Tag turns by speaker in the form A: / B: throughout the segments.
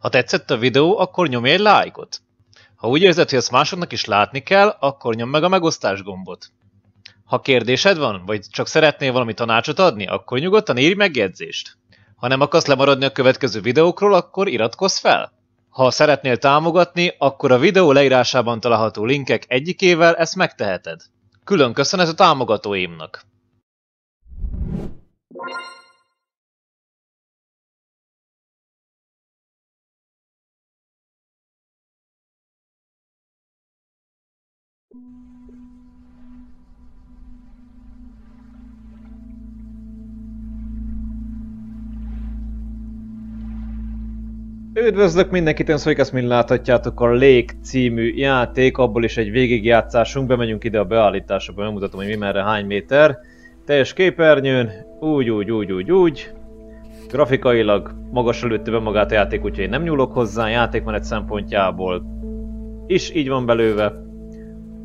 A: Ha tetszett a videó, akkor nyomj egy lájkot. Ha úgy érzed, hogy ezt másoknak is látni kell, akkor nyomd meg a megosztás gombot. Ha kérdésed van, vagy csak szeretnél valami tanácsot adni, akkor nyugodtan írj megjegyzést. Ha nem akarsz lemaradni a következő videókról, akkor iratkozz fel. Ha szeretnél támogatni, akkor a videó leírásában található linkek egyikével ezt megteheted. Külön köszönet a támogatóimnak! Üdvözlök mindenkit, én Szovi, mint láthatjátok, a Lake című játék, abból is egy végigjátszásunk, bemegyünk ide a beállításokba, megmutatom, hogy mi merre hány méter. Teljes képernyőn, úgy. Grafikailag magas előtte be magát a játék, úgyhogy én nem nyúlok hozzá, játékmenet szempontjából is így van belőve.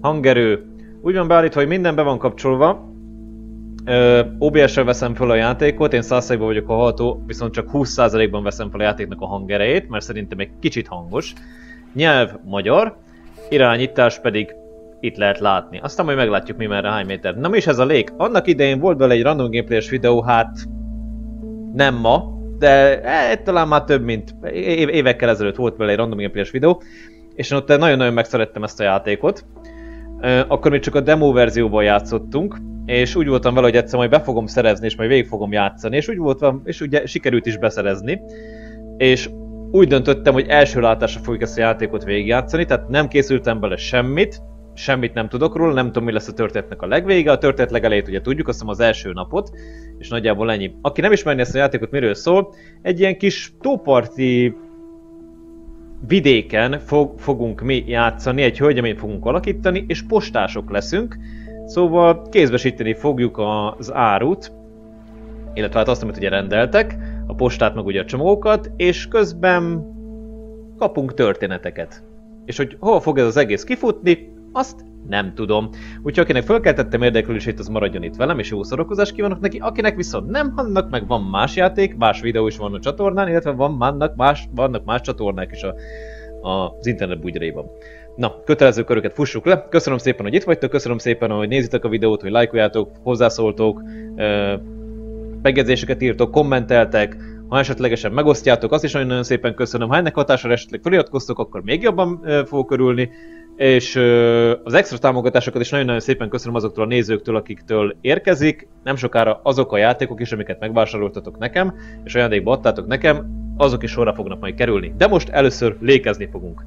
A: Hangerő, úgy van beállítva, hogy minden be van kapcsolva. OBS-sel veszem fel a játékot, én 100%-ban vagyok hallható, viszont csak 20%-ban veszem fel a játéknak a hangerejét, mert szerintem egy kicsit hangos. Nyelv magyar, irányítás pedig itt lehet látni. Aztán majd meglátjuk, mi merre hány méter. Na mi is ez a Lake? Annak idején volt bele egy random gameplay-es videó, hát nem ma, de talán már több mint évekkel ezelőtt volt bele egy random gameplay-es videó, és én ott nagyon-nagyon megszerettem ezt a játékot. Akkor még csak a demo verzióban játszottunk, és úgy voltam vele, hogy egyszer majd be fogom szerezni, és majd végig fogom játszani, és úgy voltam, és ugye sikerült is beszerezni, és úgy döntöttem, hogy első látásra fogjuk ezt a játékot végigjátszani, tehát nem készültem bele semmit nem tudok róla, nem tudom, mi lesz a történetnek a legvége, a történet legelejét ugye tudjuk, azt hiszem az első napot, és nagyjából ennyi. Aki nem ismerni ezt a játékot, miről szól, egy ilyen kis tóparti vidéken fogunk mi játszani, egy hölgyeményt fogunk alakítani, és postások leszünk, szóval kézbesíteni fogjuk az árut, illetve hát azt, amit ugye rendeltek, a postát meg ugye a csomagokat, és közben kapunk történeteket. És hogy hol fog ez az egész kifutni, azt nem tudom. Úgyhogy akinek fölkeltettem érdeklődését, az maradjon itt velem, és jó szórakozást kívánok neki, akinek viszont nem, annak meg van más játék, más videó is van a csatornán, illetve vannak más csatornák is az internet bugyraiban. Na, kötelező köröket fussuk le. Köszönöm szépen, hogy itt vagytok, köszönöm szépen, hogy nézitek a videót, hogy lájkoljátok, hozzászóltok, megjegyzéseket írtok, kommenteltek, ha esetlegesen megosztjátok, azt is nagyon szépen köszönöm. Ha ennek hatására esetleg feliratkoztok, akkor még jobban fogok örülni. És az extra támogatásokat is nagyon-nagyon szépen köszönöm azoktól a nézőktől, akiktől érkezik. Nem sokára azok a játékok is, amiket megvásároltatok nekem, és ajándékba adtátok nekem, azok is sorra fognak majd kerülni. De most először lékezni fogunk.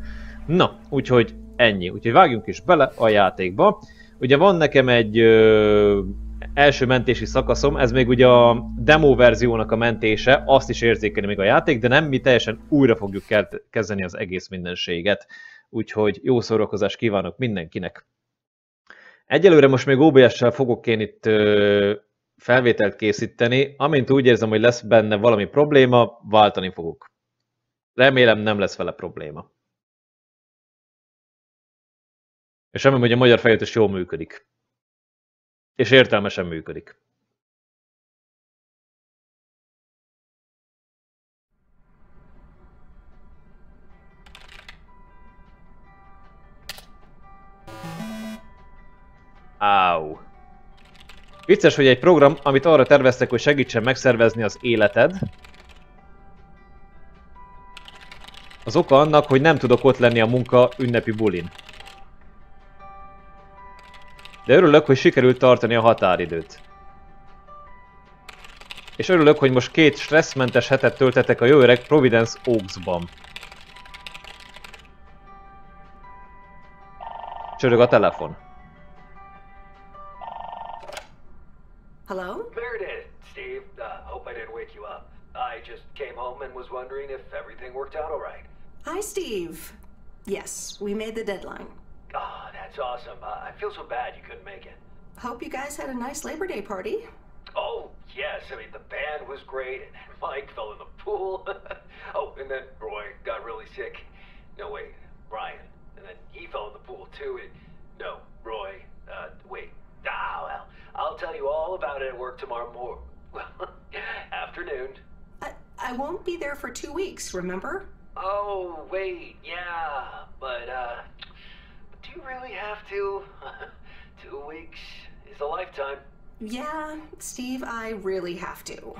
A: Na, úgyhogy ennyi. Úgyhogy vágjunk is bele a játékba. Ugye van nekem egy első mentési szakaszom, ez még ugye a demo verziónak a mentése, azt is érzékeli még a játék, de nem, mi teljesen újra fogjuk kezdeni az egész mindenséget. Úgyhogy jó szórakozást kívánok mindenkinek. Egyelőre most még OBS-sel fogok én itt felvételt készíteni, amint úgy érzem, hogy lesz benne valami probléma, váltani fogok. Remélem nem lesz vele probléma. És remélem, hogy a magyar felület jól működik. És értelmesen működik. Áú. Vicces, hogy egy program, amit arra terveztek, hogy segítsen megszervezni az életed. Az oka annak, hogy nem tudok ott lenni a munka ünnepi bulin. De örülök, hogy sikerült tartani a határidőt. És örülök, hogy most 2 stresszmentes hetet töltetek a jó öreg Providence Oaks-ban. Csörög a telefon.
B: Hello?
C: There it is, Steve. Hope I didn't wake you up. I just came home and was wondering if everything worked out all right.
B: Hi, Steve. Yes, we made the deadline.
C: Ah, that's awesome. I feel so bad you couldn't make it.
B: Hope you guys had a nice Labor Day party.
C: Oh, yes. I mean, the band was great, and Mike fell in the pool. Oh, and then Roy got really sick. No, wait, Brian. And then he fell in the pool, too. No, Roy. Wait. Well, I'll tell you all about it at work tomorrow afternoon.
B: I won't be there for 2 weeks, remember?
C: Oh, wait, yeah, but do you really have to? 2 weeks is a lifetime.
B: Yeah, Steve, I really have to.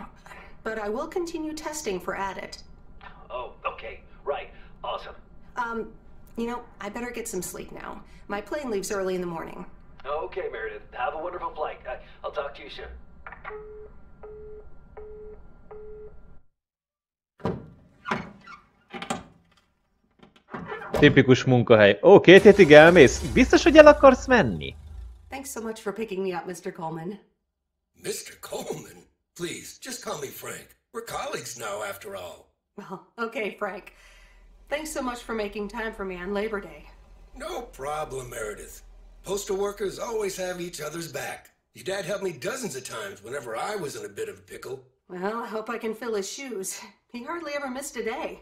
B: But I will continue testing for Addit.
C: Oh, okay, right, awesome.
B: You know, I better get some sleep now. My plane leaves early in the morning.
C: Okay, Meredith, have a wonderful flight. I'll talk to you soon.
A: Tipikus munkahely. Ó, 2 hétig elmész? Biztos, hogy el akarsz menni?
B: Thanks so much for picking me up, Mr. Coleman.
D: Mr. Coleman? Please, just call me Frank. We're colleagues now, after all.
B: Well, okay, Frank. Thanks so much for making time for me on Labor Day.
D: No problem, Meredith. Postal workers always have each other's back. Your dad helped me dozens of times whenever I was in a bit of a pickle.
B: Well, I hope I can fill his shoes. He hardly ever missed a day.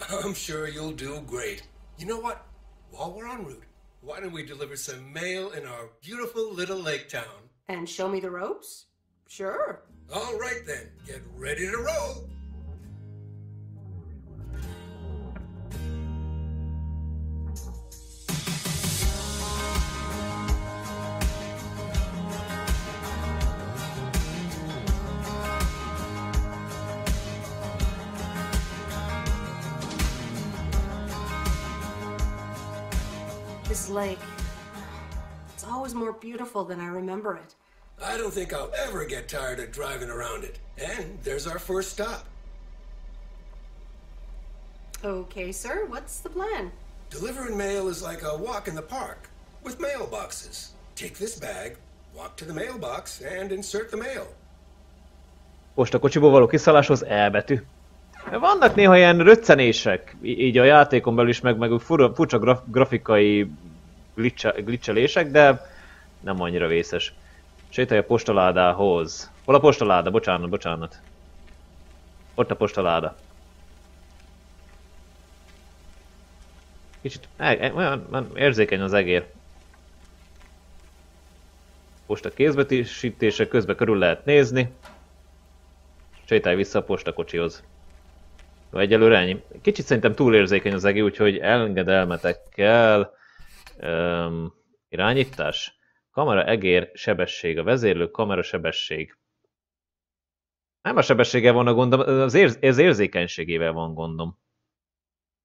D: I'm sure you'll do great. You know what? While we're en route, why don't we deliver some mail in our beautiful little lake town?
B: And show me the ropes? Sure.
D: All right then, get ready to roll.
B: This lake, it's always more beautiful than I remember it.
D: I don't think I'll ever get tired of driving around it. And there's our first stop.
B: Okay, sir, what's the plan?
D: Delivering mail is like a walk in the park with mailboxes. Take this bag, walk to the mailbox, and insert the mail.
A: Postakocsiból való kiszálláshoz E betű. Vannak néha ilyen röccenések, így a játékon belül is, meg furcsa grafikai glitchelések, de nem annyira vészes. Sétálj a postaládához. Hol a postaláda? Bocsánat. Ott a postaláda. Kicsit olyan érzékeny az egér. Posta kézbetűsítése közben körül lehet nézni. Sétálj vissza a postakocsihoz. Egyelőre ennyi. Kicsit szerintem túlérzékeny az egér, úgyhogy engedelmetekkel... irányítás. Kamera egér sebesség. A vezérlő kamera sebesség. Nem a sebességgel van a gondom, az érzékenységével van gondom.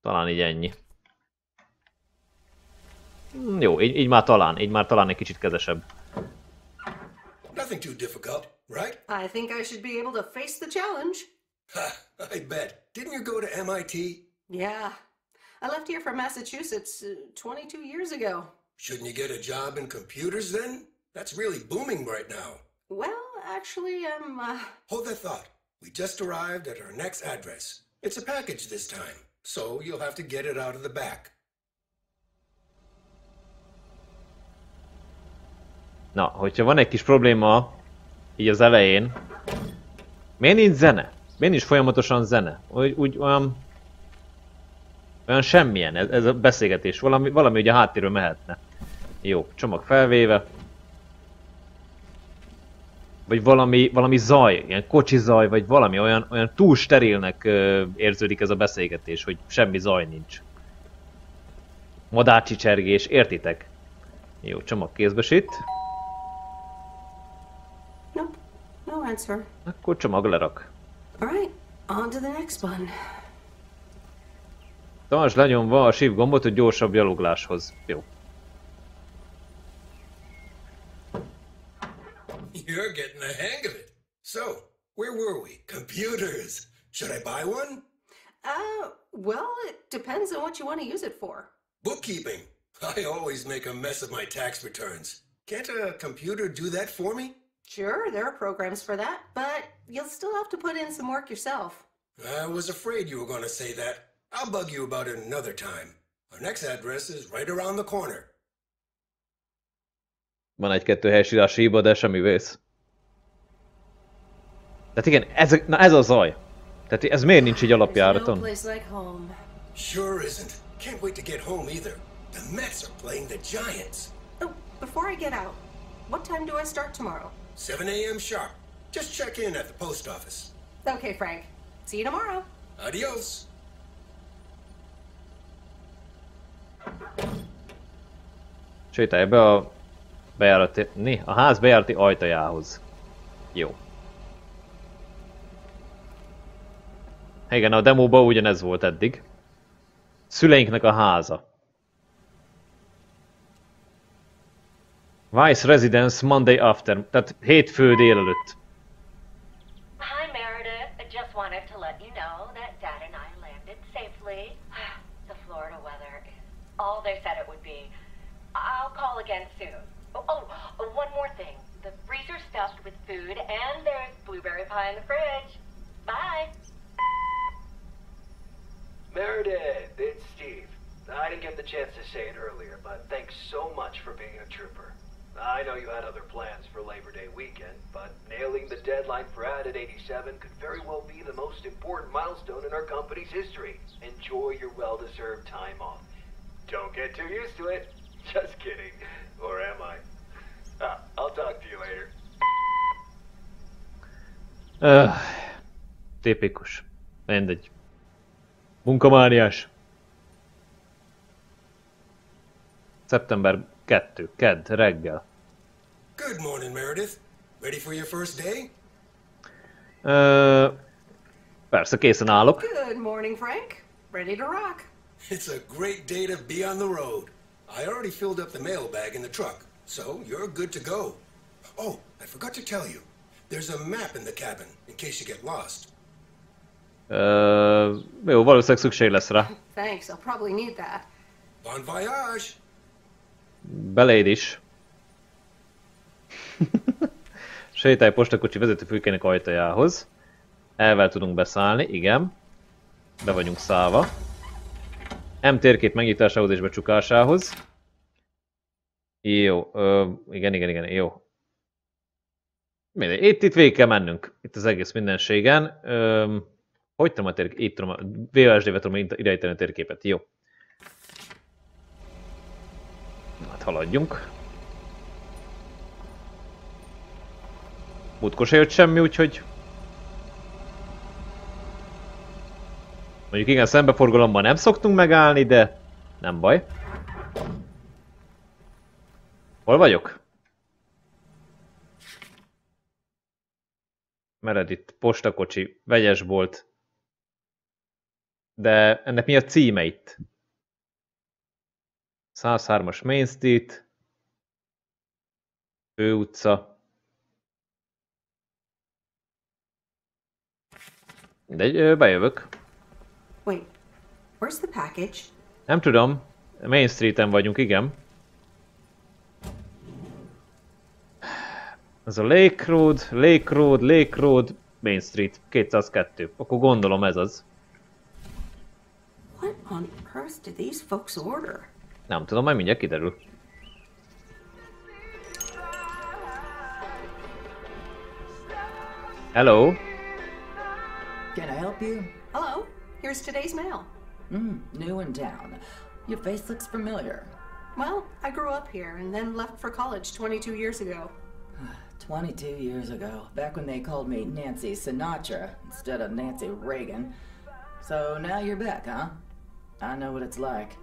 A: Talán így ennyi. Jó, így már talán egy kicsit kezesebb.
D: Nothing too difficult, right?
B: I think I should be able to face the challenge.
D: Ha, I bet. Didn't you go to MIT?
B: Yeah. I left here from Massachusetts 22 years ago.
D: Shouldn't you get a job in computers then? That's really booming right now.
B: Well, actually,
D: Hold that thought. We just arrived at our next address. It's a package this time, so you'll have to get it out of the back.
A: Na, hogyha van egy kis probléma így az elején, miért nincs zene? Miért nincs folyamatosan zene? Úgy olyan semmilyen ez a beszélgetés, valami ugye a háttérről mehetne. Jó, csomag felvéve. Vagy valami zaj, ilyen kocsi zaj, vagy valami olyan túl sterilnek érződik ez a beszélgetés, hogy semmi zaj nincs. Madárcsicsergés, értitek? Jó, csomag kézbesít.
B: nope, no answer.
A: Akkor csomag lerak.
B: Alright, on to the next one.
A: Tartsd lenyomva a shift gombot, hogy gyorsabb gyalogláshoz. Jó.
D: You're getting the hang of it. So, where were we? Computers. Should I buy one?
B: Well, it depends on what you want to use it for.
D: Bookkeeping. I always make a mess of my tax returns. Can't a computer do that for me?
B: Sure, there are programs for that, but you'll still have to put in some work yourself.
D: I was afraid you were going to say that. I'll bug you about it another time. Our next address is right around the corner.
A: Van egy-kettő helyesírási hiba, de semmi vész. Tehát igen, ez a zaj. Tehát ez miért nincs így alapjáraton?
B: No place like home.
D: Sure isn't. Can't wait to get home either. The Mets are playing the Giants.
B: Oh, before I get out, what time do I start tomorrow?
D: 7 a.m. sharp. Just check in at the post office.
B: Okay, Frank. See you tomorrow.
D: Adios.
A: Sétálj be a a ház bejárati ajtajához. Jó. Igen, a demóban ugyanez volt eddig. Szüleinknek a háza. Vice Residence Monday after. Tehát hétfő délelőtt.
E: Hi Meredith, I just wanted to let you know that Dad and I landed safely. The Florida weather is all they said it would be. I'll call again soon. One more thing. The freezer's stuffed with food and there's blueberry pie in the fridge. Bye.
C: Meredith, it's Steve. I didn't get the chance to say it earlier, but thanks so much for being a trooper. I know you had other plans for Labor Day weekend, but nailing the deadline for Added 87 could very well be the most important milestone in our company's history. Enjoy your well-deserved time off. Don't get too used to it. Just kidding. Or am I? I'll talk to you later.
A: Tipikus. Mindegy. Munkamániás. Szeptember 2. Kedd, reggel.
D: Good morning, Meredith. Ready for your first day?
A: Persze, készen állok.
B: Good morning, Frank. Ready to rock.
D: It's a great day to be on the road. I already filled up the mailbag in the truck, so you're good to go. Oh, I forgot to tell you. There's a map in the cabin, in case you get lost.
A: Jó, valószínűleg szükség lesz rá.
B: Thanks, I'll probably need that.
D: Bon voyage!
A: Beléd is. Sétálj postakocsi vezetőfülkének ajtajához. Elvel tudunk beszállni, igen. Be vagyunk szállva. M térkép megnyitásához és becsukásához. Jó, igen, jó. Mindegy, itt végig kell mennünk. Itt az egész mindenségen. Hogy tudom a térképet? Itt tudom, VSD-vel tudom irányítani a térképet. Jó. Hát haladjunk. Múltkor se jött semmi, úgyhogy... Mondjuk igen, szembeforgalomban nem szoktunk megállni, de nem baj. Hol vagyok? Meredith, postakocsi, vegyesbolt. De ennek mi a címe itt? 103-as Main Street. Főutca. De bejövök.
B: Wait, where's the package?
A: Nem tudom. Main Streeten vagyunk, igen. Ez a Lake Road, Main Street, 202. Akkor gondolom ez az.
B: What on earth did these folks order?
A: Nem tudom, majd mindjárt kiderül. Hello.
F: Can I help you?
B: Hello, here's today's mail.
F: New in town. Your face looks familiar.
B: Well, I grew up here and then left for college 22 years ago.
F: 22 years ago, back when they called me Nancy Sinatra instead of Nancy Reagan. So now you're back, huh? I know what it's like.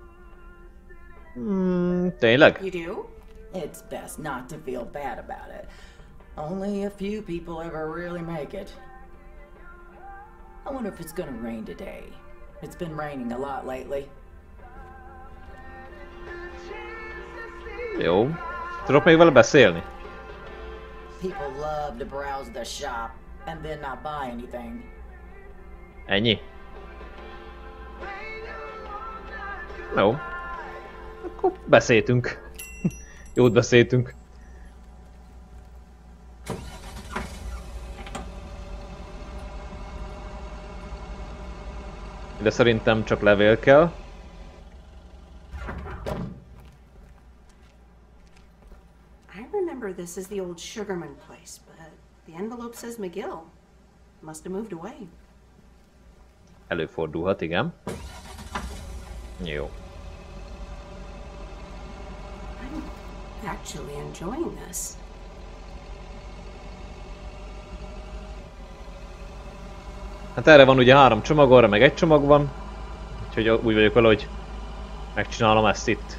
A: Tényleg?
B: You do?
F: It's best not to feel bad about it. Only a few people ever really make it. I wonder if it's gonna rain today. It's been raining a lot lately.
A: Jó. Tudok még vele beszélni?
F: People love to browse the shop and then not buy anything.
A: Ennyi? Jó. Akkor beszéltünk. Jót beszéltünk. De szerintem csak levél kell.
B: I remember this as the old Sugarman place, but the envelope says McGill. Must have moved away.
A: Előfordulhat, igen. Jó.
B: I'm actually enjoying this.
A: Hát erre van ugye 3 csomag, arra meg 1 csomag van. Úgyhogy úgy vagyok vele, hogy megcsinálom ezt itt.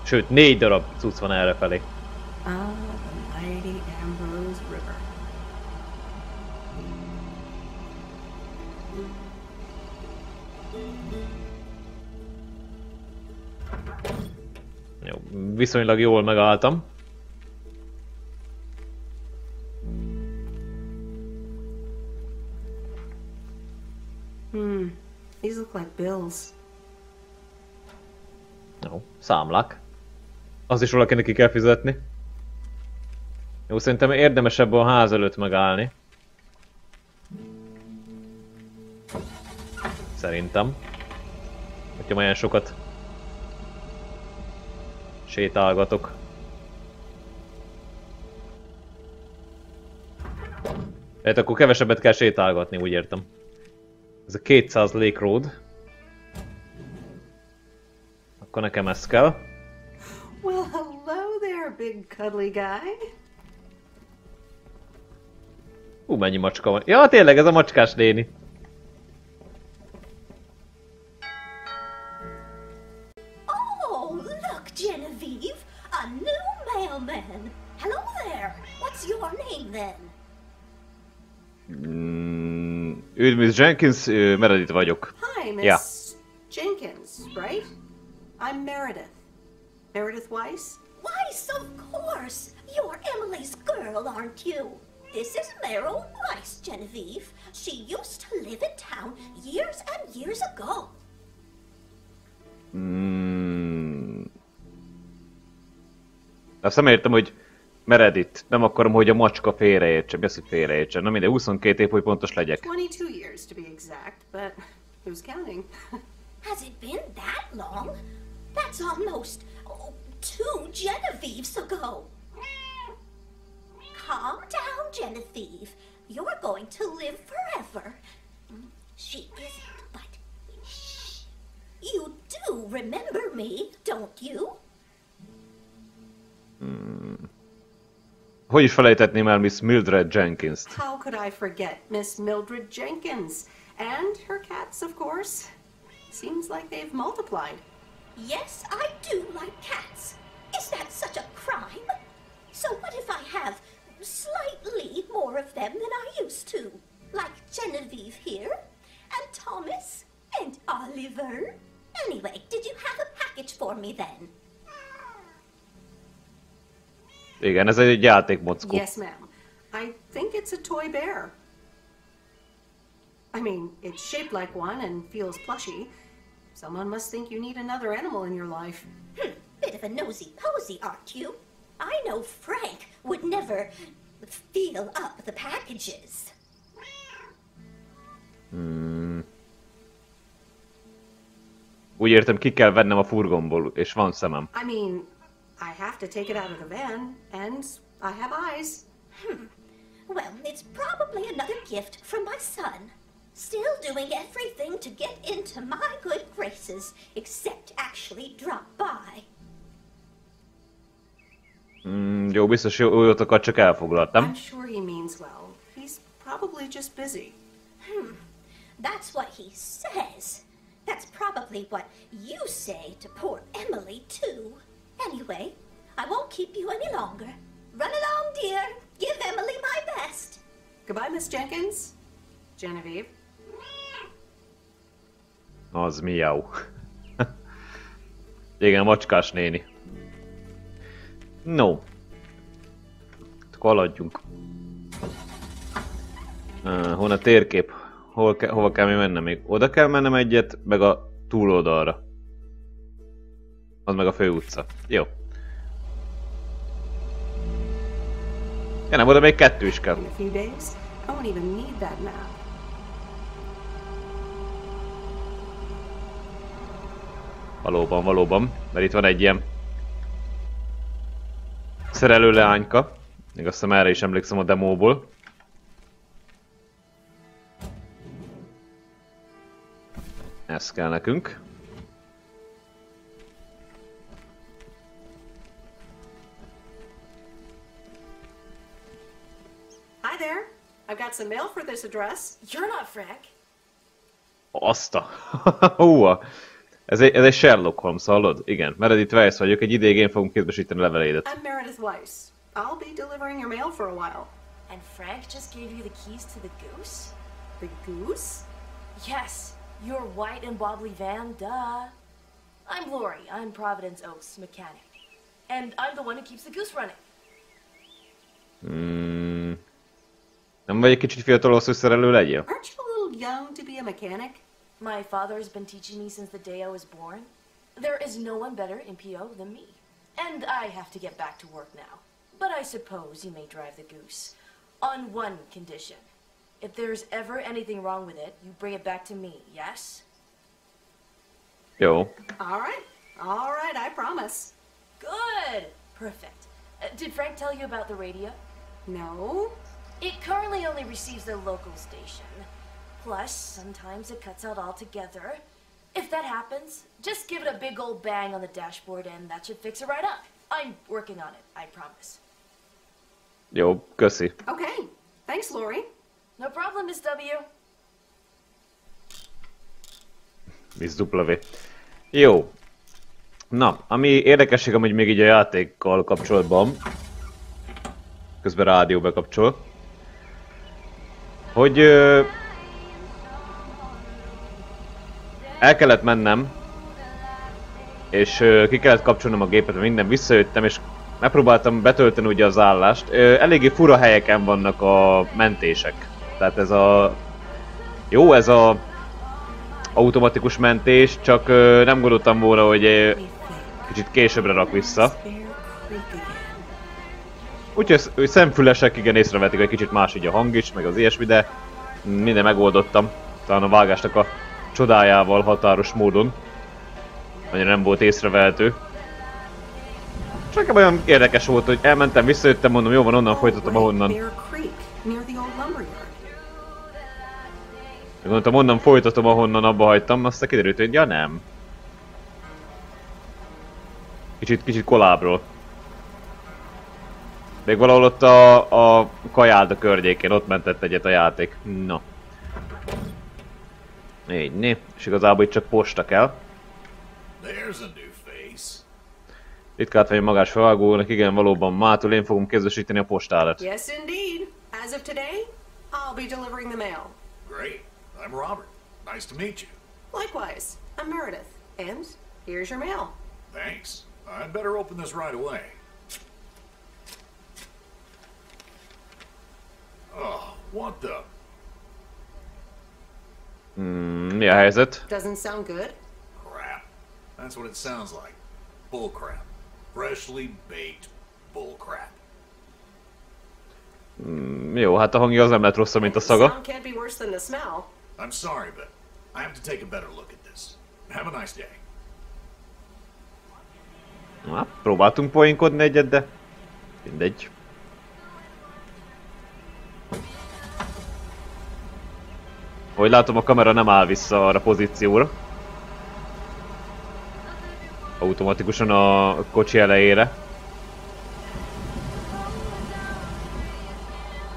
A: Sőt, 4 darab cucc van errefelé.
B: Ah, the mighty Ambrose River.
A: Jó, viszonylag jól megálltam.
B: These look like bills.
A: Jó, számlák. Az is valakinek ki kell fizetni. Jó, szerintem érdemesebb a ház előtt megállni. Szerintem. Hogyha olyan sokat sétálgatok. Tehát akkor kevesebbet kell sétálgatni, úgy értem. Ez a 200 Lake Road. Akkor nekem ez kell.
B: Well, hello there, big cuddly guy.
A: Mennyi macska van. Ja, tényleg, ez a macskás néni.
G: Oh, look, Genevieve, a new mailman. Hello there. What's your name then?
A: Üdv, Miss Jenkins, Meredith vagyok.
B: Hi, Miss
A: Yeah.
B: Jenkins, right? I'm Meredith. Meredith Weiss?
G: Weiss, of course. You're Emily's girl, aren't you? This is Meryl Weiss, Genevieve. She used to live in town years and years ago.
A: Azt nem értem, hogy Meredith. Nem akarom, hogy a macska félreértse. Mi az, hogy félreértse? Na minden, 22 év, hogy pontos legyek.
B: 22 years to be exact, but who's counting?
G: Has it been that long? That's almost 2 Genevieves ago. Calm down, Genevieve. You're going to live forever. She isn't, but shh. You do remember me, don't you?
A: Hogy is felejtetném el Miss Mildred Jenkins-t?
B: How could I forget Miss Mildred Jenkins? And her cats, of course. Seems like they've multiplied.
G: Yes, I do like cats. Is that such a crime? So what if I have slightly more of them than I used to? Like Genevieve here, and Thomas, and Oliver. Anyway, did you have a package for me then?
A: Igen, ez egy játékmockó.
B: Yes, ma'am. I think it's a toy bear. I mean, it's shaped like one and feels plushy. Someone must think you need another animal in your life.
G: Bit of a nosy-posy, aren't you? I know Frank would never feel up the packages.
A: Úgy értem, ki kell vennem a furgonból, és van szemem.
B: I mean, I have to take it out of the van, and I have eyes.
G: Well, it's probably another gift from my son. Still doing everything to get into my good graces, except actually drop by.
A: Jó, biztos jót akar, csak elfoglalt, nem?
B: I'm sure he means well. He's probably just busy.
G: That's what he says. That's probably what you say to poor Emily, too. Anyway, I won't keep you any longer. Run along, dear. Give Emily my best.
B: Goodbye, Miss Jenkins. Genevieve.
A: Az miau. Igen, a macskás néni. No. Akkor haladjunk. Hol a térkép? Hova kell mi mennem még? Oda kell mennem egyet, meg a túloldalra. Az meg a főutca. Jó. Ja, nem, oda még 2 is kell.
B: In a few days, I won't even need that map.
A: Valóban, valóban. Mert itt van egy ilyen szerelő leányka. Még azt hiszem erre is emlékszem a demóból. Ez kell nekünk.
B: Hi there. I've got some mail for this address.
G: You're not Frank.
A: Azt a... Húha! Ez egy Sherlock Holmes, hallod? Igen, Meredith Weiss vagyok, egy ideig én fogom kézbesíteni levelédet.
B: I'm Meredith Weiss. I'll be delivering your mail for a while.
H: And Frank just gave you the keys to the goose?
B: The goose?
H: Yes, your white and wobbly van, duh. I'm Lori, I'm Providence Oaks mechanic. And I'm the one who keeps the goose running.
A: Nem vagy egy kicsit fiatalos, hogy szerelő legyél?
B: Aren't you a little young to be a mechanic?
H: My father has been teaching me since the day I was born. There is no one better in PO than me. And I have to get back to work now. But I suppose you may drive the goose. On one condition. If there's ever anything wrong with it, you bring it back to me, yes?
A: Jó.
B: All right, I promise.
H: Good! Perfect. Did Frank tell you about the radio?
B: No.
H: It currently only receives the local station. Plus, sometimes it cuts out altogether. If that happens, just give it a big old bang on the dashboard and that should fix it right up. I'm working on it, I promise.
A: Jó, köszi.
B: Okay. Thanks, Lori.
H: No problem, Miss W.
A: Miss W. Jó. Na, ami érdekesség amúgy még így a játékkal kapcsolatban, közben rádió bekapcsol, hogy el kellett mennem, és ki kellett kapcsolnom a gépet, minden, visszajöttem, és megpróbáltam betölteni ugye az állást. Eléggé fura helyeken vannak a mentések. Tehát ez a... Jó, ez a automatikus mentés, csak nem gondoltam volna, hogy kicsit későbbre rak vissza. Úgyhogy szemfülesek igen észrevetik, hogy kicsit más így a hang is, meg az ilyesmi, de minden megoldottam. Talán a vágásnak a csodájával, határos módon. Annyira nem volt észrevehető. És nekem olyan érdekes volt, hogy elmentem, visszajöttem, mondom, jó van, onnan folytatom, ahonnan. Gondoltam, onnan folytatom, ahonnan abba hagytam, aztán kiderült, hogy ja nem. Kicsit kolábról. Még valahol ott a kajálda környékén, ott mentett egyet a játék. Na. Így, né. És igazából itt csak posta kell. Ritka átvenni magás felvágónak, igen, valóban mától én fogom kézbesíteni a postálat.
B: Yes, indeed. As of today, I'll be delivering the mail.
I: Great. I'm Robert. Nice to meet you.
B: Likewise, I'm Meredith. And here's your mail.
I: Thanks. I'd better open this right away. Oh, what the?
A: Mi a helyzet?
B: Doesn't sound good.
I: Crap. That's what it sounds like. Bull crap. Freshly baked bull crap.
A: Jó, hát a hangja az nem lett rosszabb, mint a szaga.
B: Sound can't be worse than the smell.
I: I'm sorry, but I have to take a better look at this. Have a nice day.
A: Na, próbáltunk poénkodni egyet, de mindegy. Ahogy látom, a kamera nem áll vissza arra pozícióra. Automatikusan a kocsi elejére.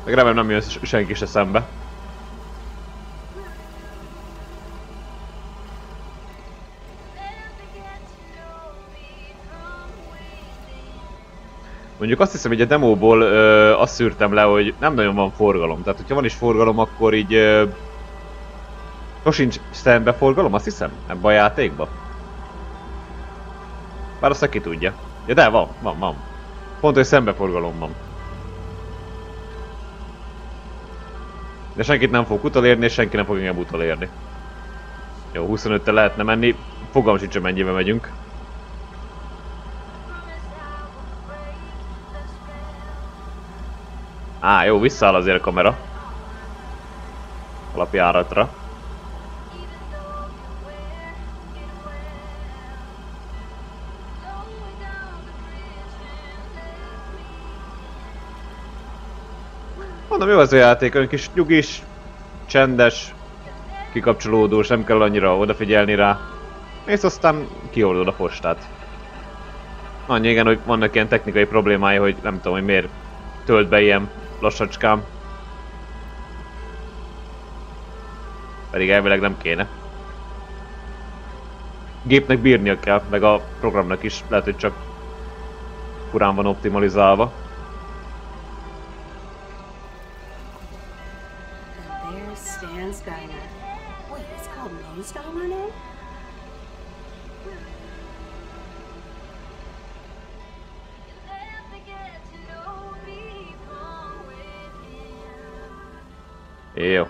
A: Meg remélem nem jön senki se szembe. Mondjuk azt hiszem, hogy a demóból azt szűrtem le, hogy nem nagyon van forgalom. Tehát, hogyha van is forgalom, akkor így... Sosincs szembe forgalom, azt hiszem, ebben a játékban. Bár azt ki tudja. Ja, de van. Pont, hogy szembeforgalom van. De senkit nem fog utolérni, és senki nem fog engem utolérni. Jó, 25-tel lehetne menni. Fogalmam sincs, mennyibe megyünk. Á, jó, visszaáll azért a kamera. Alapjáratra. Mondom, jó az a játék, olyan kis nyugis, csendes, kikapcsolódós, nem kell annyira odafigyelni rá. És aztán kioldod a postát. Annyi igen, hogy vannak ilyen technikai problémái, hogy nem tudom, hogy miért tölt be ilyen lassacskám. Pedig elvileg nem kéne. gépnek bírnia kell, meg a programnak is. Lehet, hogy csak furán van optimalizálva. Jó.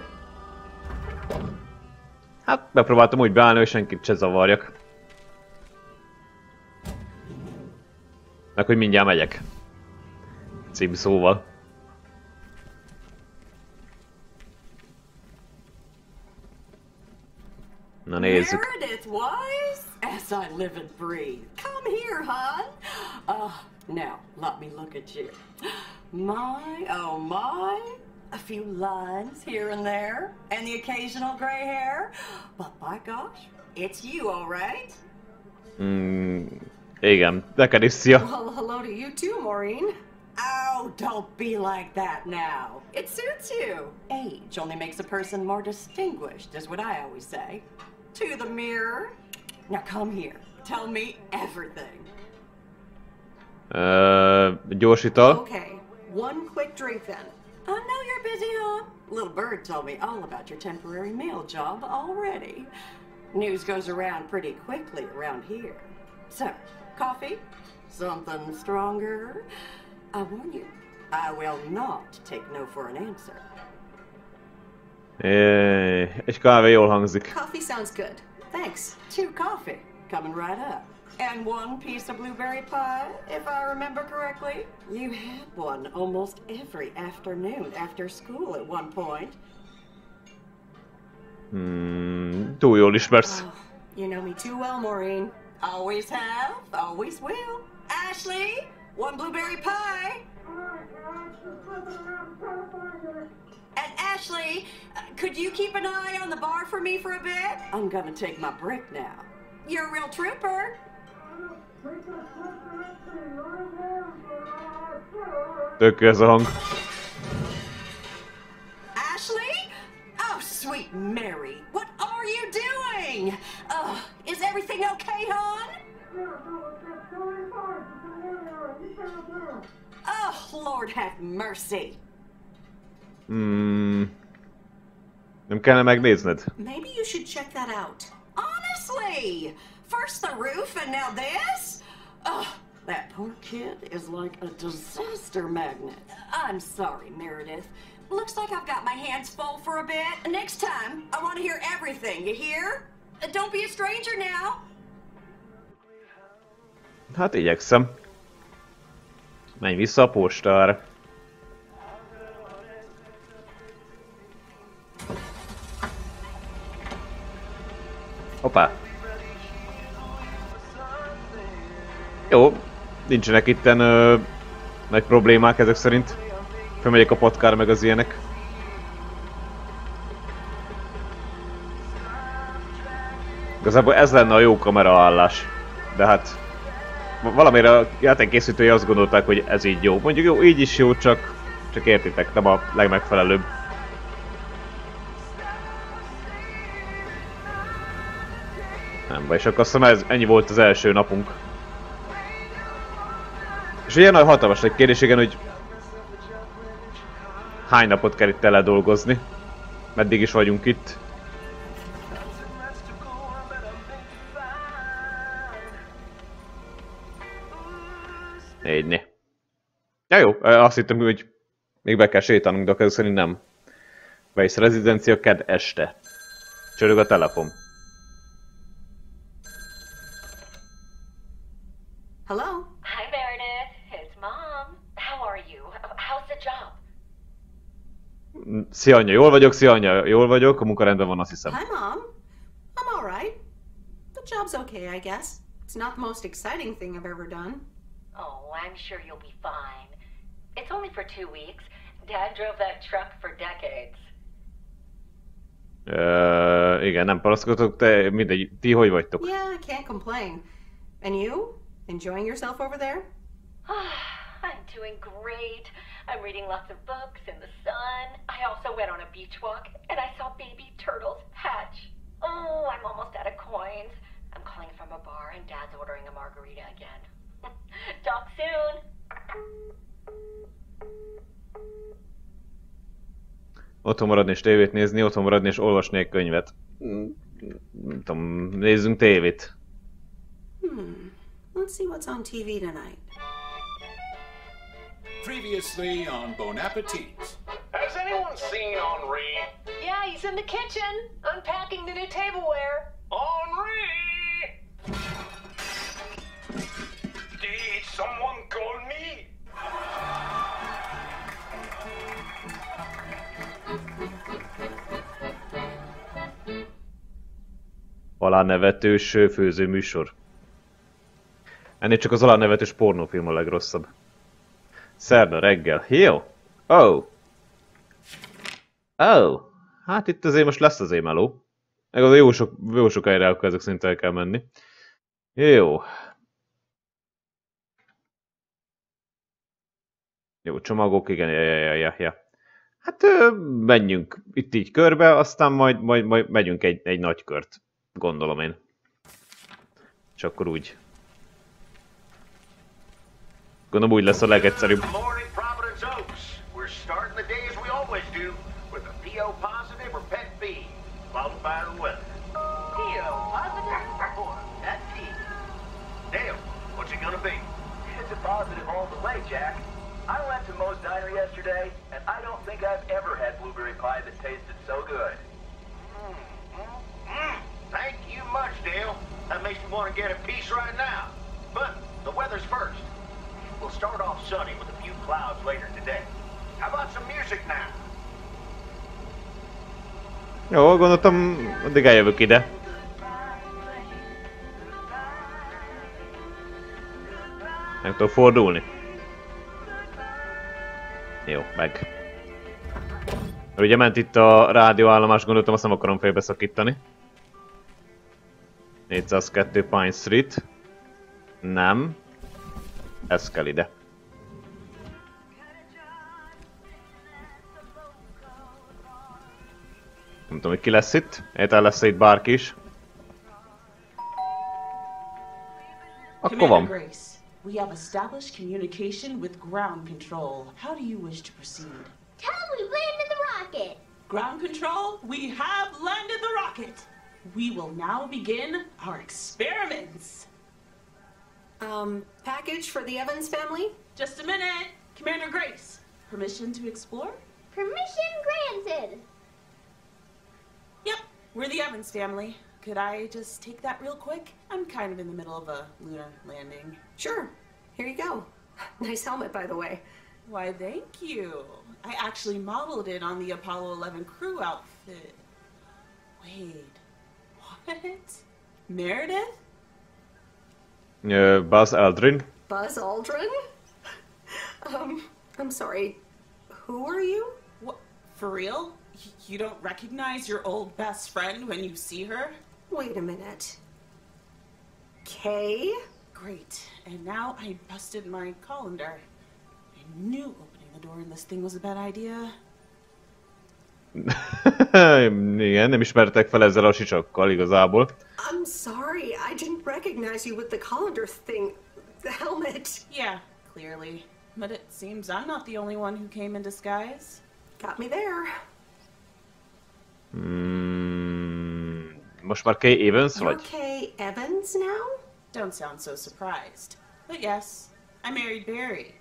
A: Hát bepróbáltam úgy beállni, hogy senkit se zavarjak. Meg hogy mindjárt megyek. Címszóval. Na nézzük.
F: Meredith was, as I live and breathe. Come here, hon. Now, let me look at you. My, oh my. A few lines here and there, and the occasional gray hair. But by gosh, it's you, all right?
A: Igen, neked is szia.
B: Well, hello to you too, Maureen.
F: Oh, don't be like that now. It suits you. Age only makes a person more distinguished, is what I always say. To the mirror. Now come here. Tell me everything.
A: Gyorsítal.
B: Okay, one quick drink then.
F: I know you're busy, huh? Little Bird told me all about your temporary mail job already. News goes around pretty quickly around here. So, coffee? Something stronger? I warn you, I will not take no for an answer.
A: Egy kávé jól hangzik.
B: Coffee sounds good. Thanks.
F: 2 coffee, coming right up. And 1 piece of blueberry pie, if I remember correctly. You had one almost every afternoon after school at one point.
A: Túl jól ismersz.
B: Oh, you know me too well, Maureen.
F: Always have, always will. Ashley, 1 blueberry pie. And Ashley, could you keep an eye on the bar for me for a bit? I'm gonna take my break now. You're a real trooper.
A: Tök ez a hang.
F: Ashley? Oh, sweet Mary, what are you doing? Is everything okay, hon? Oh, Lord have mercy.
A: Nem kellene megnézned?
B: Maybe you should check that out.
F: Honestly! First the roof and now this? Oh, that poor kid is like a disaster magnet. I'm sorry, Meredith. Looks like I've got my hands full for a bit. Next time, I want to hear everything, you hear? Don't be a stranger now.
A: Hát igyekszem. Menj vissza a postára. Hoppá. Jó, nincsenek itten nagy problémák ezek szerint. Fölmegyek a patkára meg az ilyenek. Igazából ez lenne a jó kameraállás. De hát valamire a játékkészítői azt gondolták, hogy ez így jó. Mondjuk jó, így is jó, csak értitek, nem a legmegfelelőbb. Nem baj, és akkor azt hiszem ennyi volt az első napunk. És ilyen nagy hatalmas egy kérdés, igen, hogy hány napot kell itt eledolgozni? Meddig is vagyunk itt? Négyné. Ja jó, azt hittem, hogy még be kell sétálnunk, de akkor szerint nem. Weiss rezidencia, kedd este. Csörög a telefon.
B: Hello?
E: Hi, Meredith. It's Mom. How are you? How's the job?
A: Szia anya, jól vagyok, szia anya, jól vagyok, a munkarendben van, azt hiszem.
B: Hi, Mom. I'm alright. The job's okay, I guess. It's not the most exciting thing I've ever done.
E: Oh, I'm sure you'll be fine. It's only for 2 weeks. Dad drove that truck for decades.
A: Igen, nem panaszkodok, te mindegy, ti hogy vagytok?
B: Yeah, I can't complain. And you? Enjoying yourself over there?
E: I'm doing great. I'm reading lots of books in the sun. I also went on a beach walk and I saw baby turtles hatch. Oh, I'm almost out of coins. I'm calling from from a bar and Dad's ordering a margarita again. Talk soon!
A: Otthon maradni és tévét nézni, otthon maradni és olvasni egy könyvet. Nem tudom, nézzünk tévét.
B: Let's see what's on TV tonight.
I: Previously on Bon Appetit.
C: Has anyone seen Henri?
H: Yeah, he's in the kitchen, unpacking the new tableware.
C: Henri! Did someone call me?
A: Alánevetős főzőműsor. Ennél csak az alánevetős pornófilm a legrosszabb. Szerda reggel. Jó. Oh. Hát itt azért most lesz azért meló. Meg az jó sok helyre akkor ezek szerint el kell menni. Jó. Jó, csomagok, igen, ja. Hát menjünk itt így körbe, aztán majd megyünk egy nagy kört. Gondolom én. És akkor úgy. Gondolom úgy lesz a legegyszerűbb.
C: Morning, Providence Oaks. We're starting the day as we always do, with a PO positive or pet peeve, followed by the weather.
E: PO positive or pet peeve?
C: Dale, what's it gonna be?
J: It's a positive all the way, Jack. I went to Moe's Diner yesterday, and I don't think I've ever had blueberry pie that tasted so good.
C: Thank you much, Dale. That makes me want to get a piece right now. But the weather's first. We'll start off sunny with a few clouds later today. How about some music now?
A: Jó, gondoltam, addig eljövök ide. Nem tudok fordulni. Jó, meg. Ugye ment itt a rádióállomás, gondoltam, azt nem akarom félbeszakítani. 402 Pine Street. Nem. Ez kell ide. Nem tudom, hogy ki lesz itt. Értel lesz itt bárki is. Akkor van.
K: We have established communication with ground control. How do you wish to proceed?
G: Tell them we've landed the rocket.
K: Ground control, we have landed the rocket. We will now begin our experiments.
B: Package for the Evans family?
K: Just a minute. Commander Grace, permission to explore?
G: Permission granted.
K: Yep, we're the Evans family. Could I just take that real quick? I'm kind of in the middle of a lunar landing.
B: Sure. Here you go. Nice helmet, by the way.
K: Why, thank you. I actually modeled it on the Apollo 11 crew outfit. Wait, what? Meredith?
A: Buzz Aldrin.
B: Buzz Aldrin? I'm sorry. Who are you?
K: What? For real? You don't recognize your old best friend when you see her?
B: Wait a minute. Kay?
K: Great. And now I busted my colander. I knew opening the door in this thing was a bad idea.
A: Igen, nem ismertek fel ezzel a sicsakkal igazából.
B: I'm sorry, I didn't recognize you with the colander thing. The helmet.
K: Yeah, clearly. But it seems I'm not the only one who came in disguise.
B: Got me there.
A: Most már Kay Evans
B: You're
A: vagy?
B: Kay Evans now?
K: Don't sound so surprised. But yes, I married Barry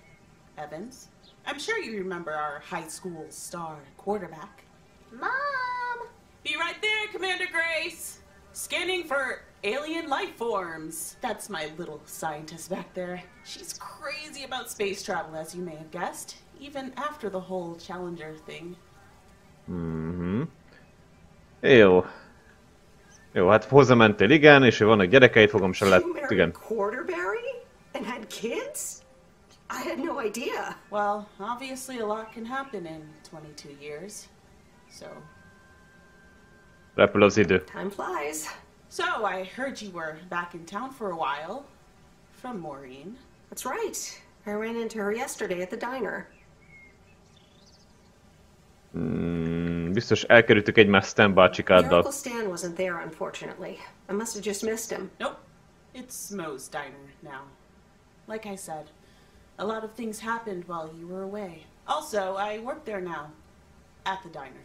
K: Evans. I'm sure you remember our high school star quarterback.
G: Mom!
K: Be right there, Commander Grace! Scanning for alien life forms. That's my little scientist back there. She's crazy about space travel, as you may have guessed, even after the whole Challenger thing.
A: Jó. Jó, hát hozzamentél, igen, és vannak gyerekeid, fogom se lett, igen.
B: Quarterberry? And had kids? I had no idea.
K: Well, obviously a lot can happen in 22 years. So...
A: Repül az idő.
B: Time flies.
K: So, I heard you were back in town for a while. From Maureen.
B: That's right. I ran into her yesterday at the diner.
A: Biztos elkerültük egymás Stan bácsikáddal.
B: Uncle Stan wasn't there, unfortunately. I must have just missed him.
K: Nope. It's Mo's diner now. Like I said, a lot of things happened while you were away. Also, I work there now. At the diner.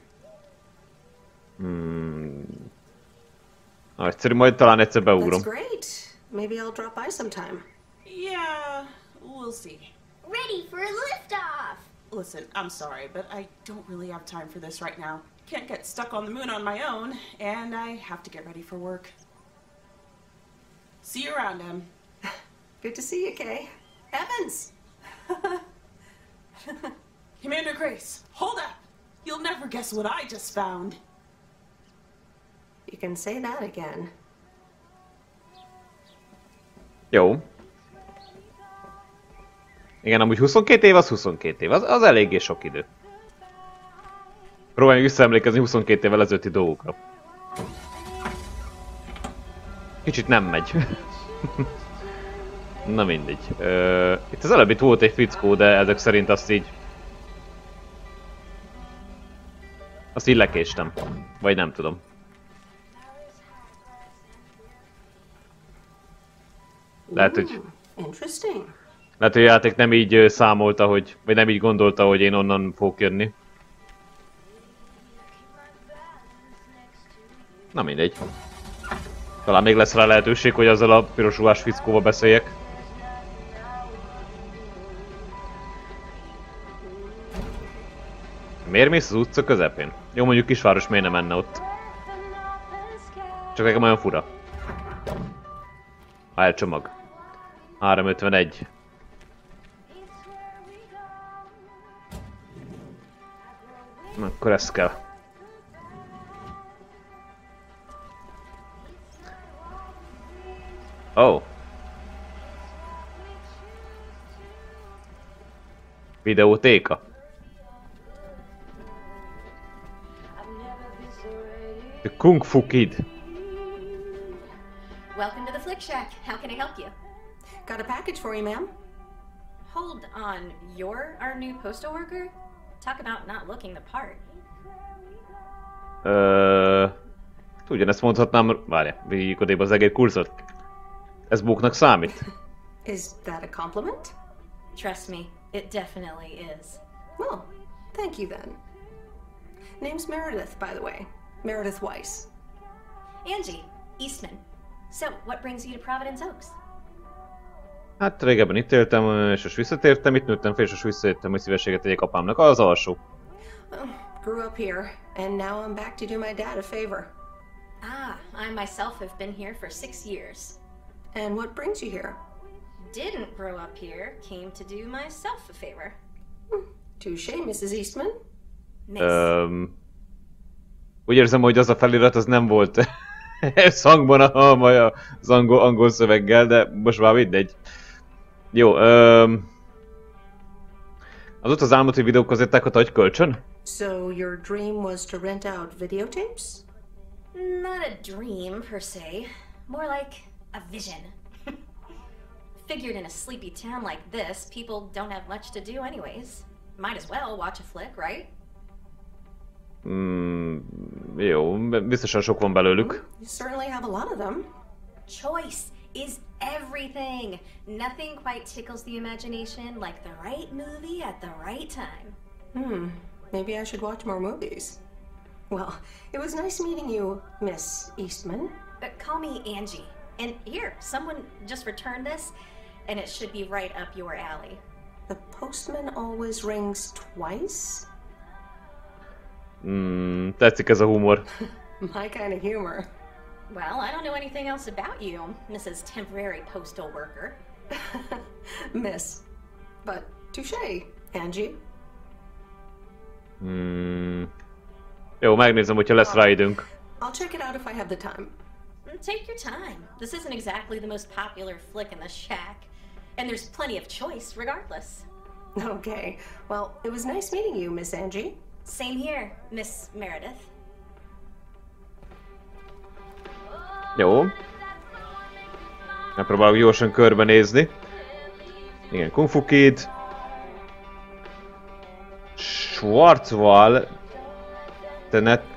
A: Egyszerű, majd talán egyszer beugrom.
B: That's great. Maybe I'll drop by sometime.
K: Yeah, we'll see.
G: Ready for a liftoff!
K: Listen, I'm sorry, but I don't really have time for this right now. Can't get stuck on the moon on my own, and I have to get ready for work. See you around, Em.
B: Good to see you, Kay. Evans!
K: Commander Grace, hold up! You'll never guess what I just found.
B: You can say that again.
A: Jó. Igen, amúgy 22 év az 22 év. Az eléggé sok idő. Próbálj visszaemlékezni 22 évvel ezelőtti dolgokra. Kicsit nem megy. Na mindegy. Itt az előbb itt volt egy fickó, de ezek szerint azt így lekéstem. Vagy nem tudom. Lehet, hogy...
B: Interesting.
A: Lehet, hogy a játék nem így számolta, hogy... Vagy nem így gondolta, hogy én onnan fogok jönni. Na mindegy. Talán még lesz rá lehetőség, hogy azzal a piros ruhás fickóval beszéljek. Miért mész az utca közepén? Jó, mondjuk kisváros miért nem menne ott? Csak nekem olyan fura. Elcsomag. 351. Akkor ez kell. Oh. Videótéka. The Kung Fu Kid.
L: Welcome to the Flick Shack. How can I help you?
B: Got a package for you, ma'am.
L: Hold on, you're our new postal worker? Talk about not looking the part.
A: Ugyanezt mondhatnám, várjál, végig odébb az egész kurzot. Ez bóknak számít?
B: Is that a compliment?
L: Trust me, it definitely is.
B: Well, thank you then. Name's Meredith, by the way. Meredith Weiss.
L: Angie, Eastman. So, what brings you to Providence Oaks?
A: Hát régebben itt éltem, és most visszatértem, itt nőttem fel, és most visszajöttem, hogy szívességet tegyek apámnak, az alsó.
B: Grew up here, and now I'm back to do my dad a favor.
L: Ah, I myself have been here for 6 years.
B: And what brings you here?
L: Didn't grow up here, came to do myself a favor.
B: Touché, Mrs. Eastman.
A: Úgy érzem, hogy az a felirat az nem volt szangban az angol szöveggel, de most már mindegy. Jó, az ott az álmot, hogy videókazettákat adj kölcsön?
B: So your dream was to rent out videotapes?
L: Not a dream, per se. More like a vision. Figured in a sleepy town like this, people don't have much to do anyways. Might as well watch a flick, right?
A: Jó, biztosan sok van belőlük.
B: You certainly have a lot of them.
L: Choice is everything. Nothing quite tickles the imagination like the right movie at the right time.
B: Maybe I should watch more movies. Well, it was nice meeting you, Miss Eastman.
L: Call me Angie. And here, someone just returned this, and it should be right up your alley.
B: The postman always rings twice?
A: Tetszik ez a humor.
B: My kind of humor.
L: Well, I don't know anything else about you, Mrs. Temporary Postal Worker.
B: Miss. But touché, Angie.
A: Jó, megnézem, hogyha lesz rá időnk.
B: I'll check it out if I have the time.
L: Take your time. This isn't exactly the most popular flick in the shack. And there's plenty of choice, regardless.
B: Okay. Well, it was nice meeting you, Miss Angie.
L: Same here, Miss Meredith.
A: Jó. Megpróbálok gyorsan körbenézni. Igen, Kung Fu Kid. Schwarzwald.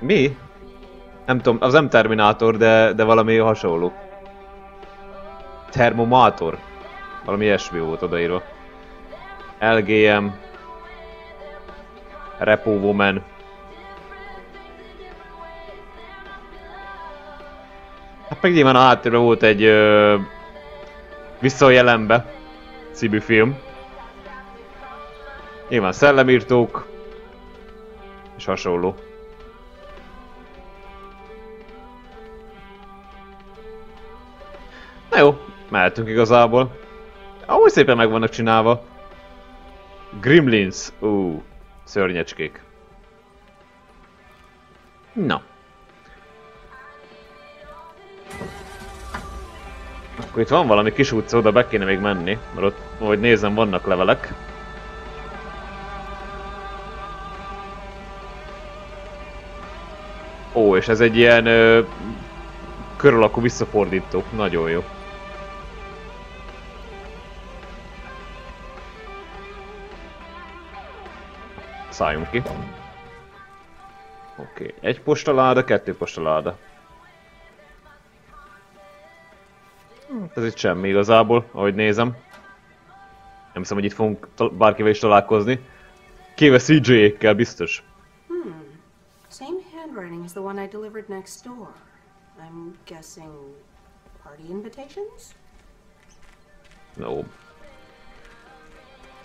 A: Mi? Nem tudom, az nem Terminátor, de valami hasonló. Termomátor. Valami ilyesmi volt odaírva. LGM. Repo Woman. Hát meg nyilván a háttérben volt egy Vissza a jelenbe című film. Nyilván szellemírtók. És hasonló. Na jó, mehetünk igazából. Ahogy szépen meg vannak csinálva. Gremlins. Szörnyecskék. Na. Akkor itt van valami kis utca, oda be kéne még menni, mert ott, ahogy nézem, vannak levelek. Ó, és ez egy ilyen kör alakú visszafordító. Nagyon jó. Szálljunk ki. Oké, egy postaláda, 2 postaláda. Ez itt semmi igazából, ahogy nézem. Nem hiszem, hogy itt fogunk bárkivel is találkozni. Kéve CJ-ékkel biztos.
B: Same handwriting as the one I delivered next door. I'm guessing party invitations?
A: No.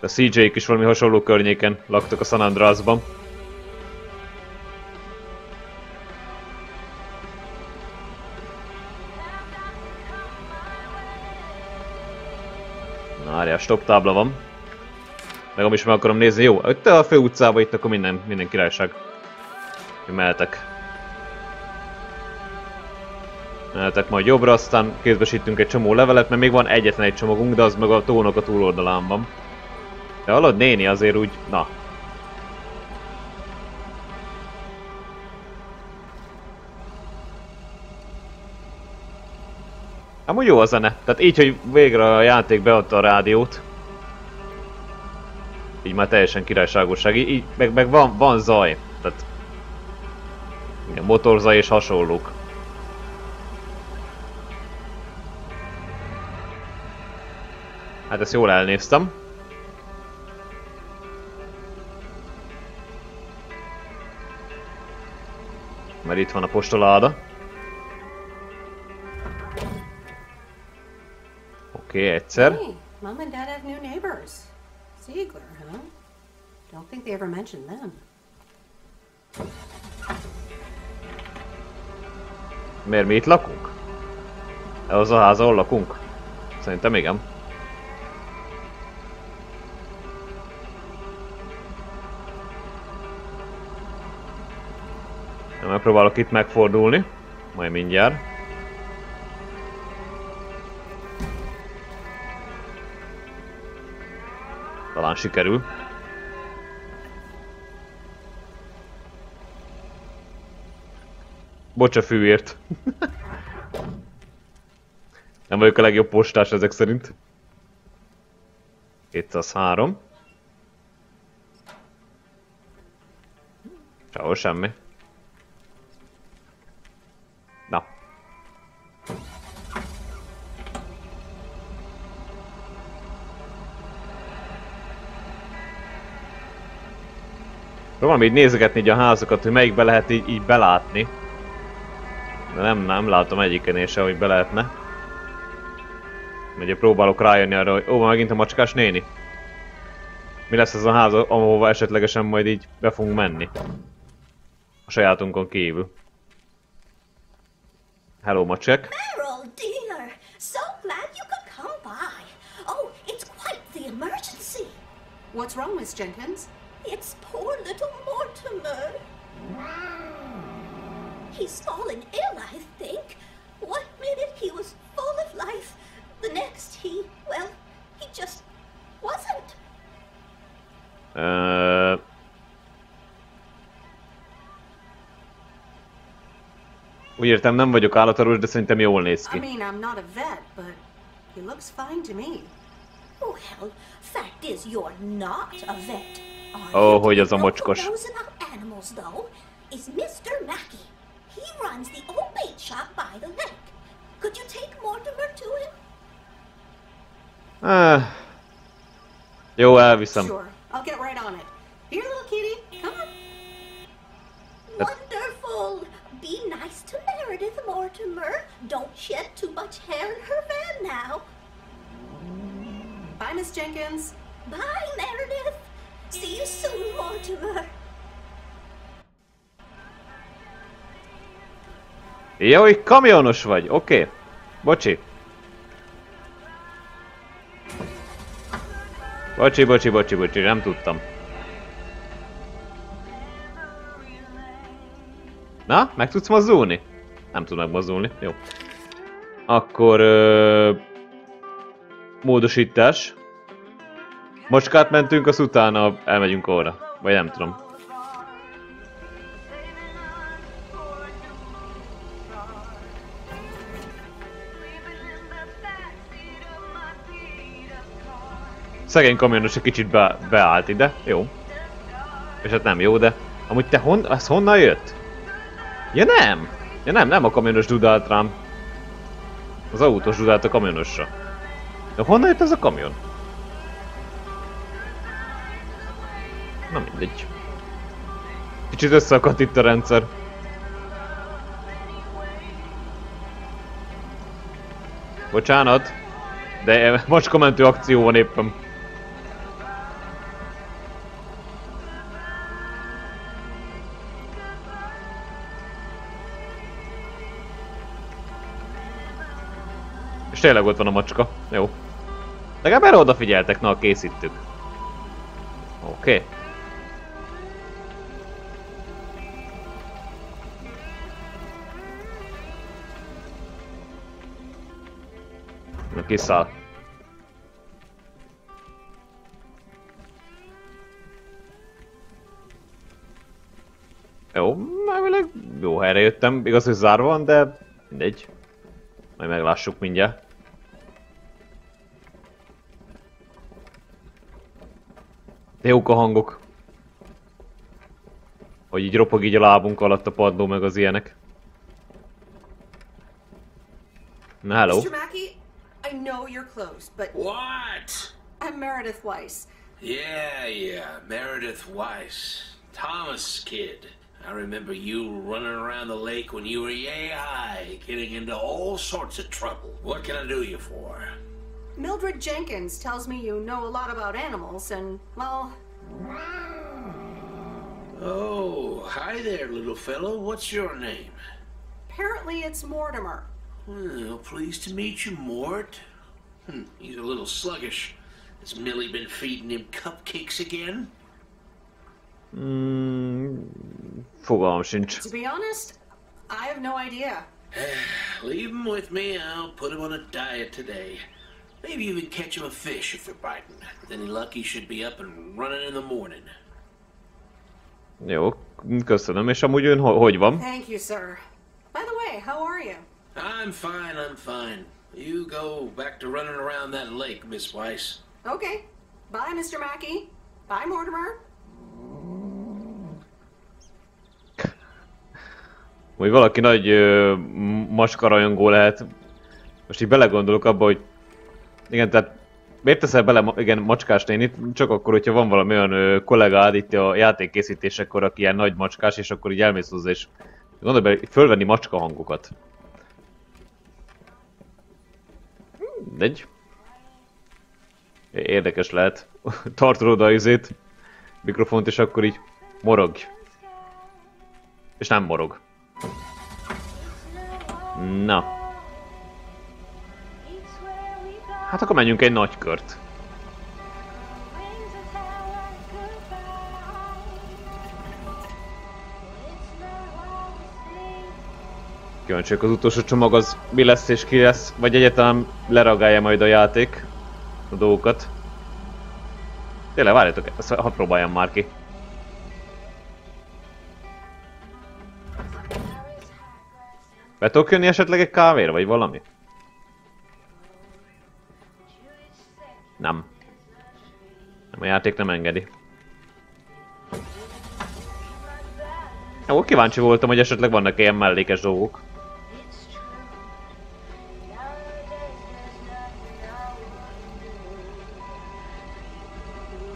A: A CJ-k is valami hasonló környéken laktak a San Andreasban. Na, várjál, stop tábla van. Meg is meg akarom nézni. Jó, itt a fő utcába, itt akkor minden királyság. Mehetek. Mehetek majd jobbra, aztán kézbesítünk egy csomó levelet, mert még van egyetlen egy csomagunk, de az meg a tónak a túloldalán van. De hallod, néni azért úgy... Na. Amúgy jó a zene. Tehát így, hogy végre a játék beadta a rádiót. Így már teljesen királyságosság. Így meg van zaj. Tehát... Igen, motorzaj és hasonlók. Hát ezt jól elnéztem. Mert itt van a postaláda. Oké, egyszer.
B: Hey, Mom and Dad have new neighbors. Ziegler, huh? Don't think they ever mentioned them.
A: Miért mi itt lakunk? Ez az a ház, ahol lakunk? Szerintem igen. Megpróbálok itt megfordulni. Majd mindjárt. Talán sikerül. Bocs a fűért. Nem vagyok a legjobb postás ezek szerint. 203. Sehol semmi. Na. Próbálom így nézegetni így a házakat, hogy melyikbe lehet így belátni. De nem látom egyiken se, hogy be lehetne. Ugye próbálok rájönni arra, hogy van megint a macskás néni. Mi lesz ez a ház, ahova esetlegesen majd így be fogunk menni. A sajátunkon kívül. Hello, macskák.
G: Meryl, dear, so glad you could come by. Oh, it's quite the emergency.
B: What's wrong, Miss Jenkins?
G: It's poor little Mortimer. He's fallen ill, I think. One minute he was full of life, the next he just wasn't.
A: Úgy értem, nem vagyok állatorvos, de szerintem jól néz ki.
B: I mean, I'm not a vet, but he looks fine to me.
G: Well, fact is you're not a vet.
A: Oh, hogy az a mocskos.
G: Animals, though, is Mr. Mackey. He runs the old bait shop by the lake. Could you take Mortimer to him?
A: Jó, elviszem.
B: Sure, I'll get right on it. Here, little kitty, come on.
G: Wonderful. Be nice to Meredith, Mortimer. Don't shed too much hair in her van now.
B: Bye, Miss Jenkins.
G: Bye, Meredith. See you soon, Mortimer.
A: Jaj, kamionos vagy, oké. Bocsi. Bocsi, nem tudtam. Na, meg tudsz mozdulni? Nem tud megmozdulni, jó. Akkor... módosítás. Macskát mentünk, az utána elmegyünk arra. Vagy nem tudom. Szegény kamionos egy kicsit beállt ide, jó. És hát nem jó, de... Amúgy te ez honnan jött? Ja nem! Ja nem a kamionos dudált rám. Az autós dudált a kamionosra. De honnan jött ez a kamion? Na mindegy. Kicsit összeakadt itt a rendszer. Bocsánat. De macska mentő akció van éppen. És tényleg ott van a macska. Jó. Legalább erre odafigyeltek, na, készítük. Oké. Na, kiszáll. Jó, elvileg jó helyre jöttem. Igaz, hogy zárva van, de mindegy. Majd meglássuk mindjárt. De jók a hangok. Hogy így ropog így a lábunk alatt a padló meg az ilyenek. Na, hello.
B: Mr. Mackey, I know you're close, but...
J: What?
B: I'm Meredith Weiss.
J: Yeah, Meredith Weiss. Thomas' kid. I remember you running around the lake when you were yay high, getting into all sorts of trouble. What can I do you for?
B: Mildred Jenkins tells me you know a lot about animals, and, well...
J: Oh, hi there, little fellow. What's your name?
B: Apparently it's Mortimer.
J: Well, pleased to meet you, Mort. He's a little sluggish. Has Millie been feeding him cupcakes again?
A: Fogalmam sincs.
B: To be honest, I have no idea.
J: Leave him with me. I'll put him on a diet today. Maybe even catch him a fish if they're biting. With any luck, he should be up and running in the morning.
A: Jó, köszönöm. És amúgy ön hogy van?
B: Thank you, sir. By the way, how are you?
J: I'm fine. You go back to running around that lake, Miss Weiss.
B: Okay. Bye, Mr. Mackey. Bye, Mortimer.
A: Hogy valaki nagy macska rajongó lehet. Most így belegondolok abba, hogy... Igen, tehát... Miért teszel bele, igen, macskás nénit? Csak akkor, hogyha van valami olyan kollégád itt a játékkészítésekkor, aki ilyen nagy macskás, és akkor így elmész hozzá, és... Gondolj be, fölvenni macska hangokat. Mindegy. Érdekes lehet. Tartod oda az izét, mikrofont, és akkor így morogj. És nem morog. Na. Hát akkor menjünk egy nagy kört. Kíváncsiak az utolsó csomag az mi lesz és ki lesz, vagy egyáltalán leragálja majd a játék a dolgokat. Tényleg várjatok, ezt hadd próbáljam már ki. Be tudok jönni esetleg egy kávéra, vagy valami? Nem. Nem, a játék nem engedi. Jó, kíváncsi voltam, hogy esetleg vannak ilyen mellékes dolgok.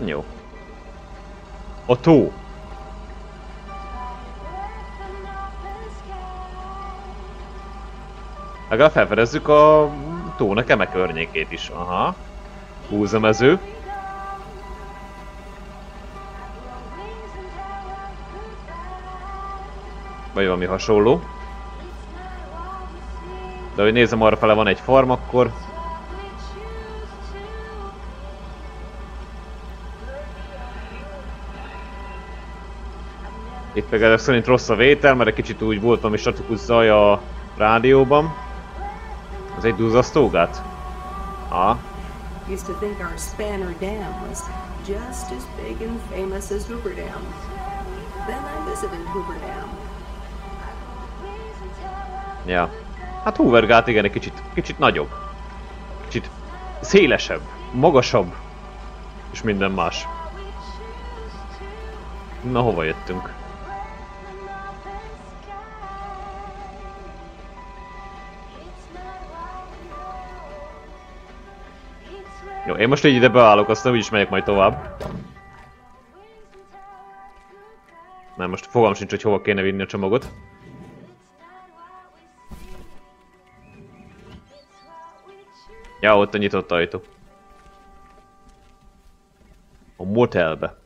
A: Jó. A tó. Legalább felfedezzük a tónak eme környékét is. Aha. Húzamező. Vagy valami hasonló. De hogy nézem, arrafele van egy farm, akkor... Itt meg ezek szerint rossz a vétel, mert egy kicsit úgy volt valami statikus zaj a rádióban. Ez egy duzzasztógát? Ah.
B: Used to think our Spanner Dam was just as big and famous as Hoover Dam. Then I visited Hoover Dam.
A: Ja. Hát Hoovergát igen, egy kicsit nagyobb. Kicsit szélesebb, magasabb. És minden más. Na, hova jöttünk? Jó, én most így ide beállok, aztán úgyis megyek majd tovább. Nem, most fogalmam sincs, hogy hova kéne vinni a csomagot. Ja, ott a nyitott ajtó. A motelbe.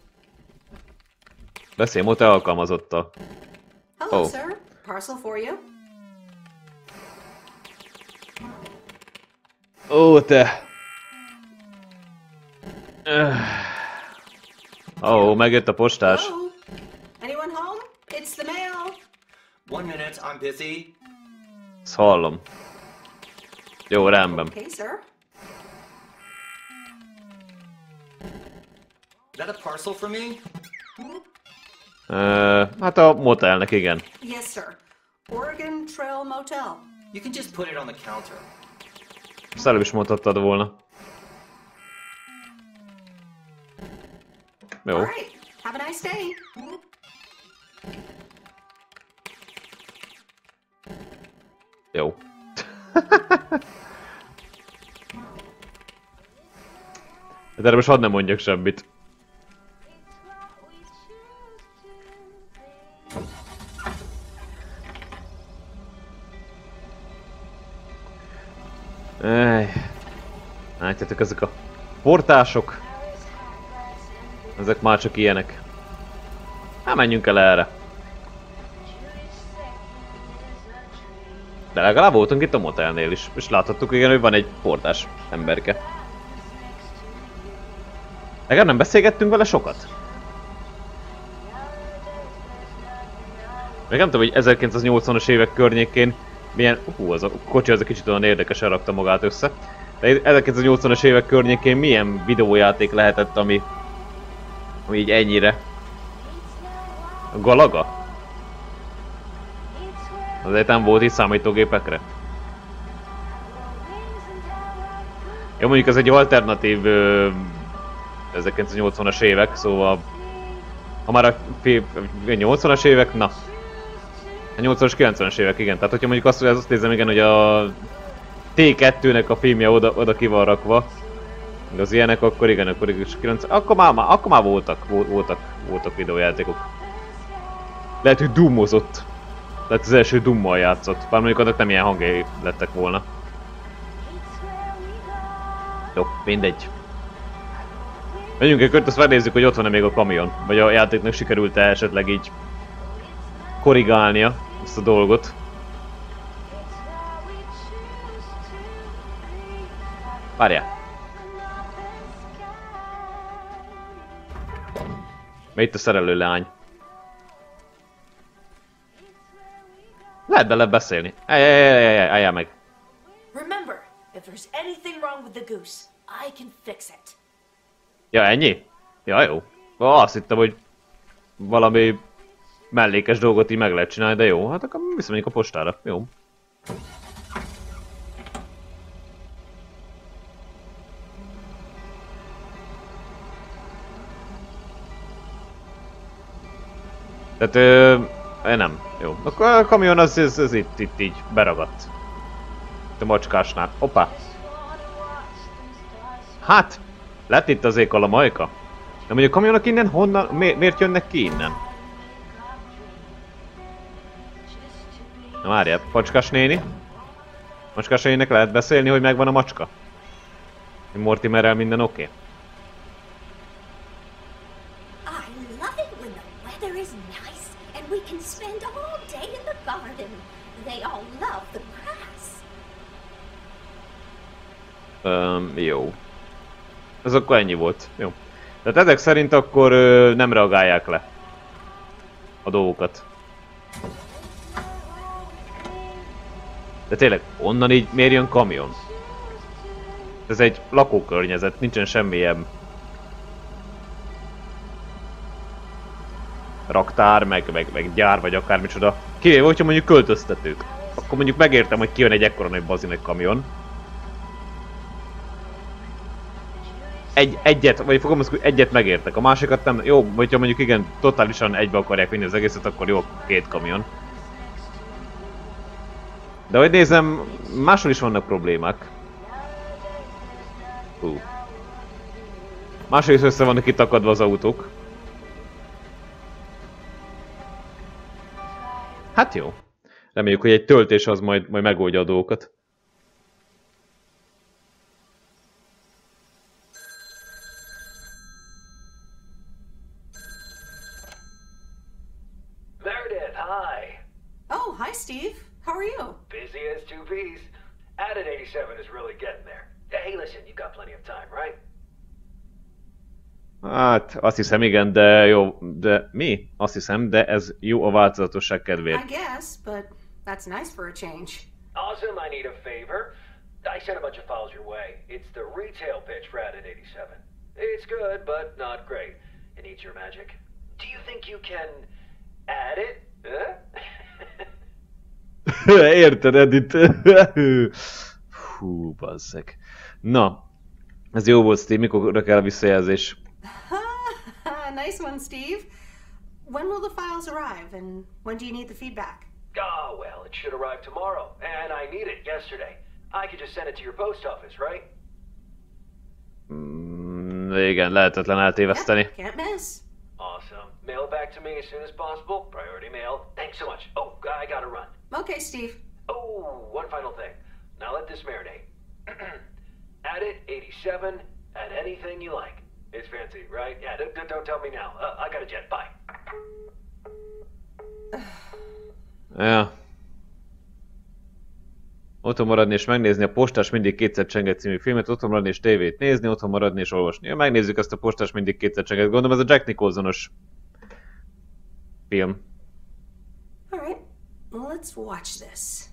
A: Beszélj motel alkalmazottal.
B: Hello, sir. Parcel for you.
A: Ó, te! Ó, megjött a postás.
B: Hello? Anyone home? It's the mail.
M: 1 minute, I'm busy.
A: Ezt hallom. Jó, rendben.
B: Okay, sir.
M: Is that a parcel for me?
A: Hát a motelnek, igen.
B: Yes, sir. Oregon Trail Motel.
M: You can just put it on the counter.
A: Ezt előbb is mondhattad volna. Jó.
B: All right. Have a nice day.
A: Jó. De erre most hadd ne mondjak semmit. Látjátok, ezek a portások. Ezek már csak ilyenek. Hát menjünk el erre. De legalább voltunk itt a motelnél is, és láthattuk, igen, hogy van egy portás emberke. Legalább nem beszélgettünk vele sokat? Még nem tudom, hogy 1980-as évek környékén milyen... az a kocsi az a kicsit olyan érdekesen rakta magát össze. De 1980-as évek környékén milyen videójáték lehetett, ami így ennyire... A Galaga? Azért nem volt itt számítógépekre. Jó, mondjuk ez egy alternatív 1980-as évek, szóval... Ha már a 80-as évek, na. A 80-as, 90-es évek, igen. Tehát hogyha mondjuk azt nézem, igen, hogy a T2-nek a filmje oda ki van rakva. Az ilyenek, akkor igen, akkor is 90... Akkor már voltak videójátékok. Lehet, hogy Doomozott. Lehet, az első Doommal játszott. Bár mondjuk annak nem ilyen hangjai lettek volna. Jó, mindegy. Menjünk egy kört, azt megnézzük, hogy ott van-e még a kamion. Vagy a játéknak sikerült-e esetleg így korrigálnia ezt a dolgot. Várjál. Mert itt a szerelő leány. Lehet bele beszélni. Álljál meg.
H: Remember, if there's anything wrong with the goose, I can fix it.
A: Ja, ennyi? Ja, jó. Azt hittem, hogy valami mellékes dolgot így meg lehet csinálni, de jó. Hát akkor visszamegyünk a postára. Jó. Tehát, nem. Jó. Akkor a kamion az itt így beragadt. Itt a macskásnál. Hoppá. Hát! Lett itt az éjkal a majka? De mondjuk a kamionok innen honnan? Miért jönnek ki innen? Na várjál, Macskás néni? Macskás néninek lehet beszélni, hogy megvan a macska? Mortimerrel minden oké?
G: I love it when the weather is nice and we can spend all day in the garden. They all love the grass.
A: Jó. Ez akkor ennyi volt. Jó. Tehát ezek szerint akkor nem reagálják le a dolgokat. De tényleg, onnan így miért jön kamion? Ez egy lakókörnyezet, nincsen semmilyen raktár, meg gyár, vagy akármicsoda. Kivéve, hogyha mondjuk költöztetők. Akkor mondjuk megértem, hogy kijön egy ekkora nagy bazinek kamion. Egyet, vagy fogalmazok, egyet megértek, a másikat nem. Jó, hogyha mondjuk igen, totálisan egybe akarják vinni az egészet, akkor jó, két kamion. De ahogy nézem, máshol is vannak problémák. Máshol is össze vannak itt akadva az autók. Hát jó. Reméljük, hogy egy töltés az majd megoldja a dolgokat.
B: Hi, Steve. How are you?
C: Busy as two peas. Added 87 is really getting there. Hey, listen, you got plenty of time, right?
A: Hát, azt hiszem igen, de jó, de mi? Azt hiszem, de ez jó a változatosság kedvéért.
B: I guess, but that's nice for a change.
C: Awesome, I need a favor. I sent a bunch of files your way. It's the retail pitch for Added 87. It's good, but not great. It needs your magic. Do you think you can add it? Huh?
A: Érted, Edith? Hú, basszeg. Na, ez jó volt, Steve. Mikorra kell a visszajelzés?
B: Nice one, Steve. When will the files arrive, and when do you need the feedback?
C: Oh, well, it should arrive tomorrow, and I need it yesterday. I could just send it to your post office, right?
A: Igen, lehetetlen eltéveszteni.
B: Yep, can't miss.
C: Awesome. Mail it back to me as soon as possible. Priority mail. Thanks so much. Oh, I gotta run.
B: Okay, Steve.
C: Oh, one final thing. Now let this marinate. Add it 87. Add anything you like. It's fancy, right? Yeah, don't tell me now. I got a jet. Bye.
A: Ja. Otthon maradni és megnézni a Postás mindig kétszer csenget című filmet, otthon maradni és tévét nézni, otthon maradni és olvasni. Ja, megnézzük ezt a Postás mindig kétszer csenget. Gondolom ez a Jack Nicholsonos film.
B: Alright, let's watch this.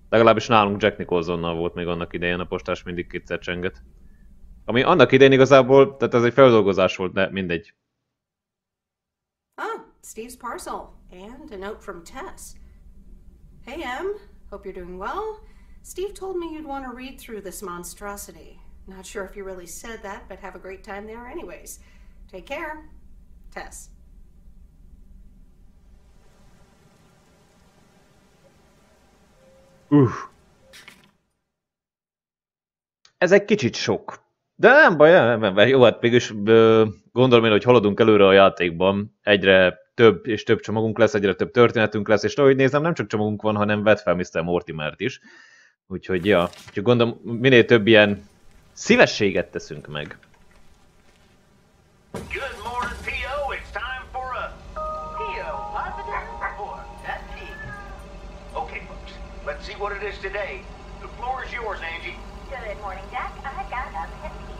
A: Legalábbis nálunk Jack Nicholsonnal volt még annak idején a Postás mindig kétszer csenget. Ami annak idején igazából, tehát ez egy feldolgozás volt, de mindegy.
B: Ah, Steve's parcel. And a note from Tess. Hey, Em. Hope you're doing well. Steve told me you'd want to read through this monstrosity. Not sure if you really said that, but have a great time there anyways. Take care. Tess.
A: Ez egy kicsit sok. De nem baj, nem. Jó, hát mégis gondolom én, hogy haladunk előre a játékban. Egyre több és több csomagunk lesz, egyre több történetünk lesz, és ahogy nézem, nem csak csomagunk van, hanem vett fel Mr. Mortimert is. Úgyhogy, ja, úgyhogy gondolom, minél több ilyen szívességet teszünk meg.
J: Good morning, P.O. It's time for a P.O. positive report. That's it. Okay, folks, let's see what it is today. The floor is yours, Angie.
E: Good morning, Jack. I've got a pet peeve.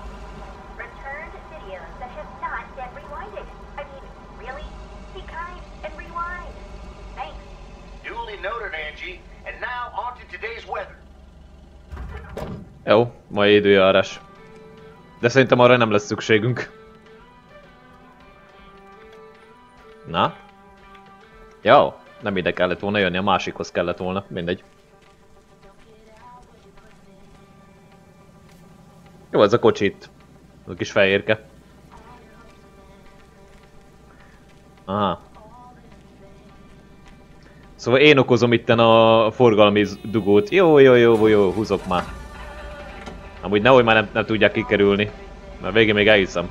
E: Returned videos that have not been rewinded. I mean, really? Be kind and rewind. Thanks.
J: Duly noted, Angie. And now on to today's weather.
A: Jó, mai időjárás. De szerintem arra nem lesz szükségünk. Na? Jó, nem ide kellett volna jönni, a másikhoz kellett volna, mindegy. Jó, ez a kocsi itt. Az a kis fehérke. Aha. Szóval én okozom itten a forgalmi dugót. Jó, húzok már. Amúgy nehogy már nem tudják kikerülni. Mert végén még elhiszem.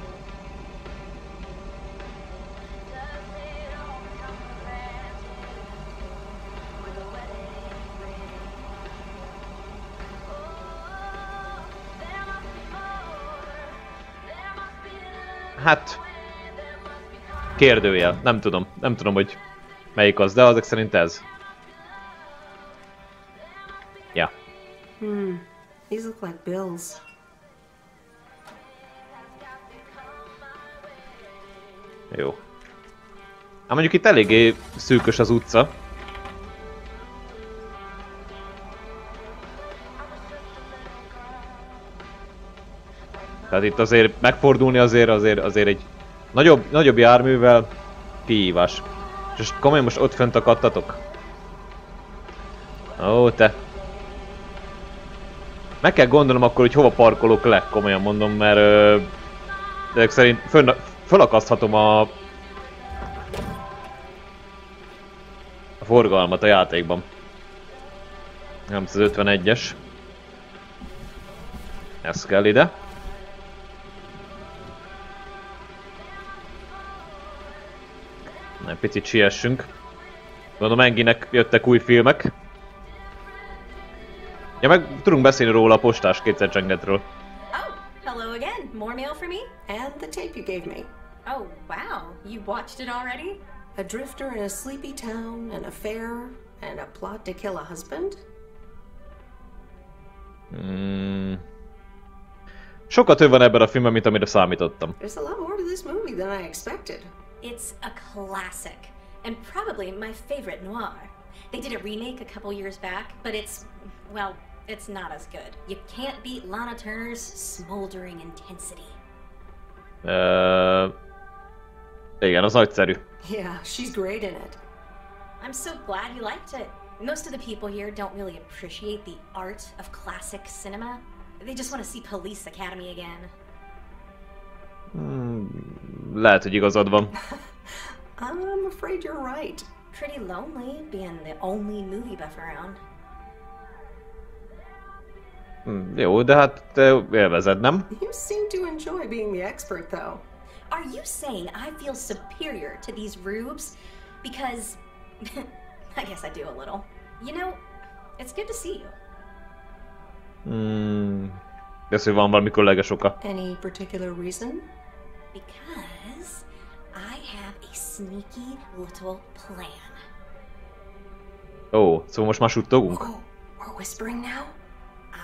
A: Hát... Kérdőjel. Nem tudom. Nem tudom, hogy melyik az, de azok szerint ez. Ja.
B: These look like bills.
A: Jó. Hát mondjuk itt eléggé szűkös az utca. Tehát itt azért megfordulni azért egy nagyobb járművel kihívás. És komolyan most ott fönt akadtatok? Ó, te. Meg kell gondolnom akkor, hogy hova parkolok le, komolyan mondom, mert ezek szerint fölakaszthatom a forgalmat a játékban. Nem, ez az 51-es. Ez kell ide. Na, egy picit siessünk. Gondolom Enginek jöttek új filmek. Ja, meg tudunk beszélni róla a postás kétszercsengetről.
L: Oh, hello again. More mail for me?
B: And the tape you gave me.
L: Oh, wow. You watched it already?
B: A drifter in a sleepy town, an affair, and a plot to kill a husband?
A: Sokkal több van ebben a filmben, mint amire számítottam.
B: There's a lot more to this movie than I expected.
L: It's a classic, and probably my favorite noir. They did a remake a couple years back, but well, it's not as good. You can't beat Lana Turner's smoldering intensity.
A: Igen, az nagyszerű.
B: Yeah, she's great in it.
L: I'm so glad you liked it. Most of the people here don't really appreciate the art of classic cinema. They just want to see Police Academy again.
A: Lehet, hogy igazad van.
B: I'm afraid you're right.
L: Pretty lonely being the only movie buff around.
A: Jó, de hát te élvezed, nem?
B: You seem to enjoy being the expert, though.
L: Are you saying I feel superior to these rubes? Because... I guess I do a little. You know, it's good to see you.
A: Ez, hogy van valami különleges oka.
B: Any particular reason?
L: Because I have a sneaky little plan.
A: Ó, szóval most már suttogunk?
B: Oh, we're whispering now?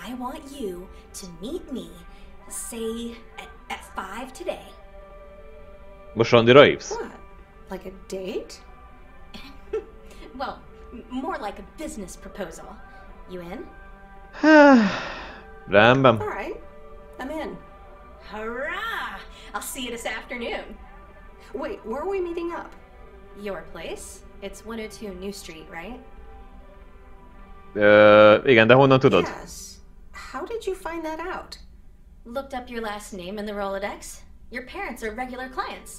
L: I want you to meet me, say, at 5 today.
A: Most randira hívsz?
B: What? Like a date?
L: Well, more like a business proposal. You in?
A: Rendben.
B: All right, I'm in.
L: Hurrah! I'll see you this afternoon.
B: Wait, where are we meeting up?
L: Your place? It's 102 New Street, right?
A: Igen, de honnan tudod?
B: Yes. How did you find that out?
L: Looked up your last name in the Rolodex. Your parents are regular clients.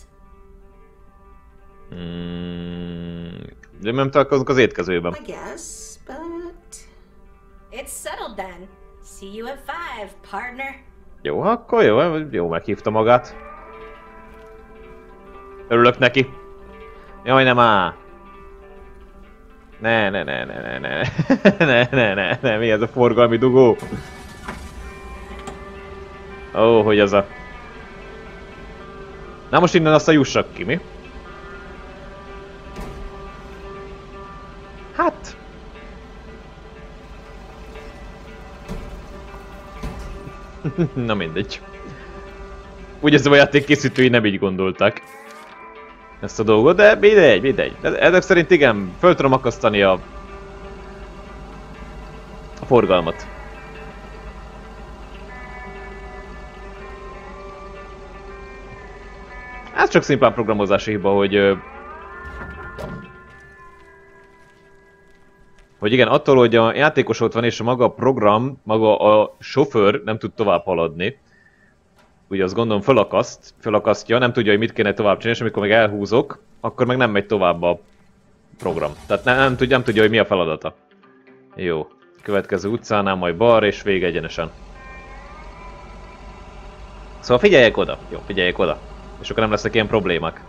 A: De nem találkozunk az étkezőben.
B: I guess, but...
L: It's settled then. See you at 5, partner.
A: Jó, akkor jó meghívta magát. Örülök neki. Jaj, nem áll. Ne, mi ez a forgalmi dugó? Ó, hogy az a... Na most innen azt a jussak ki, mi? Hát... Na mindegy. Úgy érzem, a játék készítői nem így gondolták ezt a dolgot, de mindegy. Ezek szerint igen, föl tudom akasztani a forgalmat. Ez csak szimplán programozási hiba, hogy igen, attól, hogy a játékos ott van és a maga a program, maga a sofőr nem tud tovább haladni. Ugye azt gondolom fölakasztja, nem tudja, hogy mit kéne tovább csinálni, és amikor meg elhúzok, akkor meg nem megy tovább a program. Tehát nem tudja, hogy mi a feladata. Jó. Következő utcánál majd balra és végig egyenesen. Szóval figyeljek oda. Jó, figyeljek oda. És akkor nem lesznek ilyen problémák.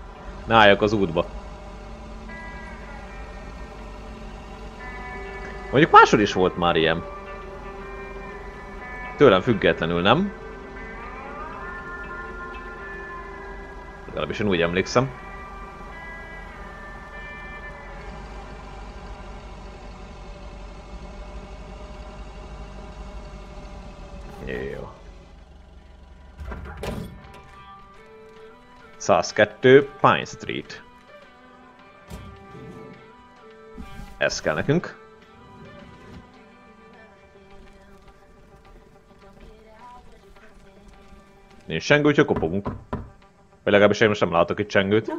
A: Ne álljak az útba. Mondjuk máshol is volt már ilyen. Tőlem függetlenül, nem? Legalábbis én úgy emlékszem. Jó. 102 Pine Street. Ez kell nekünk. Nincs csengő, úgyhogy kopogunk. Vagy legalábbis én most nem látok itt csengőt.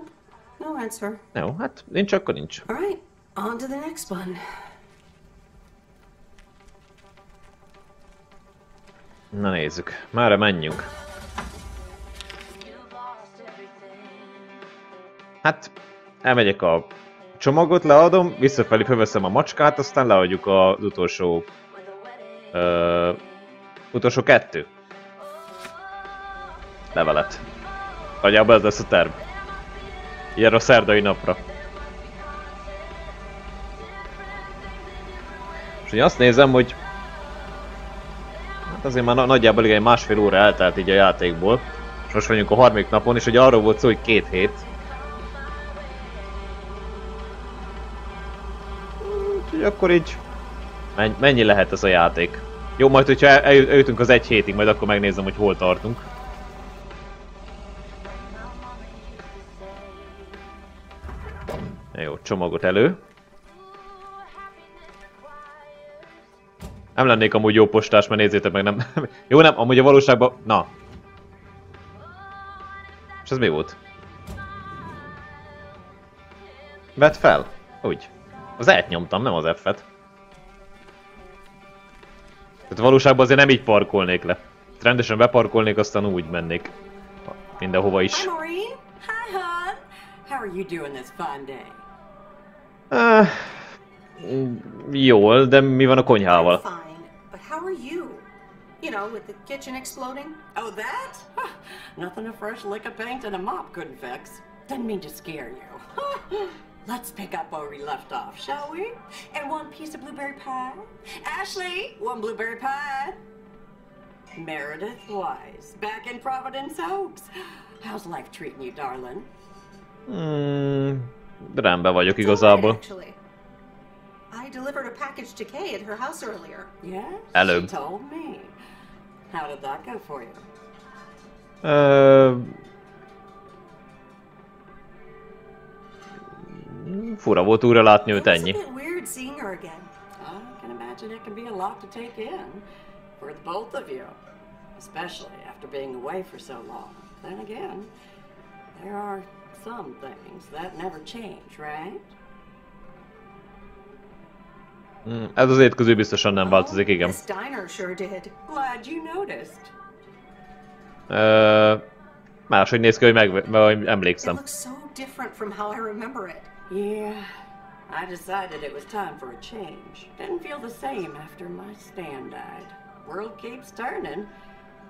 B: No answer.
A: Jó, hát nincs, akkor nincs.
B: All right, on to the next one.
A: Na nézzük, merre menjünk? Hát, elmegyek a csomagot, leadom, visszafelé fölveszem a macskát, aztán leadjuk az utolsó... utolsó 2 levelet. Nagyjából ez lesz a terv. Ilyen a szerdai napra. És ugye azt nézem, hogy... Hát azért már nagyjából egy 1,5 óra eltelt így a játékból. És most vagyunk a 3. napon, és ugye arról volt szó, hogy 2 hét. Úgyhogy akkor így... Mennyi lehet ez a játék? Jó, majd hogyha eljutunk az 1 hétig, majd akkor megnézem, hogy hol tartunk. Jó, csomagot elő. Nem lennék amúgy jó postás, mert nézzétek meg, nem... Jó, nem, amúgy a valóságban... Na. És ez mi volt? Vedd fel? Úgy. Az E-t nyomtam, nem az F-et. Tehát valóságban azért nem így parkolnék le. Rendesen beparkolnék, aztán úgy mennék. Mindenhova is.
F: Hi, Maureen. Hi, hon. How are you doing this fine day?
A: Jól, de mi van a konyhával?
B: Fine, but how are you? You know, with the kitchen exploding?
F: Oh, that? Nothing a fresh lick of paint and a mop couldn't fix. Didn't mean to scare you. Let's pick up where we left off, shall we? And 1 piece of blueberry pie? Ashley, 1 blueberry pie? Meredith Wise, back in Providence Oaks. How's life treating you, darling?
A: Rendben vagyok igazából.
B: Actually, I delivered a package to Kay at her house earlier.
F: Yes,
A: Előbb.
F: she told me. How did that go for you?
A: Fura volt újra látni őt, ennyi.
F: I can imagine it can be a lot to take in for the both of you, especially after being away for so long. Then again, there are some things that never change, right?
A: Ez az étkező biztosan nem változik, igen.
B: This diner sure did.
F: Glad you noticed.
A: Máshogy néz ki, hogy emlékszem.
B: It looks so different from how I remember it.
F: Yeah, I decided it was time for a change. Didn't feel the same after my Stan died. World keeps turning.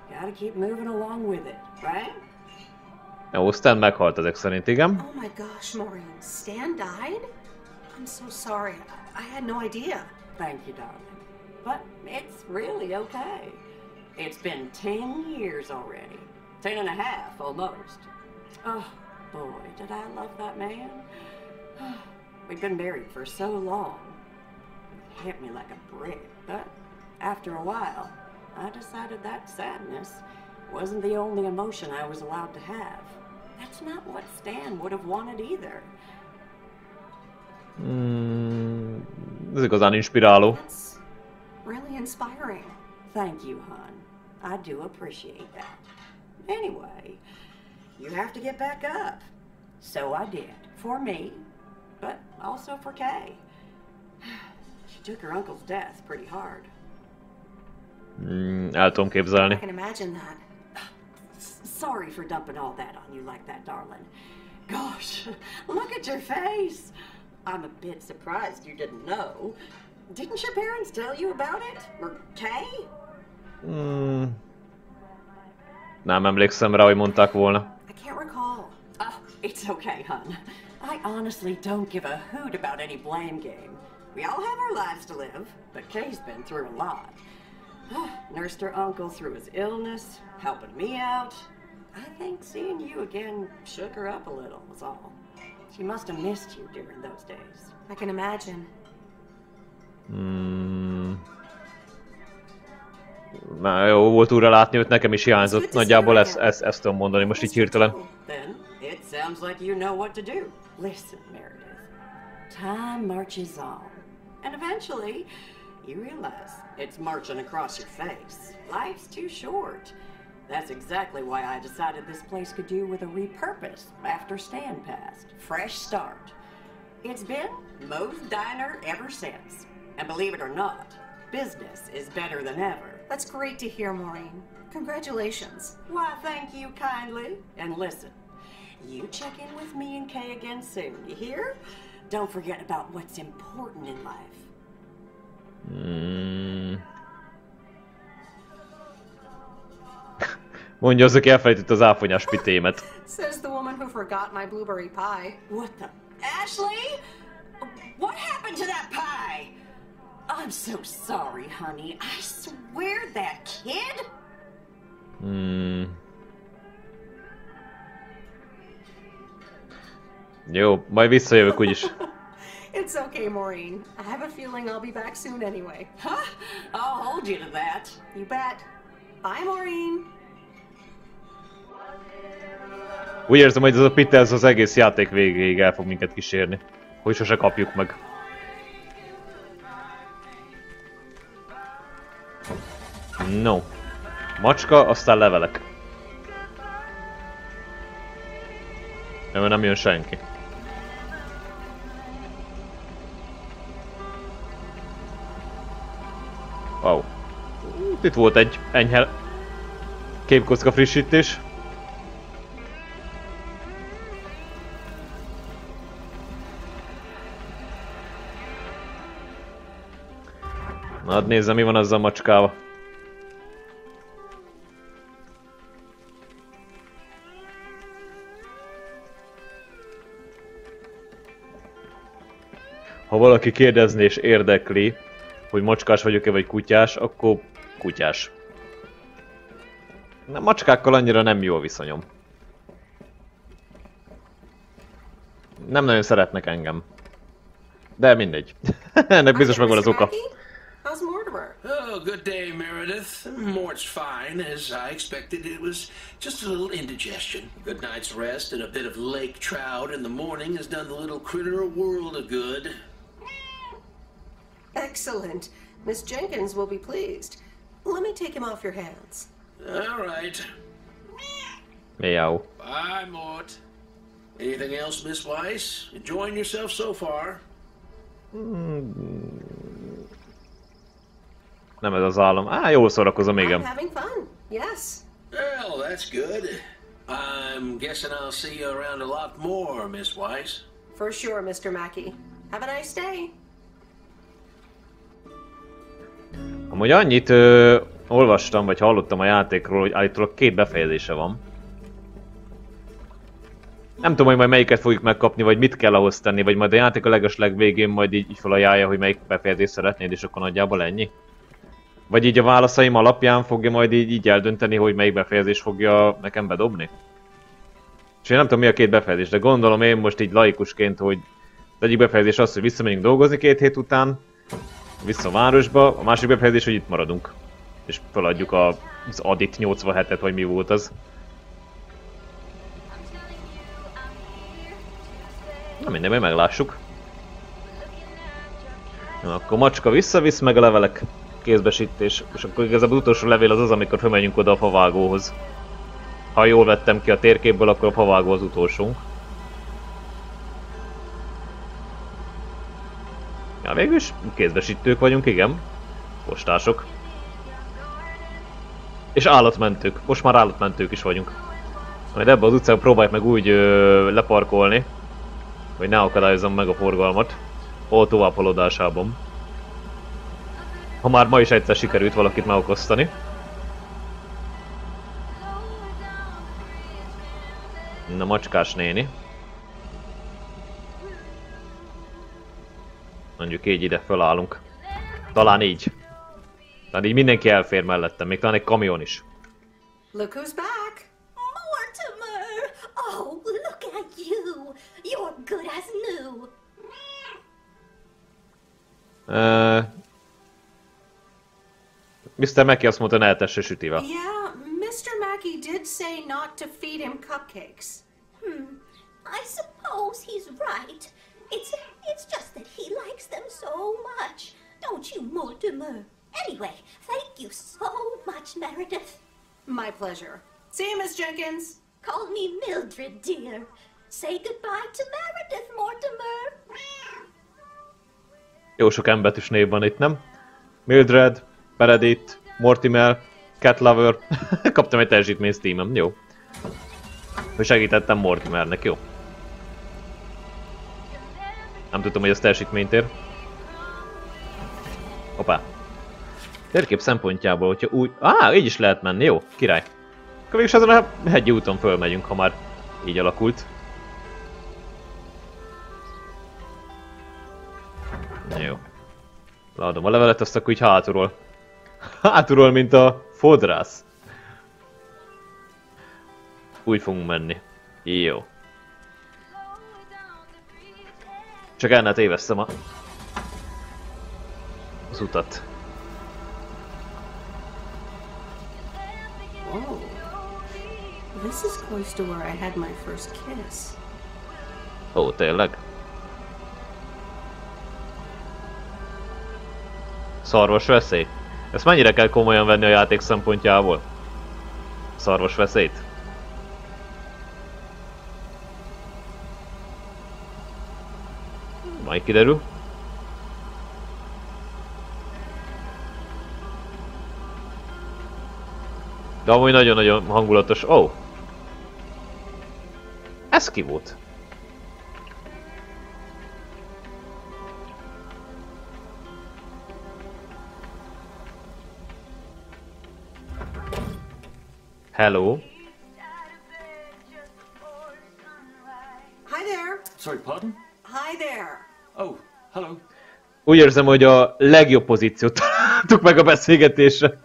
F: Gotta keep moving along with it, right?
A: Jó, Stan meghalt ezek szerint, igen.
B: Oh my gosh, Maureen, Stan died? I'm so sorry. I had no idea.
F: Thank you, darling. But it's really okay. It's been 10 years already. 10 and a half, almost. Oh, boy, did I love that man. We've been married for so long. It hit me like a brick, but after a while, I decided that sadness wasn't the only emotion I was allowed to have. That's not what Stan would have wanted either.
A: Ez igazán inspiráló.
B: That's really inspiring.
F: Thank you, hon. I do appreciate that. Anyway, you have to get back up. So I did. For me, but also for Kay. She took her uncle's death pretty hard.
A: El tudom képzelni.
B: I can imagine that.
F: Sorry for dumping all that on you like that, darling. Gosh, look at your face. I'm a bit surprised you didn't know. Didn't your parents tell you about it? Or Kay?
A: Nem emlékszem rá, hogy mondták volna.
B: I can't recall.
F: Oh, it's okay, hon. I honestly don't give a hoot about any blame game. We all have our lives to live, but Kay's been through a lot. Nursed her uncle through his illness, helping me out.
N: I think seeing you again shook her up a little, was all. She must have missed you during those days.
B: I can imagine.
A: Na, jó volt újra látni őt, nekem is hiányzott. Nagyjából ezt tudom mondani most így hirtelen.
N: Then it sounds like you know what to do. Listen, Meredith. Time marches on. And eventually, you realize it's marching across your face. Life's too short. That's exactly why I decided this place could do with a repurpose after Stan passed. Fresh start. It's been Moe's Diner ever since. And believe it or not, business is better than ever.
B: That's great to hear, Maureen. Congratulations.
N: Why, thank you kindly. And listen, you check in with me and Kay again soon, you hear? Don't forget about what's important in life.
A: Mondja az, aki elfelejtett az áfonyás pitémet.
B: Says the woman who forgot my blueberry pie.
N: What the? Ashley? What happened to that pie? I'm so sorry, honey. I swear that kid?
A: Jó, majd visszajövök úgyis.
B: It's okay, Maureen. I have a feeling I'll be back soon anyway.
N: Huh? I'll hold you to that.
B: You bet. Bye, Maureen.
A: Úgy érzem, hogy ez a Peter az egész játék végéig el fog minket kísérni. Hogy sose kapjuk meg. No. Macska, aztán levelek. Nem jön senki. Wow. Itt volt egy enyhe képkocka frissítés. Na, hadd nézzem, mi van azzal a macskával. Ha valaki kérdezni és érdekli, hogy macskás vagyok-e vagy kutyás, akkor kutyás. Na, macskákkal annyira nem jó a viszonyom. Nem nagyon szeretnek engem. De mindegy. Ennek biztos megvan az oka.
B: How's Mortimer?
J: Oh, good day, Meredith. Mort's fine, as I expected. It was just a little indigestion. A good night's rest and a bit of lake trout in the morning has done the little critter a world of good.
B: Excellent. Miss Jenkins will be pleased. Let me take him off your hands.
J: All right.
A: Meow.
J: Bye, Mort. Anything else, Miss Weiss? Enjoying yourself so far?
A: Nem ez az állam. Jól szórakozom, igen.
B: I'm having fun. Yes.
J: Well, that's good. I'm guessing I'll see you around a lot more, Miss Weiss.
B: For sure, Mr. Mackey. Have a nice day.
A: Amúgy annyit olvastam, vagy hallottam a játékról, hogy állítólag 2 befejezése van. Nem tudom, hogy majd melyiket fogjuk megkapni, vagy mit kell ahhoz tenni, vagy majd a játék a legvégén majd így felajánlja, hogy melyik befejezést szeretnéd, és akkor nagyjából ennyi. Vagy így a válaszaim alapján fogja majd így eldönteni, hogy melyik befejezés fogja nekem bedobni. És én nem tudom, mi a 2 befejezés, de gondolom én most így laikusként, hogy az egyik befejezés az, hogy visszamegyünk dolgozni 2 hét után, vissza a városba, a másik befejezés, hogy itt maradunk. És feladjuk az Adit 87-et, vagy mi volt az. Na minden, majd meglássuk. Na, akkor macska visszavisz, meg a levelek kézbesítés. És akkor igazából az utolsó levél az, amikor fölmegyünk oda a favágóhoz. Ha jól vettem ki a térképből, akkor a favágó az utolsónk. Ja, végülis kézbesítők vagyunk, igen. Postások. És állatmentők. Most már állatmentők is vagyunk. Majd ebbe az utcában próbáljuk meg úgy leparkolni, hogy ne akadályozzam meg a forgalmat hol tovább haladásában. Ha már ma is egyszer sikerült valakit megakasztani. Na, macskás néni. Mondjuk így ide fölállunk. Talán így. Tehát így mindenki elfér mellettem, még talán egy kamion is.
B: Look who's back.
G: Mort! good as new.
A: Mr. Mackey azt mondta, ne etesse sütivel.
B: Yeah, Mr. Mackey did say not to feed him cupcakes.
G: I suppose he's right. It's just that he likes them so much. Don't you, Mortimer? Anyway, thank you so much, Meredith.
B: My pleasure. See you, Miss Jenkins.
G: Call me Mildred, dear. Say goodbye to Meredith, Mortimer.
A: Jó sok embetűs név van itt, nem? Mildred, Meredith, Mortimer, Cat Lover. Kaptam egy teljesítmény Steam-em, jó. Hogy segítettem Mortimernek, jó. Nem tudtam, hogy ez teljesítményt ér. Hoppá. Térkép szempontjából, hogyha úgy... így is lehet menni, jó, király. Akkor mégis ezen a hegyi úton fölmegyünk, ha már így alakult. Jó. Leadom a levelet, azt akkor így hátulról. Hátulról, mint a fodrász. Úgy fogunk menni. Jó. Csak el ne tévesszem az utat.
B: Whoa. This is close to where I had my first kiss.
A: Ó, tényleg? Szarvas veszély? Ezt mennyire kell komolyan venni a játék szempontjából? Szarvas veszélyt? Majd kiderül. De amúgy nagyon-nagyon hangulatos. Ó! Ez ki volt? Hello.
B: Hi there.
O: Sorry, pardon?
B: Hi there.
O: Oh, hello.
A: Úgy érzem, hogy a legjobb pozíciót találtuk meg a beszélgetésre.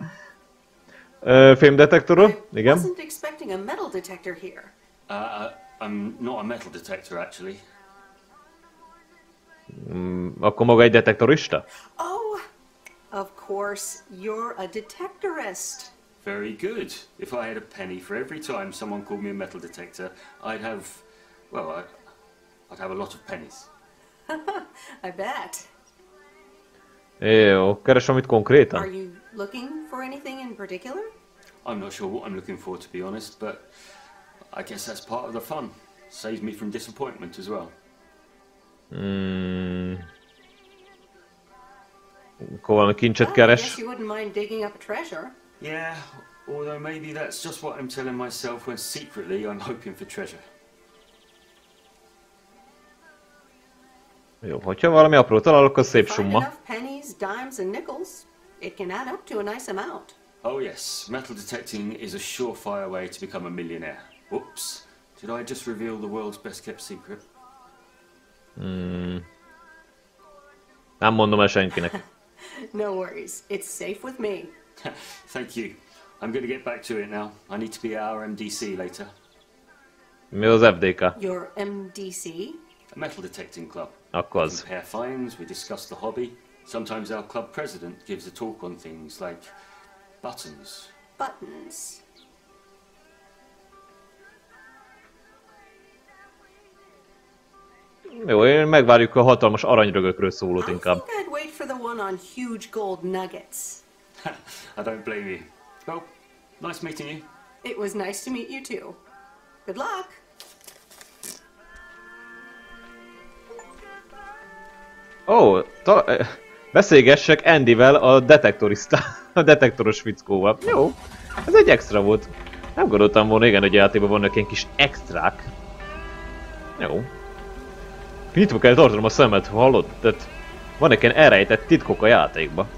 A: Fémdetektorról? Igen.
B: Wasn't expecting a metal detector here.
O: I'm not a metal detector, actually.
A: Akkor maga egy detektorista?
B: Oh, of course, you're a detectorist.
O: Very good. If I had a penny for every time someone called me a metal detector, I'd have, well, I'd have a lot of pennies.
B: I bet.
A: Jó, keres valamit konkrétan?
B: Are you looking for anything in particular?
O: I'm not sure what I'm looking for, to be honest, but I guess that's part of the fun. Saves me from disappointment as well.
A: Akkor valami kincset
B: I
A: keres.
B: guess you wouldn't mind digging up a treasure.
O: Yeah, although maybe that's just what I'm telling myself when secretly I'm hoping for treasure.
A: Jó, hogyha valami apró találok, az szép
B: Find
A: summa.
B: enough pennies, dimes, and nickels, it can add up to a nice amount.
O: Oh yes, metal detecting is a surefire way to become a millionaire. Oops, did I just reveal the world's best kept secret?
A: Nem mondom el senkinek.
B: No worries, it's safe with me.
O: Thank you. I'm going to get back to it now. I need to be at our MDC later.
A: Mi az FDK?
B: Your MDC?
O: A metal detecting club.
A: Akkor
O: We
A: az.
O: compare finds, we discuss the hobby. Sometimes our club president gives a talk on things like buttons.
B: Buttons.
A: Jó, én megvárjuk a hatalmas aranyrögökről szólót inkább.
B: I think I'd wait for the one on huge gold nuggets.
O: I don't blame you. Well, nice meeting you.
B: It was nice to meet you too. Good luck.
A: Ó, beszélgessek Andyvel, a detektoros fickóval. Jó, ez egy extra volt. Nem gondoltam volna, igen, hogy a játékban vannak ilyen kis extrák. Jó. Nyitva kell tartanom a szemet, hallod? Tehát vannak ilyen elrejtett titkok a játékban.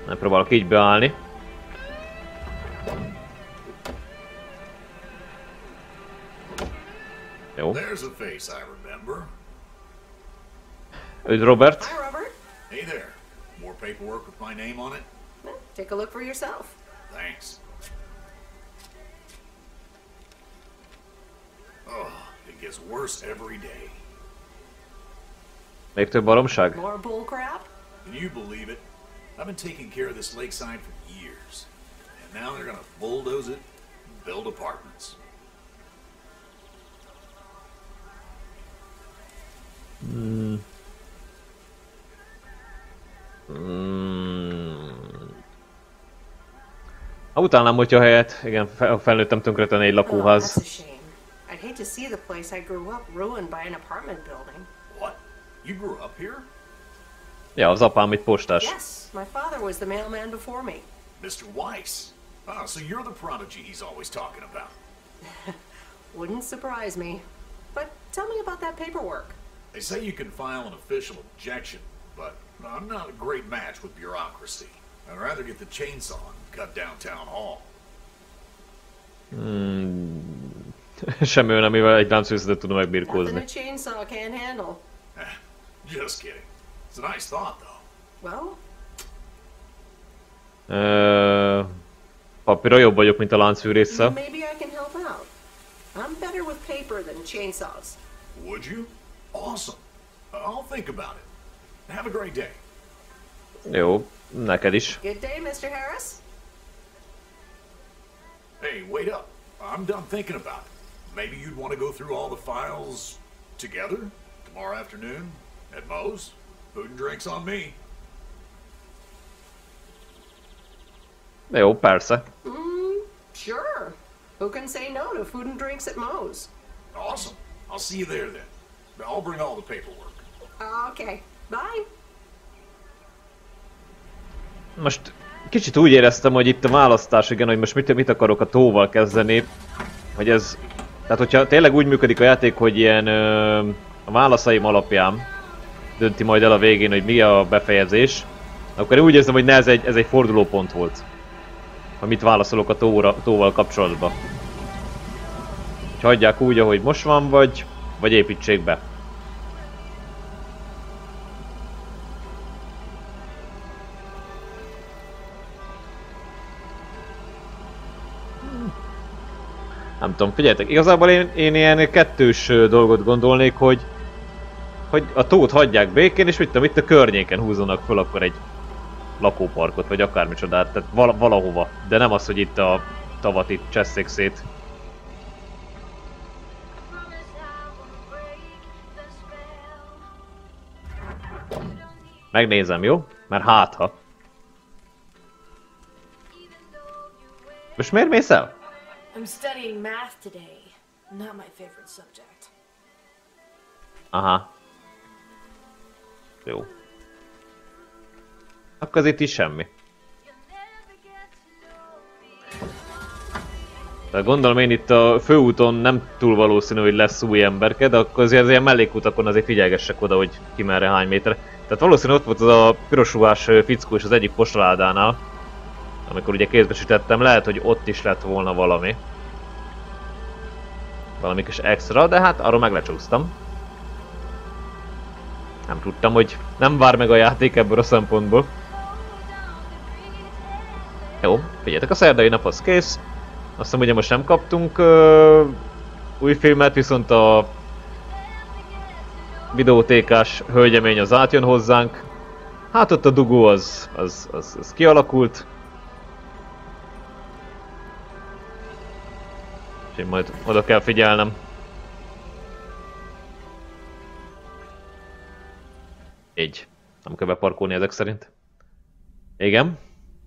A: Megpróbálok így beállni. Jó.
I: There's a face I remember.
A: Üdv, Robert.
B: Hi, Robert.
I: Hey there. More paperwork with my name on it?
B: Well, take a look for yourself.
I: Thanks. Oh, it gets worse every day.
A: Még több baromság?
B: More bull crap?
I: Can you believe it? I've been taking care of this lakeside for years. And now they're gonna bulldoze it and build apartments.
A: Utálnám, hogyha helyet, igen, felnőttem tönkreteni egy lakóház.
B: That's a shame. I'd hate to see the place I grew up ruined by an apartment building.
I: What? You grew up here?
A: Ja, az apám itt postás.
B: Yes, my father was the mailman before me.
I: Mr. Weiss. Ah, so you're the prodigy he's always talking about.
B: Wouldn't surprise me. But tell me about that paperwork.
I: They say you can file an official objection, but I'm not a great match with bureaucracy. I'd rather get the chainsaw and cut down town hall.
A: Semmi olyan, amivel egy láncfűzőt tudna megbirkózni.
B: Nothing a chainsaw can't handle.
I: Just kidding. It's a nice thought, though.
B: Well?
A: Papírra jobb vagyok, mint a láncfűrésszel.
B: Maybe I can help out. I'm better with paper than chainsaws.
I: Would you? Awesome. I'll think about it. Have a great day.
A: Jó, neked is.
B: Good day, Mr. Harris.
I: Hey, wait up. I'm done thinking about it. Maybe you'd want to go through all the files together tomorrow afternoon at Moe's? Food and drinks on me.
A: Jó, persze.
B: Sure. Who can say no to food and drinks at Moe's?
I: Awesome. I'll see you there then. I'll bring all the paperwork.
B: Okay. Bye.
A: Most kicsit úgy éreztem, hogy itt a választás, igen, hogy most mit akarok a tóval kezdeni. Hogy ez... Tehát hogyha tényleg úgy működik a játék, hogy ilyen a válaszaim alapján dönti majd el a végén, hogy mi a befejezés, akkor én úgy érzem, hogy ez egy fordulópont volt. Ha mit válaszolok a tóval kapcsolatban. Hogy hagyják úgy, ahogy most van, vagy építsék be. Nem tudom, figyeljetek, igazából én ilyen kettős dolgot gondolnék, hogy a tót hagyják békén, és mit tudom, itt a környéken húzzanak föl akkor egy lakóparkot, vagy akármicsodát, tehát valahova. De nem az, hogy itt a tavat itt csesszék szét. Megnézem, jó? Mert hátha. Most miért mész el?
H: I'm studying math today. Not my favorite subject.
A: Aha. Jó. Akkor az itt is semmi. Tehát gondolom én itt a főúton nem túl valószínű, hogy lesz új emberke, de akkor azért az ilyen mellékutakon azért figyelgessek oda, hogy ki merre hány méter. Tehát valószínű ott volt az a piros ruhás fickó is az egyik postaládánál. Amikor ugye kézbe sütettem, lehet, hogy ott is lett volna valami. Valami kis extra, de hát arról meg lecsúsztam. Nem tudtam, hogy nem vár meg a játék ebből a szempontból. Jó, figyeljetek, a szerdai nap az kész. Azt hiszem, ugye most nem kaptunk új filmet, viszont a videótékás hölgyemény az átjön hozzánk. Hát ott a dugó az kialakult. És én majd oda kell figyelnem. Így. Nem kell beparkolni ezek szerint. Igen?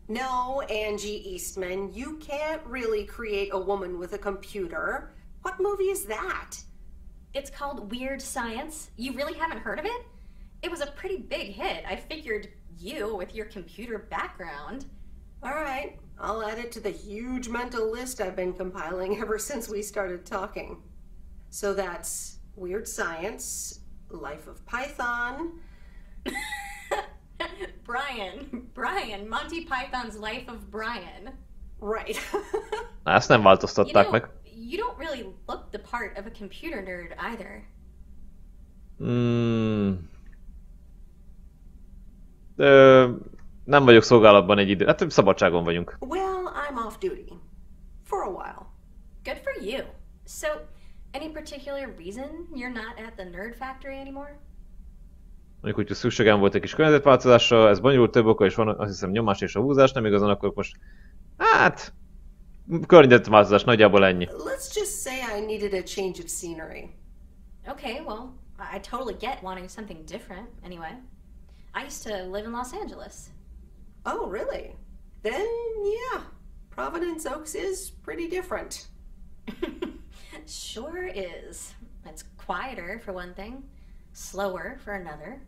B: No, Angie Eastman, you can't really create a woman with a computer. What movie is that?
L: It's called Weird Science. You really haven't heard of it? It was a pretty big hit. I figured you, with your computer background.
B: All right, I'll add it to the huge mental list I've been compiling ever since we started talking. So that's Weird Science, Life of Python...
L: Brian, Monty Python's Life of Brian.
B: Right.
A: Ezt nem változtatták meg.
L: You don't really look the part of a computer nerd either.
A: Nem vagyok szolgálatban egy idő. Hát szabadságon vagyunk.
B: Well, I'm off duty. For a while.
L: Good for you. So, any particular reason you're not at the Nerd Factory anymore?
A: Mondjuk úgy, hogy szükségem volt egy kis környezetváltozásra, ez bonyolult, több oka is van, azt hiszem nyomás és a húzás, nem igazán akkor most... Hát... Környezetváltozás, nagyjából ennyi.
B: Let's just say I needed a change of scenery.
L: Okay, well, I totally get wanting something different, anyway. I used to live in Los Angeles.
B: Oh, really? Then, yeah. Providence Oaks is pretty different.
L: Sure is. It's quieter, for one thing. Slower, for another.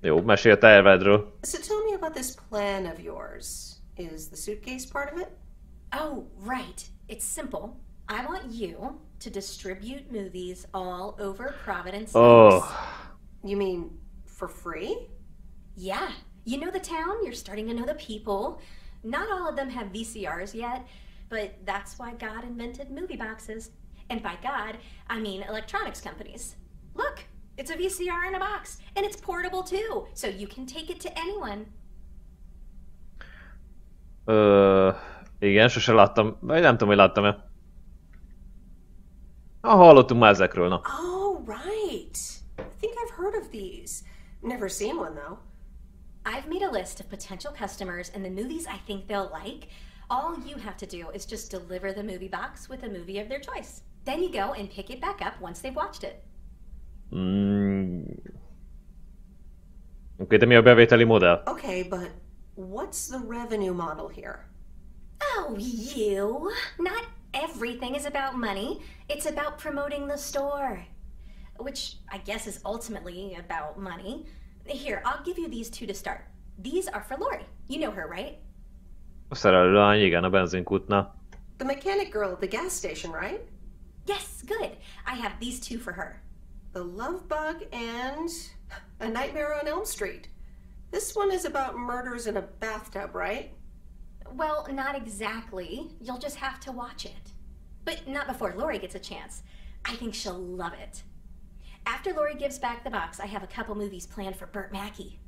A: Jó, mesélj a tervedről.
B: So tell me about this plan of yours. Is the suitcase part of it?
L: Oh, right. It's simple. I want you to distribute movies all over Providence.
A: Oh.
B: You mean for free?
L: Yeah. You know the town, you're starting to know the people. Not all of them have VCRs yet, but that's why God invented movie boxes. And by God, I mean electronics companies. Look, it's a VCR in a box, and it's portable too, so you can take it to anyone.
A: Igen, sose láttam, vagy nem tudom, hogy láttam-e. Hallottunk már ezekről, na.
B: Oh, right. I think I've heard of these. Never seen one, though.
L: I've made a list of potential customers and the movies I think they'll like. All you have to do is just deliver the movie box with a movie of their choice. Then you go and pick it back up once they've watched it.
A: Oké, de mi a bevételi modell?
B: Okay, but what's the revenue model here?
L: Oh, you. Not everything is about money. It's about promoting the store. Which I guess is ultimately about money. Here, I'll give you these two to start. These are for Lori. You know her, right?
A: A szerelő lány, igen, a benzinkútnál.
B: The mechanic girl at the gas station, right?
L: Yes, good. I have these two for her.
B: The Love Bug and A Nightmare on Elm Street. This one is about murders in a bathtub, right?
L: Well, not exactly. You'll just have to watch it. But not before Lori gets a chance. I think she'll love it. After Lori gives back the box, I have a couple movies planned for Burt Mackey.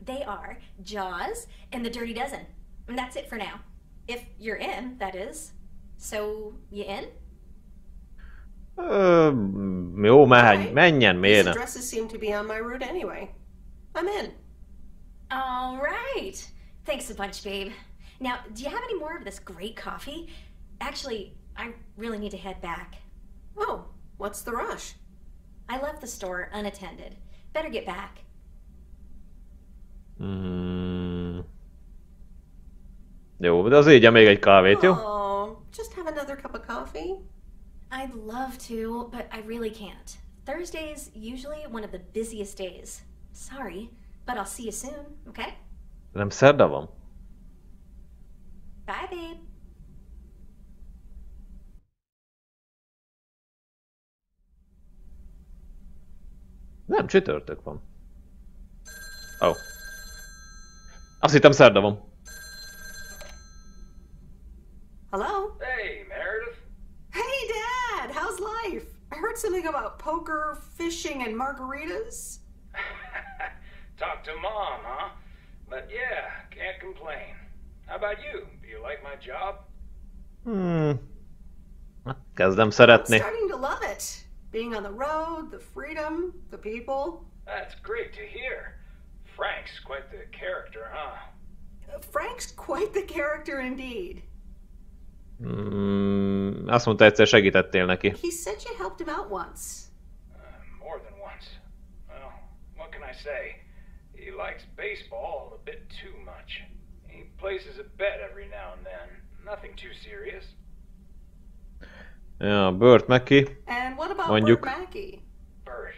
L: They are Jaws and The Dirty Dozen. And that's it for now. If you're in, that is. So, you in?
A: Jó, menjen, miért?
B: These addresses seem to be on my route anyway. I'm in.
L: All right. Thanks a bunch, babe. Now, do you have any more of this great coffee? Actually, I really need to head back.
B: Oh, what's the rush?
L: I left the store unattended. Better get back.
A: Jó, de az így még egy kávét, jó?
B: Oh, just have another cup of coffee?
L: I'd love to, but I really can't. Thursday's usually one of the busiest days. Sorry, but I'll see you soon, okay?
A: Nem szerda van?
L: Bye, babe.
A: Nem, csütörtök van. Oh. Azt hittem szerda van.
B: Hello?
C: Hey, Meredith.
B: Hey, Dad! How's life? I heard something about poker, fishing, and margaritas.
C: Talk to Mom, huh? But yeah, can't complain. How about you? Do you like my job?
A: Kezdem szeretni.
B: I'm starting to love it. Being on the road, the freedom, the people.
C: That's great to hear. Frank's quite the character, huh?
B: Frank's quite the character indeed.
A: Azt mondta, egyszer segítettél neki.
B: He said you helped him out once.
C: More than once. Well, what can I say? He likes baseball a bit too much. He places a bet every now and then. Nothing too serious.
A: Ja, Burt Mackey.
B: And what about
A: Mondjuk.
B: Burt Mackey?
C: Burt.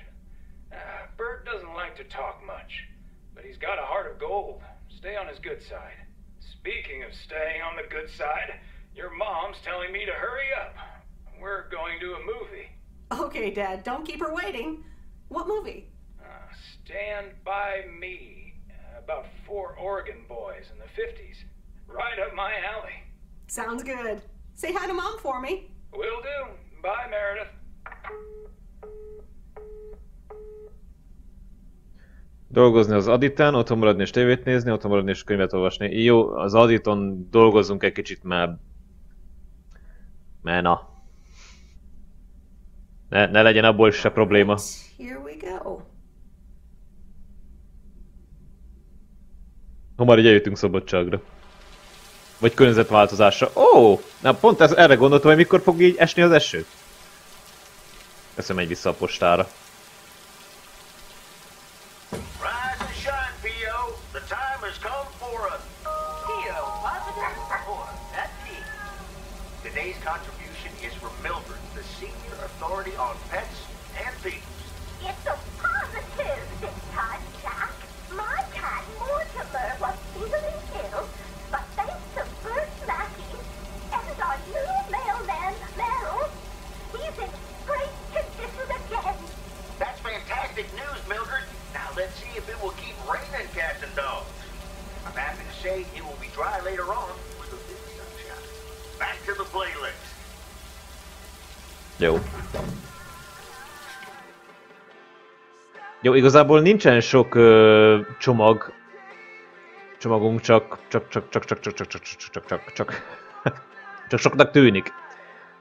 C: Burt doesn't like to talk much, but he's got a heart of gold. Stay on his good side. Speaking of staying on the good side, your mom's telling me to hurry up. We're going to a movie.
B: Okay, Dad, don't keep her waiting. What movie?
C: Stand By Me. About 4 Oregon boys in the 50s. Right up my alley.
B: Sounds good. Say hi to Mom for me.
C: Will do. Bye, Meredith.
A: Dolgozni az Aditán, otthon maradni és tévét nézni, otthon maradni és könyvet olvasni. Jó, az Aditon dolgozzunk egy kicsit, mert na. Ne legyen abból se probléma.
B: Here we go.
A: Hamar így eljöttünk szabadságra. Vagy környezetváltozásra. Ó! Na pont erre gondoltam, hogy mikor fog így esni az eső. Ezt megy vissza a postára.
C: Rise and shine, P.O. The time has come for us. P.O. Positive report. That's me. Today's contribution is from Mildred, the senior authority on pets and people.
G: It's a positive this time, Jack. My cat Mortimer was easily killed, but thanks to Bert Mackey and our new mailman, Merrill, he's in great condition again.
C: That's fantastic news, Mildred. Now let's see if it will keep raining cats and dogs. I'm happy to say it will be dry later on with a bit of sunshine. Back to the playlist.
A: Jó. Jó, igazából nincsen sok csomagunk, csak soknak tűnik.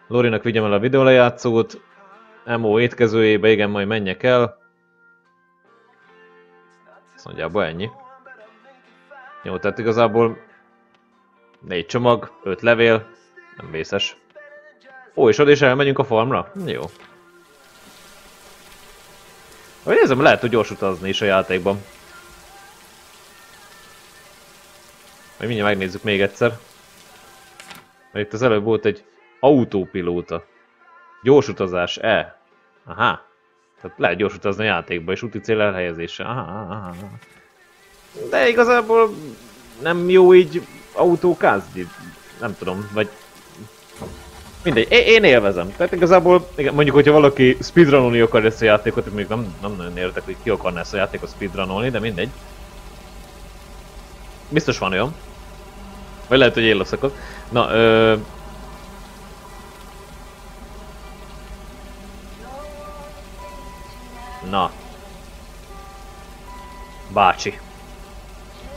A: Lorinak vigyem el a videólejátszót. Emo étkezőjébe, igen, majd menjek el. Azt nagyjából ennyi. Jó, tehát igazából 4 csomag, 5 levél, nem vészes. Ó, és oda is elmegyünk a farmra? Jó. Ahogy nézem, lehet, hogy gyors utazni is a játékban. Majd mindjárt megnézzük még egyszer. Mert itt az előbb volt egy autópilóta. Gyors utazás, Aha. Tehát lehet gyors utazni a játékba, és úti cél elhelyezése. Aha. De igazából nem jó így autókázni. Nem tudom, vagy... Mindegy, én élvezem. Tehát igazából, mondjuk, hogyha valaki speedrunolni akar ezt a játékot, még nem nagyon értek, hogy ki akarná ezt a játékot speedrunolni, de mindegy. Biztos van olyan. Vagy lehet, hogy én leszakod. Na, Na. Bácsi.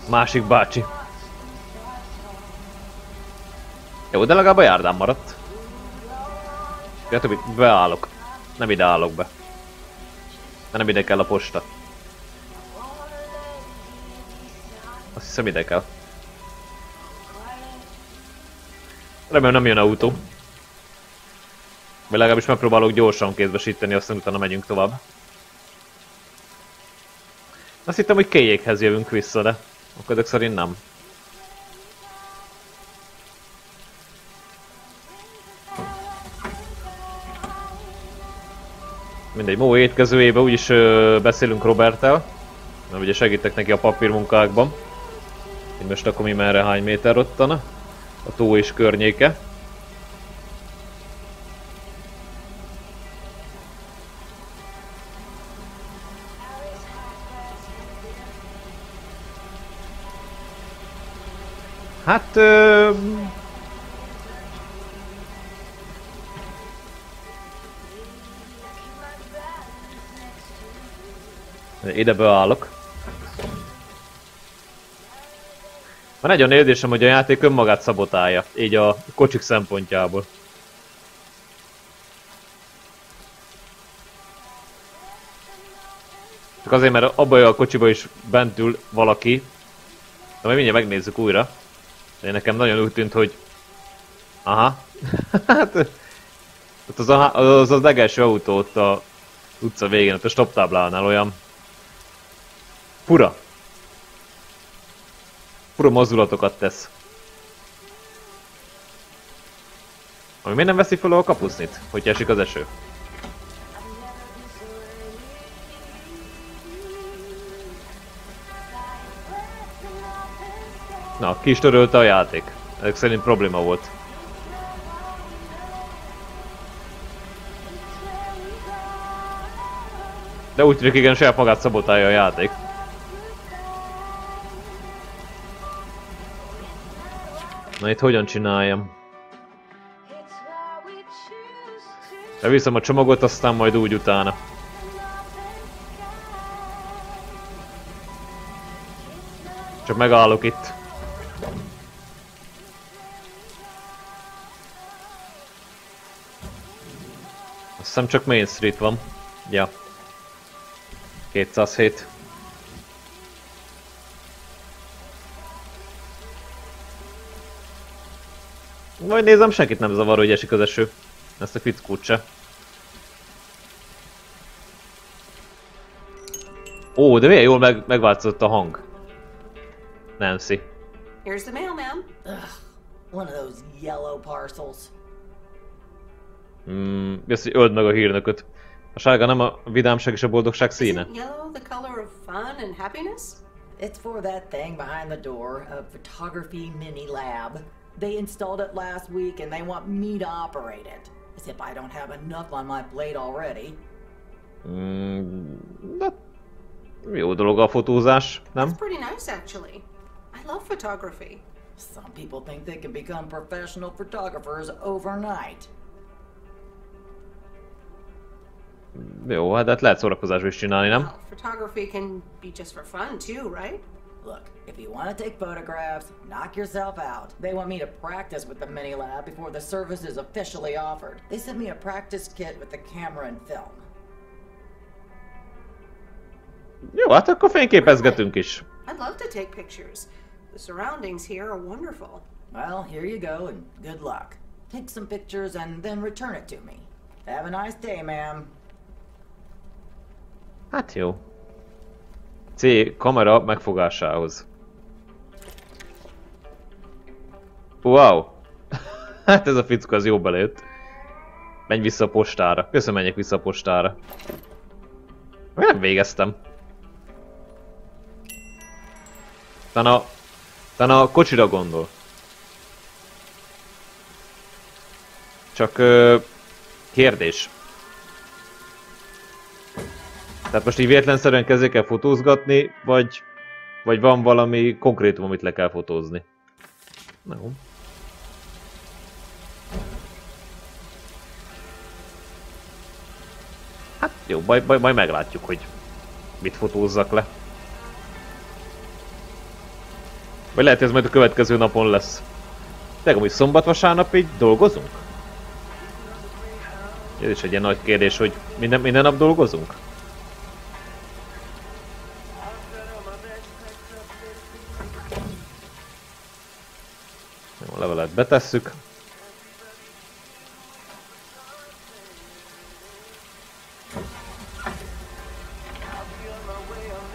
A: Másik bácsi. Jó, de legalább a járdán maradt. Ja, többi, beállok. Nem ide állok be. De nem ide kell a posta. Azt hiszem ide kell. Remélem nem jön autó. Vagy legalábbis megpróbálok gyorsan kézbesíteni, aztán utána megyünk tovább. Azt hittem, hogy kéjékhez jövünk vissza, de akkor ezek szerint nem. Mindegy, Mó étkezőjébe úgyis beszélünk Roberttel. Mert ugye segítek neki a papírmunkákban. Így most akkor mi merre hány méter ottan. A tó és környéke. Hát... ide beállok. Van egy olyan érzésem, hogy a játék önmagát szabotálja, így a kocsik szempontjából. Csak azért, mert abban a kocsiba is bent ül valaki. De majd mindjárt megnézzük újra. De nekem nagyon úgy tűnt, hogy... Aha. Hát... Ott az legelső autó ott a utca végén, ott a stop táblánál olyan... Fura mozdulatokat tesz. Ami miért nem veszi fel a kapusznit, hogyha esik az eső? Na, ki is törölte a játék. Ezek szerint probléma volt. De úgy tűnik, igen, saját magát szabotálja a játék. Na itt hogyan csináljam? Beviszem a csomagot, aztán majd úgy utána. Csak megállok itt. Azt hiszem csak Main Street van. Ja. 207. Majd nézem, senkit nem zavar, hogy esik az eső. Ezt a fickót se. Ó, de milyen jól megváltozott a hang. Nancy.
B: Here's the mail, ma'am.
F: Ugh, one of those yellow parcels.
A: Jössz, hogy öld meg a hírnököt. A sárga nem a vidámság és a boldogság színe?
B: Isn't yellow the color of fun and happiness?
F: It's for that thing behind the door, a photography mini lab. They installed it last week and they want me to operate it. As if I don't have enough on my plate already.
A: De jó dolog a fotózás, nem?
B: It's pretty nice actually. I love photography.
F: Some people think they can become professional photographers overnight.
A: Jó, hát lehet szórakozásba is csinálni, nem?
B: Well, photography can be just for fun too, right?
F: Look, if you want to take photographs, knock yourself out. They want me to practice with the mini lab before the service is officially offered. They sent me a practice kit with the camera and film.
A: Jó, hát akkor fényképezgetünk is.
B: I'd love to take pictures. The surroundings here are wonderful.
F: Well, here you go and good luck. Take some pictures and then return it to me. Have a nice day, ma'am.
A: Hát jó. C. Kamera megfogásához. Wow! Hát ez a fickó az jó belőtt. Menj vissza a postára. Köszönöm, menjek vissza a postára. Nem végeztem. Talán a kocsira gondol. Csak kérdés. Tehát most így véletlenszerűen kezdjék el fotózgatni, vagy van valami konkrétum, amit le kell fotózni? No. Hát jó, majd meglátjuk, hogy mit fotózzak le. Vagy lehet, hogy ez majd a következő napon lesz. Tehát amúgy szombat-vasárnap így dolgozunk? Ez is egy ilyen nagy kérdés, hogy minden nap dolgozunk? Jó, a levelet betesszük.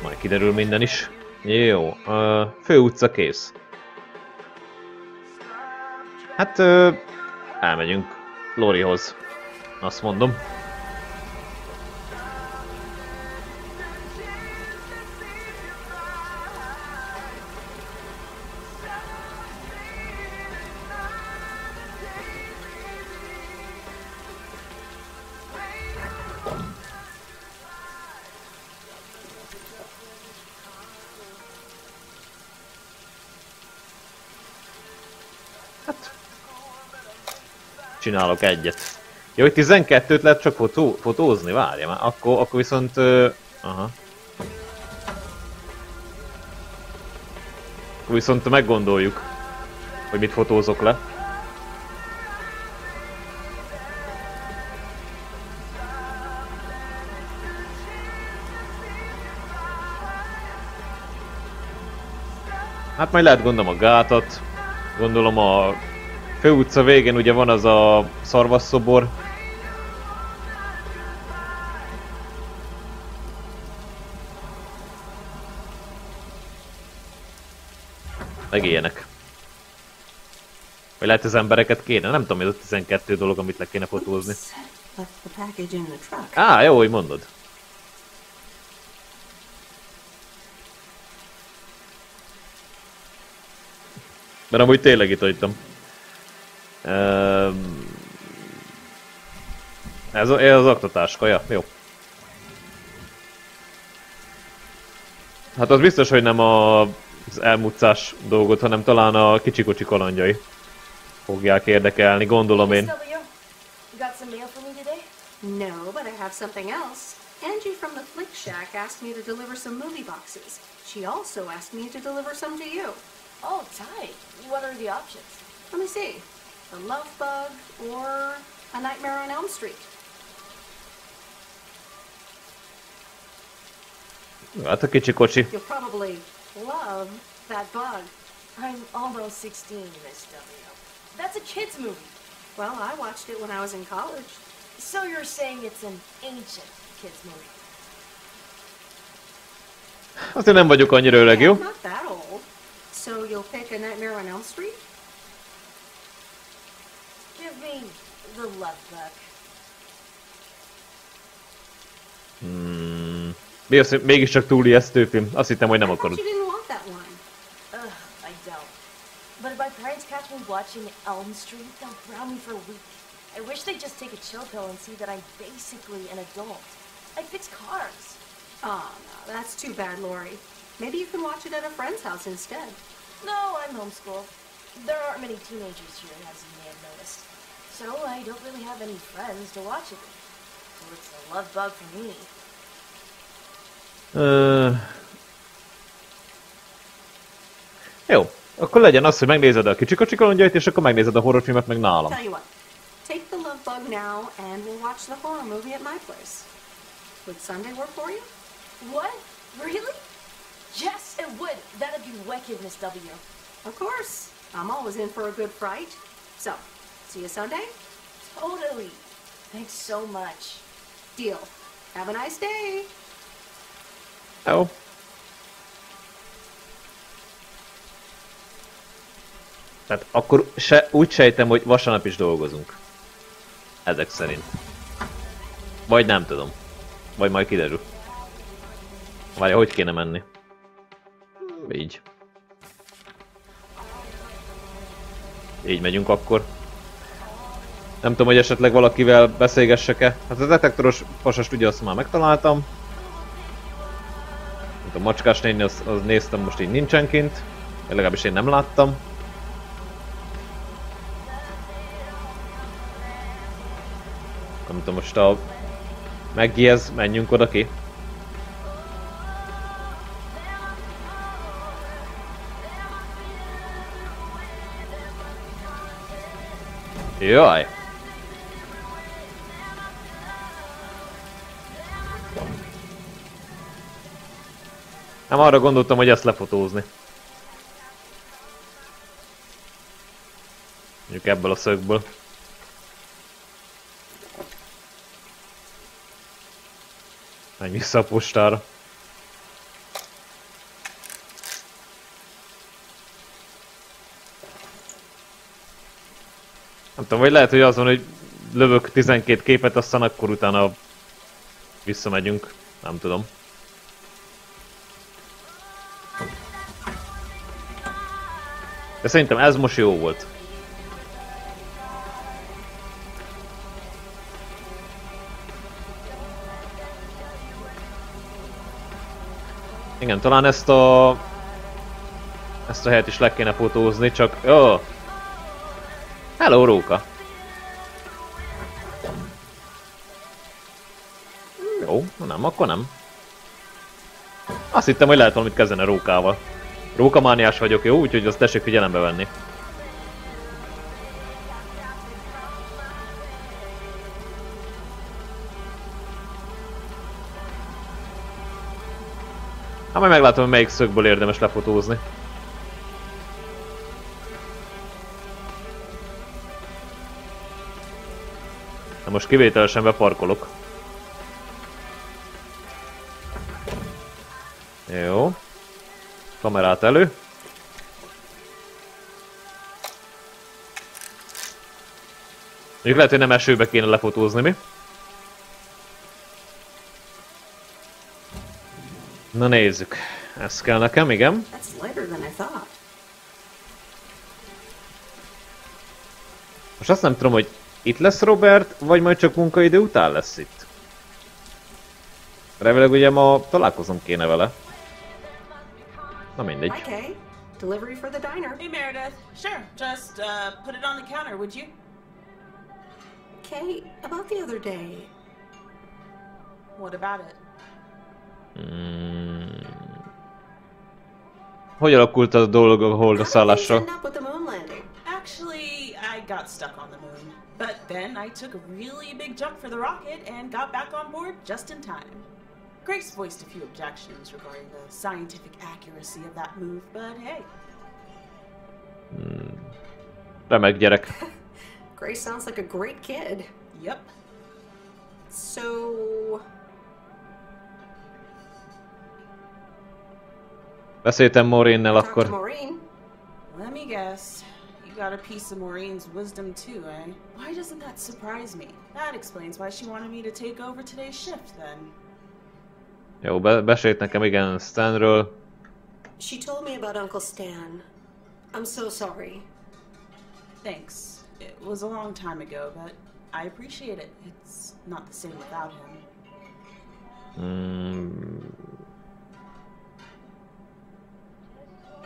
A: Majd kiderül minden is. Jó, főutca kész. Hát elmegyünk Lorihoz. Azt mondom. Csinálok egyet. Jó, hogy 12-t lehet csak fotózni, várja már. Akkor viszont... aha. Akkor viszont meggondoljuk, hogy mit fotózok le. Hát majd lehet gondolom a gátat, gondolom a főutca végén ugye van az a szarvasszobor. Meg ilyenek. Vagy lehet az embereket kéne? Nem tudom, ez a 12 dolog, amit le kéne fotózni. Á, jó, hogy mondod. Mert amúgy tényleg itt hagytam. Ez az aktatáska, ja, jó. Hát az biztos, hogy nem az elmucás dolgot, hanem talán a kicsi-kocsi kalandjai fogják érdekelni, gondolom én.
B: No, but I have something else. Angie from the Flick Shack asked me to deliver some movie boxes. She also asked me to deliver some to you.
H: Oh, tight. What are the options?
B: Let me see. A love bug or a nightmare on Elm Street.
A: Hát a kicsi kocsi.
B: You'll probably love that bug.
H: I'm almost 16, Miss W. That's a kid's movie.
B: Well, I watched it when I was in college.
H: So you're saying it's an ancient kid's movie?
A: Azért nem vagyok annyira öreg, jó?
B: Not that old. So you'll pick a Nightmare on Elm Street?
H: Give me the love bug.
A: Mi az, hogy mégiscsak túl ijesztő film? Azt hittem, hogy nem akarod.
B: You didn't want that one.
H: Ugh, I don't. But if my parents catch me watching Elm Street, they'll ground me for a week. I wish they'd just take a chill pill and see that I'm basically an adult. I fix cars.
B: Oh, no, that's too bad, Lori. Maybe you can watch it at a friend's house instead.
H: No, I'm homeschooled. There aren't many teenagers here, as you may have noticed. So I don't really have any friends to watch it with. So it's a love bug for me.
A: Jó, akkor legyen az, hogy megnézed a kicsi kocsi kalandjait, és akkor megnézed a horrorfilmet meg nálam.
B: Tell you what, take the love bug now and we'll watch the horror movie at my place. Would Sunday work for you?
H: What? Really? Yes, it would. That'd be wicked, Miss W.
B: Of course. I'm always in for a good fright. So, see you Sunday?
H: Totally. Thanks so much.
B: Deal. Have a nice day.
A: Jó. Tehát akkor úgy sejtem, hogy vasárnap is dolgozunk. Ezek szerint. Vagy nem tudom. Vagy majd kiderül. Várja, hogy kéne menni? Így. Így megyünk akkor. Nem tudom, hogy esetleg valakivel beszélgessek-e. Hát a detektoros pasast ugye azt már megtaláltam. A macskás néni, az néztem, most így nincsen kint. Legalábbis én nem láttam. Nem tudom, most a Maggiehez menjünk oda ki. Jaj! Nem arra gondoltam, hogy ezt lefotózni. Mondjuk ebből a szögből. Menj vissza a postára. Nem tudom, vagy lehet, hogy az van, hogy lövök 12 képet, aztán akkor utána visszamegyünk. Nem tudom. De szerintem ez most jó volt. Igen, talán ezt a helyet is le kéne fotózni, csak... Oh. Hello, róka! Jó, nem, akkor nem. Azt hittem, hogy lehet valamit kezdeni a rókával. Rókamániás vagyok, jó? Úgyhogy azt tessék figyelembe venni. Hát majd meglátom, hogy melyik szögből érdemes lefotózni. Na most kivételesen beparkolok. Jó. Kamerát elő. Mondjuk lehet, hogy nem esőbe kéne lefotózni, mi? Na nézzük. Ez kell nekem, igen. Most azt nem tudom, hogy itt lesz Robert, vagy majd csak munkaidő után lesz itt. Remélem, ugye ma találkozom kéne vele. Na mindegy.
B: Okay. Delivery for the diner.
K: Hey Meredith. Sure. Just put it on the counter, would you?
B: Okay, about the other day.
K: What about it?
A: Hogy alakult a dolog a holdaszállással?
K: Actually, I got stuck on the moon. But then I took a really big jump for the rocket and got back on board just in time. Grace voiced a few objections regarding the scientific accuracy of that move, but hey.
A: Remek gyerek.
B: Grace sounds like a great kid.
K: Yep.
B: So...
A: Beszéltem Maureen-nel akkor.
B: Maureen?
K: Let me guess. You got a piece of Maureen's wisdom too, eh? Why doesn't that surprise me? That explains why she wanted me to take over today's shift then.
A: Jó, besélt nekem igen Stanről.
B: She told me about Uncle Stan. I'm so sorry.
K: Thanks. It was a long time ago, but I appreciate it. It's not the same without him.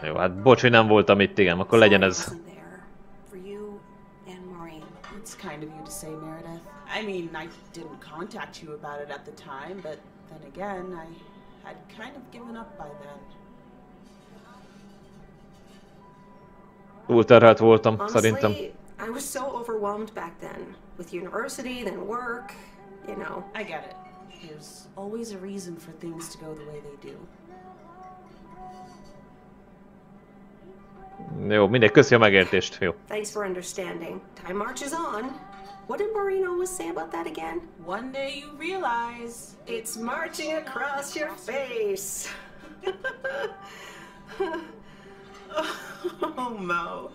A: Jó, hát bocs, hogy nem voltam itt, igen, akkor legyen ez.
K: It's kind of you to say, Meredith. I mean, I didn't contact you about it at the time, but then again, I had kind of given up by then.
A: Túlterhelt voltam, szerintem.
B: I was so overwhelmed back then, with university, then work, you know.
K: I get it. There's always a reason for things to go the way they do.
A: Jó, mindegy, köszi a megértést, jó.
B: Thanks for understanding. Time marches on. What did Maureen always say about that again?
K: One day you realize
B: it's marching across your face.
K: Oh, Mo.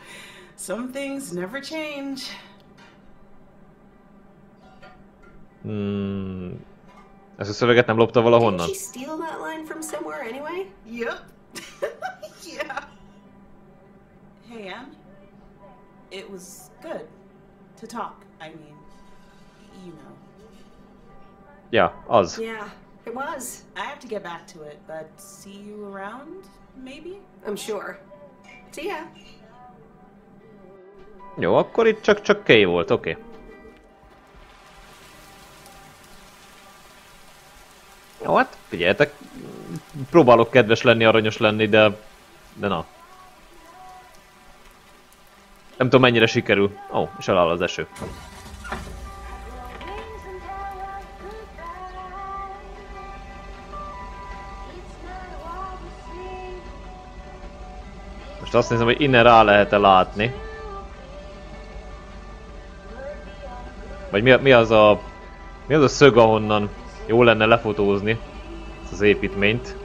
K: Some things never change.
A: Ezt a szöveget nem lopta valahonnan?
B: Did she steal that line from somewhere anyway?
K: Yep. Yeah. Hey, Em. It was good to talk. I mean, you know.
A: Ja, az.
B: Yeah, it was.
K: I have to get back to it, but see you around, maybe?
B: I'm sure. See ya.
A: Jó, akkor itt csak Kay volt, oké. Okay. Jó, hát figyeljetek, próbálok kedves lenni, aranyos lenni, de na. Nem tudom mennyire sikerül. Ó, és eláll az eső. Most azt nézem, hogy innen rá lehet-e látni. Vagy mi az a szög, ahonnan jó lenne lefotózni ezt az építményt.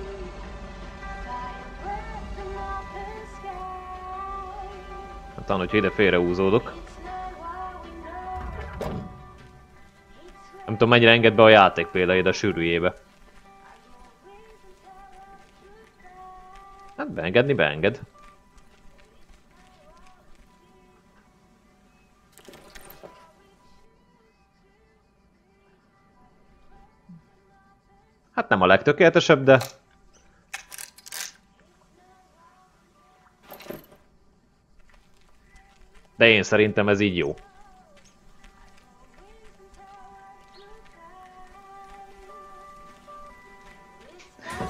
A: Talán, hogyha ide félrehúzódok. Nem tudom, mennyire enged be a játék például ide a sűrűjébe. Hát beengedni beenged. Hát nem a legtökéletesebb, de... De én szerintem ez így jó.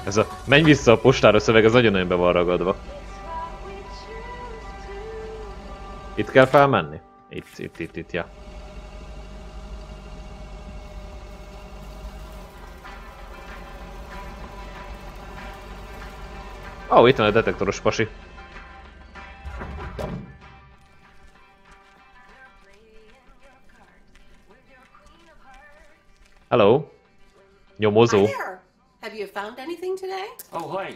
A: Ez a menj vissza a postára szöveg, ez nagyon-nagyon be van ragadva. Itt kell felmenni? Itt, ja. Ó, itt van a detektoros pasi. Hello. Nyomozó.
B: Hi there. Have you found anything today?
O: Oh, hi.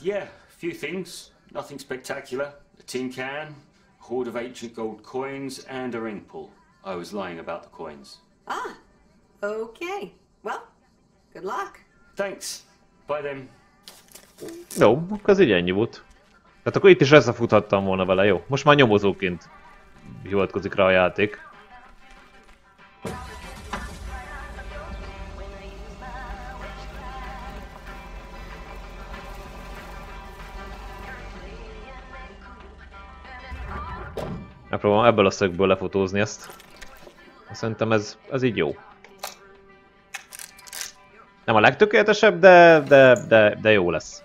O: Yeah, few things. Nothing spectacular. A tin can, a hoard of ancient gold coins, and a ring pull. I was lying about the coins.
B: Ah, okay. Well, good luck.
O: Thanks. Bye then.
A: Jó, az így ennyi volt. Tehát akkor itt is összefuthattam volna vele, jó? Most már nyomozóként hivatkozik rá a játék. Megpróbálom ebből a szögből lefotózni ezt. Szerintem ez így jó. Nem a legtökéletesebb, de jó lesz.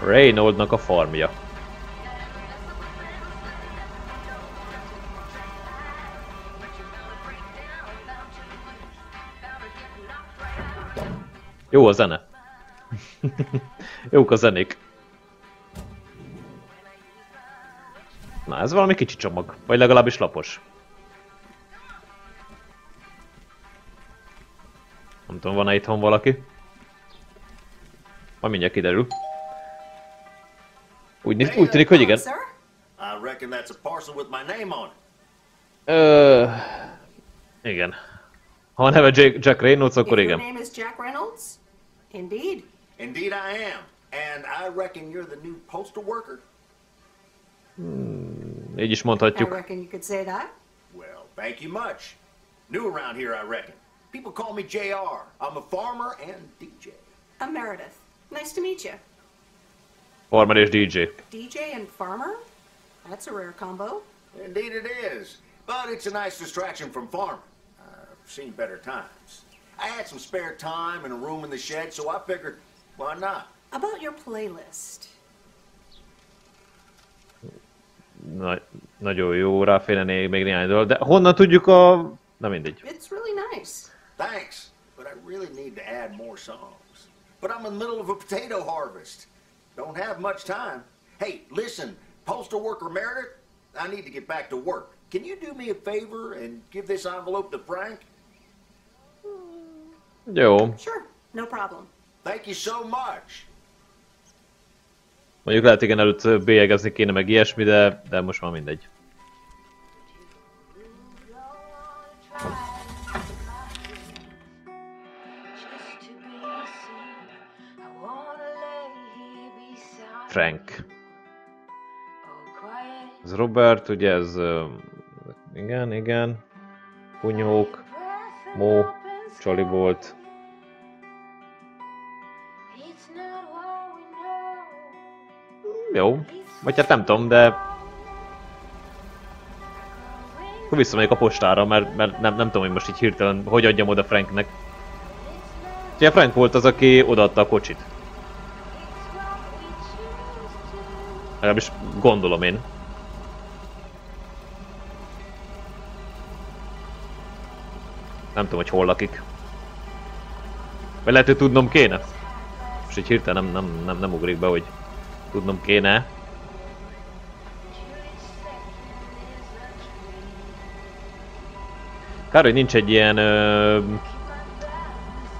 A: Reynoldnak a farmja. Jó a zene. Jók a zenék. Na, ez valami kicsi csomag. Vagy legalábbis lapos. Nem tudom, van-e itthon valaki? Majd mindjárt kiderül. Úgy tűnik, hogy igen. Igen. Ha a neve Jack Reynolds, akkor igen.
B: Your name is Jack Reynolds? Indeed.
I: Indeed I am. And I reckon you're the new postal worker?
A: Így is
B: I
A: mondhatjuk.
B: reckon you could say that.
I: Well, thank you much. New around here, I reckon. People call me JR. I'm a farmer and DJ.
B: I'm Meredith. Nice to meet you.
A: Farmer és DJ.
B: DJ and farmer? That's a rare combo.
I: Indeed it is. But it's a nice distraction from farming. I've seen better times. I had some spare time and a room in the shed, so I figured, why not?
B: About your playlist.
A: Nagyon jó, ráférne még néhány dolog, de honnan tudjuk a... Na mindegy.
B: It's really nice.
I: Thanks, but I really need to add more songs. But I'm in the middle of a potato harvest. Don't have much time. Hey, listen, postal worker Meredith, I need to get back to work. Can you do me a favor and give this envelope to Frank?
A: Jó.
B: Sure, no problem.
I: Thank you so much.
A: Mondjuk lehet igen, előtt bélyegezni kéne meg ilyesmi, de most már mindegy. Frank. Ez Robert, ugye ez... igen. Kunyhók. Mo. Csali volt. Jó. Vagy hát nem tudom, de... Akkor visszamegyek a postára, mert nem tudom, hogy most így hirtelen hogy adjam oda Franknek. Ugye Frank volt az, aki odaadta a kocsit. Legalábbis gondolom én. Nem tudom, hogy hol lakik. Vagy lehet, hogy tudnom kéne. Most így hirtelen nem ugrik be, hogy tudnom kéne. Kár, hogy nincs egy ilyen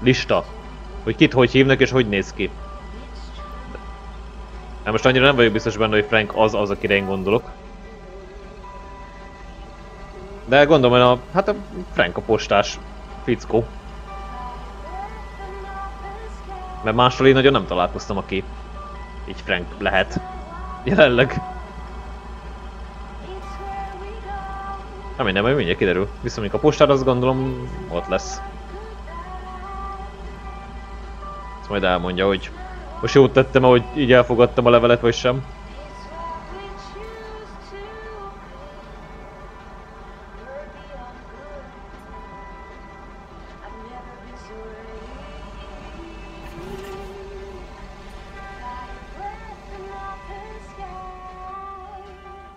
A: lista, hogy kit hogy hívnak és hogy néz ki. De most annyira nem vagyok biztos benne, hogy Frank az, akire én gondolok. De gondolom, hogy a Frank a postás fickó. Mert mással én nagyon nem találkoztam, aki így Frank lehet. Jelenleg. Nem minden, majd mindjárt kiderül. Viszont a postára azt gondolom ott lesz. Ezt majd elmondja, hogy most jót tettem, ahogy így elfogadtam a levelet, vagy sem.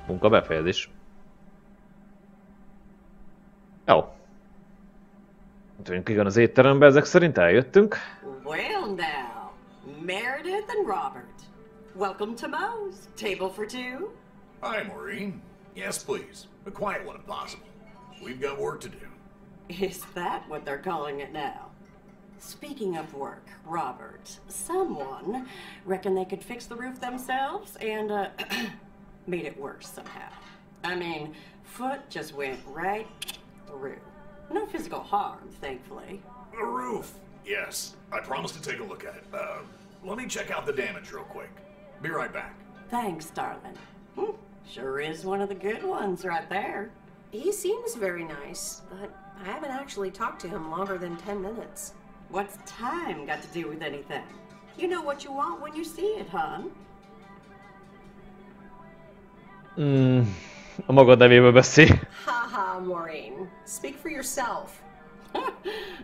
A: Munka befejezés. Jó. Tudjunk, igen, az étterembe, ezek szerint eljöttünk.
N: Well now, Meredith and Robert. Welcome to Mo's. Table for two?
I: Hi, Maureen. Yes, please. A quiet one if possible. We've got work to do.
N: Is that what they're calling it now? Speaking of work, Robert, someone reckoned they could fix the roof themselves and, made it worse somehow. I mean, foot just went right through. No physical harm, thankfully.
I: The roof. Yes, I promised to take a look at it. Let me check out the damage real quick. Be right back.
N: Thanks, darling. Sure is one of the good ones right there.
B: He seems very nice, but I haven't actually talked to him longer than 10 minutes.
N: What's time got to do with anything? You know what you want when you see it, hon.
A: A magad nevéből beszél.
B: Haha, Maureen. Speak for yourself.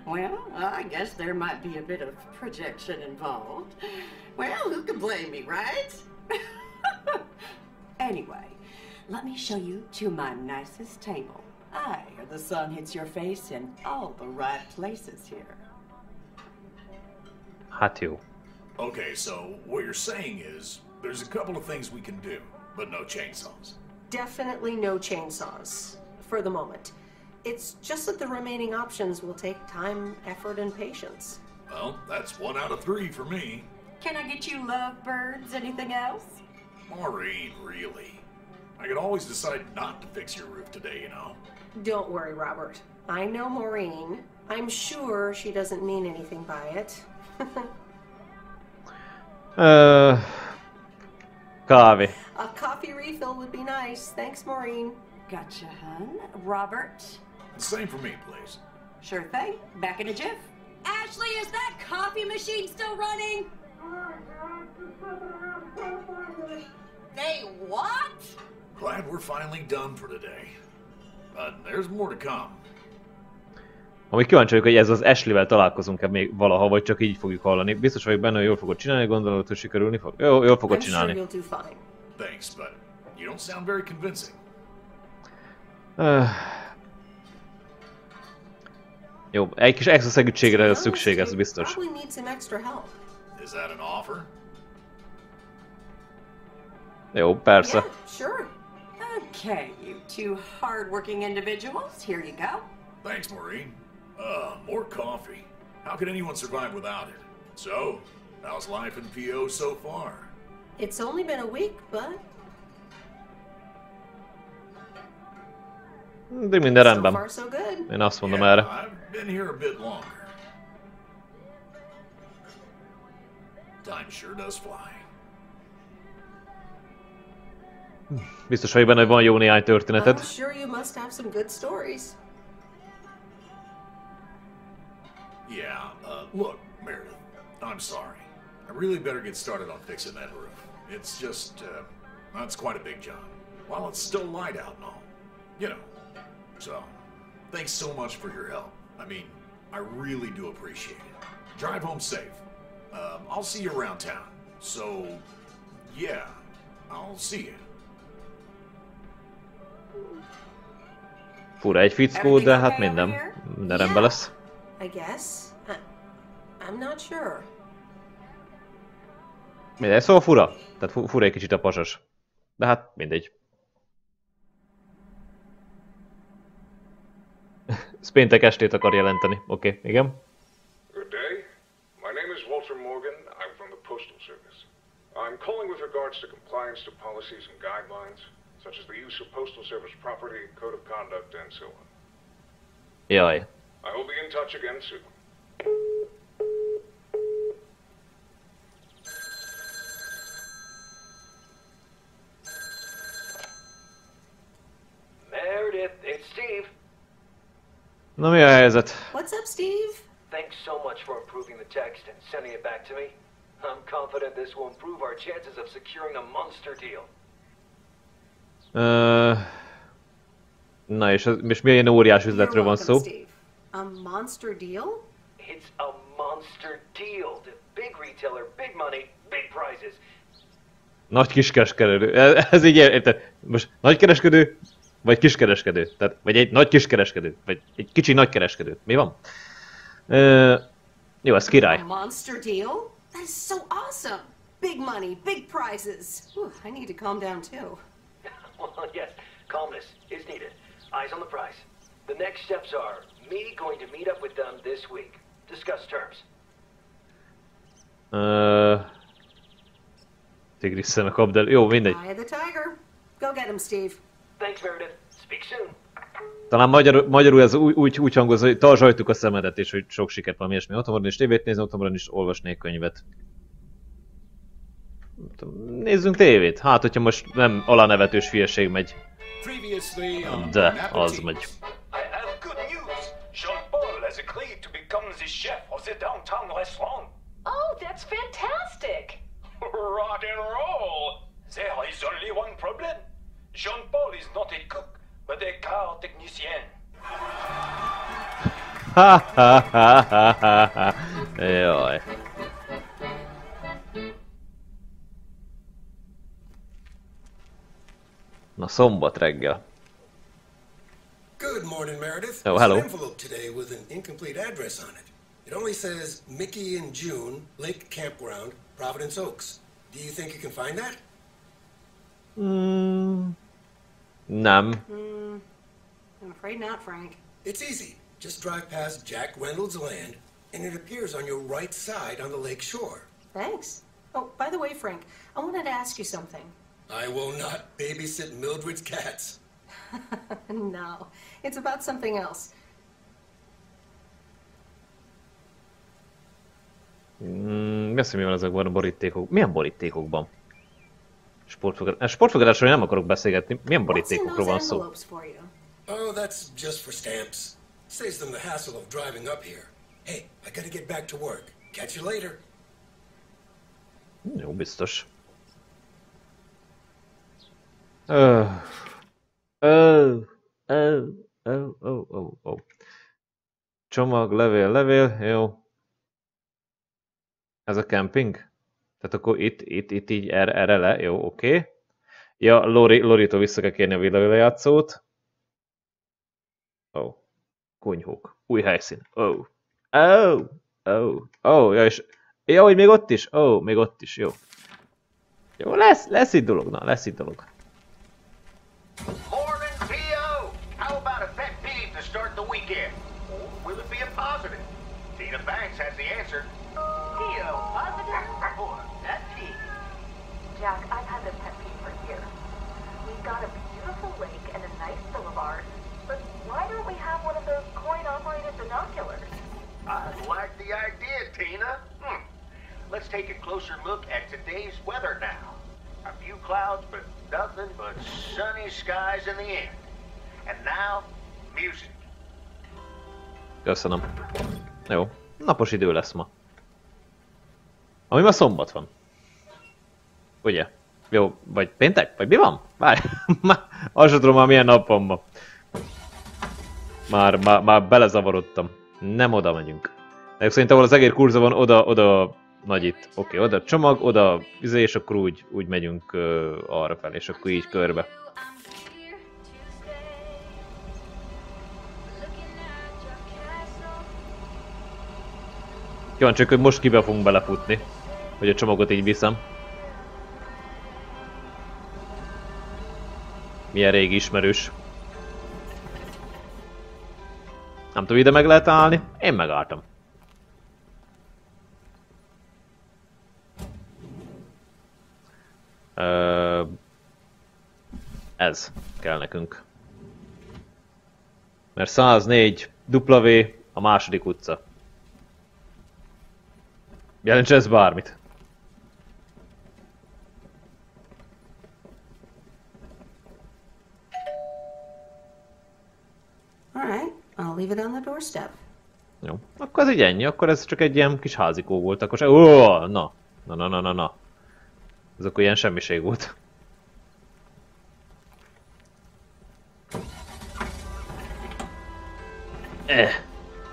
N: Well, I guess there might be a bit of projection involved. Well, who can blame me, right? Anyway, let me show you to my nicest table. The sun hits your face in all the right places here.
A: Hát jó.
P: Okay, so what you're saying is there's a couple of things we can do, but no chainsaws.
B: Definitely no chainsaws, for the moment. It's just that the remaining options will take time, effort, and patience.
P: Well, that's 1 out of 3 for me.
N: Can I get you lovebirds? Anything else?
P: Maureen, really? I could always decide not to fix your roof today, you know?
B: Don't worry, Robert. I know Maureen. I'm sure she doesn't mean anything by it.
A: Kávé.
B: A coffee refill would be nice. Thanks, Maureen.
N: Gotcha, hun. Robert?
P: The same for me, please.
N: Sure thing. Back in a jiff.
H: Ashley, is that coffee machine still running? They what?
P: Glad we're finally done for today. But there's more to come.
A: Amúgy kíváncsi vagyok, hogy ez az Ashley-vel találkozunk-e még valaha, vagy csak így fogjuk hallani. Biztos vagyok benne, hogy jól fogod csinálni, gondolod, hogy sikerülni fog? Jól fogod csinálni.
P: Thanks, but you don't sound very convincing.
A: Jó, egy kis extra segítségre szükség, ez biztos.
P: Is that an offer?
A: Jó, persze.
N: Yeah, sure. Okay, you two hard-working individuals, here you go.
P: Thanks, Maureen. More coffee. How could anyone survive without it? So, how's life in PO so far?
B: It's only been a week, but...
A: De minden rendben.
B: So far, so good.
A: Én azt mondom erre.
P: I've been here a bit longer. Time sure does fly.
A: Biztos vagyok benne, hogy van jó néhány történeted.
B: I'm sure you must have some good stories.
P: Yeah, look, Meredith, I'm sorry. I really better get started on fixing that roof. It's just, that's quite a big job. While it's still light out and all. You know. So, thanks so much for your help. I mean, I really do appreciate it. Drive home safe. I'll see you around town. So, yeah, I'll see you.
A: Fura egy fickó, de hát minden rendben lesz.
B: I guess. I'm not sure.
A: Mindegy, szóval fura. Tehát fura egy kicsit a pasas. De hát mindegy. Ez péntek estét akar jelenteni. Oké, igen.
Q: Good day. My name is Walter Morgan. I'm from the Postal Service. I'm calling with regards to compliance to policies and guidelines, such as the use of Postal Service property, code of conduct, and so on.
A: Jaj.
Q: I will be in touch again soon.
C: Meredith, it's Steve.
A: Na mi a helyzet?
B: What's up, Steve?
C: Thanks so much for improving the text and sending it back to me. I'm confident this will improve our chances of securing a monster deal.
A: Na és milyen óriás üzletről van szó?
B: A monster deal?
C: It's a monster deal. The big retailer, big money, big prizes.
A: Nagy kiskereskedő. Ez így érted? Most nagykereskedő, vagy kiskereskedő? Tehát, vagy egy nagy kiskereskedő, vagy egy kicsi nagykereskedő. Mi van? Jó, ez király.
B: A monster deal? That is so awesome. Big money, big prizes. I need to calm down too.
C: Well, yes, calmness is needed. Eyes on the prize. The next steps are me going to meet up with them this week. Discuss terms.
A: Tigris szeme kapd el. Jó, mindegy.
B: Eye of the tiger. Go get him, Steve.
C: Thanks, Meredith. Speak soon.
A: Talán magyarul ez úgy hangozza, hogy tartsd a szemedet, és hogy sok sikert, valami ilyesmi. Otthon maradni és tévét nézni, otthon maradni és olvasni egy könyvet. Nézzünk tévét. Hát, hogyha most nem alánevetős hülyeség megy. De, az megy.
R: I have good news. Jean-Paul has agreed to become the chef of the downtown restaurant.
E: Oh, that's fantastic!
R: Rock and roll! There is only one problem. Jean-Paul is not a cook, but a car technician.
A: Jaj. Na, szombat reggel.
D: Good morning, Meredith.
A: Oh, hello.
D: There's an envelope today with an incomplete address on it. It only says Mickey and June, Lake Campground, Providence Oaks. Do you think you can find that?
A: Nem.
B: I'm afraid not, Frank.
D: It's easy. Just drive past Jack Reynolds' land, and it appears on your right side on the lake shore.
B: Thanks. Oh, by the way, Frank, I wanted to ask you something.
D: I will not babysit Mildred's cats.
B: No, it's about something else.
A: Mi az, hogy mi van ezekben a borítékok? Milyen borítékokban? Sportfogadásról nem akarok beszélgetni. Milyen borítékokról van szó?
D: Oh, that's just for stamps. Saves them the hassle of driving up here. Hey, I gotta get back to work. Catch you later.
A: Jó, biztos. Csomag, levél, jó. Ez a camping? Tehát akkor itt így erre le, jó, oké. Ja, Loritól vissza kell kérni a villavélejátszót. Ó, kunyhók, új helyszín, ja, és... Ja, hogy még ott is? Ó, még ott is, jó. Jó, lesz itt dolog, na, lesz itt dolog.
I: Morning, P.O. How about a pet peeve to start the weekend? Or will it be a positive? Tina Banks has the answer.
E: P.O. positive or pet peeve? Jack, I've had this pet peeve for years. We've got a beautiful lake and a nice boulevard, but why don't we have one of those coin-operated binoculars?
I: I like the idea, Tina. Let's take a closer look at today's weather now. A few clouds, but nothing but sunny skies in the end. And now, music.
A: Köszönöm. Jó, napos idő lesz ma. Ami ma szombat van. Ugye? Jó, vagy péntek? Vagy mi van? Várj, azt sem tudom már milyen nap van ma. Már belezavarodtam. Nem oda megyünk. De szerintem ahol az egér kurza van, oda nagyít. Oké, oda csomag, oda és akkor úgy megyünk arra fel, és akkor így körbe. Kíváncsi, hogy most kibe fogunk belefutni, hogy a csomagot így viszem. Milyen régi ismerős. Nem tudom, ide meg lehet állni. Én megálltam. Ez kell nekünk. Mert 104 W a második utca. Jelentse ez bármit.
B: Alright, I'll leave it on the doorstep.
A: Jó, akkor ez így ennyi, akkor ez csak egy ilyen kis házikó volt, akkor se... Na. Ez akkor ilyen semmiség volt.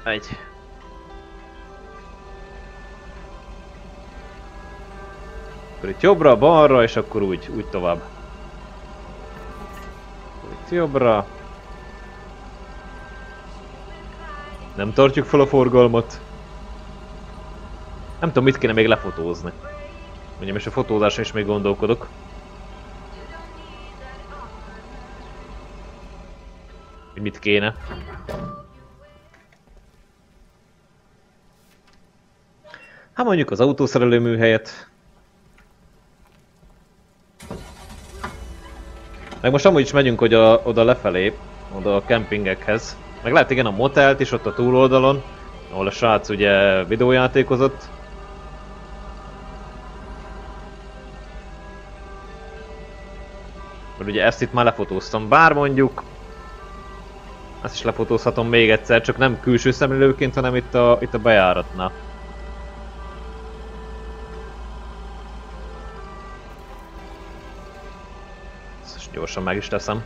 A: Egy. Akkor itt jobbra, balra, és akkor úgy tovább. Akkor itt jobbra. Nem tartjuk fel a forgalmat. Nem tudom, mit kéne még lefotózni. Mondjam, és a fotózásra is még gondolkodok. Hogy mit kéne. Hát mondjuk az autószerelő műhelyet. Meg most amúgy is megyünk, hogy oda lefelé, oda a kempingekhez. Meg lehet igen a motelt is ott a túloldalon, ahol a srác ugye videójátékozott. Mert ugye ezt itt már lefotóztam, bár mondjuk ezt is lefotózhatom még egyszer, csak nem külső szemlélőként, hanem itt a bejáratnál. Ezt gyorsan meg is teszem.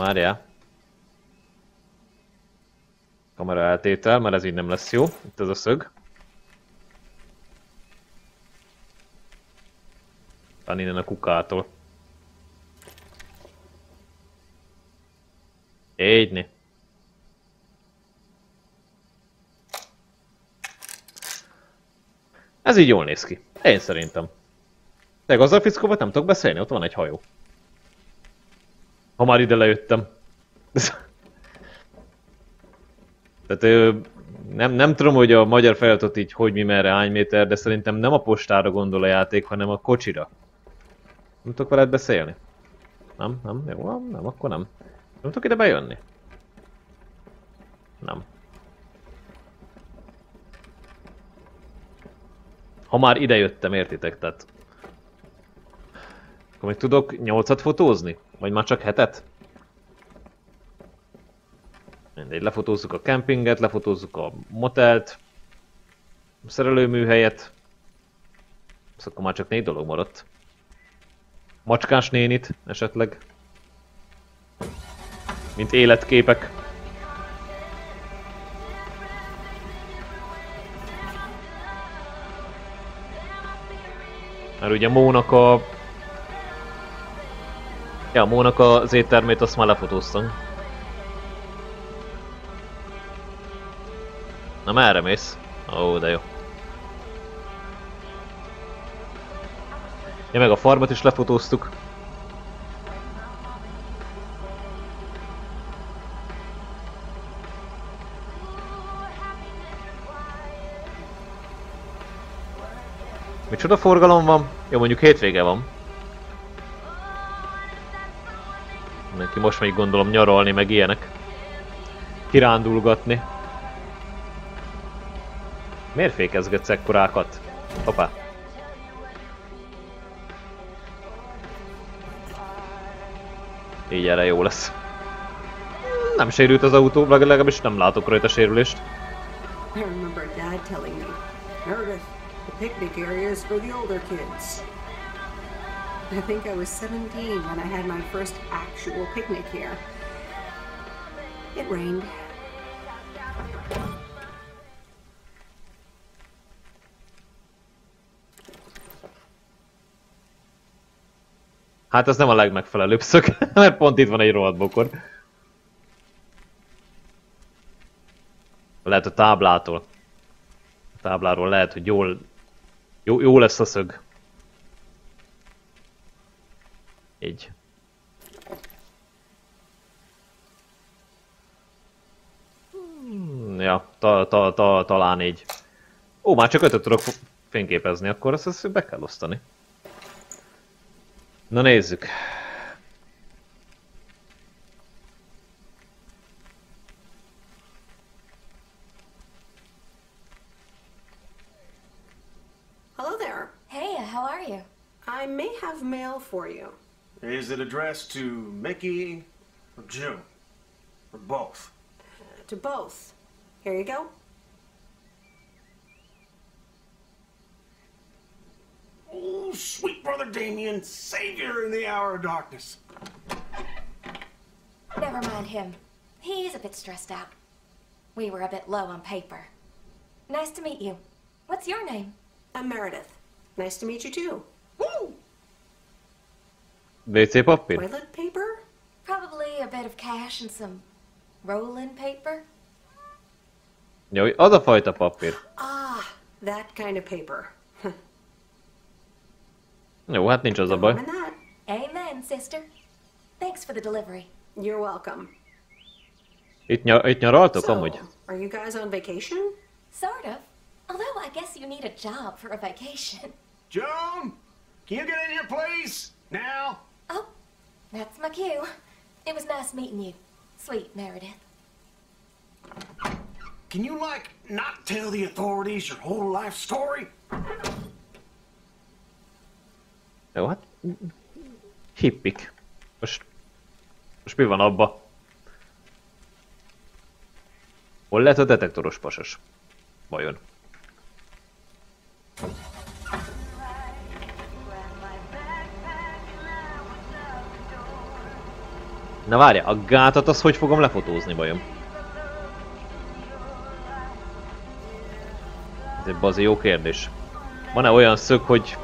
A: várjál. Kamera eltétel, mert ez így nem lesz jó. Itt ez a szög. Talán innen a kukától. Égyni. Ez így jól néz ki. Én szerintem. Te azzal fickóval nem tudok beszélni, ott van egy hajó. Ha már ide lejöttem. Tehát nem tudom, hogy a magyar feliratot így hogy, mi, merre, hány méter, de szerintem nem a postára gondol a játék, hanem a kocsira. Nem tudok veled beszélni? Nem, jó, nem, akkor nem. Nem tudok ide bejönni? Nem. Ha már ide jöttem, értitek, tehát... Akkor még tudok 8-at fotózni? Vagy már csak 7-et? Mindegy, lefotózzuk a kempinget, lefotózzuk a motelt, a szerelőműhelyet. Azt akkor már csak 4 dolog maradt. Macskás nénit esetleg. Mint életképek. Mert ugye Mónak a... Ja, Mónak az éttermét azt már lefotóztam. Na merre mész? Ó, de jó. Ja, meg a farmot is lefotóztuk. Micsoda forgalom van? Jó, mondjuk hétvége van. Neki most még gondolom nyaralni, meg ilyenek. Kirándulgatni. Miért fékezgetsz ekkorákat? Hoppá. Így erre jó lesz. Nem sérült az autó, legalábbis nem látok rajta sérülést.
B: I remember Dad telling me, Meredith, the picnic area is for the older kids. I think I was 17 when I had my first actual picnic here. It rained.
A: Hát ez nem a legmegfelelőbb szög, mert pont itt van egy rohadt bokor. Lehet a táblától. A tábláról lehet, hogy jó lesz a szög. Így. Ja, talán így. Ó, már csak 5-öt tudok fényképezni, akkor ezt be kell osztani. Na nézzük.
B: Hello there.
H: Hey, how are you?
B: I may have mail for you.
S: Is it addressed to Mickey or June? Or both?
B: To both. Here you go.
S: Oh, sweet brother Damien, savior in the hour of darkness.
H: Never mind him. He's a bit stressed out. We were a bit low on paper. Nice to meet you. What's your name?
B: I'm Meredith. Nice to meet you too. Woo!
A: WC papír?
B: Toilet paper?
H: Probably a bit of cash and some roll-in paper.
A: Jó, az a fajta papír.
B: Ah, that kind of paper.
A: Jó, hát nincs az a baj.
H: Amen, sister. Thanks for the delivery.
B: You're welcome.
A: Itt nyaraltok amúgy?
B: Are you guys on vacation?
H: Sort of. Although I guess you need a job for a vacation.
S: Joan, can you get in here, please? Now?
H: Oh, that's my cue. It was nice meeting you, sweet Meredith.
S: Can you, like, not tell the authorities your whole life story?
A: Jó, hát... Hippik. Most mi van abba? Hol lehet a detektoros pasas? Vajon? Na várja, a gátat az hogy fogom lefotózni vajon? Ez egy bazi jó kérdés. Van-e olyan szög, hogy...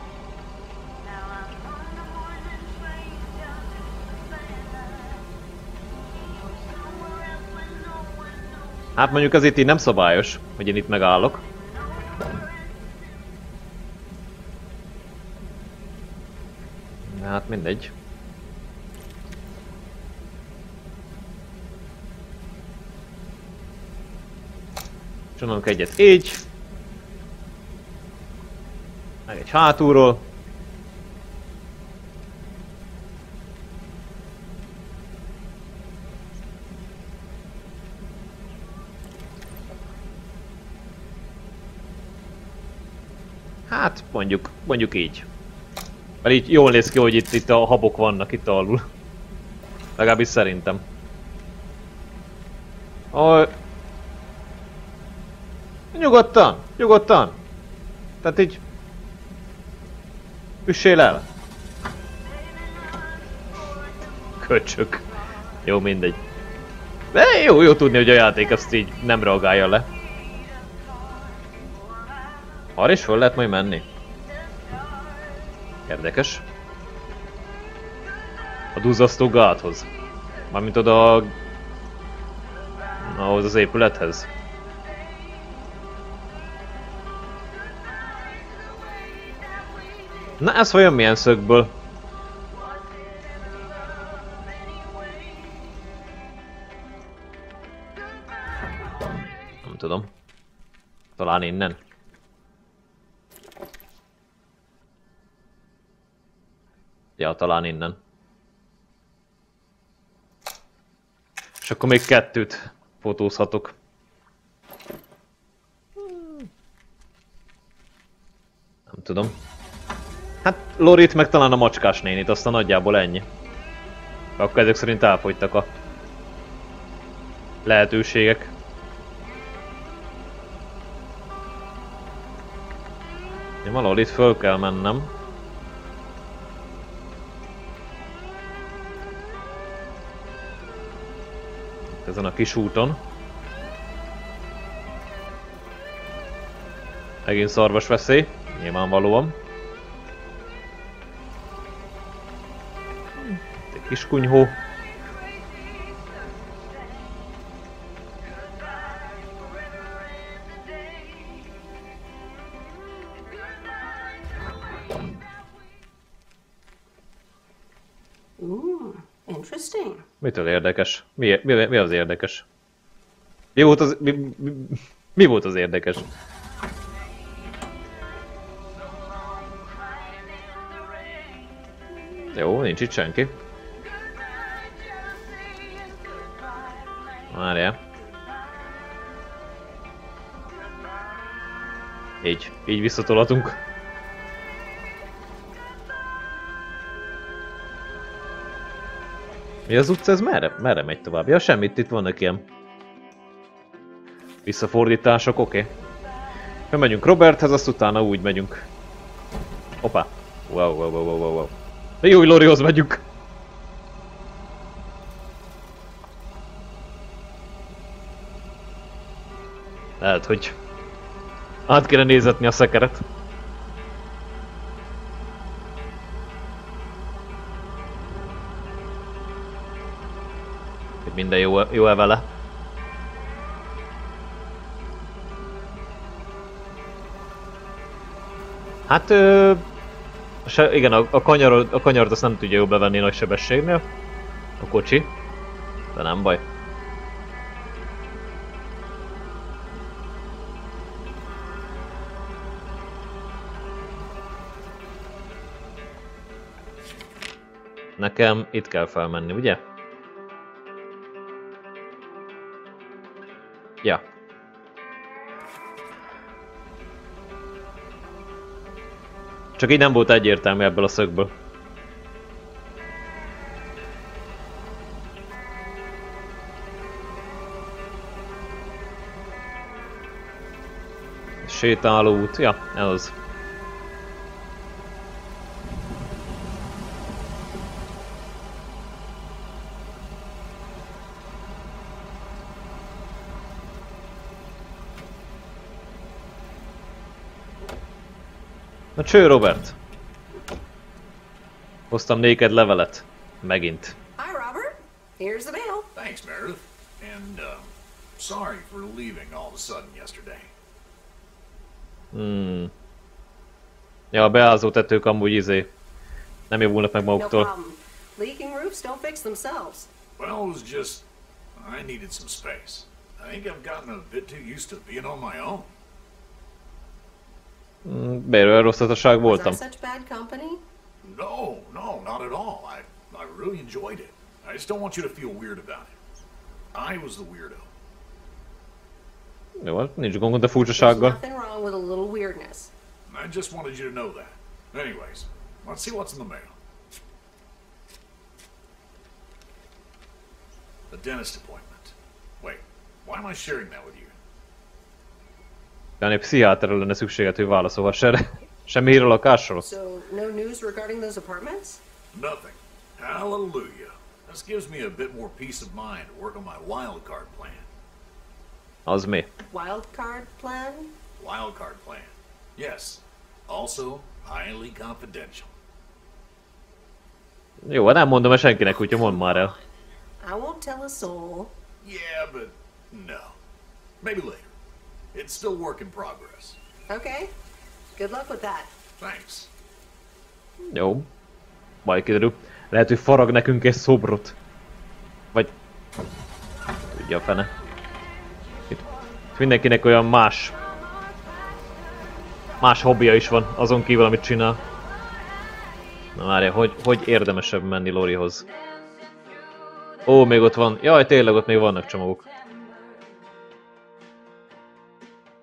A: Hát mondjuk az itt így nem szabályos, hogy én itt megállok. Hát mindegy. Csinálunk egyet így. Meg egy hátulról. Hát mondjuk így. Mert így jól néz ki, hogy itt a habok vannak itt alul. Legalábbis szerintem. Nyugodtan, nyugodtan. Tehát így... Üssél el. Köcsök. Jó, mindegy. De jó tudni, hogy a játék ezt így nem reagálja le. Arra is föl lehet majd menni. Érdekes. A duzzasztó gáthoz. Mármint oda... ahhoz az épülethez. Na ez vajon milyen szögből? Nem tudom. Talán innen. Ja, talán innen. És akkor még kettőt fotózhatok. Nem tudom. Hát Lorit meg talán a macskás nénit, aztán nagyjából ennyi. Akkor ezek szerint elfogytak a lehetőségek. Én valahol itt föl kell mennem. Ezen a kis úton. Megint szarvas veszély, nyilvánvalóan. Itt egy kis kunyhó.
B: Interesting.
A: Mitől érdekes? Mi az érdekes? Mi volt az érdekes? Jó, nincs itt senki. Várjál. Így visszatolhatunk. Mi az utca, ez merre megy tovább? Ja, semmit, itt vannak ilyen visszafordítások, oké. Megyünk Roberthez, azt utána úgy megyünk. Hoppá. Wow. Jó, hogy Lorihoz megyünk. Lehet, hogy át kéne nézetni a szekeret. Minden jó-e vele? Hát igen, a kanyart azt nem tudja jól bevenni nagy sebességnél. A kocsi. De nem baj. Nekem itt kell felmenni, ugye? Ja. Csak így nem volt egyértelmű ebből a szögből. Sétáló út, ja, ez az. Na cső, Robert! Hoztam néked levelet. Megint.
B: Hi, Robert. Here's the mail.
P: Thanks, Meredith. And, sorry for leaving all of a sudden yesterday.
A: Ja, a beázó tetők amúgy nem javulnak meg
B: No
A: maguktól.
B: problem. Leaking roofs don't fix themselves.
P: Well, it was just, I needed some space. I think I've gotten a bit too used to being on my own.
A: Miért olyan rossz társaság voltam?
B: Was I such bad company?
P: No, not at all. I really enjoyed it. I just don't want you to feel weird about it. I was the weirdo.
A: Jó, nincs gondod a
B: There's
A: furcsasággal.
B: nothing wrong with a little weirdness.
P: I just wanted you to know that. Anyways, let's see what's in the mail. The dentist appointment. Wait, why am I sharing that with you?
A: Yani pszichiáterre lenne szükséget, hogy válaszolhass erre. Semmi hír a lakásról?
B: So, no news regarding those apartments?
P: Nothing. Hallelujah. This gives me a bit more peace of mind to work on my wild card plan.
A: Az mi?
B: Wild card plan?
P: Wild card plan. Yes. Also highly confidential.
A: Jó, hát nem mondom el senkinek, úgyhogy mondd már el.
B: I won't tell a soul.
P: Yeah, but no. Maybe later. It's still work in progress.
B: Okay. Good luck with that.
P: Thanks.
A: Jó. Majd kiderül. Lehet, hogy farag nekünk egy szobrot. Vagy... Tudja a fene. Itt mindenkinek olyan más hobbija is van, azon kívül, amit csinál. Na várja, hogy érdemesebb menni Lorihoz? Ó, még ott van. Jaj, tényleg ott még vannak csomagok.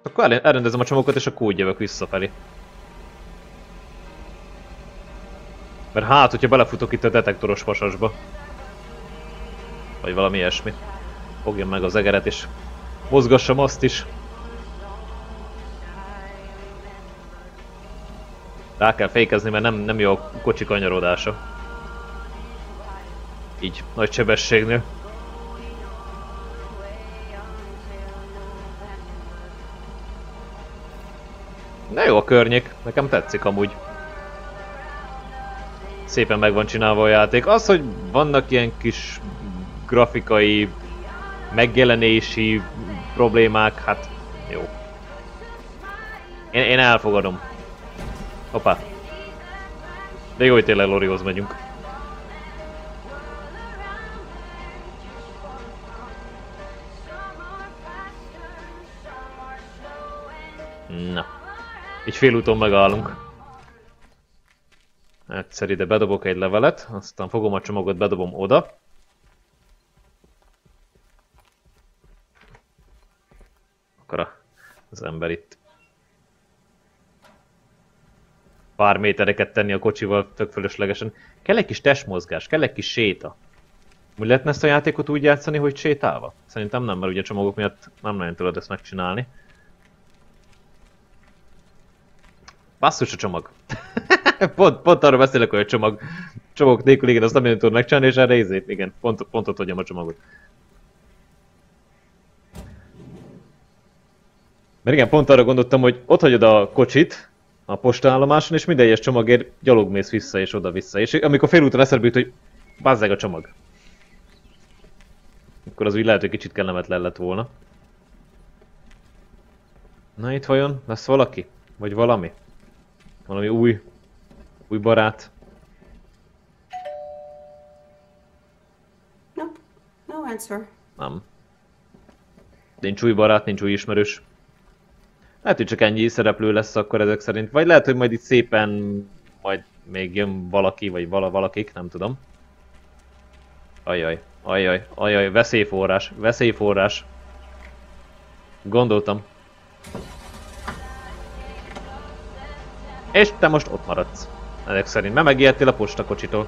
A: Akkor elrendezem a csomagokat, és akkor úgy jövök visszafelé. Mert hát, hogyha belefutok itt a detektoros vasasba. Vagy valami ilyesmi. Fogjam meg az egeret, és mozgassam azt is. Rá kell fékezni, mert nem jó a kocsi kanyarodása. Így, nagy sebességnél. Na jó a környék, nekem tetszik amúgy. Szépen meg van csinálva a játék. Az, hogy vannak ilyen kis grafikai, megjelenési problémák, hát jó. Én elfogadom. Hoppá. De jó, hogy tényleg Lorihoz megyünk. Na. Így félúton megállunk. Egyszer ide bedobok egy levelet, aztán fogom a csomagot, bedobom oda. Akkor az ember itt pár métereket tenni a kocsival tök fölöslegesen. Kell egy kis testmozgás, kell egy kis séta. Úgy lehetne ezt a játékot úgy játszani, hogy sétálva? Szerintem nem, mert ugye csomagok miatt nem nagyon tudod ezt megcsinálni. Basszus a csomag. pont arra beszélek, hogy a csomagok nélkül, igen, azt nem nagyon tudod megcsinálni, és erre izét, igen, pont ott hagyjam a csomagot. Mert igen, pont arra gondoltam, hogy ott hagyod a kocsit a postaállomáson, és minden egyes csomagért gyalog mész vissza és oda-vissza. És amikor félúton eszedbe jut, hogy bazzeg a csomag. Akkor az úgy lehet, hogy kicsit kellemetlen lett volna. Na itt vajon lesz valaki? Vagy valami? Valami új barát?
B: Nope. No answer.
A: Nem. Nincs új barát, nincs új ismerős. Lehet, hogy csak ennyi szereplő lesz akkor ezek szerint. Vagy lehet, hogy majd itt szépen majd még jön valaki, vagy valakik, nem tudom. Ajjaj, veszélyforrás. Gondoltam. És te most ott maradsz. Ezek szerint, mert megijedtél a postakocsitól.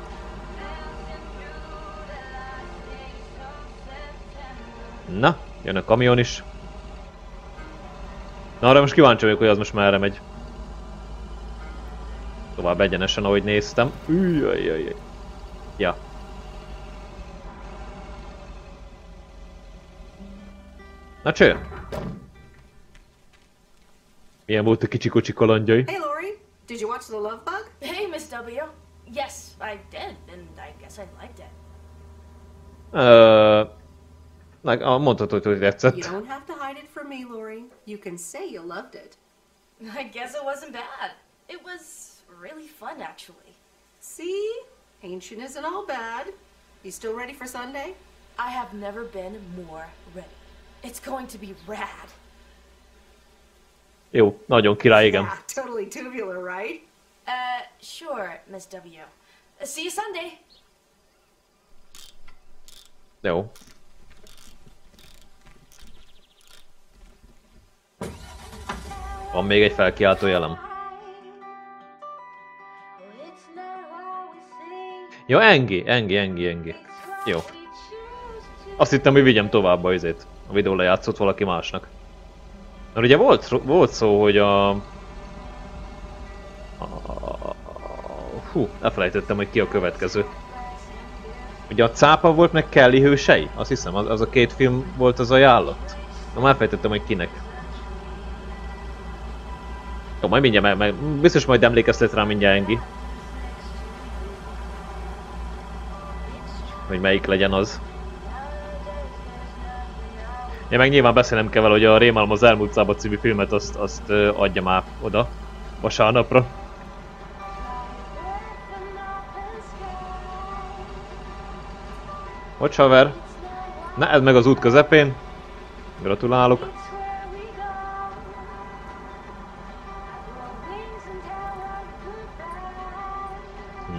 A: Na, jön a kamion is. Na, arra most kíváncsi vagyok, hogy az most merre megy. Tovább egyenesen, ahogy néztem. Ujjajjajjaj. Ja. Na cső! Milyen volt a kicsi kocsi kalandjai?
B: Hey, Lori. Did you watch The Love Bug?
H: Hey, Miss W. Yes, I did, and I guess I liked it.
A: Mondhatod, hogy tetszett.
B: You don't have to hide it from me, Lori. You can say you loved it.
H: I guess it wasn't bad. It was really fun, actually.
B: See? Ancient isn't all bad. You still ready for Sunday?
H: I have never been more ready. It's going to be rad.
A: Jó, nagyon király, igen.
B: Yeah, totally tubular, right?
H: Sure, Miss W. See you Sunday.
A: Jó. Van még egy felkiáltó jelem. Ja, Engi. Jó. Azt hittem, hogy vigyem tovább a izét. A videó lejátszott valaki másnak. Mert ugye volt szó, hogy hú, elfelejtettem, hogy ki a következő. Ugye a cápa volt, meg Kelly hősei? Azt hiszem, az a két film volt az ajánlat. Na, már elfelejtettem, hogy kinek. Jó, majd mindjárt, biztos majd emlékeztet rá mindjárt Engi. Hogy melyik legyen az. Én meg nyilván beszélnem kell vele, hogy a Rémálom az elmúlt szabad című filmet azt adja már oda, vasárnapra. Hogy haver? Na, ez meg az út közepén. Gratulálok.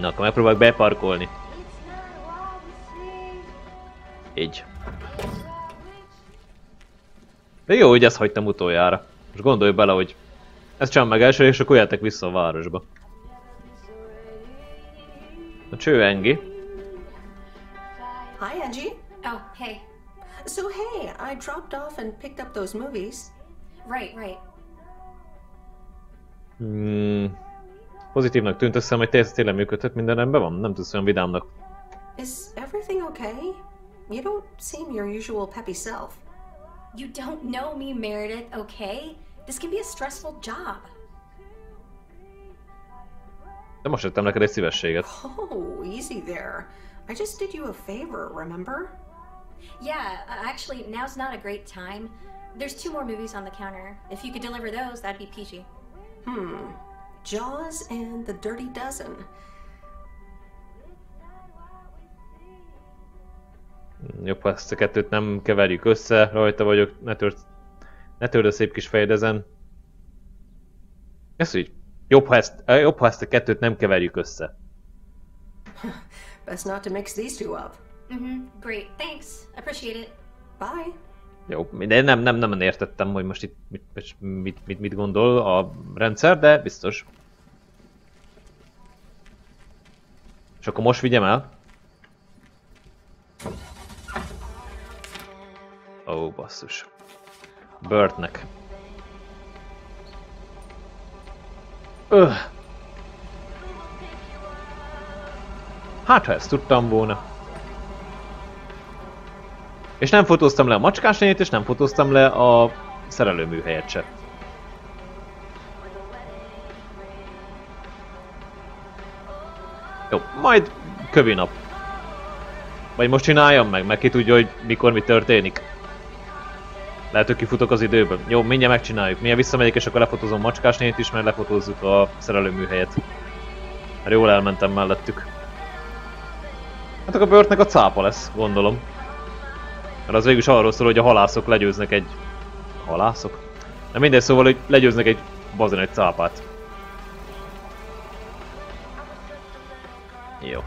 A: Na, akkor megpróbálok beparkolni. Így. De jó, hogy ezt hagytam utoljára. Most gondolj bele, hogy ezt csinálom meg elsőre, és akkor jöttek vissza a városba. A cső Engi.
B: Hi, Angie.
L: Oh, hey.
B: So, hey, I dropped off and picked up those movies.
L: Right.
A: Pozitívnak tűnt, összem, hogy tényleg működhet, minden rendben van? Nem tudsz olyan vidámnak.
B: Is everything okay? You don't seem your usual peppy self.
L: You don't know me, Meredith, okay? This can be a stressful job.
A: De most tettem neked egy szívességet.
B: Oh, easy there. I just did you a favor, remember?
L: Yeah, actually, now's not a great time. There's 2 more movies on the counter. If you could deliver those, that'd be peachy.
B: Jaws and The Dirty Dozen.
A: Jobb, ha ezt a kettőt nem keverjük össze, rajta vagyok, ne törd a szép kis fejed ezen. Ez úgy, jobb, ha ezt a kettőt nem keverjük össze.
B: Best not to mix these two up.
L: Great, thanks. Appreciate it.
B: Bye.
A: Jó, de nem értettem, hogy most itt mit gondol a rendszer, de biztos. És akkor most vigyem el. Ó, basszus. Birdnek. Hát, ha ezt tudtam volna. És nem fotóztam le a macskás lényét, és nem fotóztam le a szerelőműhelyet se. Jó, majd kövi nap. Vagy most csináljam meg ki tudja, hogy mikor mi történik. Lehet, hogy kifutok az időből. Jó, mindjárt megcsináljuk. Mindjárt visszamegyek, és akkor lefotózom macskás lényét is, mert lefotózzuk a szerelőműhelyet. Mert jól elmentem mellettük. Hát akkor a Birdnek a cápa lesz, gondolom. Mert az végül is arról szól, hogy a halászok legyőznek egy... Halászok? Nem mindegy, szóval, hogy legyőznek egy bazen egy cápát. Jó.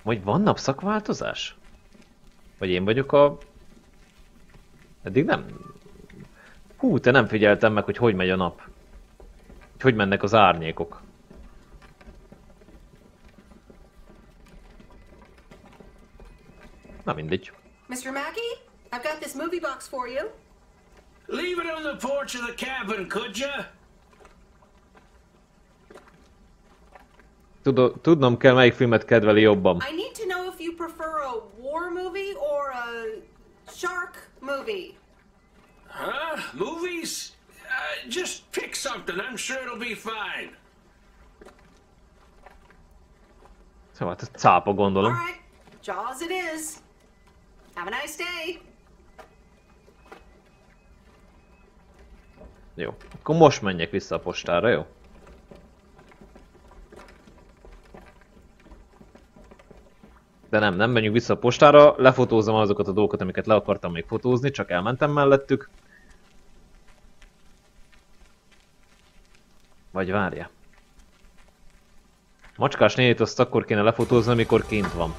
A: Vagy van napszakváltozás? Vagy én vagyok a... Eddig nem... Hú, te nem figyeltem meg, hogy megy a nap. Hogy mennek az árnyékok. Na mindegy.
B: Mr. Mackey, I've got this movie box for you.
J: Leave it on the porch of the cabin, could ya?
A: Tudnom kell, melyik filmet kedveli jobban.
B: I need to know if you prefer a war movie or a shark movie.
J: Huh? Movies? Just pick something. I'm sure it'll be fine.
A: Szóval ez cápa, gondolom.
B: All right, Jaws it is. Have a nice day.
A: Jó, akkor most menjek vissza a postára, jó? De nem menjünk vissza a postára, lefotózom azokat a dolgokat, amiket le akartam még fotózni, csak elmentem mellettük. Vagy várja. Macskás nénit azt akkor kéne lefotózni, amikor kint van.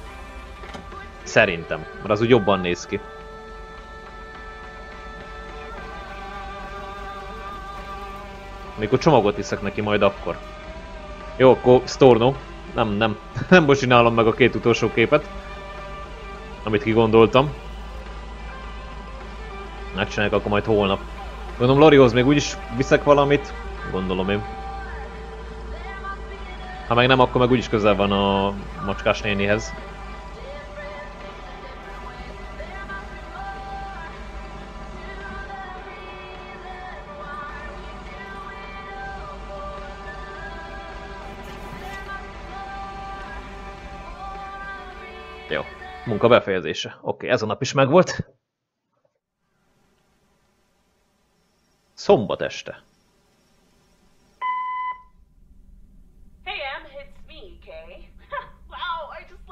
A: Szerintem, mert az úgy jobban néz ki. Amikor csomagot iszek neki majd akkor. Jó, akkor Storno. Nem most csinálom meg a két utolsó képet. Amit kigondoltam. Megcsináljuk akkor majd holnap. Gondolom Lorihoz még úgyis viszek valamit. Gondolom én. Ha meg nem, akkor meg úgyis közel van a Macskás nénihez. Jó, munka befejezése. Oké, ez a nap is megvolt. Szombat este.
K: Hey Em, it's me, Kay. Wow, I just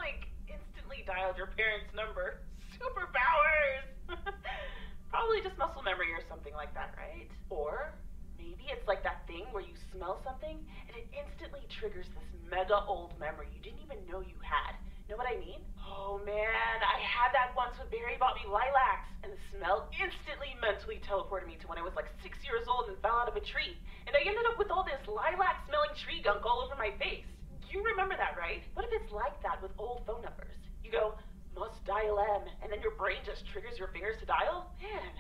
K: instantly dialed your parents' number. Superpowers! Probably just muscle memory or something like that, right? Or maybe it's like that thing where you smell something and it instantly triggers this mega old memory you didn't even know you had. Know what I mean? Oh man, I had that once when Barry bought me lilacs, and the smell instantly mentally teleported me to when I was 6 years old and fell out of a tree. And I ended up with all this lilac-smelling tree gunk all over my face. You remember that, right? What if it's like that with old phone numbers? You go, must dial M, and then your brain just triggers your fingers to dial? Man.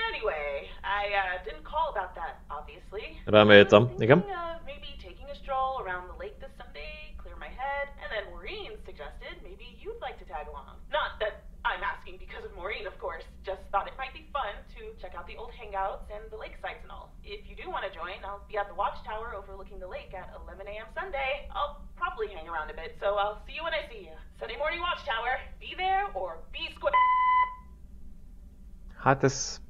K: Anyway, I didn't call about that, obviously.
A: Reméltem, igen.
K: Maybe taking a stroll around the lake this Sunday, clear my head, and then Maureen suggested maybe you'd like to tag along. Not that I'm asking because of Maureen, of course, just thought it might be fun to check out the old hangouts and the lake sites and all. If you do want to join, I'll be at the watchtower overlooking the lake at 11 a.m. Sunday. I'll probably hang around a bit, so I'll see you when I see you. Sunday morning watchtower, be there or be square.
A: Hát ez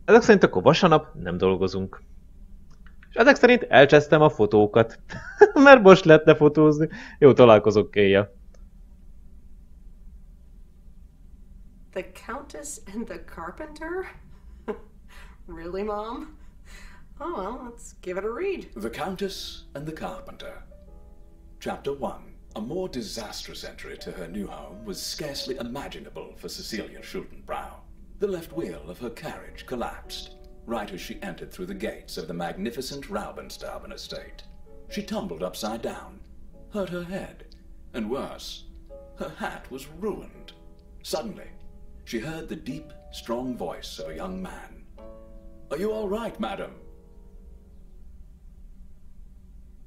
A: ezek szerint akkor vasárnap nem dolgozunk. És ezek szerint elcsesztem a fotókat. Mert most lehetne fotózni. Jó, találkozok éjjel.
B: The Countess and the Carpenter? Really, Mom? Oh well, let's give it a read.
T: The Countess and the Carpenter. Chapter 1. A more disastrous entry to her new home was scarcely imaginable for Cecilia Schultenbrow. The left wheel of her carriage collapsed, right as she entered through the gates of the magnificent Raubenstaben estate. She tumbled upside down, hurt her head, and worse, her hat was ruined. Suddenly, she heard the deep, strong voice of a young man. Are you all right, madam?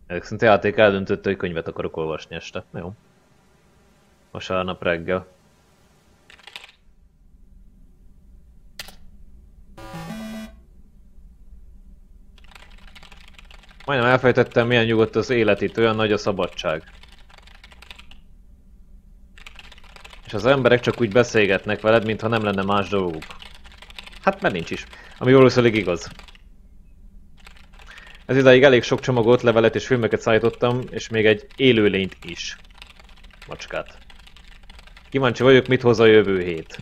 A: Ezek szerint a játék eldöntötte, hogy könyvet akarok olvasni este. Jó. Vasárnap reggel. Majdnem elfejtettem, milyen nyugodt az élet itt, olyan nagy a szabadság. És az emberek csak úgy beszélgetnek veled, mintha nem lenne más dolguk. Hát mert nincs is. Ami valószínűleg igaz. Ez idáig elég sok csomagot, levelet és filmeket szállítottam, és még egy élőlényt is. Macskát. Kíváncsi vagyok, mit hoz a jövő hét.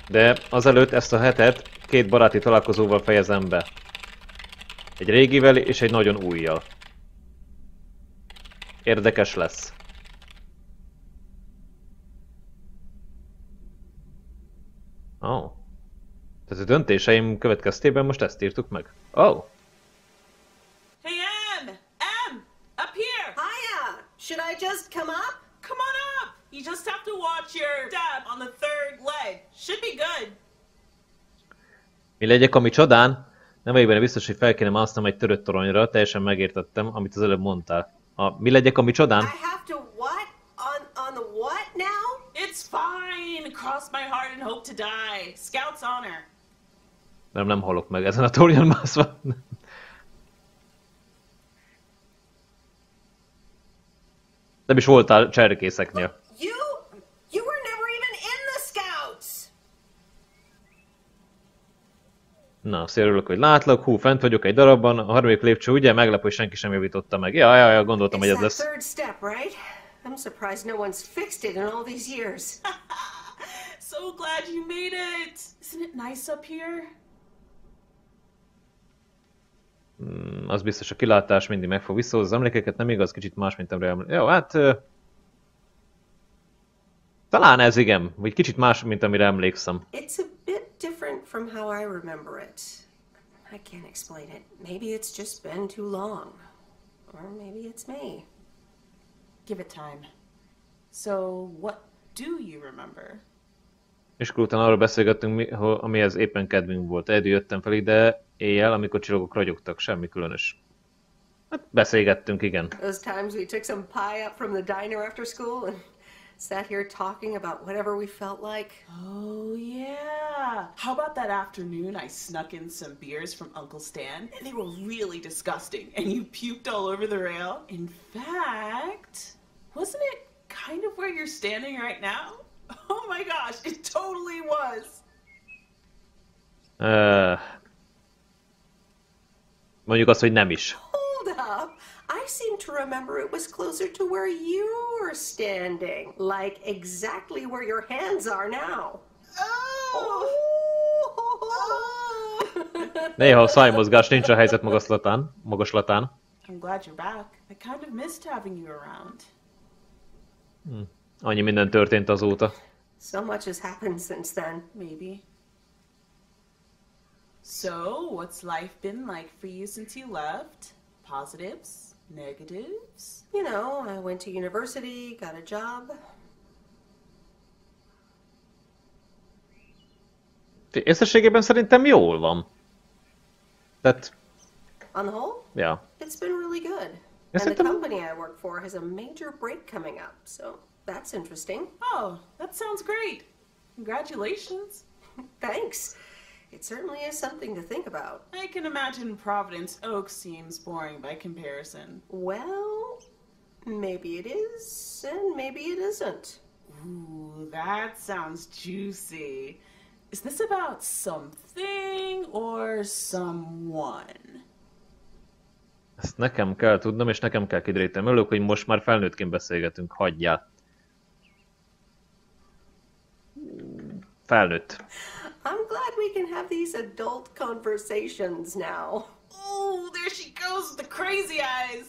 A: De azelőtt ezt a hetet 2 baráti találkozóval fejezem be. Egy régivel és egy nagyon újjal. Érdekes lesz. Oh. Tehát a döntéseim következtében most ezt írtuk meg. Oh.
K: Hey Em! Em! Up here!
B: Hiya! Should I just come up?
K: Come on up! You just have to watch your step on the 3rd leg. Should be good.
A: Mi legyek, ami csodán? Nem vagyok benne biztos, hogy fel kéne másznom egy törött toronyra, teljesen megértettem, amit az előbb mondtál. Mi legyek, ami csodán?
B: I have to what? On the what now?
K: It's It's fine. Cross my heart and hope to die. Scout's honor.
A: Nem halok meg ezen a tornyon mászva. Nem is voltál cserkészeknél.
B: You were never even in the Scouts!
A: Na, szélülök, hogy látlak. Hú, fent vagyok egy darabban. A harmadik lépcső, ugye? Meglepő, hogy senki sem javította meg. Ja, gondoltam, hogy ez lesz.
B: Third step, right? I'm surprised no one's fixed it in all these years.
K: So glad you made it. Isn't it nice up here?
A: Az biztos, a kilátás mindig meg fog visszahozni az emlékeket, nem igaz, kicsit más, mint amire emlékszem. Jó, hát... talán ez igen, vagy kicsit más, mint amire emlékszem.
B: It's a bit different from how I remember it. I can't explain it. Maybe it's just been too long. Or maybe it's me.
K: Give it time. So, what do you remember?
A: És akkor utána arról beszélgettünk, amihez éppen kedvünk volt. Egyedül jöttem fel ide éjjel, amikor csillagok ragyogtak, semmi különös. Hát beszélgettünk, igen.
B: Those times we took some pie up from the diner after school and sat here talking about whatever we felt like.
K: Oh, yeah. How about that afternoon I snuck in some beers from Uncle Stan? And they were really disgusting. And you puked all over the rail. In fact, wasn't it kind of where you're standing right now? Oh my gosh, it totally was.
A: Mondjuk azt, hogy nem is.
B: Hold up. I seem to remember it was closer to where you were standing. Like exactly where your hands are now. Oh!
A: Néha a szájmozgás nincs a helyzet magaslatán.
K: I'm glad you're back. I kind of missed having you around.
A: Annyi minden történt azóta.
B: So much has happened since then.
K: Maybe. So, what's life been like for you since you left? Positives? Negatives?
B: You know, I went to university, got a job.
A: Összességében szerintem jól van. Tehát...
B: On the whole?
A: Yeah.
B: It's been really good. And the company I work for has a major break coming up, so that's interesting.
K: Oh, that sounds great. Congratulations.
B: Thanks. It certainly is something to think about.
K: I can imagine Providence Oak seems boring by comparison.
B: Well, maybe it is, and maybe it isn't.
K: Ooh, that sounds juicy. Is this about something or someone?
A: Ezt nekem kell tudnom, és nekem kell kiderítenem. Örülök, hogy most már felnőttként beszélgetünk. Hagyjál. Felnőtt.
B: I'm glad we can have these adult conversations now.
K: Oh, there she goes with the crazy eyes.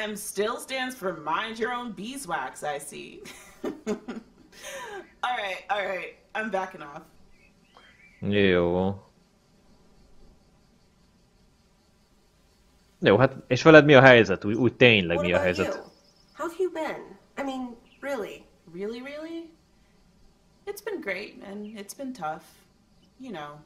K: M still stands for mind your own beeswax, I see. All right, I'm backing off.
A: Jó. Jó, hát és veled mi a helyzet? Úgy tényleg mi a helyzet?
B: How have you been? I mean, really?
K: Really? It's been great, and it's been tough. You know,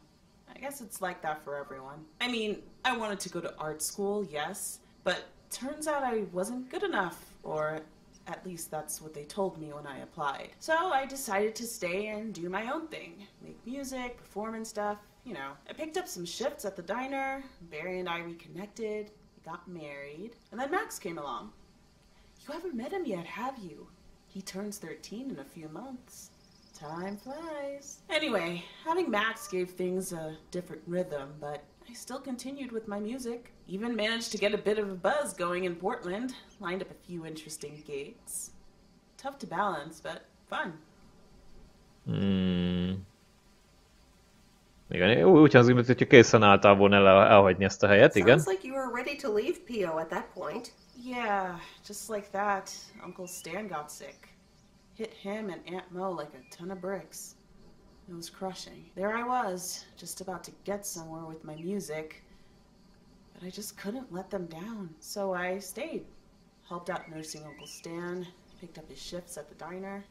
K: I guess it's like that for everyone. I mean, I wanted to go to art school, yes, but turns out I wasn't good enough, or at least that's what they told me when I applied. So I decided to stay and do my own thing. Make music, perform and stuff, you know. I picked up some shifts at the diner, Barry and I reconnected, got married, and then Max came along. You haven't met him yet, have you? He turns 13 in a few months. Time flies. Anyway, having Max gave things a different rhythm, but I still continued with my music. Even managed to get a bit of a buzz going in Portland. Lined up a few interesting gigs. Tough to balance, but fun.
A: Igen, úgy hangzik, mint hogyha készen álltál volna elhagyni ezt a helyet, igen.
B: Sounds like you were ready to leave P.O. at that point.
K: Yeah, just like that, Uncle Stan got sick. Hit him and Aunt Mo like a ton of bricks. It was crushing. There I was, just about to get somewhere with my music, but I just couldn't let them down. So I stayed. Helped out nursing Uncle Stan, picked up his shifts at the diner.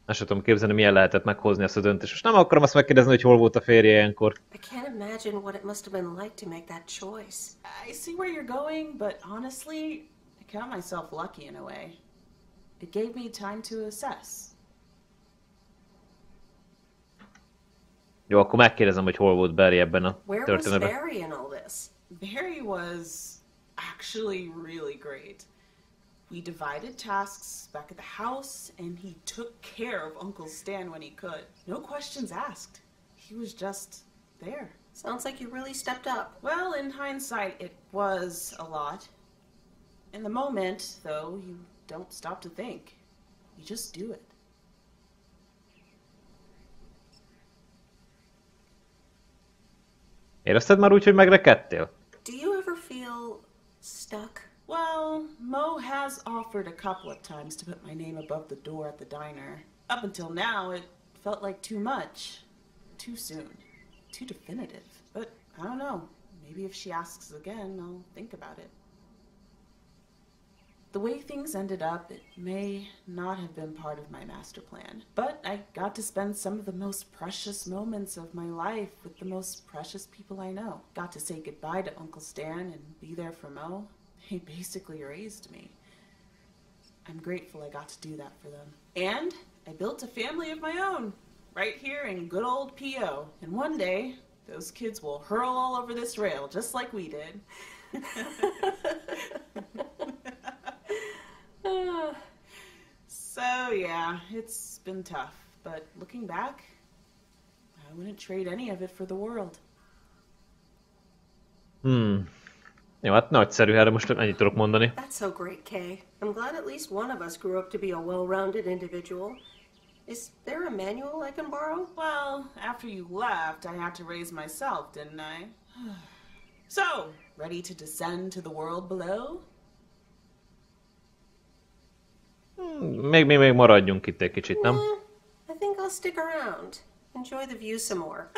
A: Ezt sem tudom képzelni, milyen lehetett meghozni ezt a döntést. Most nem akarom azt megkérdezni, hogy hol volt a férje ilyenkor.
B: I can't imagine what it must have been like to make that choice.
K: I see where you're going, but honestly, I count myself lucky in a way. It gave me time to assess.
A: Jó, akkor megkérdezem, hogy hol volt Barry ebben a történetben.
B: Where was Barry in all this?
K: Barry was actually really great. We divided tasks back at the house, and he took care of Uncle Stan when he could. No questions asked. He was just there.
B: Sounds like you really stepped up.
K: Well, in hindsight, it was a lot. In the moment, though, you don't stop to think. You just do it.
A: Érezted már úgy, hogy megrekedtél?
B: Do you ever feel stuck?
K: Well, Mo has offered a couple of times to put my name above the door at the diner. Up until now, it felt like too much. Too soon. Too definitive. But I don't know. Maybe if she asks again, I'll think about it. The way things ended up, it may not have been part of my master plan. But I got to spend some of the most precious moments of my life with the most precious people I know. Got to say goodbye to Uncle Stan and be there for Mo. He basically raised me. I'm grateful I got to do that for them. And I built a family of my own, right here in good old P.O. And one day, those kids will hurl all over this rail, just like we did. So yeah, it's been tough, but looking back, I wouldn't trade any of it for the world.
A: Jó, hát nagyszerű, erre most ennyit tudok mondani.
B: That's so great, Kay. I'm glad at least one of us grew up to be a well-rounded individual. Is there a manual I can borrow?
K: Well, after you left, I had to raise myself, didn't I? So, ready to descend to the world below?
A: Még maradjunk itt egy kicsit, nem?
B: I think I'll stick around. Enjoy the view some more.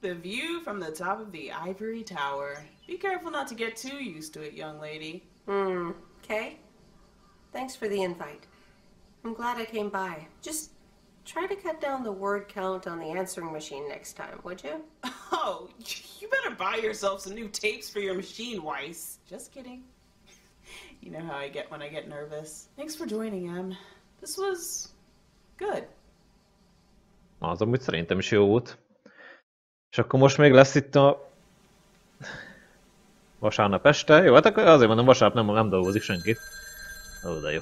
K: The view from the top of the ivory tower. Be careful not to get too used to it, young lady.
B: Kay? Thanks for the invite. I'm glad I came by. Just try to cut down the word count on the answering machine next time, would you?
K: Oh, you better buy yourself some new tapes for your machine, Weiss. Just kidding. You know how I get when I get nervous. Thanks for joining, Em. This was good.
A: Az amúgy szerintem is jó volt. És akkor most még lesz itt a vasárnap este. Jó, hát akkor azért mondom, vasárnap nem dolgozik senki. Ó, de jó.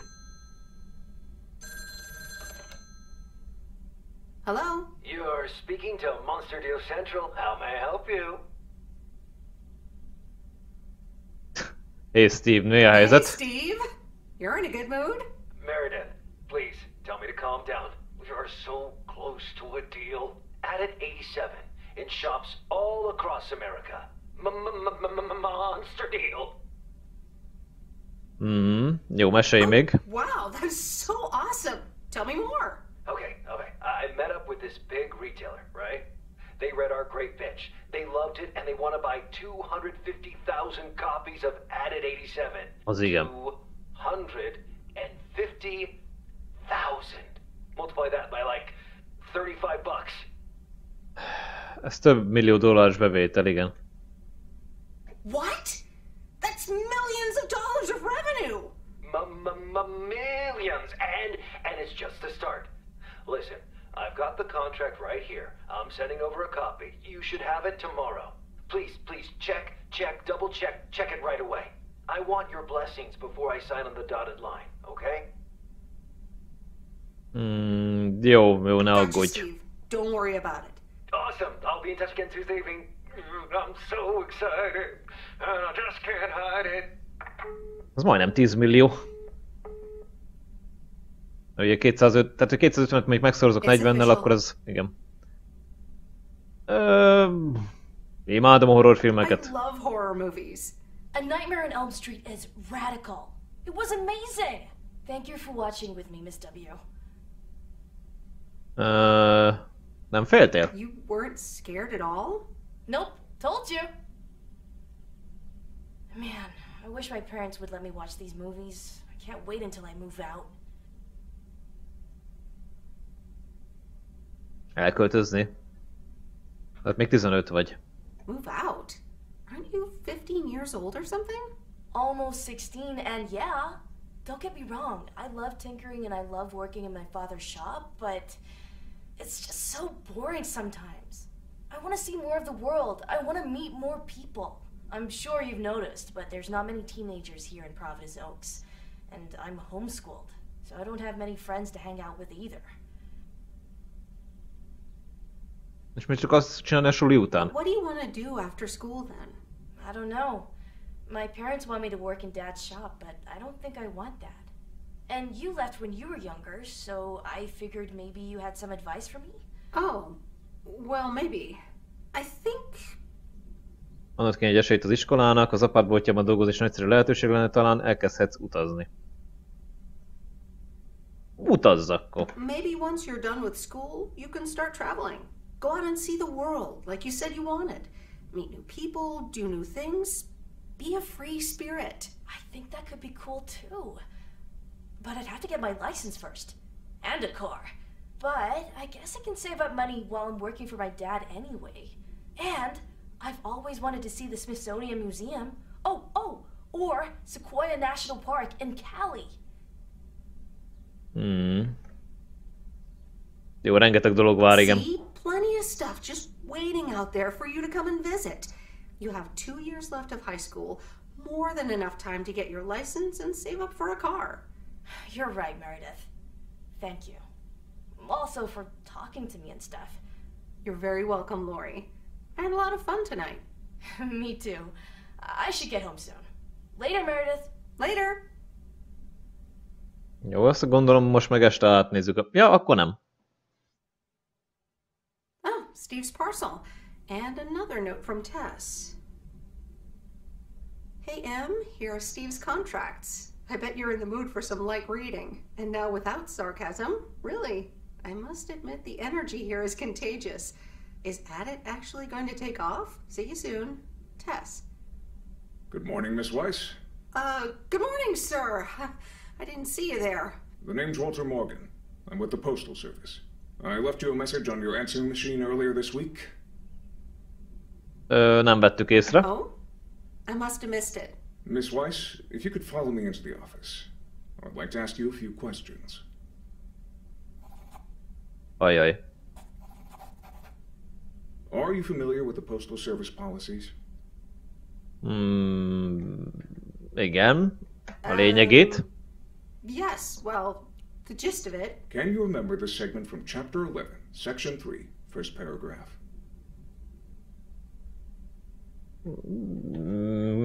B: Hello?
C: You're speaking to Monster Deal Central. How may I help you?
A: Hey Steve, mi a helyzet?
B: Hey Steve, you're in a good mood?
C: Meredith, please tell me to calm down. We are so close to a deal. Added 87 in shops all across America. Monster deal.
A: Jó, mesélj még.
B: Wow, that's so awesome. Tell me more.
C: Okay. I met up with this big retailer, right? They read our great pitch. They loved it and they want to buy 250,000 copies of Added 87.
A: Az igen.
C: 250,000. Multiply that by like $35.
A: Ez több millió dolláros bevétel, igen.
B: What? That's millions of dollars of revenue.
C: Millions, and it's just the start. Listen, I've got the contract right here. I'm sending over a copy. You should have it tomorrow. Please, check, double check it right away. I want your blessings before I sign on the dotted line, okay?
A: Jó, ne aggódj.
B: Don't worry about it.
C: Awesome. I'll be in touch again Tuesday evening. I'm so excited. I just can't hide it.
A: Az majdnem 10 millió. Ugye 205, tehát 250-et még megszorozok 40-nel, akkor az, igen. Imádom a horrorfilmeket.
B: I love horror movies.
H: A Nightmare on Elm Street is radical. It was amazing. Thank you for watching with me, Miss W.
A: Nem féltél?
B: You weren't scared at all?
H: Nope, told you. Man, I wish my parents would let me watch these movies. I can't wait until I move out.
A: Elköltözni? Hát még 15 vagy.
B: Move out? Aren't you 15 years old or something?
H: Almost 16, and yeah, don't get me wrong, I love tinkering and I love working in my father's shop, but it's just so boring sometimes. I want to see more of the world. I want to meet more people. I'm sure you've noticed, but there's not many teenagers here in Providence Oaks, and I'm homeschooled, so I don't have many friends to hang out with either.
A: És még csak azt csinálni a suli után.
B: What do you want to do after school then?
H: I don't know. My parents want me to work in Dad's shop, but I don't think I want that. And you left when you were younger, so I figured maybe you had some advice for me?
B: Oh, well, maybe. I think...
A: Adott kéne egy esélyt az iskolának, az apártboltjában dolgozni is nagyszerű lehetőség lenne, talán elkezdhetsz utazni. Utazz akkor.
B: Maybe once you're done with school, you can start traveling. Go out and see the world, like you said you wanted. Meet new people, do new things. Be a free spirit.
H: I think that could be cool too. But I'd have to get my license first. And a car. But I guess I can save up money while I'm working for my dad anyway. And I've always wanted to see the Smithsonian Museum. Or Sequoia National Park in Cali.
A: Jó, rengeteg dolog vár, igen.
B: See? Plenty of stuff just waiting out there for you to come and visit. You have 2 years left of high school, more than enough time to get your license and save up for a car.
H: You're right, Meredith. Thank you. Also for talking to me and stuff.
B: You're very welcome, Lori. And a lot of fun tonight.
H: Me too. I should get home soon. Later, Meredith.
B: Later.
A: Jó, azt gondolom most meg este átnézzük. Ja, akkor nem.
B: Oh, Steve's parcel. And another note from Tess. Hey, Em, here are Steve's contracts. I bet you're in the mood for some light reading. And now without sarcasm, really, I must admit the energy here is contagious. Is Adit actually going to take off? See you soon. Tess.
P: Good morning, Miss Weiss.
B: Good morning, sir. I didn't see you there.
P: The name's Walter Morgan. I'm with the Postal Service. I left you a message on your answering machine earlier this week.
A: Nem vettük észre.
B: Oh? I must have missed it.
P: Miss Weiss, if you could follow me into the office. I'd like to ask you a few questions.
A: Ajaj.
P: Are you familiar with the Postal Service policies?
A: Igen. A lényegét.
B: Yes, well, the gist of it.
P: Can you remember the segment from Chapter 11, Section 3, first paragraph?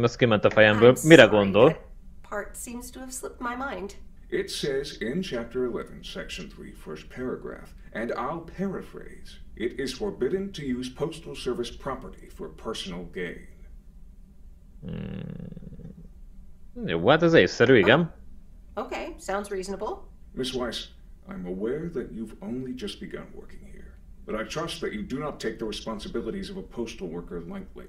A: Ez kiment a fejemből. Mire gondol?
B: Part seems to have slipped my mind.
P: It says in Chapter 11, Section 3, first paragraph, and I'll paraphrase, it is forbidden to use Postal Service property for personal gain.
A: Jó, hát ez észszerű, igen.
B: Okay, sounds reasonable.
P: Miss Weiss, I'm aware that you've only just begun working here, but I trust that you do not take the responsibilities of a postal worker lightly.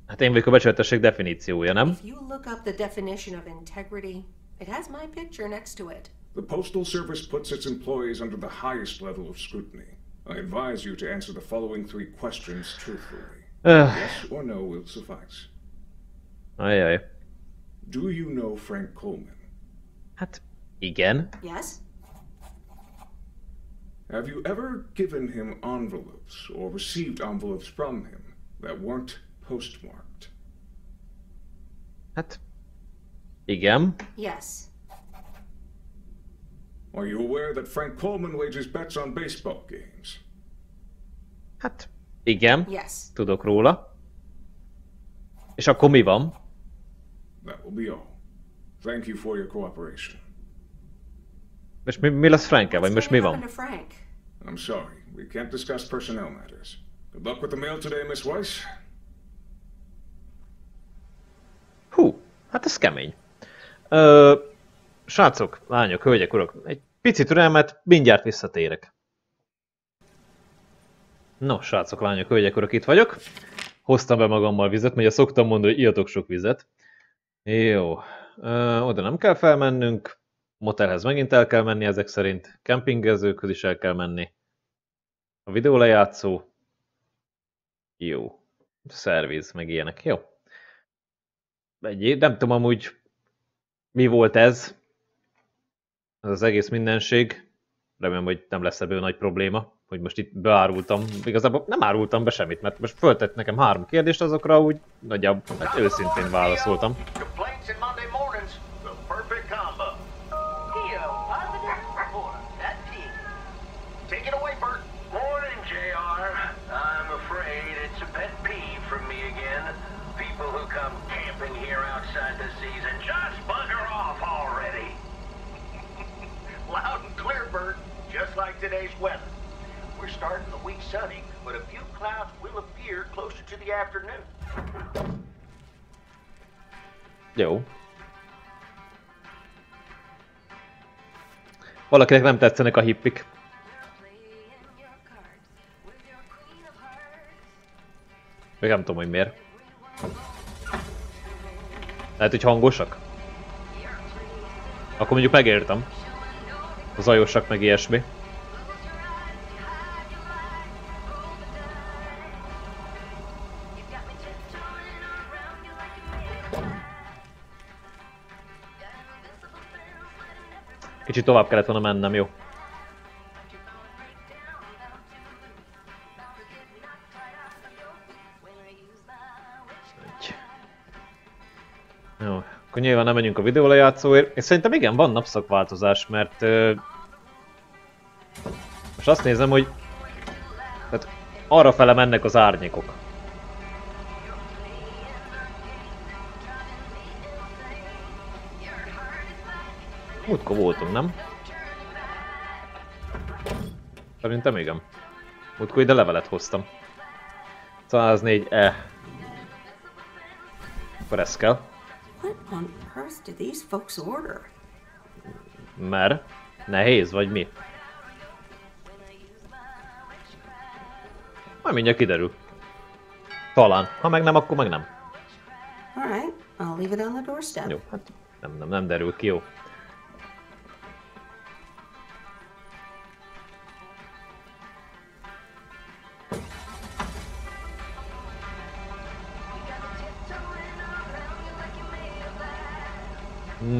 A: Hát én vagyok a becsületesség definíciója, nem?
B: If you look up the definition of integrity, it has my picture next to it.
P: The Postal Service puts its employees under the highest level of scrutiny. I advise you to answer the following 3 questions truthfully. Yes or no will suffice.
A: Ajaj.
P: Do you know Frank Coleman?
A: Hát, igen.
B: Yes?
P: Have you ever given him envelopes or received envelopes from him that weren't postmarked?
A: Hát, igen.
B: Yes.
P: Are you aware that Frank Coleman wages bets on baseball games?
A: Hát, igen.
B: Yes.
A: Tudok róla. És akkor mi van?
P: That will be all. Thank you for your cooperation.
A: És mi lesz Frank-el, vagy most mi van?
B: Frank?
P: I'm sorry, we can't discuss personnel matters. Good luck with the mail today, Miss Weiss.
A: Hú, hát ez kemény. Srácok, lányok, hölgyek, urak, egy pici türelmet, mindjárt visszatérek. No, srácok, lányok, hölgyek, urak, itt vagyok. Hoztam be magammal vizet, mert szoktam mondani, hogy ijatok sok vizet. Jó, oda nem kell felmennünk. Motelhez megint el kell menni ezek szerint. Kempingezőkhöz is el kell menni. A videólejátszó. Jó. Szerviz, meg ilyenek. Jó. Nem tudom amúgy mi volt ez. Ez az egész mindenség. Remélem, hogy nem lesz ebből nagy probléma, hogy most itt beárultam. Igazából nem árultam be semmit, mert most föltett nekem 3 kérdést, azokra úgy nagyjából őszintén válaszoltam.
I: Today's weather. We're starting the week sunny, but a few clouds will appear closer to the afternoon.
A: Jó. Valakinek nem tetszenek a hippik. Még nem tudom, hogy miért. Lehet, hogy hangosak? Akkor mondjuk megértem. A zajosak meg ilyesmi. Kicsit tovább kellett volna mennem, jó? Jó, akkor nyilván nem menjünk a videólejátszóért. És szerintem igen, van napszakváltozás, mert... most azt nézem, hogy... tehát arrafele mennek az árnyékok. Múltkor voltunk, nem? Szerintem igen. Múltkor ide levelet hoztam. 104E. Akkor ez kell.
B: What on earth did these folks order?
A: Mert? Nehéz, vagy mi? Majd mindjárt kiderül. Talán. Ha meg nem, akkor meg nem.
B: Alright, I'll leave it on the doorstep.
A: Jó, hát nem derül ki, jó.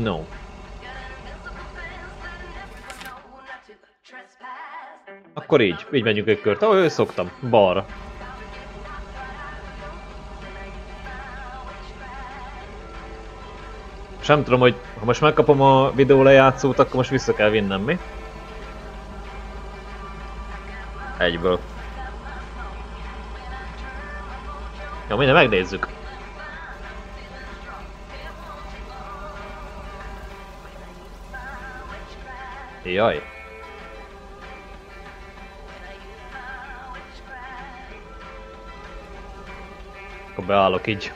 A: No. Akkor így megyünk egy kört, ahogy szoktam, balra. És nem tudom, hogy ha most megkapom a videólejátszót, akkor most vissza kell vinnem, mi? Egyből. Jó, minden megnézzük. Jaj. Akkor beállok így.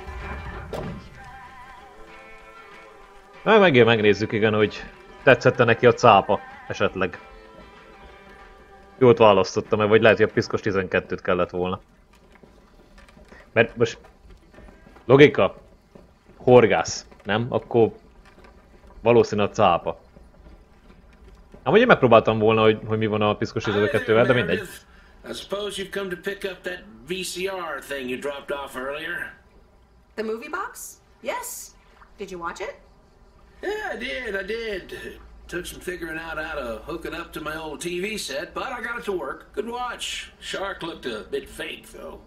A: Megint megnézzük, igen, hogy tetszette neki a cápa, esetleg. Jót választottam, vagy lehet, hogy a piszkos 12-t kellett volna. Mert most... logika. Horgász, nem? Akkor... valószínűleg a cápa. Amúgy én megpróbáltam volna, hogy mi van a piszkos 12-vel, de mindegy.
J: I suppose you've come to pick up that VCR thing you dropped off earlier?
B: The movie box? Yes. Did you watch it?
J: Yeah, I did. It took some figuring out how to hook it up to my old TV set, but I got it to work. Good watch. Shark looked a bit fake, though.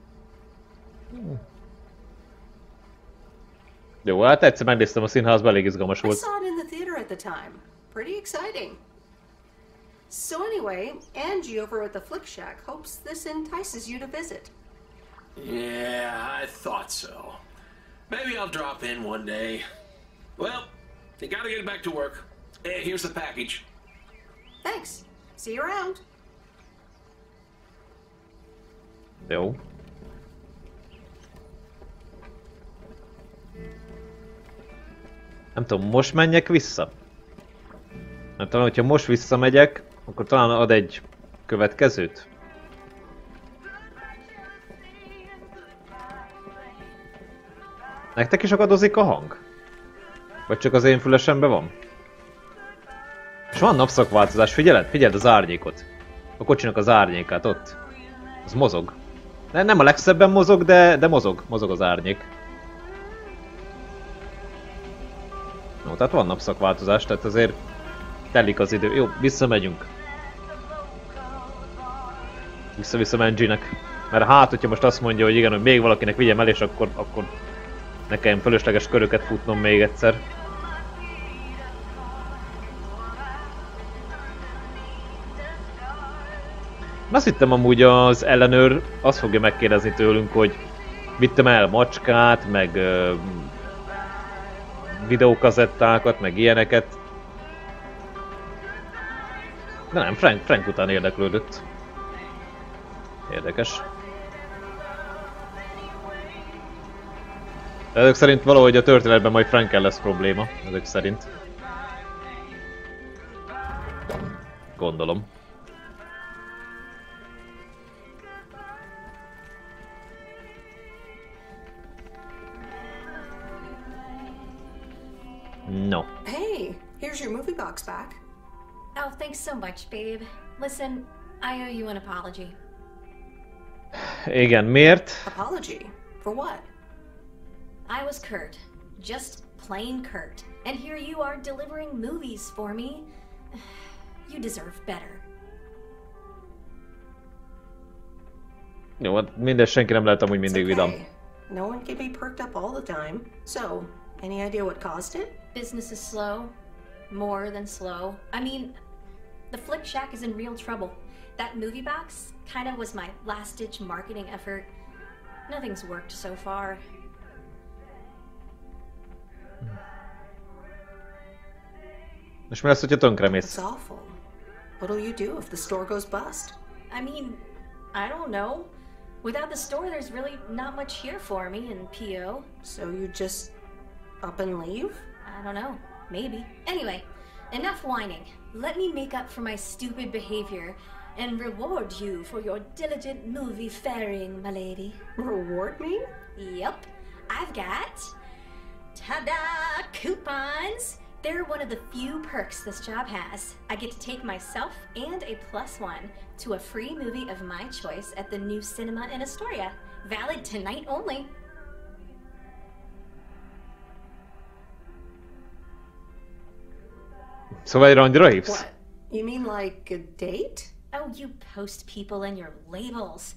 A: Jó, hát egyszer megnéztem a színházban, elég izgalmas
B: I
A: volt.
B: saw it in the theater at the time. Pretty exciting. So anyway, Angie over at the Flick Shack hopes this entices you to visit.
J: Yeah, I thought so. Maybe I'll drop in one day. Well, you gotta get back to work. Hey, here's the package.
B: Thanks. See you around.
A: Jó. Nem tudom, most menjek vissza? Mert talán, hogyha most visszamegyek, akkor talán ad egy következőt. Nektek is akadozik a hang? Vagy csak az én fülesemben van? És van napszakváltozás, figyeld az árnyékot. A kocsinak az árnyékát ott. Az mozog. Nem a legszebben mozog, de mozog az árnyék. No, tehát van napszakváltozás, tehát azért telik az idő. Jó, visszamegyünk. Vissza Menjinek. Mert hát, hogyha most azt mondja, hogy igen, hogy még valakinek vigyem el, és akkor nekem fölösleges köröket futnom még egyszer. Azt hittem amúgy az ellenőr azt fogja megkérdezni tőlünk, hogy vittem el macskát, meg videókazettákat, meg ilyeneket. De nem, Frank után érdeklődött. Érdekes. De ezek szerint valahogy a történetben majd Frankkel lesz probléma, ezek szerint. Gondolom. No.
B: Hey, here's your movie box back.
L: Oh, thanks so much, babe. Listen, I owe you an apology.
A: Igen, miért?
B: Apology? For what?
L: I was curt. Just plain curt. And here you are delivering movies for me. You deserve better.
A: Jó, hát mindez senki nem lehet amúgy mindig vidám.
B: No one can be perked up all the time. So, any idea what caused it?
L: Business is slow. More than slow. I mean, the Flick Shack is in real trouble. That movie box kind of was my last-ditch marketing effort. Nothing's worked so far.
A: Most mi lesz, hogyha tönkremész?
B: It's awful. What'll you do if the store goes bust?
L: I mean, I don't know. Without the store, there's really not much here for me in PO.
B: So you just up and leave?
L: I don't know. Maybe. Anyway, enough whining. Let me make up for my stupid behavior and reward you for your diligent movie faring, my lady.
B: Reward me?
L: Yep. I've got... ta-da! Coupons! They're one of the few perks this job has. I get to take myself and a +1 to a free movie of my choice at the new cinema in Astoria. Valid tonight only.
A: Szóval egy randira hívsz?
B: What? You mean like a date?
L: Oh, you post people in your labels.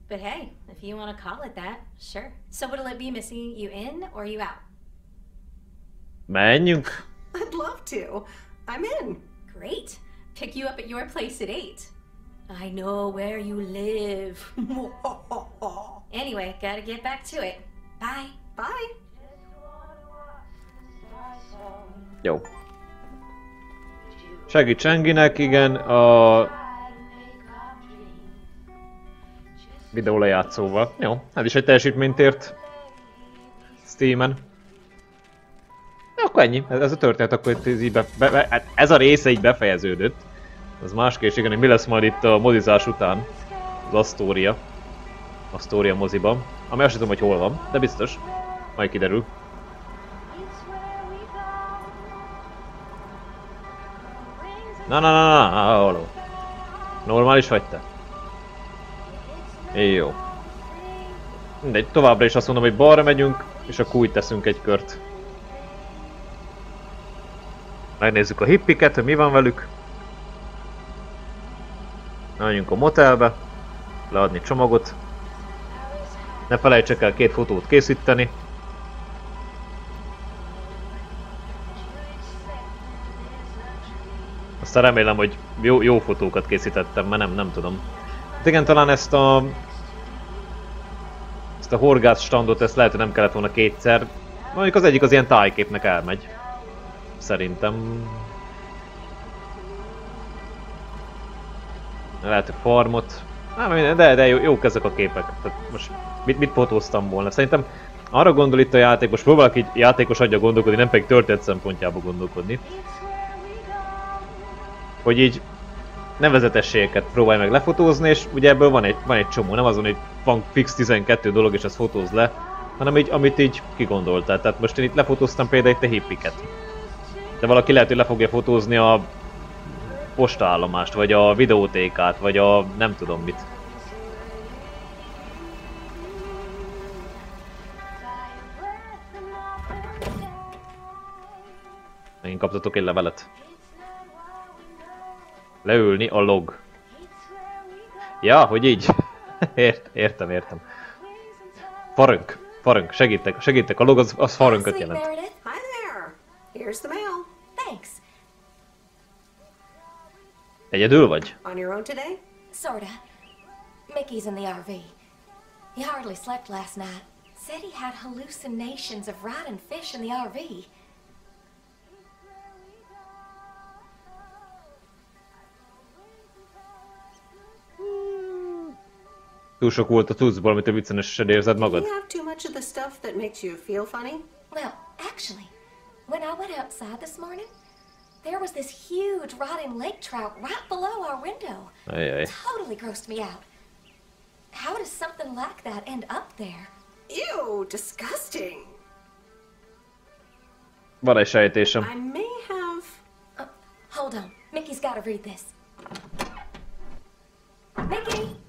L: But hey, if you want to call it that, sure. So what'll it be, Missy? You in or you out?
A: Menjünk.
B: I'd love to. I'm in.
L: Great. Pick you up at your place at 8. I know where you live. Anyway, gotta get back to it. Bye.
B: Bye.
A: Jó. Segít senkinek, igen, a videólejátszóval. Jó, ez is egy teljesítményt ért Steamen. Akkor ennyi, ez a történet, akkor itt így ez a része így befejeződött. Az más kérdés, igen, hogy mi lesz majd itt a mozizás után, az Astoria moziban. Ami azt tudom, hogy hol van, de biztos, majd kiderül. Na, halló. Normális vagy te? Jó. Mindegy, továbbra is azt mondom, hogy balra megyünk, és akkor úgy teszünk egy kört. Megnézzük a hippiket, hogy mi van velük. Menjünk a motelbe, leadni csomagot. Ne felejtsek el 2 fotót készíteni. Aztán remélem, hogy jó fotókat készítettem, mert nem tudom. Hát igen, talán ezt a horgász standot, ezt lehet, hogy nem kellett volna 2-szer. Mondjuk az egyik az ilyen tájképnek elmegy. Szerintem. Lehet, hogy farmot. De jók ezek a képek. Tehát most mit fotóztam volna? Szerintem arra gondol itt a játékos, próbálok így játékos agya gondolkodni, nem pedig történet szempontjába gondolkodni. Hogy így nevezetességeket próbálj meg lefotózni, és ugye ebből van egy csomó, nem azon, hogy van fix 12 dolog és ezt fotóz le, hanem így, amit így kigondoltál. Tehát most én itt lefotóztam például itt a hippiket. De valaki lehet, hogy le fogja fotózni a postaállomást, vagy a videótékát, vagy a nem tudom mit. Megint kaptatok egy levelet. Leülni a log. Ja, hogy így. Értem. Farönk, segítek, a log az farönköt jelent.
B: Hi there. Here's the mail.
H: Thanks.
A: Egyedül vagy?
B: On your own today?
H: Sorta. Mickey's in the RV. He hardly slept last night. Said he had hallucinations of riding fish in the RV.
A: Túl sok volt a cuccból, amit a viccenesen érzed magad?
B: Do you have too much of the stuff that makes you feel funny?
H: Well, actually, when I went outside this morning, there was this huge rotting lake trout right below our window.
A: Ajaj.
H: Totally grossed me out. How does something like that end up there?
B: Ew, disgusting.
A: Van egy sejtésem.
B: I may have...
H: Hold on. Mickey's got to read this. Mickey!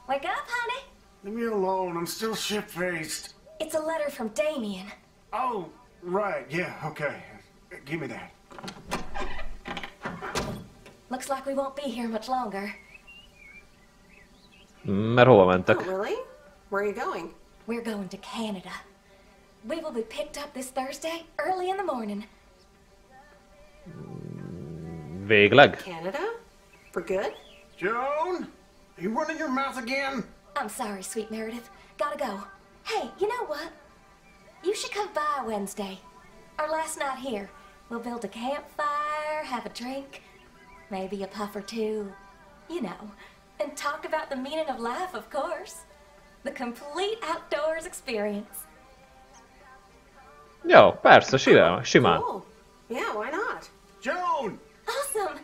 H: Wake up, honey!
S: Leave me alone, I'm still shit-faced.
H: It's a letter from Damien.
S: Oh, right, yeah, okay. Give me that.
H: Looks like we won't be here much longer.
A: Mert hova mentek?
B: Oh, really? Where are you going?
H: We're going to Canada. We will be picked up this Thursday, early in the morning.
A: Végleg?
B: Canada? For good?
S: Joan? Are you running your mouth again?
H: I'm sorry, sweet Meredith. Gotta go. Hey, you know what? You should come by Wednesday. Our last night here. We'll build a campfire, have a drink, maybe a puff or two, you know, and talk about the meaning of life, of course. The complete outdoors experience.
A: Jó, persze, simán.
B: Cool. Yeah, why not?
S: Joan!
H: Awesome!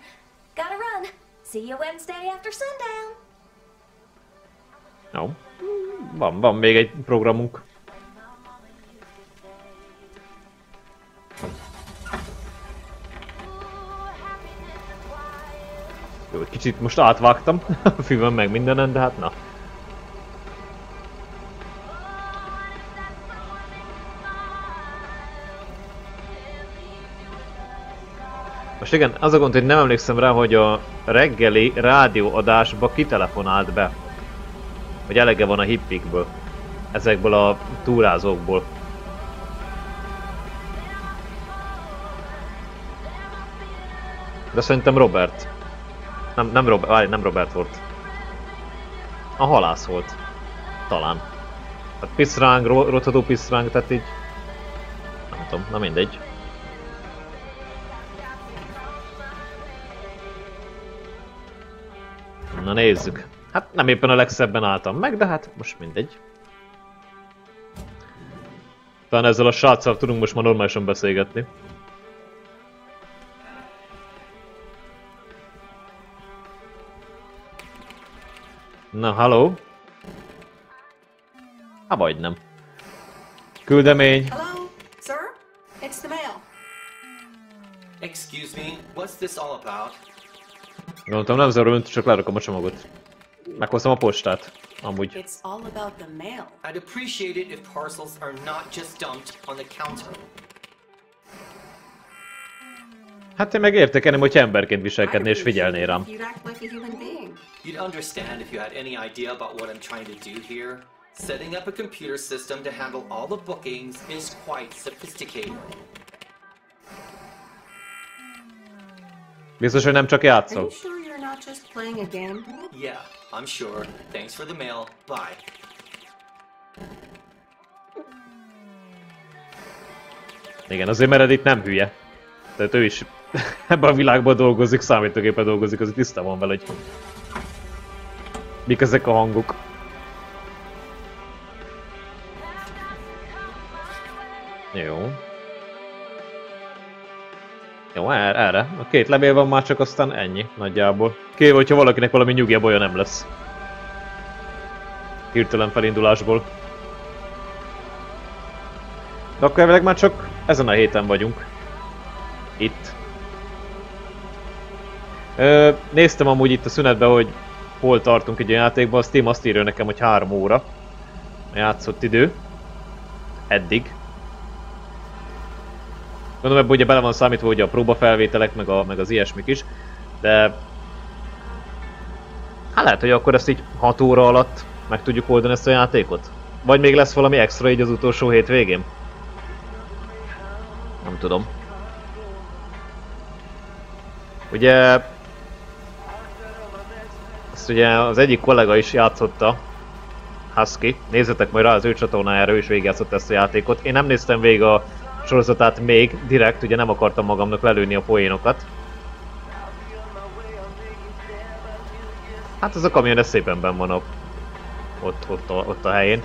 H: Gotta run. See you Wednesday after sundown.
A: Jó. Van még egy programunk. Jó, egy kicsit most átvágtam a filmen meg mindenen, de hát na. Most igen, az a gond, hogy nem emlékszem rá, hogy a reggeli rádióadásba kitelefonált be. Hogy elege van a hippikből. Ezekből a túrázókból. De szerintem Robert. Nem Robert volt. A halász volt. Talán. Hát piszráng, rotható piszráng, tehát így... Nem tudom, na mindegy. Na nézzük. Hát nem éppen a legszebben álltam meg, de hát most mindegy. Talán ezzel a sráccal tudunk most már normálisan beszélgetni. Na, halló? Há, vagy nem. Küldemény.
B: Hello, sir? It's the mail.
M: Excuse me, what's this all about?
A: Gondoltam, nem zavar önt, csak lerakom a csomagot. Meghoztam a postát, amúgy.
B: It's all about the mail.
M: I'd appreciate it if parcels are not just dumped on the counter.
A: Hát én meg értékelném, hogy emberként viselkedné és figyelné rám.
B: You'd act like a human being.
M: You'd understand if you had any idea about what I'm trying to do here. Setting up a computer system to handle all the bookings is quite sophisticated.
A: Biztos, hogy nem csak
B: Are
A: játszol?
B: you sure you're not just playing a game?
M: Yeah, I'm sure. Thanks for the mail. Bye.
A: Igen, azért Meredith nem hülye. Tehát ő is ebben a világban dolgozik, számítógépen dolgozik, azért tisztán van vele, hogy mik ezek a hangok. Jó. Jó, erre. A két levél van már, csak aztán ennyi, nagyjából. Kivéve, hogyha valakinek valami nyugjabb olyan nem lesz. Hirtelen felindulásból. De akkor elvileg már csak ezen a héten vagyunk. Itt. Néztem amúgy itt a szünetben, hogy hol tartunk egy játékban, a Steam azt írja nekem, hogy 3 óra a játszott idő. Eddig. Gondolom ebben ugye bele van számítva ugye a próbafelvételek, meg az ilyesmik is, de... Hát lehet, hogy akkor ezt így 6 óra alatt meg tudjuk oldani ezt a játékot? Vagy még lesz valami extra így az utolsó hétvégén? Nem tudom. Ugye... Ezt ugye az egyik kollega is játszotta, Husky. Nézzetek majd rá az ő csatornájára, ő is végigjátszott ezt a játékot. Én nem néztem végig a sorozatát még, direkt, ugye nem akartam magamnak lelőni a poénokat. Hát ez a kamion, ez szépen benn van ott a helyén.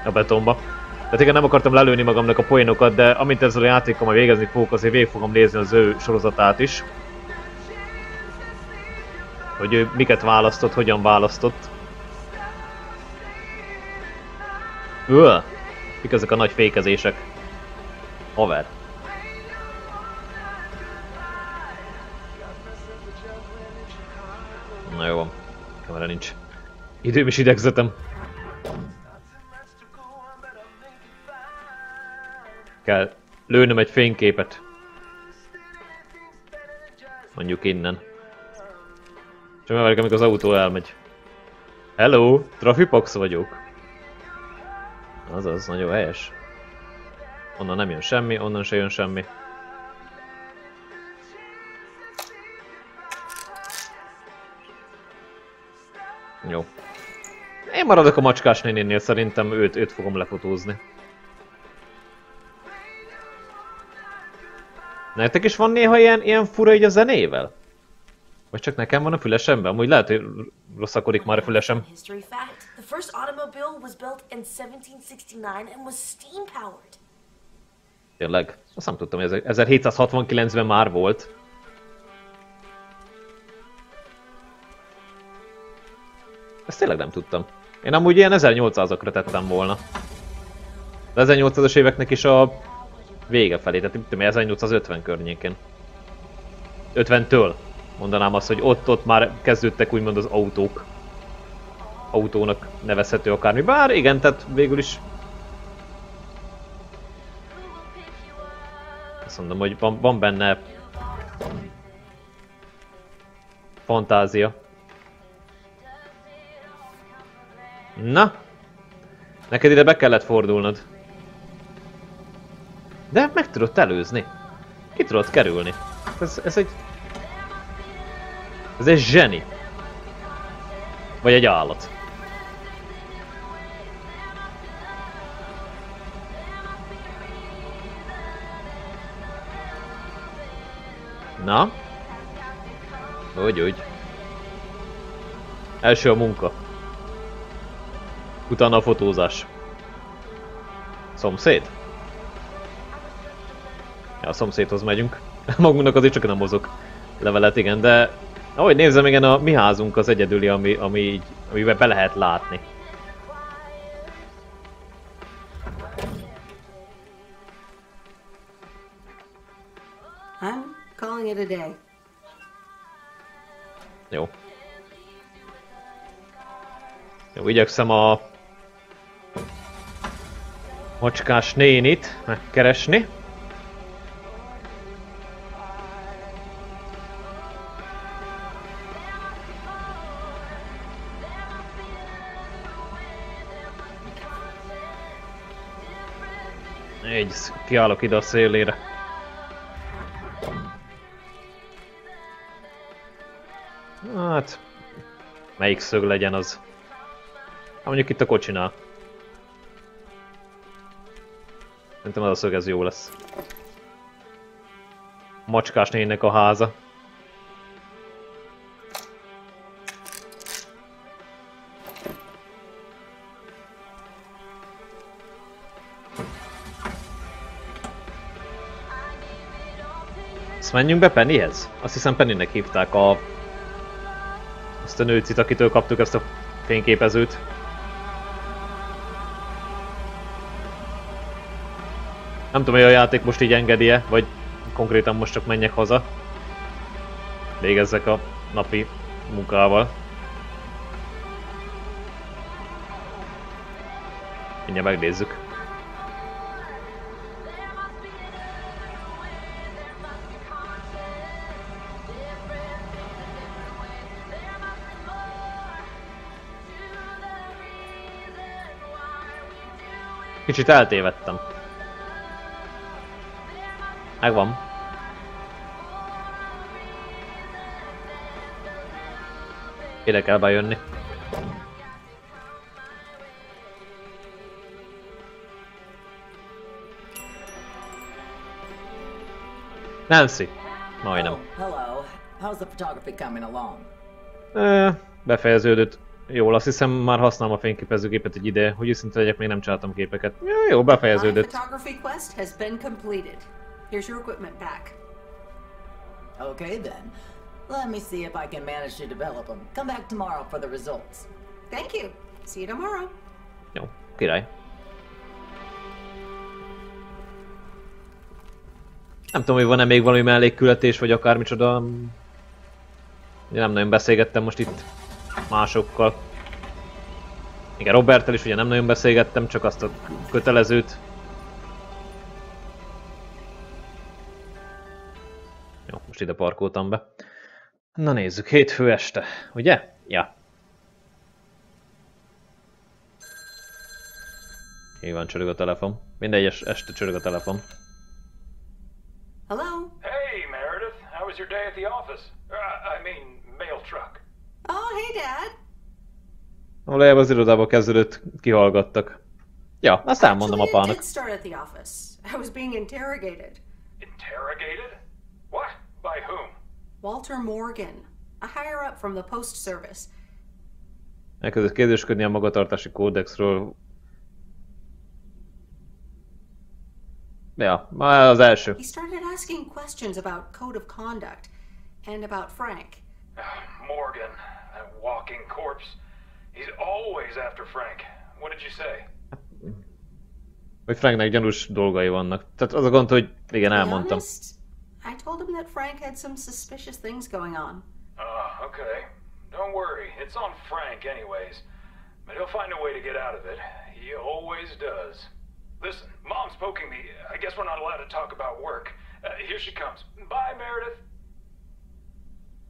A: A betonba. Tehát igen, nem akartam lelőni magamnak a poénokat, de amint ezzel a játékkal majd végezni fogok, azért végig fogom nézni az ő sorozatát is. Hogy ő miket választott, hogyan választott. Mik ezek a nagy fékezések? Haver. Na jó van. Kamera nincs. Időm is idegzetem. Kell lőnöm egy fényképet. Mondjuk innen. Csak megvárjuk, amikor az autó elmegy. Hello, Trafipax vagyok. Azaz, nagyon helyes. Onnan nem jön semmi, onnan se jön semmi. Jó. Én maradok a macskás nénénél, szerintem őt fogom lefotózni. Nektek is van néha ilyen fura így a zenével? Vagy csak nekem van a fülesemben? Amúgy lehet, hogy rosszakodik már a fülesem.
H: The first automobile was built in 1769 and was steam powered.
A: Tényleg? Azt nem tudtam, hogy 1769-ben már volt. Ezt tényleg nem tudtam. Én amúgy ilyen 1800-akra tettem volna. De 1800-as éveknek is a vége felé, tehát nem tudom, 1850 környékén. 50-től mondanám azt, hogy ott már kezdődtek úgymond az autók. Autónak nevezhető akármi. Bár igen, tehát végül is... Azt mondom, hogy van benne... fantázia. Na! Neked ide be kellett fordulnod. De meg tudod előzni. Ki tudod kerülni. Ez egy zseni. Vagy egy állat. Na? Úgy. Első a munka. Utána a fotózás. Szomszéd? Ja, a szomszédhoz megyünk. Magunknak azért csak nem hozok levelet, igen, de... Ahogy nézem, igen, a mi házunk az egyedüli, amiben be lehet látni.
B: I'm calling it a day.
A: Jó. Jó, igyekszem a macskás nénit megkeresni. Így kiállok ide a szélére. Hát... Melyik szög legyen az? Hát mondjuk itt a kocsinál. Szerintem az a szög ez jó lesz. Macskás nénnek a háza. Azt menjünk be Pennyhez? Azt hiszem Pennynek hívták azt a nőcit, akitől kaptuk ezt a fényképezőt. Nem tudom, hogy a játék most így engedi-e, vagy konkrétan most csak menjek haza. végezzek a napi munkával. Mindjárt megnézzük. Kicsit eltévedtem. Megvan. Ide kell bejönni. Nancy. Majdnem.
F: Hello. How's the photography coming along?
A: Befejeződött. Jól, azt hiszem már használom a fényképezőgépet egy ideje, hogy őszinte legyek, még nem csináltam képeket. Jó, befejeződött.
B: My photography quest has been completed. Here's your equipment back.
F: Okay then. Let me see if I can manage to develop them. Come back tomorrow for the results.
B: Thank you. See you tomorrow.
A: Jó, király. Nem tudom, hogy van-e még valami mellékküldetés, vagy akármicsoda. Nem nagyon beszélgettem most itt másokkal. Igen, Roberttel is ugye nem nagyon beszélgettem, csak azt a kötelezőt. Jó, most ide parkoltam be. Na nézzük, hétfő este, ugye? Ja. Nyilván csörög a telefon. Mindegy este csörög a telefon.
B: Hello?
R: Hey, Meredith. How was your day at the office? I mean, mail truck.
B: Oh, hey, Dad.
A: Valójában az irodába kezdődött, kihallgattak. Ja, azt elmondom apának.
B: I did start at the office. I was being interrogated.
R: Interrogated? What? By whom?
B: Walter Morgan, a higher up from the post service.
A: Elkezdett kérdésködni a magatartási kódexről. Ja, már az első.
B: He started asking questions about code of conduct and about Frank.
R: Morgan, that walking corpse. He's always after Frank. What did you say?
A: Hogy Franknek gyanús dolgai vannak. Tehát az a gond, hogy igen, elmondtam.
B: I told him that Frank had some suspicious things going on.
R: Okay. Don't worry. It's on Frank anyways. But he'll find a way to get out of it. He always does. Listen, Mom's poking me. I guess we're not allowed to talk about work. Here she comes. Bye, Meredith.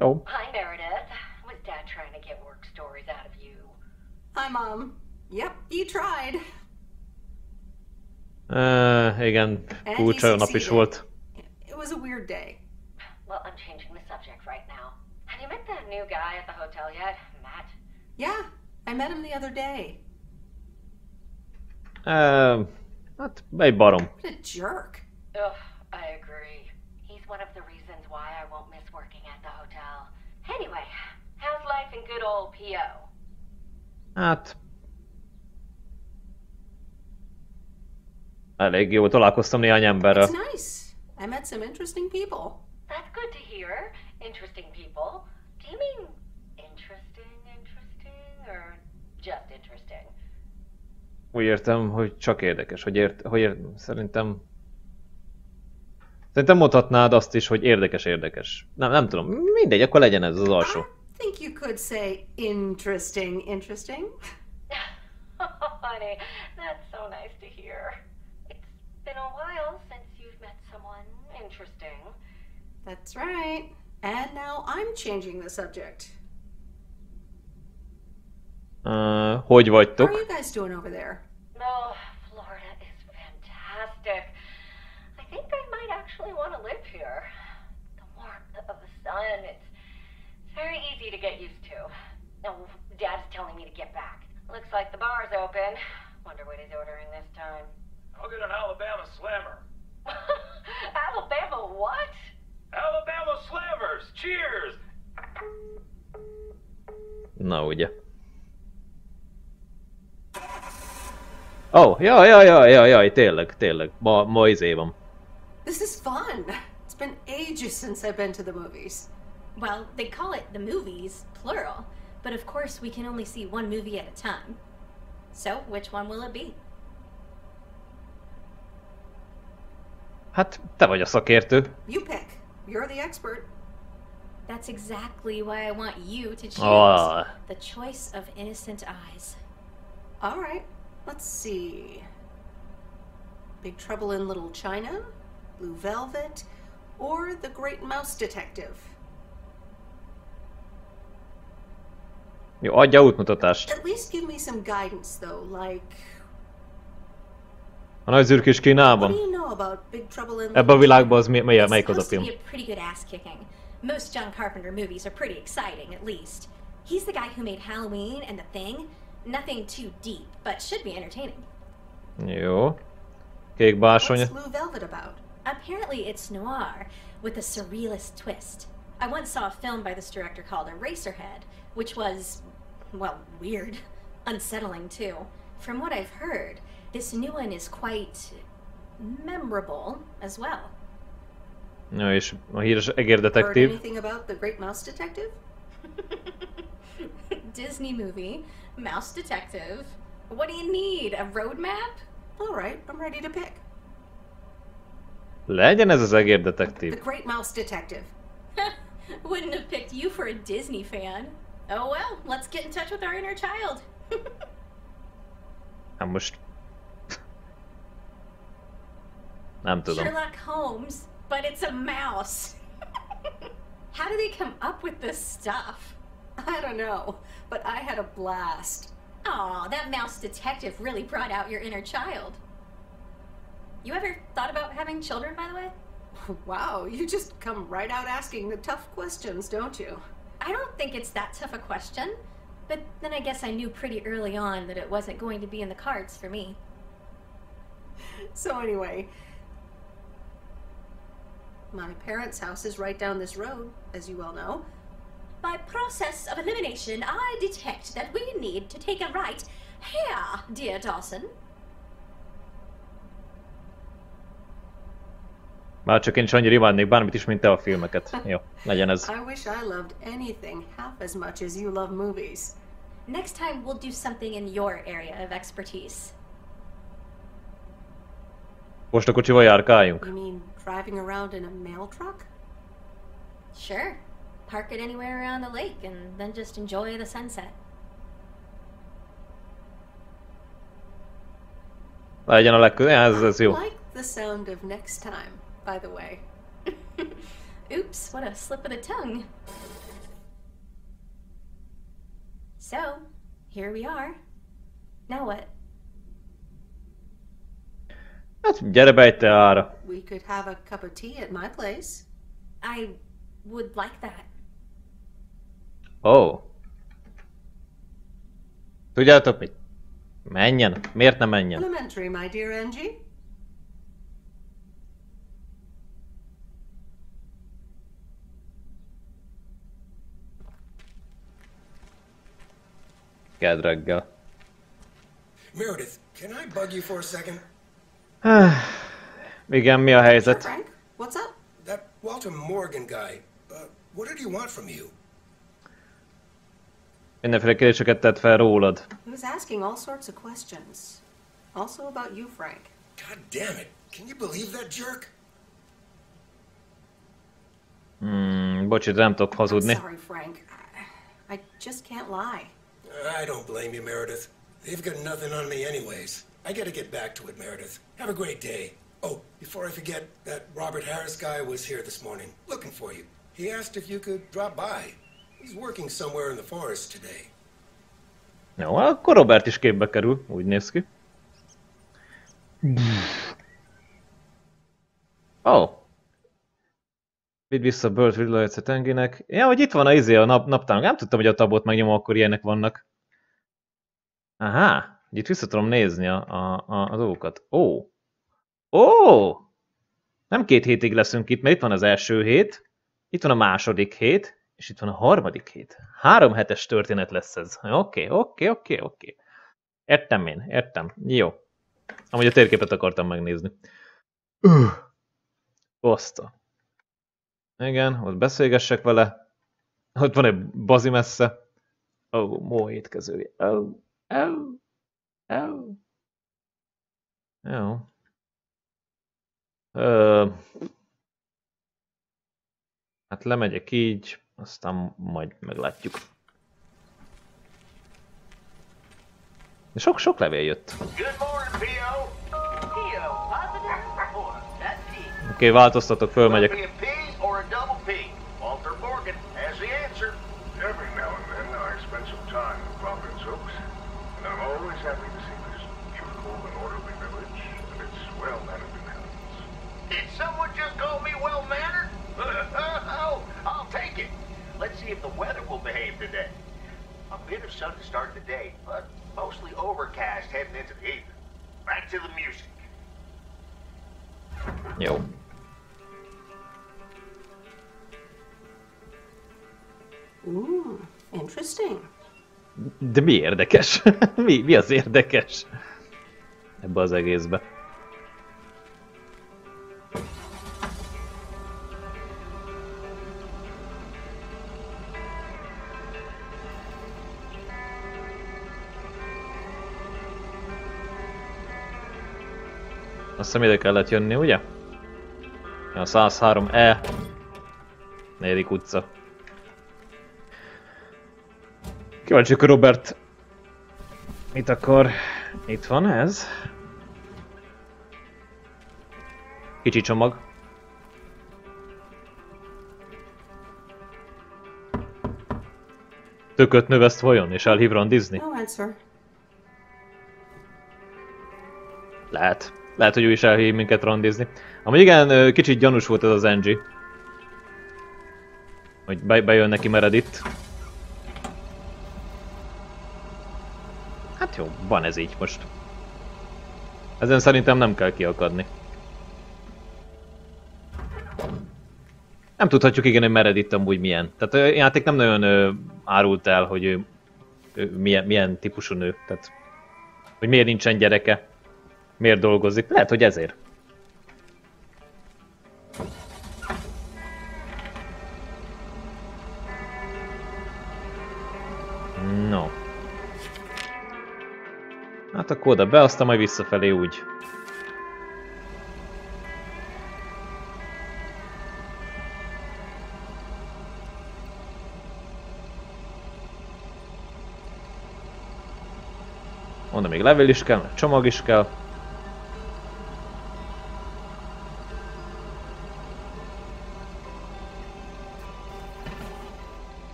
A: Oh.
E: Hi, Meredith. Was Dad trying to get work stories out of you?
B: Hi, Mom. Yep, you tried.
A: Igen, furcsa nap is volt.
B: It was a weird day.
E: Well, I'm changing the subject right now. Have you met that new guy at the hotel yet, Matt?
B: Yeah, I met him the other day.
A: Hát, egy barom.
B: What a jerk.
E: Ugh, I agree. He's one of the reasons why I won't miss working at the hotel. Anyway, how's life in good old P.O.?
A: Hát... elég jól találkoztam néhány emberrel.
B: It's nice. I met some interesting people.
E: That's good to hear. Interesting people. Do you mean interesting, or just interesting?
A: Úgy értem, hogy csak érdekes, szerintem mondhatnád azt is, hogy érdekes. Nem tudom, mindegy, akkor legyen ez az alsó.
B: I think you could say interesting.
E: Honey, that's so nice to hear. It's been a while since you've met someone interesting.
B: That's right. And now I'm changing the subject.
A: Hogy vagytok?
B: How are you guys doing over there?
E: Oh, Florida is fantastic. I think I might actually want to live here. The warmth of the sun, it's very easy to get used to. Oh, Dad's telling me to get back. Looks like the bar's open. Wonder what he's ordering this time.
R: I'll get an Alabama Slammer.
E: Alabama what?
R: Alabama Slammers! Cheers!
A: Na ugye. Oh, jaj, tényleg. Ma izé van.
B: This is fun. It's been ages since I've been to the movies.
L: Well, they call it the movies, plural, but of course we can only see one movie at a time. So, which one will it be?
A: Hát, te vagy a szakértő.
B: You pick. You're the expert.
L: That's exactly why I want you to choose the choice of innocent eyes.
B: All right, let's see. Big Trouble in Little China, Blue Velvet, or The Great Mouse Detective.
A: Jó, adja útmutatást.
B: At least give me some guidance though, like...
A: A nagy zürkés Kínában. Ebben a világban az melyik az a film?
L: Pretty good ass kicking. Most John Carpenter movies are pretty exciting, at least. He's the guy who made Halloween and The Thing. Nothing too deep, but should be entertaining.
A: Jó. Kék bársony.
B: What's Blue Velvet about?
L: Apparently it's noir, with a surrealist twist. I once saw a film by this director called Eraserhead, which was, well, weird. Unsettling too. From what I've heard, this new one is quite memorable as well.
A: Ja, és a híres egérdetektív.
B: Heard anything about The Great Mouse Detective?
L: Disney movie, Mouse Detective. What do you need? A roadmap?
B: All right, I'm ready to pick.
A: Legyen ez az egérdetektív.
B: The Great Mouse Detective.
L: Wouldn't have picked you for a Disney fan. Oh well, let's get in touch with our inner child.
A: Hát most... Nem tudom.
L: Sherlock Holmes, but it's a mouse. How do they come up with this stuff?
B: I don't know, but I had a blast.
L: Aw, that mouse detective really brought out your inner child. You ever thought about having children, by the way?
B: Wow, you just come right out asking the tough questions, don't you?
L: I don't think it's that tough a question, but then I guess I knew pretty early on that it wasn't going to be in the cards for me.
B: So anyway, my parents' house is right down this road, as you well know.
L: By process of elimination, I detect that we need to take a right here, dear Dawson.
A: Már csak én is annyira imádnék bármit is, mint te a filmeket. Jó, legyen ez.
B: I wish I loved anything half as much as you love movies.
L: Next time we'll do something in your area of expertise.
A: Postakocsival járkáljunk.
B: You mean driving around in a mail truck?
L: Sure. Park it anywhere around the lake and then just enjoy the sunset.
A: Legyen a legközelebb, ez jó.
B: I like the sound of next time, by the way.
L: Oops, what a slip of the tongue. So, here we are. Now what?
A: Hát gyere be egy teára.
B: We could have a cup of tea at my place.
L: I would like that.
A: Ó. Tudjátok mit? Menjen. Miért nem menjen?
B: Elementary, my dear Angie.
A: Kedd reggel.
D: Meredith, can I bug you for a second?
A: Igen, mi a helyzet?
B: Frank, what's up?
D: That Walter Morgan guy, what did he want from you?
A: Mindenféle kérdéseket tett fel rólad.
B: He was asking all sorts of questions. Also about you, Frank.
D: God damn it. Can you believe that jerk?
A: Bocsi, nem tudok hazudni.
B: I'm sorry, Frank. I just can't lie.
D: I don't blame you, Meredith. They've got nothing on me anyways. I gotta get back to it, Meredith. Have a great day. Oh, before I forget, that Robert Harris guy was here this morning, looking for you. He asked if you could drop by. He's working somewhere in the forest today.
A: Jó, akkor Robert is képbe kerül, úgy néz ki. Oh. Vidd vissza Burt Villalajce Tenginek. Ja, hogy itt van a izé a naptárunk. Nem tudtam, hogy a tabot megnyomom, akkor ilyenek vannak. Aha, itt vissza tudom nézni a dolgokat. Ó. Ó! Nem 2 hétig leszünk itt, mert itt van az első hét, itt van a második hét, és itt van a harmadik hét. 3 hetes történet lesz ez. Oké. Értem én, értem. Jó. Amúgy a térképet akartam megnézni. Oszta. Igen, ott beszélgessek vele. Ott van egy bazi messze. Ó, mó étkezője. Jó. Hát lemegyek így. Aztán majd meglátjuk. Sok levél jött. Oké, változtatok, fölmegyek.
I: Let's see if the weather will behave today. A bit of sun to start the day, but mostly overcast heading into the evening. Back to the music.
A: Jó.
B: Interesting.
A: De mi érdekes? mi az érdekes ebbe az egészbe? Azt hiszem ide kellett jönni, ugye? A 103E 4. utca. Kíváncsiak, Robert mit akar? Itt van ez. Kicsi csomag. Tököt növeszt vajon, és elhív randizni?
B: No answer.
A: Lehet. Lehet, hogy ő is elhív minket randizni. Amúgy igen, kicsit gyanús volt ez az Angie. Hogy bejön neki Meredith. Hát jó, van ez így most. Ezen szerintem nem kell kiakadni. Nem tudhatjuk igen, hogy Meredith amúgy milyen. Tehát a játék nem nagyon árult el, hogy ő milyen típusú nő. Tehát, hogy miért nincsen gyereke. Miért dolgozik? Lehet, hogy ezért. No. Hát akkor oda be, aztán majd visszafelé úgy. Onnan még levél is kell, meg csomag is kell.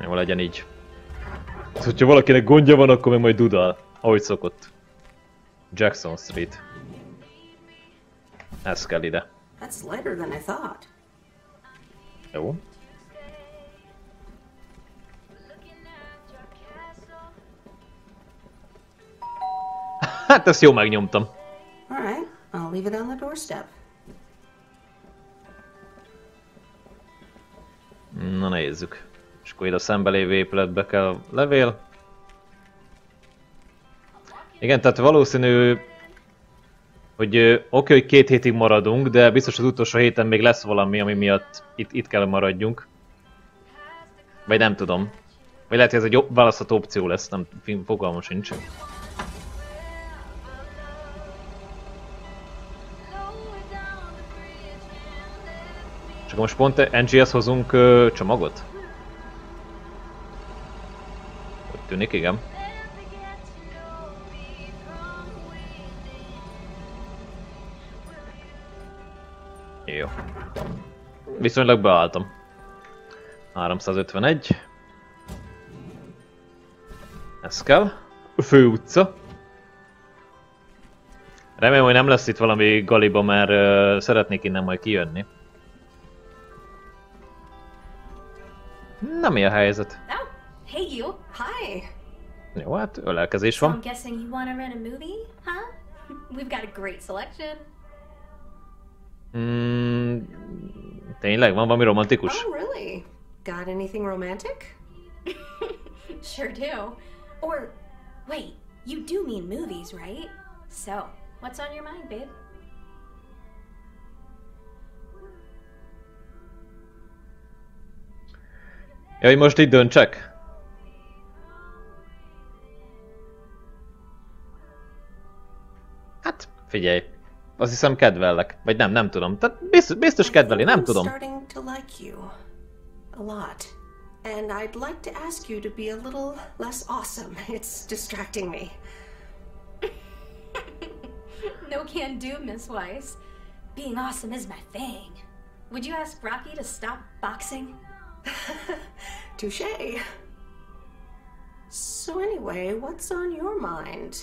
A: Jó, legyen így. Hogyha valakinek gondja van, akkor meg majd dudál, ahogy szokott. Jackson Street. Ez kell ide.
B: That's lighter than I thought.
A: Jó. Hát ezt jó megnyomtam.
B: All right, I'll leave it on the doorstep.
A: Na nézzük. És akkor ide a szembelévő épületbe kell levél. Igen, tehát valószínű, hogy oké, hogy 2 hétig maradunk, de biztos az utolsó héten még lesz valami, ami miatt itt kell maradjunk. Vagy nem tudom. Vagy lehet, hogy ez egy választható opció lesz, nem, fogalmam sincs. Csak most pont NGS hozunk csomagot? Úgy tűnik, igen. Jó. Viszonylag beálltam. 351. Ez kell. Fő utca. Remélem, hogy nem lesz itt valami galiba, mert szeretnék innen majd kijönni. Na, mi a helyzet?
L: Oh, hey you. Hi.
A: Jó, hát ölelkezés
L: So I'm
A: van.
L: guessing you want to rent a movie, huh? We've got a great selection.
A: Tényleg? Van valami romantikus?
B: Oh, really? Got anything romantic?
L: Sure do. Or, wait, you do mean movies, right? So, what's on your mind, babe?
A: Ja, hogy most itt döntsek? Hát, figyelj. azt hiszem kedvellek. Vagy nem tudom. Tehát biztos kedveli, nem tudom.
B: Starting to like you a lot. And I'd like to ask you to be a little less awesome. It's distracting me.
L: No can do, Miss Weiss. Being awesome is my thing. Would you ask Rocky to stop boxing?
B: Touché. So anyway, what's on your mind?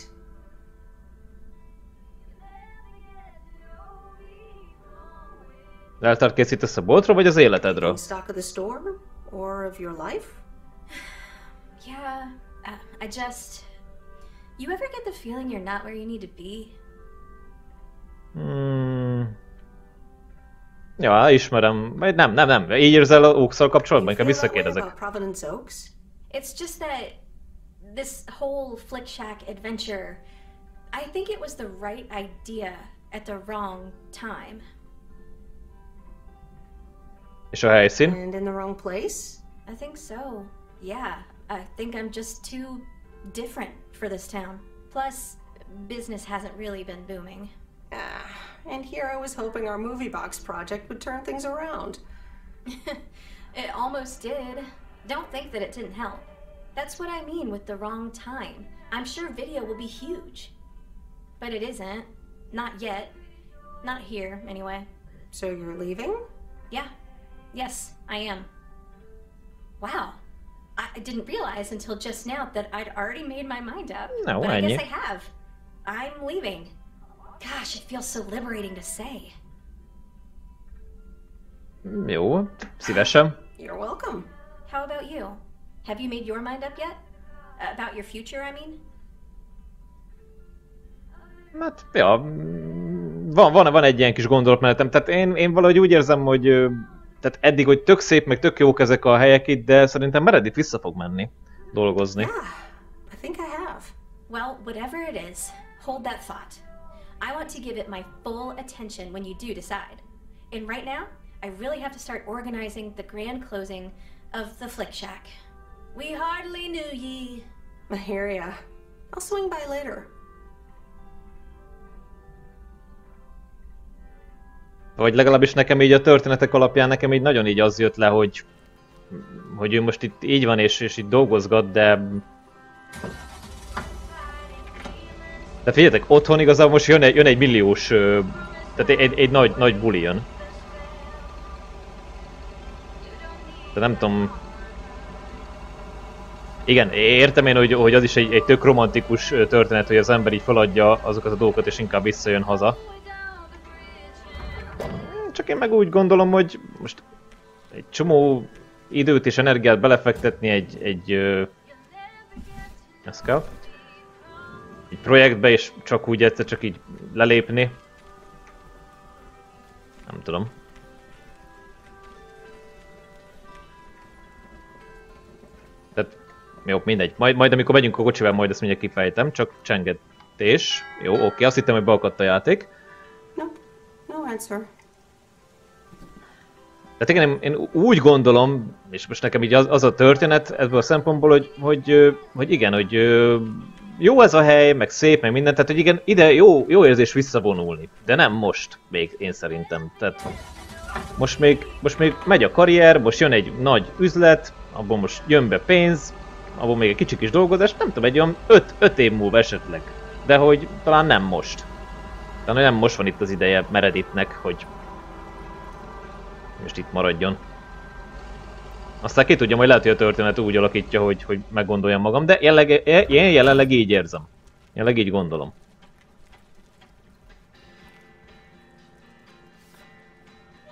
A: Leltárt készítesz a boltról, vagy az életedről?
B: Stock of the store? Or of your life?
L: Yeah, I just... You ever get the feeling you're not where you need to be?
A: Ja, ismerem. Vagy nem. Így érzel a Oaks-szal kapcsolatban? Inkább visszakérdezek.
L: It's just that this whole Flick Shack adventure, I think it was the right idea at the wrong time.
A: És a helyszín?
B: And in the wrong place?
L: I think so. Yeah, I think I'm just too different for this town. Plus, business hasn't really been booming.
B: And here I was hoping our movie box project would turn things around.
L: It almost did. Don't think that it didn't help. That's what I mean with the wrong time. I'm sure video will be huge. But it isn't. Not yet. Not here, anyway.
B: So you're leaving?
L: Yeah. Yes, I am. Wow. I didn't realize until just now that I'd already made my mind up.
A: No,
L: but I guess I have. I'm leaving. Gosh, it feels so liberating to say.
A: Jó, szívesen.
B: You're welcome.
L: How about you? Have you made your mind up yet? About your future, I mean?
A: Hát, ja, van egy ilyen kis gondolatmenetem. Tehát én valahogy úgy érzem, hogy tehát eddig, hogy tök szép, meg tök jók ezek a helyek itt, de szerintem Meredith vissza fog menni dolgozni.
B: Yeah, I think I have.
L: Well, whatever it is, hold that thought. I want to give it my full attention when you do decide. And right now, I really have to start organizing the grand closing of the Flick Shack. We hardly knew ye.
B: I hear ya. I'll swing by later.
A: Vagy legalábbis nekem így a történetek alapján nekem így nagyon így az jött le, hogy ő most itt így van és itt dolgozgat, de figyeljetek, otthon igazából most jön egy milliós, tehát egy nagy buli jön. De nem tudom. Igen, értem én, hogy az is egy tök romantikus történet, hogy az ember így feladja azokat a dolgokat és inkább visszajön haza. Csak én meg úgy gondolom, hogy most egy csomó időt és energiát belefektetni egy projektbe, és csak úgy egyszer csak így lelépni. Nem tudom. Tehát jó, mindegy. Majd amikor megyünk a kocsival, majd ezt mindjárt kifejtem, csak csengetés. Jó, oké, azt hittem, hogy beakadt a játék.
B: No answer.
A: Tehát igen, én úgy gondolom, és most nekem így az a történet ebből a szempontból, hogy igen, hogy jó ez a hely, meg szép, meg minden, tehát hogy igen, ide jó érzés visszavonulni, de nem most még, én szerintem. Tehát most még megy a karrier, most jön egy nagy üzlet, abból most jön be pénz, abból még egy kicsi kis dolgozás, nem tudom, egy olyan 5 év múlva esetleg, de hogy talán nem most. Talán nem most van itt az ideje Meredithnek, hogy most itt maradjon. Aztán ki tudja, majd lehet, hogy a történet úgy alakítja, hogy meggondoljam magam, de én jelenleg így érzem. Jelenleg így gondolom.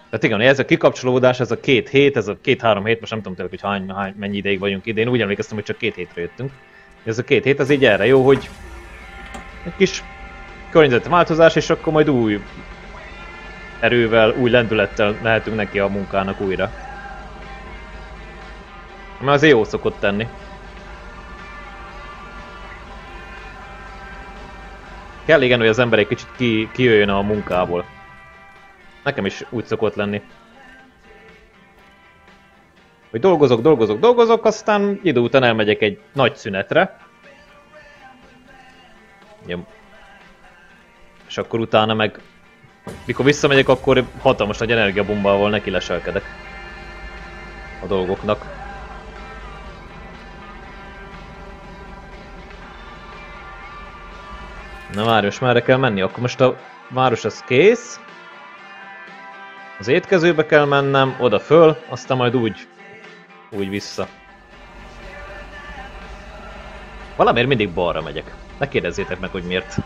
A: Tehát igen, ez a kikapcsolódás, ez a 2 hét, ez a 2-3 hét, most nem tudom tényleg, hogy mennyi ideig vagyunk ide, én úgy emlékeztem, hogy csak 2 hétre jöttünk. Ez a 2 hét, ez így erre jó, hogy egy kis környezetváltozás, és akkor majd új erővel, új lendülettel lehetünk neki a munkának újra. Mert azért jó szokott tenni. Kell igen, hogy az ember egy kicsit kijöjjön a munkából. Nekem is úgy szokott lenni. Hogy dolgozok, aztán idő után elmegyek egy nagy szünetre. Jó. És akkor utána meg Mikor visszamegyek, akkor hatalmas nagy energiabombával neki leselkedek a dolgoknak. Na várj, most merre kell menni? Akkor most a város az kész. Az étkezőbe kell mennem, oda föl, aztán majd úgy vissza. Valamiért mindig balra megyek. Ne kérdezzétek meg, hogy miért.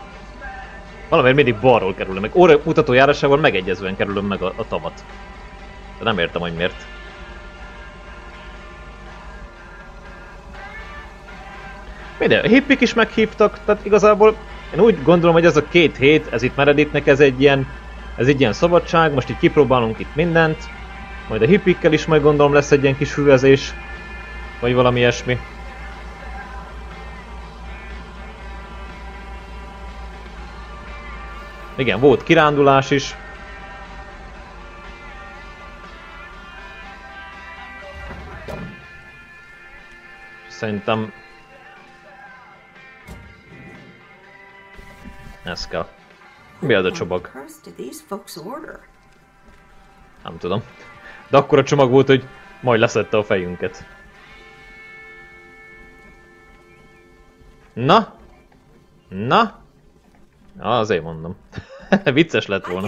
A: Valamiért mindig balról kerülöm meg. Óramutató járásával megegyezően kerülöm meg a tavat. De nem értem, hogy miért. Minden, a hippik is meghívtak, tehát igazából én úgy gondolom, hogy ez a 2 hét, ez itt Meredithnek, ez egy ilyen szabadság, most így kipróbálunk itt mindent. Majd a hippikkel is majd gondolom lesz egy ilyen kis hüvezés. Vagy valami ilyesmi. Igen, volt kirándulás is. Szerintem ez kell. Mi az a csomag? Nem tudom. De akkor a csomag volt, hogy majd leszedte a fejünket. Na? Na? Azért mondom. Vicces lett volna.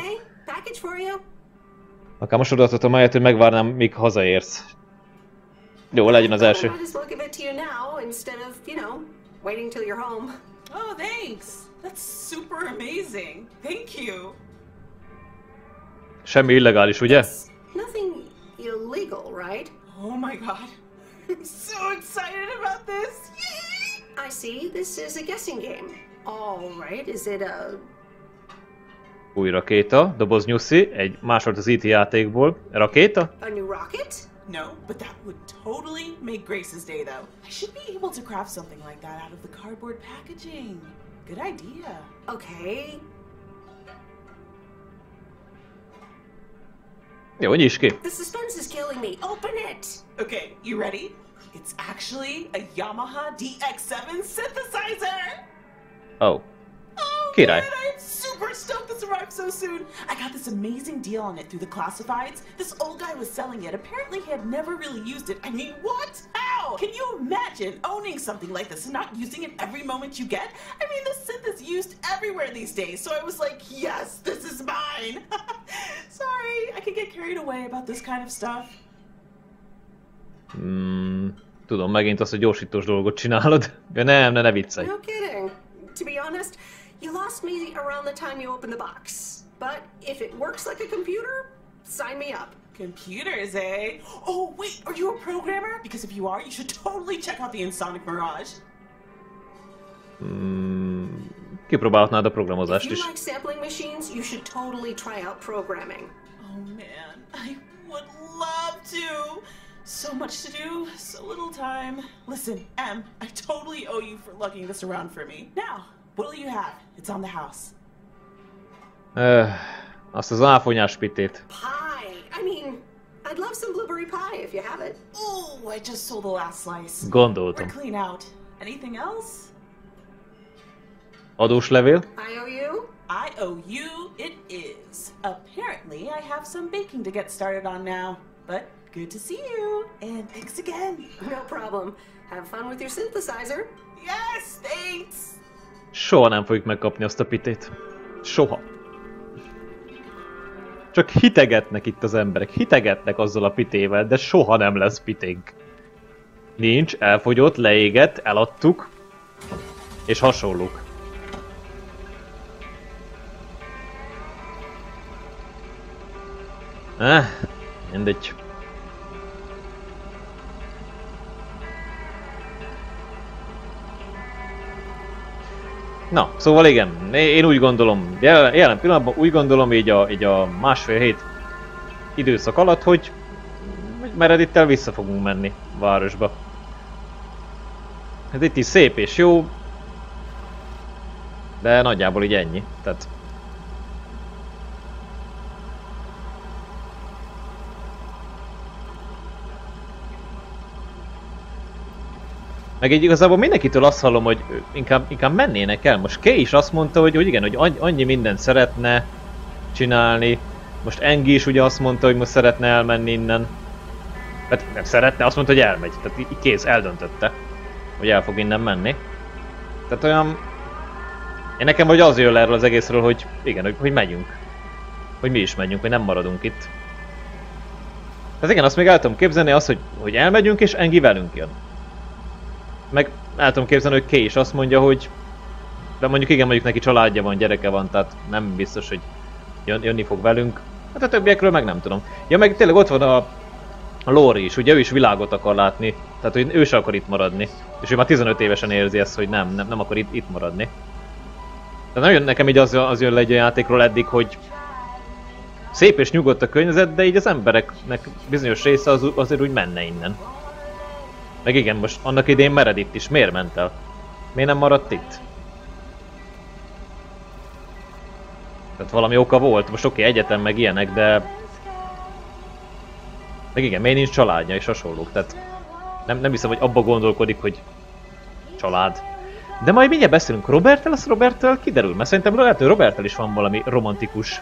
A: Akár most odaadhatom helyet, hogy megvárnám, míg hazaérsz. Jó, legyen az első.
K: Oh, thanks. That's super amazing. Thank you.
A: Semmi illegális, ugye?
B: Nothing illegal, right?
K: Oh my god. I'm so excited about this.
B: I see. This is a guessing game. All right. Is it a...
A: Új rakéta, doboz nyuszi, egy másolt az IT játékból. Rakéta?
B: A new rocket?
K: No, but that would totally make Grace's day, though. I should be able to craft something like that out of the cardboard packaging. Good idea.
B: Okay.
A: Jó, nyisd ki.
B: The suspense is killing me. Open it!
K: Okay, you ready? It's actually a Yamaha DX7 synthesizer!
A: Oh. Király.
K: Man, I'm super stoked this arrived so soon. I got this amazing deal on it through the classifieds. This old guy was selling it. Apparently he had never really used it. I mean, what? How? Can you imagine owning something like this and not using it every moment you get? I mean, this synth is used everywhere these days. So I was like, yes, this is mine. Sorry, I could get carried away about this kind of stuff.
A: Tudom, megint azt a gyorsítós dolgot csinálod. De ne viccelj.
B: No kidding. To be honest, you lost me around the time you opened the box. But if it works like a computer, sign me up.
K: Computers, eh? Oh, wait, are you a programmer? Because if you are, you should totally check out the Insonic Mirage.
A: Kipróbálhatnád a programozást is.
B: If you like sampling machines, you should totally try out programming.
K: Oh man, I would love to. So much to do, so little time. Listen, Em, I totally owe you for lugging this around for me. Now, what'll you have? It's on the house.
A: Azt az áfonyás pitét.
B: Pie. I mean, I'd love some blueberry pie if you have it.
K: Oh, I just sold the last slice.
A: Gondoltam.
K: We're clean out. Anything else?
A: Adós levél?
B: I owe you?
K: I owe you, it is. Apparently, I have some baking to get started on now, but good to see you, and thanks again.
B: No problem. Have fun with your synthesizer.
K: Yes, thanks!
A: Soha nem fogjuk megkapni azt a pitét. Soha. Csak hitegetnek itt az emberek. Hitegetnek azzal a pitével, de soha nem lesz piténk. Nincs, elfogyott, leégett, eladtuk. És hasonlók. Mindegy. Na, szóval igen, én úgy gondolom, jelen pillanatban úgy gondolom így a másfél hét időszak alatt, hogy Meredittel vissza fogunk menni a városba. Ez itt is szép és jó, de nagyjából így ennyi, tehát... Meg így igazából mindenkitől azt hallom, hogy inkább mennének el. Most Kay is azt mondta, hogy igen, hogy annyi mindent szeretne, csinálni. Most Engi is ugye azt mondta, hogy most szeretne elmenni innen. Hát nem szeretne, azt mondta, hogy elmegy. Tehát kész, eldöntötte, hogy el fog innen menni. Tehát olyan... Én nekem vagy az jön le erről az egészről, hogy igen, hogy megyünk. Hogy mi is megyünk, hogy nem maradunk itt. Tehát igen, azt még el tudom képzelni azt, hogy elmegyünk és Engi velünk jön. Meg el tudom képzelni, hogy Kay is azt mondja, hogy... De mondjuk igen, mondjuk neki családja van, gyereke van, tehát nem biztos, hogy jönni fog velünk. Hát a többiekről meg nem tudom. Ja, meg tényleg ott van a Lori is, ugye ő is világot akar látni. Tehát hogy ő sem akar itt maradni. És ő már 15 évesen érzi ezt, hogy nem akar itt maradni. Tehát nagyon nekem így az jön le egy játékról eddig, hogy szép és nyugodt a környezet, de így az embereknek bizonyos része azért úgy menne innen. Meg igen, most annak idén Meredith is. Miért ment el? Miért nem maradt itt? Tehát valami oka volt. Most oké, egyetem meg ilyenek, de... Meg igen, miért nincs családja és hasonlók. Tehát nem hiszem, hogy abba gondolkodik, hogy család. De majd mindjárt beszélünk Roberttel, az Roberttel kiderül. Mert szerintem lehet, hogy Roberttel is van valami romantikus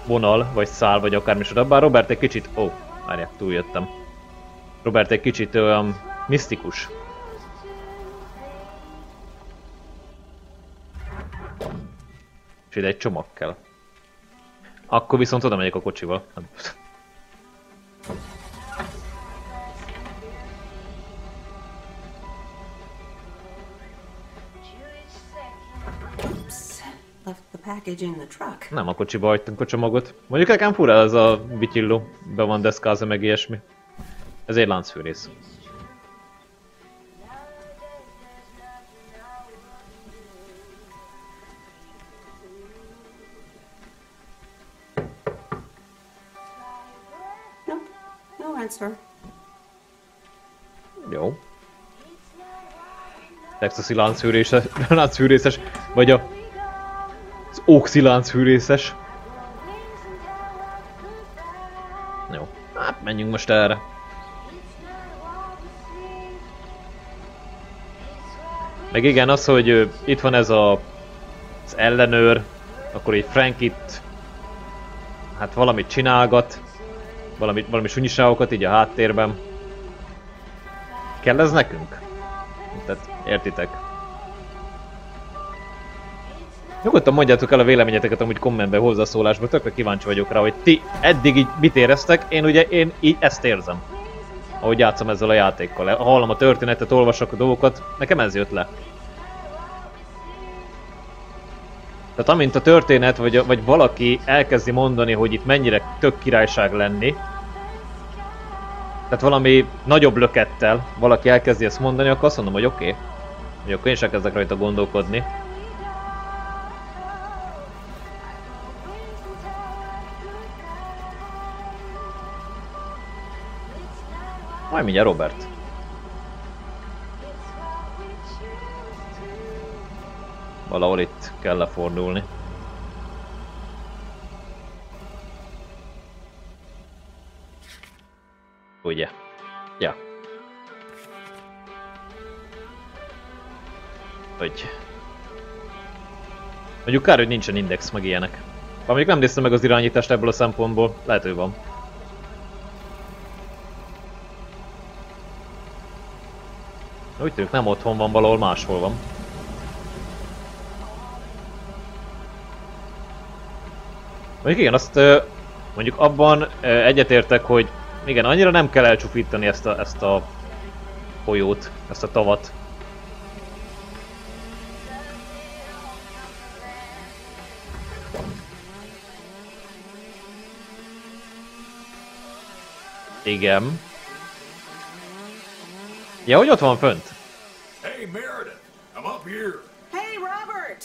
A: vonal, vagy szál, vagy akármicsoda. Bár Robert egy kicsit... Ó, várják, túljöttem. Robert egy kicsit olyan misztikus. És ide egy csomag kell. Akkor viszont oda megyek a kocsival.
B: Left the package in the truck.
A: Nem a kocsiba hagytunk a csomagot. Mondjuk nekem fura ez a vitilló. Be van deszkázva meg ilyesmi. Ez egy láncfűrész.
B: No answer.
A: Jó. Texasi láncfűrészes, vagy az Oxy láncfűrészes. Jó, hát menjünk most erre. Meg igen, az, hogy itt van ez az ellenőr, akkor egy Frank itt hát valamit csinálgat, valami sunyiságokat így a háttérben. Kell ez nekünk? Tehát értitek? Nyugodtan mondjátok el a véleményeteket amúgy kommentben, hozzászólásban, tökre kíváncsi vagyok rá, hogy ti eddig így mit éreztek, én így ezt érzem. Ahogy játszom ezzel a játékkal. Hallom a történetet, olvasok a dolgokat, nekem ez jött le. Tehát amint a történet, vagy valaki elkezdi mondani, hogy itt mennyire tök királyság lenni, tehát valami nagyobb lökettel valaki elkezdi ezt mondani, akkor azt mondom, hogy oké. Hogy akkor én sem kezdek rajta gondolkodni. Majd mindjárt Robert. Valahol itt kell lefordulni. Ugye? Ja. Hogy... Mondjuk kár, hogy nincsen index meg ilyenek. Mondjuk nem néztem meg az irányítást ebből a szempontból. Lehet, hogy van. Úgy tűnik, nem otthon van, valahol máshol van. Mondjuk igen, azt mondjuk abban egyetértek, hogy igen, annyira nem kell elcsupítani ezt a folyót, ezt a tavat. Igen. Ja, hogy ott van fönt?
P: Hey, Meredith, I'm up here.
B: Hey, Robert!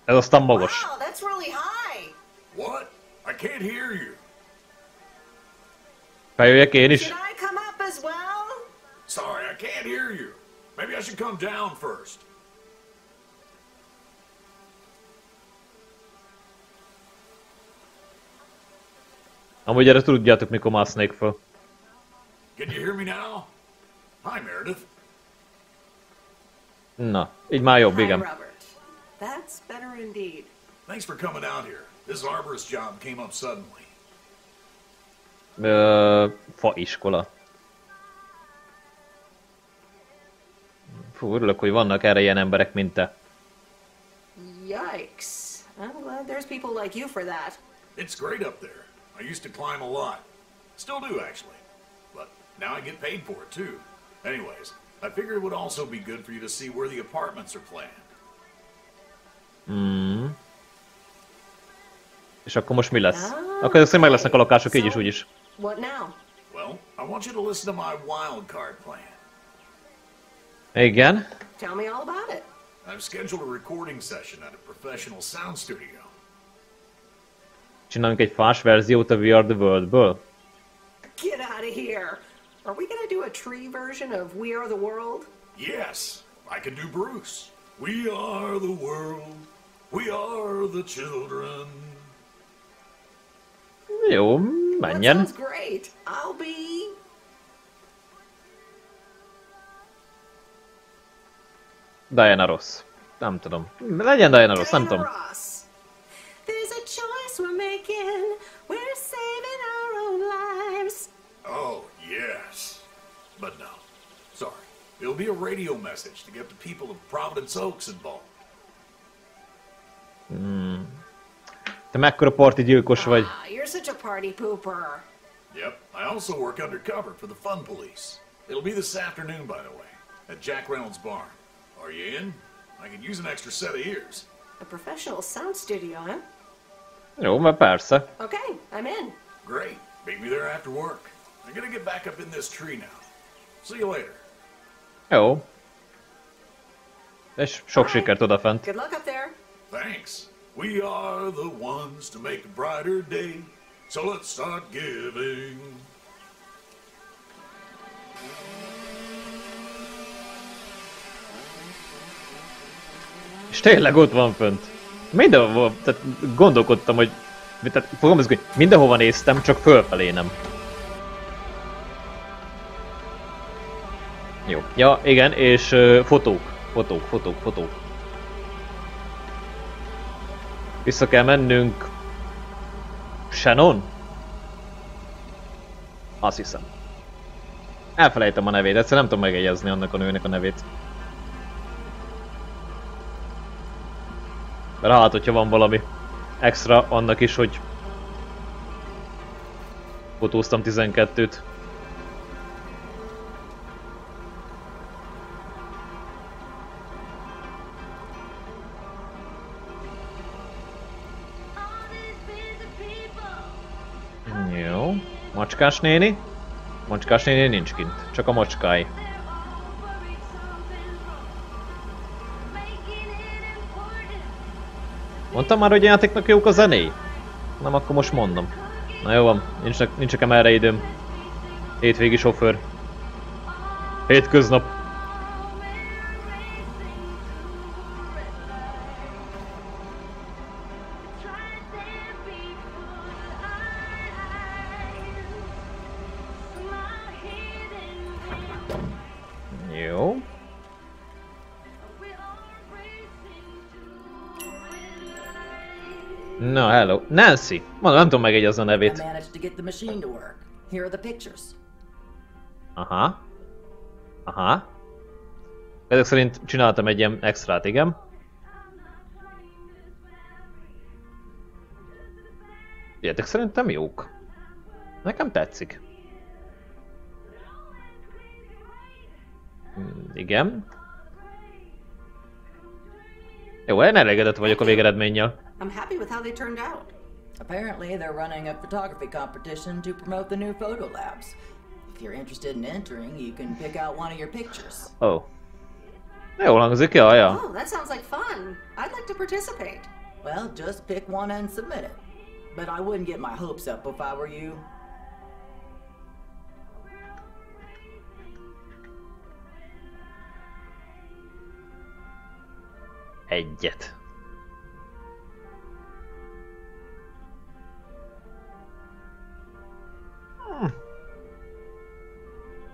A: Ez aztán magas.
B: Wow, that's really high.
P: What? I can't hear you.
A: Feljöjjek én is.
B: Should I come up as well?
P: Sorry, I can't hear you. Maybe I should come down first.
A: Amúgy erre tudjátok, mikor másznék föl.
P: Can you hear me now? Hi, Meredith.
A: Na, így már jobb,
B: Hi,
A: igen.
B: Robert. That's better indeed.
P: Thanks for coming out here. This arborist job came up suddenly.
A: Faiskola. Fú, örülök, hogy vannak erre ilyen emberek, mint te.
B: Yikes. I'm glad there's people like you for that.
P: It's great up there. I used to climb a lot. Still do, actually. But now I get paid for it, too. Anyways, I figured it would also be good for you to see where the apartments are planned.
A: És akkor most mi lesz? Akkor ezek meg lesznek a lakások így is, úgy is.
B: What now?
P: Well, I want you to listen to my wild card plan.
A: Igen.
B: Tell me all about it.
P: I've scheduled a recording session at a professional sound studio.
A: Csinálunk egy fás verziót a We Are the World-ből?
B: Get out of here. Are we gonna do a tree version of We Are the World?
P: Yes, I can do Bruce. We are the world. We are the children.
A: Jó, menjen.
B: That sounds great. I'll be...
A: Diana Ross. Nem tudom. Legyen Diana Ross, nem tudom.
B: There's a choice we're making. We're saving our own lives.
P: Oh, yes. But no. Sorry. It'll be a radio message to get the people of Providence Oaks involved.
A: Te mekkora parti gyilkos vagy.
B: You're such a party pooper.
P: Yep. I also work undercover for the Fun Police. It'll be this afternoon, by the way, at Jack Reynolds' barn. Are you in? I could use an extra set of ears.
B: A professional sound studio, huh?
A: Jó, mert persze.
B: Okay, I'm in.
P: Great. Meet me there after work. I'm gonna get back up in this tree now. See you later.
A: Jó. És sok sikert odafent.
B: Good luck up there.
P: Thanks. We are the ones to make a brighter day. So let's start giving.
A: És tényleg ott van fönt. Mindenhol, tehát gondolkodtam, hogy... Tehát fogalmazok, hogy mindenhova néztem, csak fölfelé nem. Jó. Ja, igen, és fotók. Fotók. Vissza kell mennünk... Shannon? Azt hiszem. Elfelejtem a nevét, egyszerűen nem tudom megjegyezni annak a nőnek a nevét. Mert hát, hogyha van valami extra annak is, hogy fotóztam 12-t. Jó. Macskás néni? Macskás néni nincs kint, csak a macskái. Mondtam már, hogy a játéknak jók a zenéi? Nem, akkor most mondom. Na jó van, nincs nekem erre időm. Hétvégi sofőr. Hétköznap. Jó. No, hello. Nancy! Mondom, nem tudom megjegyezni a nevét. Aha. Ezek szerint csináltam egy ilyen extrát, igen. Ilyetek szerintem jók. Nekem tetszik. Igen. Jó, én elégedett vagyok a végeredménnyel.
B: I'm happy with how they turned out.
F: Apparently, they're running a photography competition to promote the new photo labs. If you're interested in entering, you can pick out one of your pictures.
A: Oh. Jól hangzik, ja.
B: Oh, that sounds like fun. I'd like to participate.
F: Well, just pick one and submit it. But I wouldn't get my hopes up if I were you.
A: Egyet.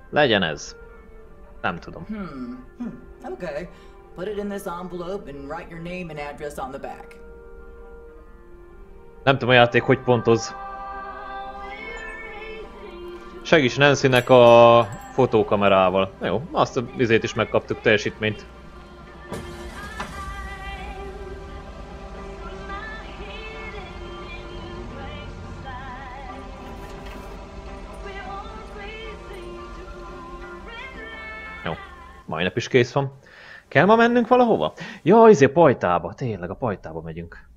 A: Legyen ez. Nem tudom.
F: Okay. Put it in this envelope and write your name and address on the back.
A: Nem tudom a játék hogy pontoz. Segíts Nancy-nek a fotókamerával. Jó, azt a vizét is megkaptuk, teljesítményt. Jó, mai nap is kész van. Kell ma mennünk valahova? Ja, izé pajtába, tényleg a pajtába megyünk.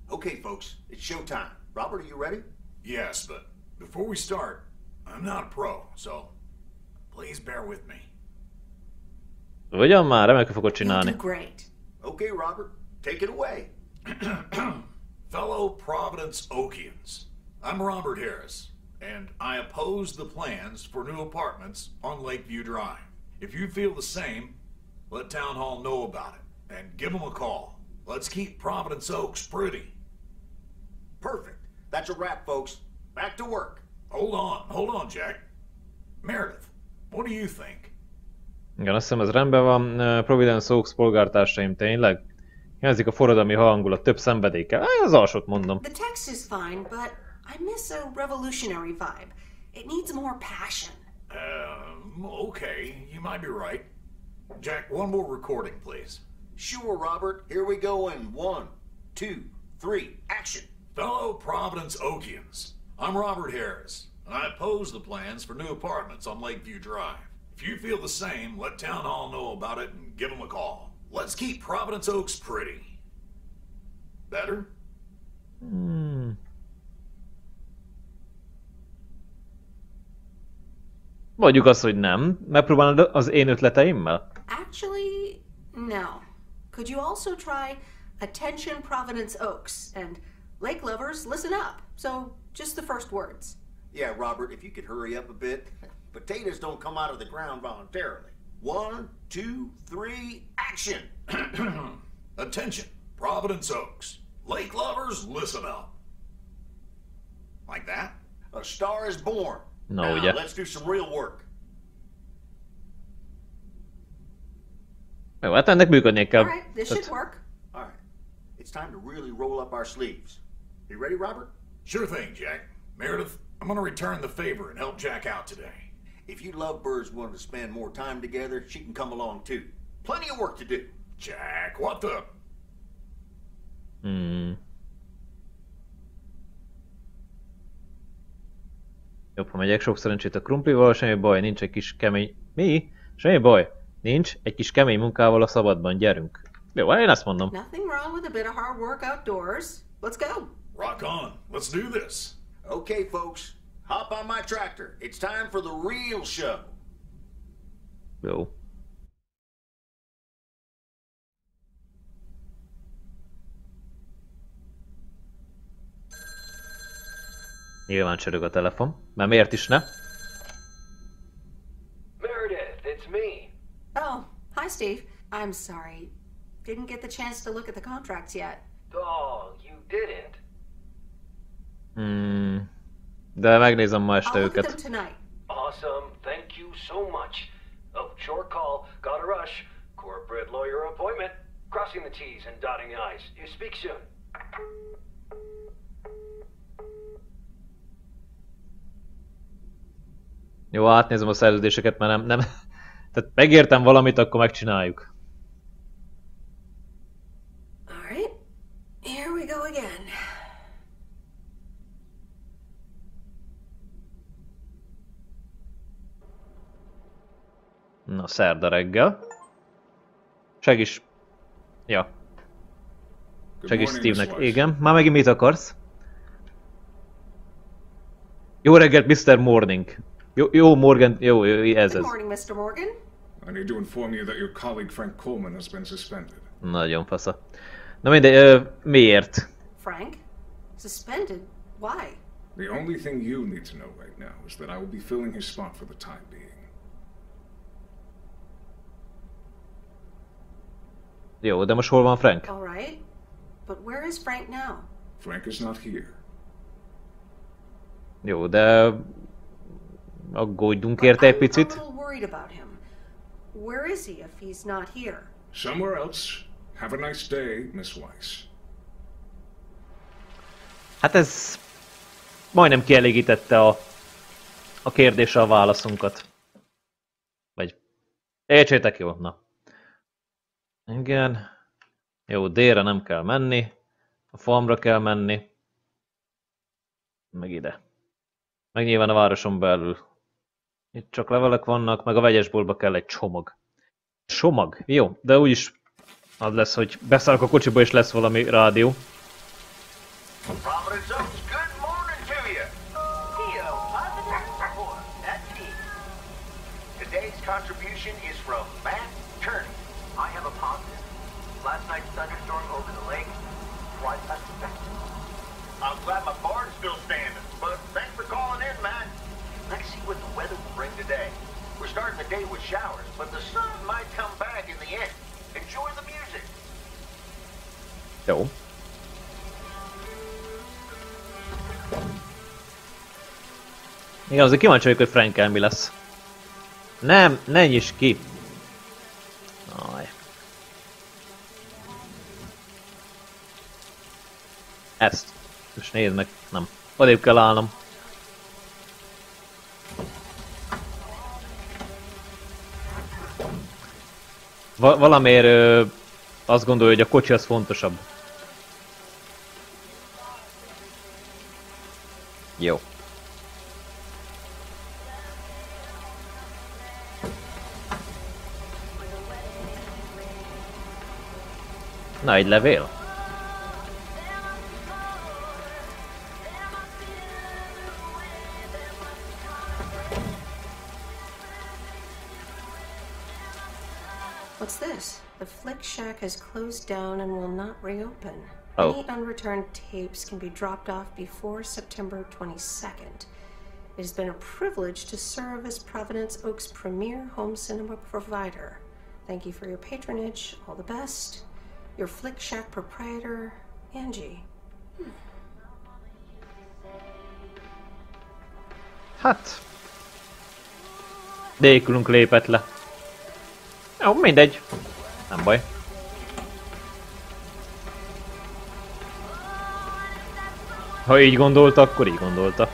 I: Okay, folks, it's showtime. Robert, are you ready?
P: Yes, but before we start, I'm not a pro, so please bear with me.
A: Ugyan már, remélem fogod csinálni.
I: Great. Okay, Robert, take it away.
P: Fellow Providence Okians, I'm Robert Harris, and I oppose the plans for new apartments on Lakeview Drive. If you feel the same, let Town Hall know about it, and give them a call. Let's keep Providence Oaks pretty.
I: Perfect. That's a wrap, folks. Back to work.
P: Hold on, Jack. Meredith, what do you think?
A: Igen, azt hiszem ez rendben van. Providence Oaks polgártársaim, tényleg? Hiányzik a forradalmi hangulat, több szenvedékkel. Az alsót mondom.
B: The text is fine, but I miss a revolutionary vibe. It needs more passion.
P: Okay, you might be right. Jack, one more recording, please.
I: Sure, Robert. Here we go in 1, 2, 3, action.
P: Fellow Providence Okians, I'm Robert Harris, and I oppose the plans for new apartments on Lakeview Drive. If you feel the same, let Town Hall know about it and give them a call. Let's keep Providence Oaks pretty. Better?
A: Mondjuk azt, hogy nem. Megpróbálod az én ötleteimmel?
B: Actually, no. Could you also try Attention Providence Oaks and Lake lovers, listen up. So, just the first words.
I: Yeah, Robert, if you could hurry up a bit. Potatoes don't come out of the ground voluntarily. 1, 2, 3, action!
P: Attention, Providence Oaks. Lake lovers, listen up. Like that?
I: A star is born.
A: No,
I: now,
A: yeah.
I: Let's do some real work.
A: Jó, hát ennek működnie kell.
B: All right, this should work.
I: All right, it's time to really roll up our sleeves. You ready, Robert?
P: Sure thing, Jack. Meredith, I'm gonna return the favor and help Jack out today.
I: If you lovebirds want to spend more time together, she can come along too. Plenty of work to do.
P: Jack, what the?
A: Jobb, ha megyek, sok szerencsét a krumplival, semmi baj, nincs egy kis kemény... Mi? Semmi baj, nincs egy kis kemény munkával a szabadban, gyerünk. Jó, én ezt mondom.
B: Nothing wrong with a bit of hard work outdoors. Let's go.
P: Rock on, let's do this.
I: Okay, folks, hop on my tractor. It's time for the real show.
A: Jó. Nyilván csörög a telefon, mert miért is ne?
C: Meredith, it's me.
B: Oh, hi Steve. I'm sorry. Didn't get the chance to look at the contracts yet.
C: Oh, you didn't?
A: De megnézem ma este
B: I'll look at
A: őket.
B: them tonight.
C: Awesome, thank you so much. Oh, short call, gotta rush. Corporate lawyer appointment. Crossing the T's and dotting the I's. You speak soon.
A: Jó, átnézem a szerződéseket, mert nem... Tehát megértem valamit, akkor megcsináljuk.
B: Alright, here we go again.
A: Na, szerda reggel. Segíts... Ja. Segíts Steve-nek. Igen. Már megint mit akarsz? Jó reggelt, Mr. Morning. Jó, Morgan, jó, ez.
B: Good morning, Mr. Morgan.
U: I need to inform you that your colleague Frank Coleman has been suspended.
A: Nagyon fasza. Na mindegy, miért?
B: Frank? Suspended? Why?
U: The only thing you need to know right now is that I will be filling his spot for the time being.
A: Jó, de most hol van Frank?
B: All right, but where is Frank now?
U: Frank is not here.
A: Jó, de... aggódjunk érte egy picit.
B: I'm a little worried about him. Where is he if he's not here?
U: Somewhere else. Have a nice day, Miss Weiss.
A: Hát ez majdnem kielégítette a kérdésre a válaszunkat. Vagy értsétek jól, na. Igen. Jó, délre nem kell menni. A farmra kell menni. Meg ide. Meg nyilván a városon belül. Itt csak levelek vannak, meg a vegyesboltba kell egy csomag. Csomag? Jó, de úgyis az lesz, hogy beszállok a kocsiba és lesz valami rádió.
I: Contribution is from Matt Kearney. I have a positive. Last night's thunderstorm over the lake, quite unexpected. I'm glad my barn's still standing, but thanks for calling in, Matt. Let's see what the weather will bring today. We're starting the day with showers, but the sun might come back in the end. Enjoy the music.
A: Jó. Igen, azért kíváncsi vagyok, hogy Frankel mi lesz. Nem, ne nyisd ki! Aj. Ezt. És nézd meg, nem. Odébb kell állnom. Valamiért azt gondolja, hogy a kocsi az fontosabb. Jó. Na, egy levél?
B: What's this? The Flick Shack has closed down and will not reopen.
A: Oh.
B: Any unreturned tapes can be dropped off before September 22nd. It has been a privilege to serve as Providence Oak's premier home cinema provider. Thank you for your patronage. All the best. Your Flick Shack proprietor, Angie.
A: Hát... nélkülünk lépett le. Jó, mindegy. Nem baj. Ha így gondolta, akkor így gondolta.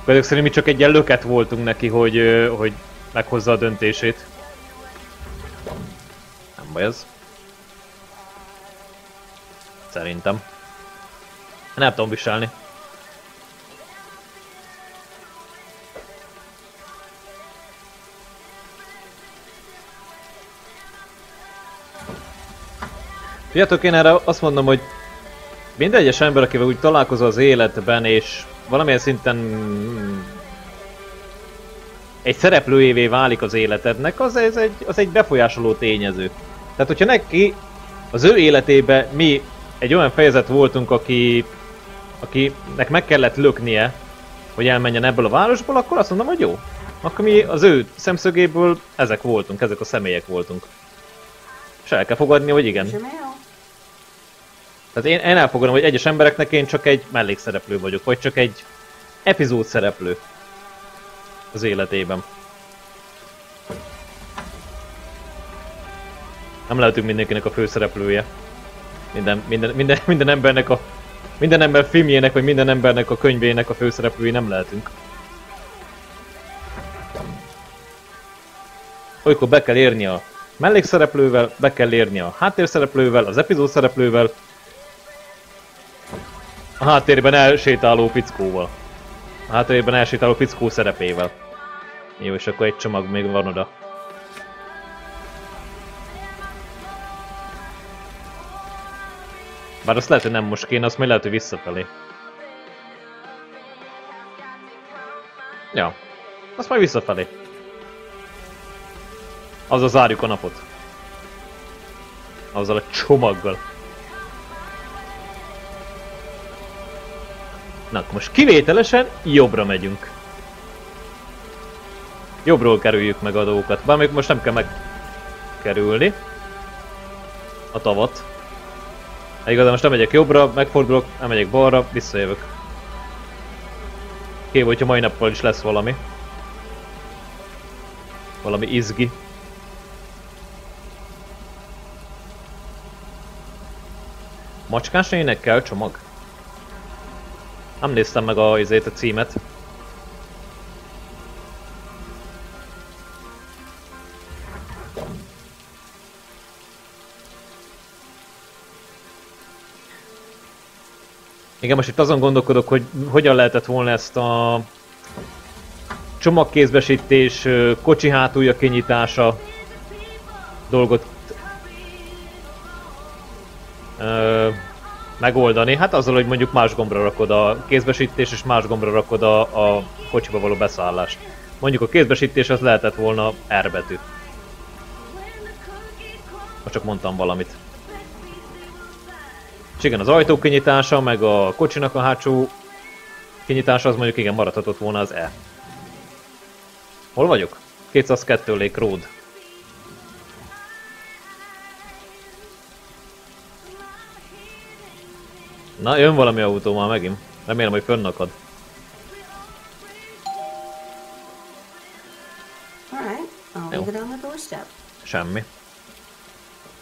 A: Ezek szerint mi csak egy ilyen löket voltunk neki, hogy meghozza a döntését. Nem baj ez. Szerintem. Nem tudom viselni. Tudjátok, én erre azt mondom, hogy minden egyes ember, akivel úgy találkozol az életben, és valamilyen szinten egy szereplőjévé válik az életednek, az egy befolyásoló tényező. Tehát, hogyha neki, az ő életében mi egy olyan fejezet voltunk, akinek meg kellett löknie, hogy elmenjen ebből a városból, akkor azt mondom, hogy jó. Akkor mi az ő szemszögéből ezek voltunk, ezek a személyek voltunk. És el kell fogadni, hogy igen. Tehát én elfogadom, hogy egyes embereknek én csak egy mellékszereplő vagyok, vagy csak egy epizód szereplő az életében. Nem lehetünk mindenkinek a főszereplője. Minden embernek minden ember filmjének, vagy minden embernek a könyvének a főszereplői nem lehetünk. Olykor be kell érni a mellékszereplővel, be kell érni a háttérszereplővel, az epizód szereplővel, a háttérben elsétáló fickóval. A háttérben elsétáló fickó szerepével. Jó, és akkor egy csomag még van oda. Bár azt lehet, hogy nem most kéne, azt majd lehet, hogy visszafelé. Ja, azt majd visszafelé. Azzal zárjuk a napot. Azzal a csomaggal. Na, akkor most kivételesen jobbra megyünk. Jobbról kerüljük meg a dolgokat. Bár még most nem kell megkerülni a tavat. Igazán most nem megyek jobbra, megfordulok, nem megyek balra, visszajövök. Kév, hogyha mai nappal is lesz valami. Valami izgi. Macskás néninek kell csomag? Nem néztem meg a címet. Igen, most itt azon gondolkodok, hogy hogyan lehetett volna ezt a csomagkézbesítés, kocsi hátulja kinyitása dolgot megoldani. Hát azzal, hogy mondjuk más gombra rakod a kézbesítés, és más gombra rakod a kocsiba való beszállást. Mondjuk a kézbesítés az lehetett volna R betű. Most csak mondtam valamit. És igen, az ajtó kinyitása, meg a kocsinak a hátsó kinyitása, az mondjuk igen, maradhatott volna az E. Hol vagyok? 202 Lake Road. Na, jön valami autó már megint. Remélem, hogy fönnakad. Jó. Semmi.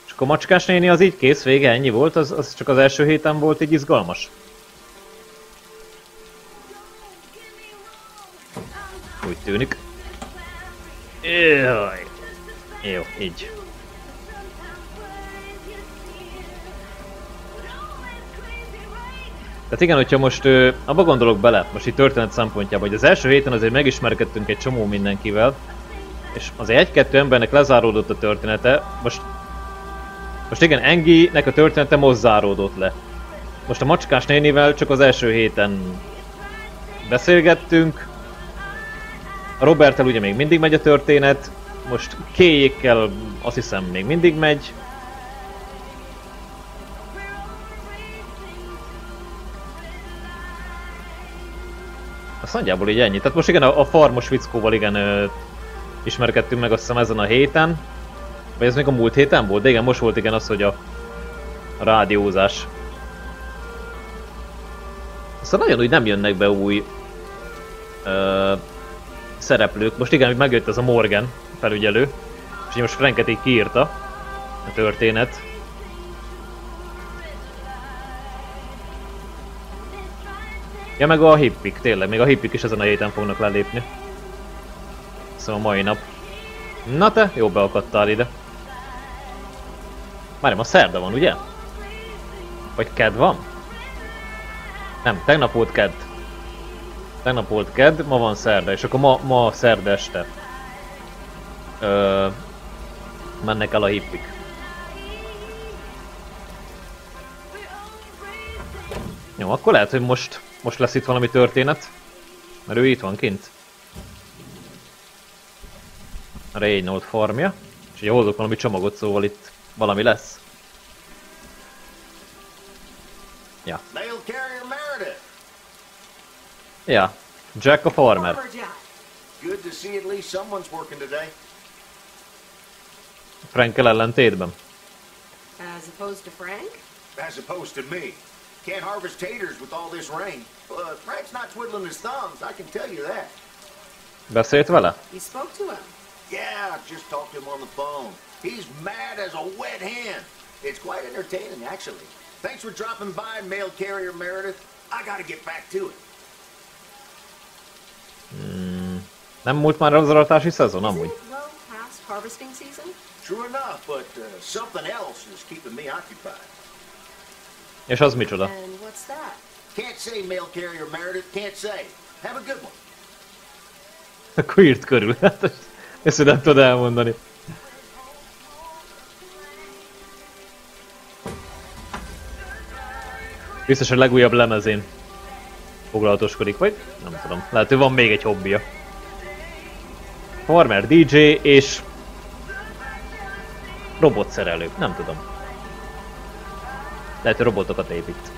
A: És akkor Macskás néni az így kész, vége, ennyi volt? Az csak az első héten volt így izgalmas? Úgy tűnik. Jaj. Jó, így. Tehát igen, hogyha most abba gondolok bele, most itt történet szempontjában, hogy az első héten azért megismerkedtünk egy csomó mindenkivel, és azért egy-kettő embernek lezáródott a története, most igen, Enginek a története most záródott le. Most a Macskás nénivel csak az első héten beszélgettünk, a Roberttel ugye még mindig megy a történet, most Kéjékkel azt hiszem még mindig megy. Azt nagyjából így ennyi. Tehát most igen, a farmos fickóval igen ismerkedtünk meg azt hiszem ezen a héten. Vagy ez még a múlt héten volt? De igen, most volt igen az, hogy a rádiózás. Aztán nagyon úgy nem jönnek be új szereplők. Most igen, megjött ez a Morgan felügyelő. És ugye most Franket így kiírta a történet. Ja, meg a Hippik, tényleg, még a Hippik is ezen a héten fognak lelépni. Szóval a mai nap. Na te, jó beakadtál ide. Várjam, a szerda van, ugye? Vagy kedd van? Nem, tegnap volt kedd. Tegnap volt kedd, ma van szerda, és akkor ma szerda este. Mennek el a Hippik. Jó, akkor lehet, hogy most lesz itt valami történet. Mert ő itt van kint. A Reynolds farmja. És ugye hozok valami csomagot, szóval itt valami lesz. Ja. Ja, Jack a farmer.
I: Good to see at least someone's working today.
A: Frankkel ellentétben.
B: As opposed to Frank?
I: As opposed to me. Can't harvest taters with all this rain. Frank's not twiddling his thumbs, I can tell you that.
A: Beszélt vele?
B: You spoke to him?
I: Yeah, just talked to him on the phone. He's mad as a wet hen. It's quite entertaining, actually. Thanks for dropping by, mail carrier Meredith. I gotta get back to it.
A: Nem múlt már az aratási szezon, amúgy?
B: Well past harvesting season?
I: True enough, but something else is keeping me occupied.
A: És az micsoda?
B: And what's that?
I: Can't say, mail carrier Meredith, can't say. Have a good one.
A: Akkor írt körül, hát ezt nem tudod elmondani. Biztos a legújabb lemezén foglalatoskodik, vagy? Nem tudom. Lehet, hogy van még egy hobbija. Farmer DJ és robotszerelő. Nem tudom. Lehet, hogy robotokat épít.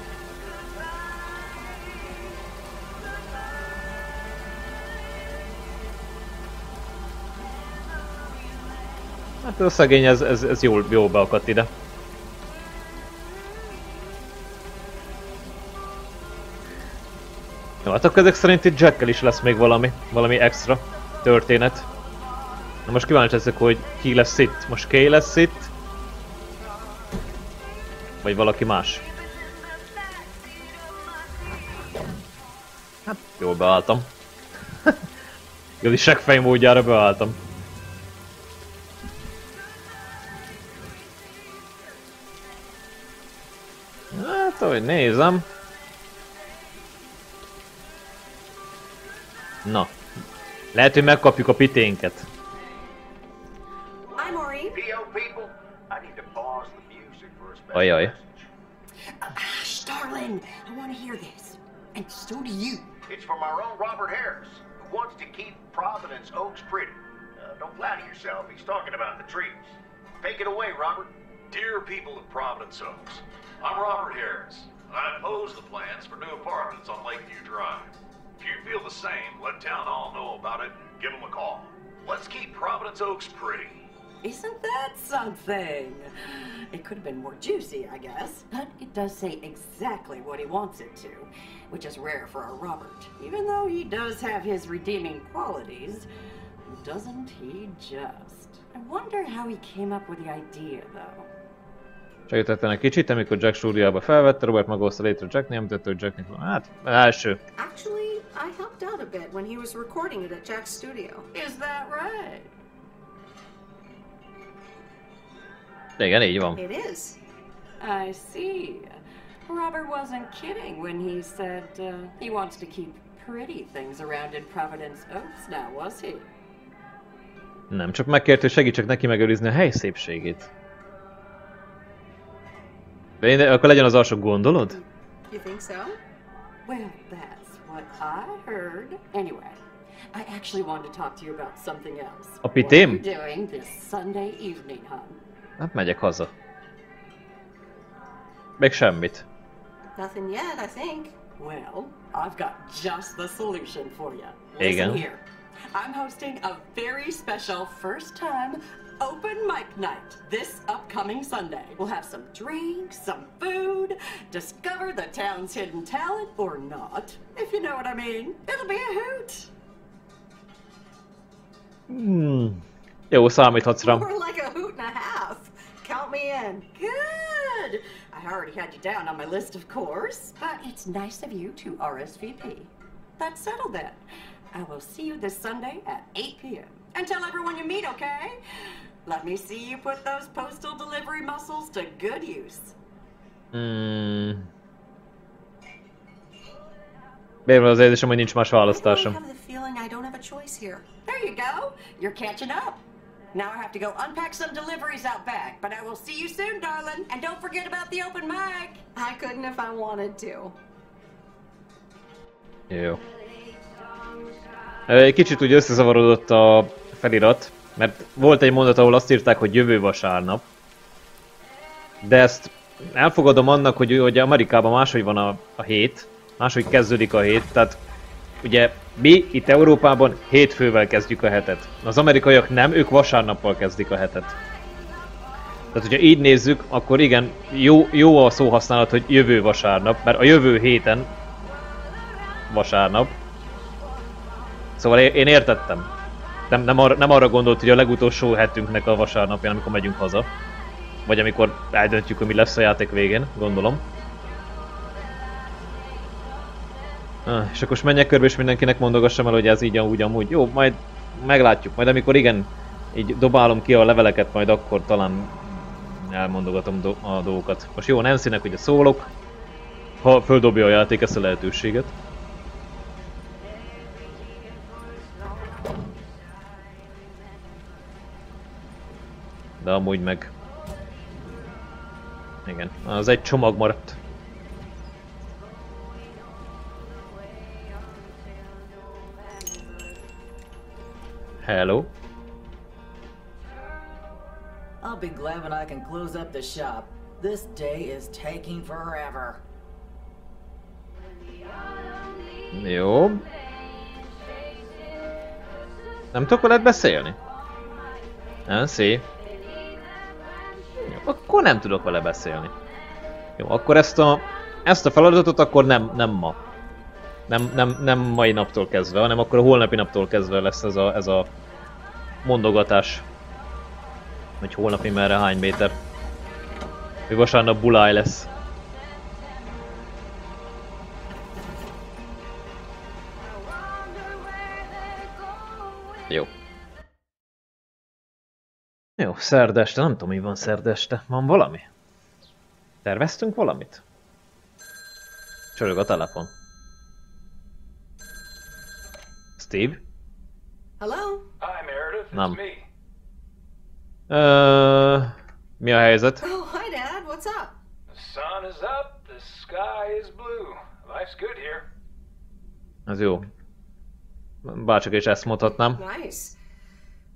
A: Hát a szegény, ez jól beakadt ide. Jó, hát akkor ezek szerint itt Jackkel is lesz még valami extra történet. Na most kíváncsi leszek, hogy ki lesz itt. Most Kay lesz itt? Vagy valaki más? Hát, jól beálltam. Igazi seggfej módjára beálltam. Hát, ahogy nézem. Na. Lehet, hogy megkapjuk a piténket. Ajaj.
I: Darling, I want to hear this. And so do you. It's from our own Robert Harris, who wants to keep Providence Oaks pretty. Don't flatter yourself, he's talking about the trees. Take it away, Robert.
C: Dear people of Providence Oaks, I'm Robert Harris, and I oppose the plans for new apartments on Lakeview Drive. If you feel the same, let Town Hall know about it and give them a call. Let's keep Providence Oaks pretty.
N: Isn't that something? It could have been more juicy, I guess, but it does say exactly what he wants it to, which is rare for our Robert. Even though he does have his redeeming qualities, doesn't he just? I wonder how he came up with the idea, though.
A: Segítettem egy kicsit, amikor Jack stúdióba felvette, Robert megoszta létre Jacknél, említette, hogy Jacknek van. Hát, első.
B: Actually, I helped out a bit when he was recording it at Jack's studio.
N: Is that right?
A: Igen, így van.
B: It is.
N: I see. Robert wasn't kidding when he said he wants to keep pretty things around in Providence Oaks now, was he?
A: Nem, csak megkért, hogy segítsek neki megőrizni a hely szépségét. De akkor legyen az alsó, gondolod?
B: You think so?
N: Well, that's what I heard. Anyway, I actually wanted to talk to you about something else.
A: A pitém?
N: What are you doing this Sunday evening, hon?
A: Hát megyek haza. Még semmit.
B: Nothing yet, I think.
N: Well, I've got just the solution for you.
A: Igen.
N: Listen here. I'm hosting a very special first-time open mic night this upcoming Sunday. We'll have some drinks, some food, discover the town's hidden talent or not, if you know what I mean. It'll be a hoot.
A: Jó, számíthatsz rám.
B: More like a hoot and a half. Count me in.
N: Good. I already had you down on my list, of course, but it's nice of you to RSVP. That's settled then. I will see you this Sunday at 8 p.m. And tell everyone you meet, okay? Let me see you put those postal delivery muscles to good use.
A: Miért van az érzésem, hogy nincs más választásom?
B: I have the feeling I don't have a choice here.
N: There you go. You're catching up. Now I have to go unpack some deliveries out back, but I will see you soon, darling. And don't forget about the open mic.
B: I couldn't if I wanted to.
A: Jó. Egy kicsit úgy összezavarodott a felirat, mert volt egy mondat, ahol azt írták, hogy jövő vasárnap. De ezt elfogadom annak, hogy Amerikában máshogy van a hét, máshogy kezdődik a hét, tehát ugye mi itt Európában hétfővel kezdjük a hetet. Az amerikaiak nem, ők vasárnappal kezdik a hetet. Tehát hogyha így nézzük, akkor igen, jó a szóhasználat, hogy jövő vasárnap, mert a jövő héten vasárnap. Szóval én értettem. Nem arra gondolt, hogy a legutolsó hetünknek a vasárnapján, amikor megyünk haza. Vagy amikor eldöntjük, hogy mi lesz a játék végén, gondolom. És akkor menjek körbe és mindenkinek mondogassam el, hogy ez így amúgy. Jó, majd meglátjuk. Majd amikor igen, így dobálom ki a leveleket, majd akkor talán elmondogatom a dolgokat. Most jó, Nancynek ugye szólok, ha földobja a játék ezt a lehetőséget. De amúgy meg... Igen, az egy csomag maradt. Hello.
F: I'll be glad when I can close up the shop. This day is taking forever.
A: Jó. Nem tudok veled beszélni? Nancy. Jó, akkor nem tudok vele beszélni. Jó, akkor ezt a feladatot akkor nem ma. Nem mai naptól kezdve, hanem akkor a holnapi naptól kezdve lesz ez a mondogatás. Hogy holnapi merre hány méter. Hogy vasárnap buláj lesz. Jó. Jó, szerda este, nem tudom, mi van szerda este. Van valami? Terveztünk valamit? Csörög a telefon. Steve?
B: Hello?
R: Hi, Meredith.
A: Nem.
R: It's me.
A: Mi a helyzet?
B: Oh, hi, Dad. What's up?
R: The sun is up, the sky is blue. Life's good here.
A: Ez jó. Bárcsak is ezt mondhatnám.
B: Nice.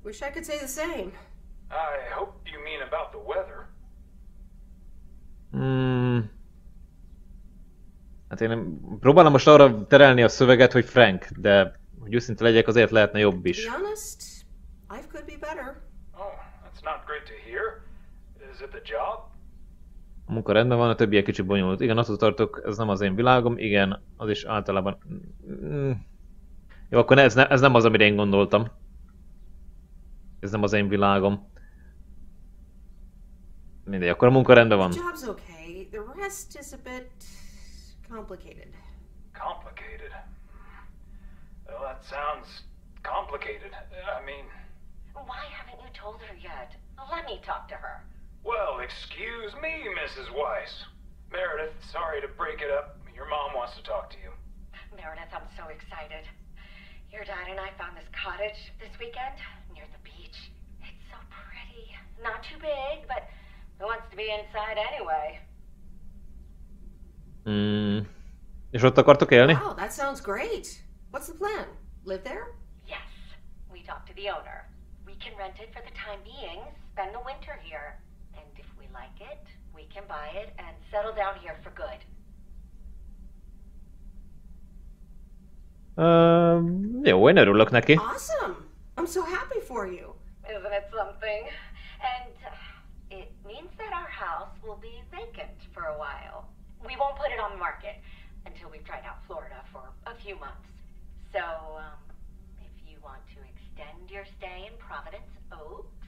B: Wish I could say the same.
R: I hope you mean about the weather.
A: Hát én próbálom most arra terelni a szöveget, hogy Frank, de hogy őszinte legyek, azért lehetne jobb is.
B: To be honest, life could be better.
R: Oh, that's not great to hear. Is it the job?
A: A munka rendben van, a többiek kicsit bonyolult. Igen, attól tartok, ez nem az én világom. Igen, az is általában... Jó, akkor ez nem az, amire én gondoltam. Ez nem az én világom. Mindegy, akkor a munka rendben van.
B: The job's okay. The rest is a bit complicated.
R: Complicated? Well, that sounds complicated. I mean...
E: Why haven't you told her yet? Let me talk to her.
R: Well, excuse me, Mrs. Weiss. Meredith, sorry to break it up. Your mom wants to talk to you.
E: Meredith, I'm so excited. Your dad and I found this cottage this weekend near the beach. It's so pretty. Not too big, but who wants to be inside anyway?
A: És ott akartok élni?
B: Wow, that sounds great. What's the plan? Live there?
E: Yes. We talked to the owner. We can rent it for the time being, spend the winter here. And if we like it, we can buy it and settle down here for good.
A: Jó, én örülök neki.
B: Awesome! I'm so happy for you.
E: Isn't it something? And it means that our house will be vacant for a while. We won't put it on the market until we've tried out Florida for a few months. So, if you want to extend your stay in Providence Oaks...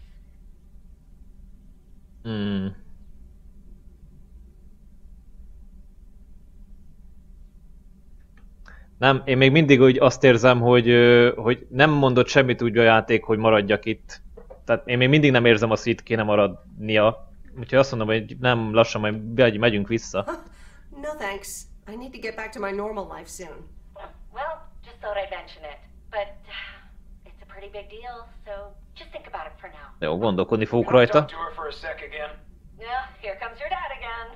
A: Nem, én még mindig úgy azt érzem, hogy nem mondott semmit úgy a játék, hogy maradjak itt. Tehát én még mindig nem érzem azt, hogy itt kéne maradnia. Úgyhogy azt mondom, hogy nem, lassan majd megyünk vissza.
B: No thanks. I need to get back to my normal life soon.
E: Well, just thought I'd mention it. But it's a pretty big deal, so just think about it for now.
A: Jó, gondolkodni fogok rajta.
R: Talk to her for a sec again.
E: Yeah, here comes your dad again.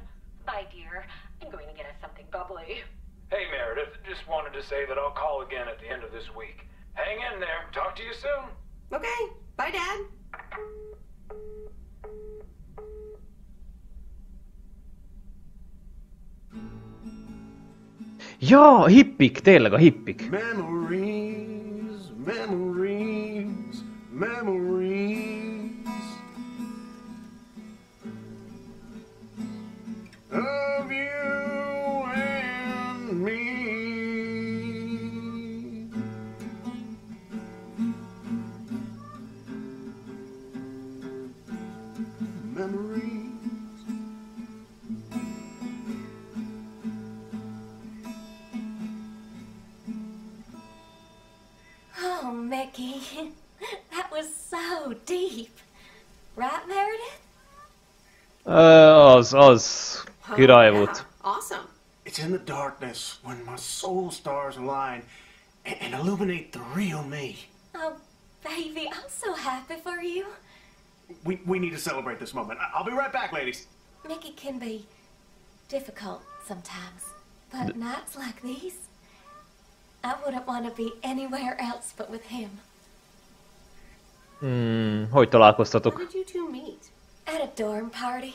E: Bye, dear. I'm going to get us something bubbly.
R: Hey, Meredith, just wanted to say that I'll call again at the end of this week. Hang in there. Talk to you soon.
B: Okay. Bye, Dad.
A: Ja, a Hippik, tényleg a Hippik.
S: Memories, memories, memories of you and me. Memories.
L: Oh, Mickey, that was so deep. Right, Meredith?
A: Az király volt.
B: Awesome.
S: It's in the darkness when my soul stars align and illuminate the real me.
L: Oh, baby, I'm so happy for you.
S: We need to celebrate this moment. I'll be right back, ladies.
L: Mickey can be difficult sometimes, but nights like these, I wouldn't want to be anywhere else but with him.
A: Hogy találkoztatok?
B: How did you two meet?
L: At a dorm party.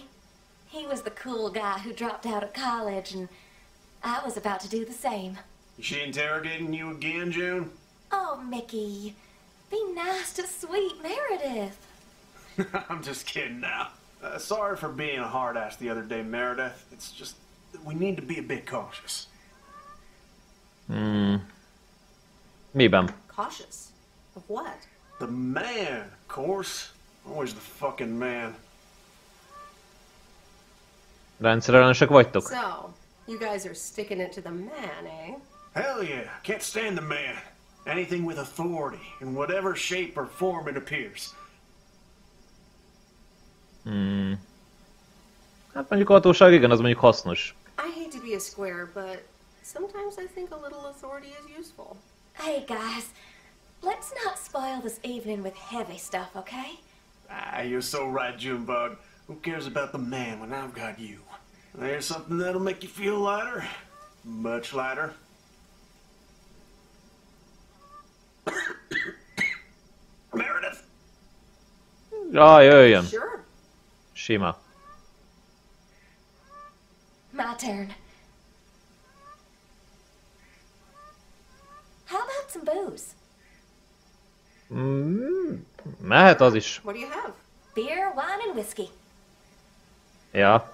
L: He was the cool guy who dropped out of college, and I was about to do the same.
S: Is she interrogating you again, June?
L: Oh, Mickey, be nice to sweet Meredith.
S: I'm just kidding now. Sorry for being a hard ass the other day, Meredith. It's just that we need to be a bit cautious.
A: Miben?
B: Cautious? Of what?
S: The man, of course. Always the fucking man.
A: Rendszerellenesek vagytok?
B: So, you guys are sticking it to the man, eh?
S: Hell yeah, can't stand the man. Anything with authority, in whatever shape or form it appears.
A: Hát mondjuk a hatóság igen, az mondjuk hasznos.
B: I hate to be a square, but sometimes I think a little authority is useful.
H: Hey guys, let's not spoil this evening with heavy stuff, okay?
S: You're so right, Junebug. Who cares about the man when I've got you? There's something that'll make you feel lighter. Much lighter. Meredith!
A: Jöjjön.
B: Sure.
A: Sima.
H: My turn. How about some booze?
A: Mehet az is.
B: What do you have?
H: Beer, wine, and whiskey.
A: Ja.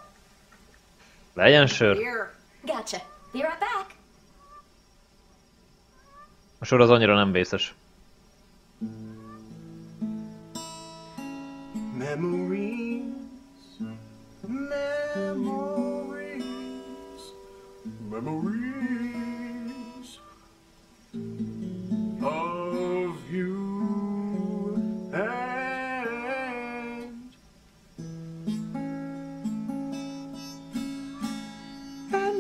A: Legyen sör.
B: Beer.
H: Gotcha. Be right back.
A: A sor az annyira nem vészes.
S: Memories, memories, memories of you and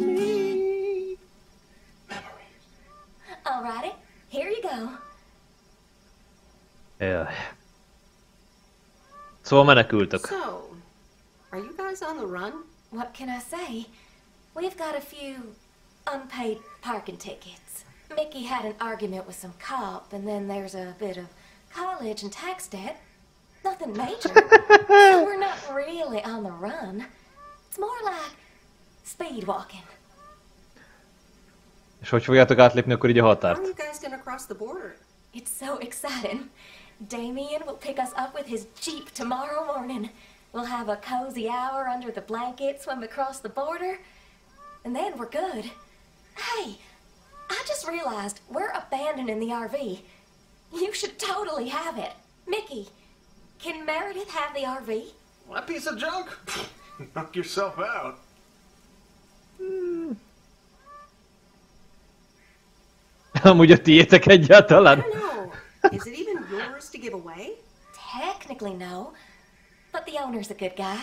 S: me. Memories.
H: Alrighty, here you go.
A: Jaj. Szóval menekültök.
B: So, are you guys on the run?
H: What can I say? We've got a few unpaid parking tickets. Mickey had an argument with some cop, and then there's a bit of college and tax debt. Nothing major. So we're not really on the run. It's more like speed walking.
A: És hogy fogjátok átlépni akkor így a
B: How
A: határt?
B: are you guys gonna cross the border?
H: It's so exciting. Damien will pick us up with his Jeep tomorrow morning. We'll have a cozy hour under the blanket, swim across the border, and then we're good. Hey, I just realized we're abandoning the RV. You should totally have it. Mickey, can Meredith have the RV?
S: That piece of junk? Knock yourself out.
A: Amúgy a tiétek egyáltalán?
B: I don't know. Is it even yours to give away?
H: Technically, no. But the owner's a good guy.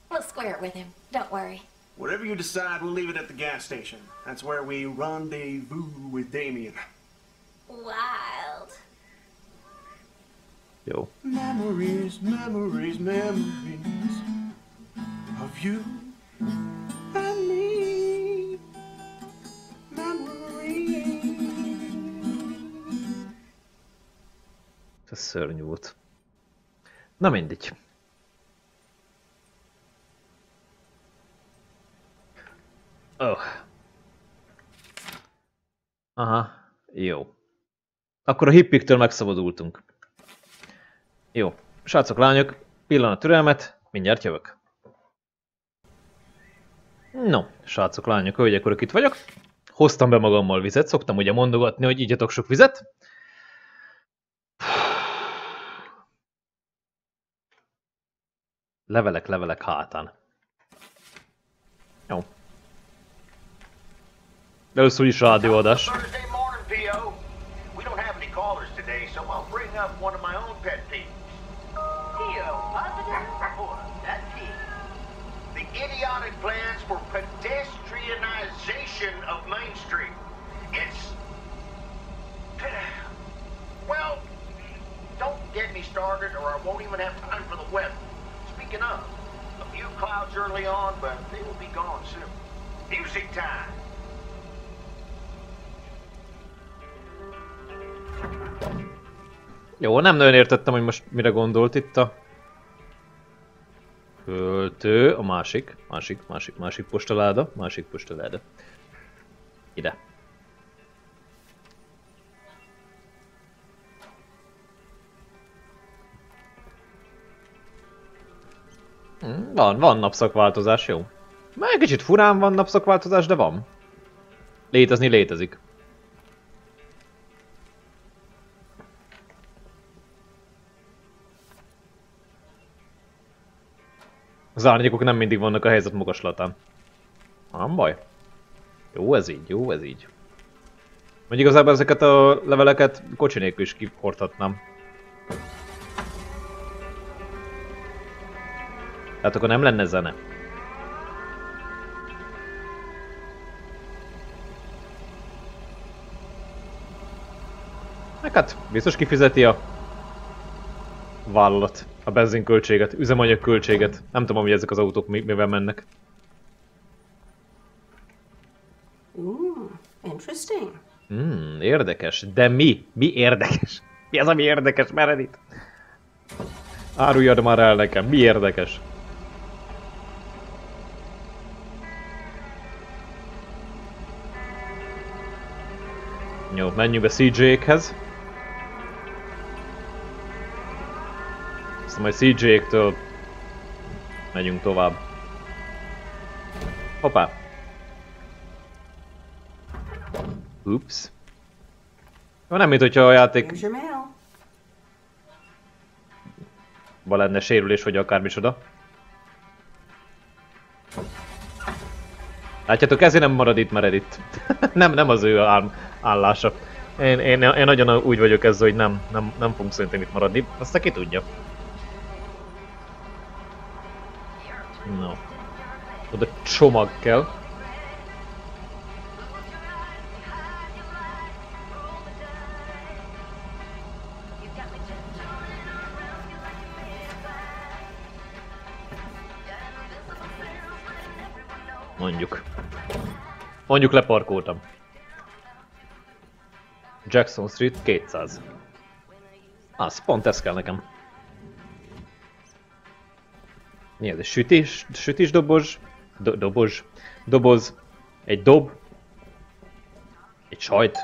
H: We'll square it with him. Don't worry.
S: Whatever you decide, we'll leave it at the gas station. That's where we rendezvous with Damien.
H: Wild.
A: Jó.
S: Memories, memories, memories of you and me. Memories.
A: Ez szörnyű volt. Na mindegy. Oh. Aha, jó. Akkor a hippiktől megszabadultunk. Jó. Srácok, lányok, pillanat türelmet, mindjárt jövök. No, srácok, lányok, hölgyek, urak, itt vagyok. Hoztam be magammal vizet, szoktam ugye mondogatni, hogy igyatok sok vizet. Levelek hátán. Jó. De először is rádióadás.
I: Thursday morning, P.O. We don't have any callers today, so I'll bring up one of my own pet peeves.
E: P.O. Positive? Or that P.
I: The idiotic plans for pedestrianization of Main Street. It's... Well, don't get me started or I won't even have time for the weather. Speaking of, a few clouds early on, but they will be gone soon. Music time!
A: Jó, nem nagyon értettem, hogy most mire gondolt itt a költő, a másik postaláda, Ide. Van napszakváltozás, jó. Már kicsit furán van napszakváltozás, de van. Létezni létezik. Az árnyékok nem mindig vannak a helyzet magaslatán. Nem baj. Jó ez így, jó ez így. Vagy igazából ezeket a leveleket kocsi nélkül is kihordhatnám. Tehát akkor nem lenne zene. Meg hát biztos kifizeti a vállalat a benzinköltséget, üzemanyagköltséget. Nem tudom, hogy ezek az autók mivel mennek.
B: Interesting.
A: Érdekes. De mi? Mi érdekes? Mi az, ami érdekes, Meredith? Áruljad már el nekem, mi érdekes? Jó, menjünk be CJ-ekhez. Aztán majd CJ-ektől megyünk tovább. Hoppá! Ups. Jó, nem mint hogyha a játék... lenne sérülés, vagy akármicsoda. Látjátok, ezért nem marad itt Meredith. nem az ő állása. Én nagyon úgy vagyok ezzel, hogy nem fogunk szerintem itt maradni. Aztán ki tudja. No. Oda csomag kell. Mondjuk leparkoltam. Jackson Street 200. Az, pont ez kell nekem. Mi ez? Egy sütés doboz? Doboz. Egy dob. Egy sajt.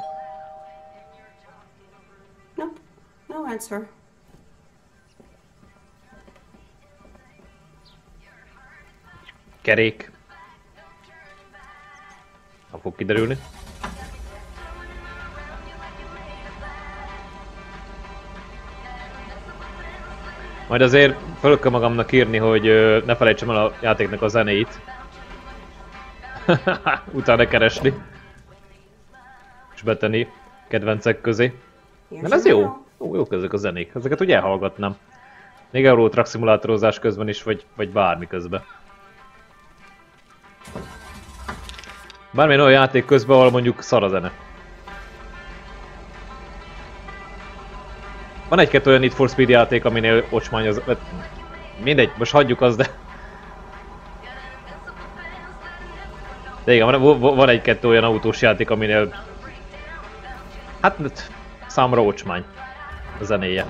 B: Nope. No answer.
A: Kerék. Ha fog kiderülni. Majd azért fel kell magamnak írni, hogy ne felejtsem el a játéknak a zenéit. Utána keresni. És betenni kedvencek közé. Mert ez jó. Jók ezek a zenék. Ezeket ugye elhallgatnám. Még Euro Truck szimulátorozás közben is, vagy bármi közben. Bármilyen olyan játék közben, ahol mondjuk szar a zene. Van egy-kettő olyan Need for Speed játék, aminél ocsmány az... Mindegy, most hagyjuk azt, de... De igen, van egy-kettő olyan autós játék, aminél... Hát, számomra ocsmány a zenéje.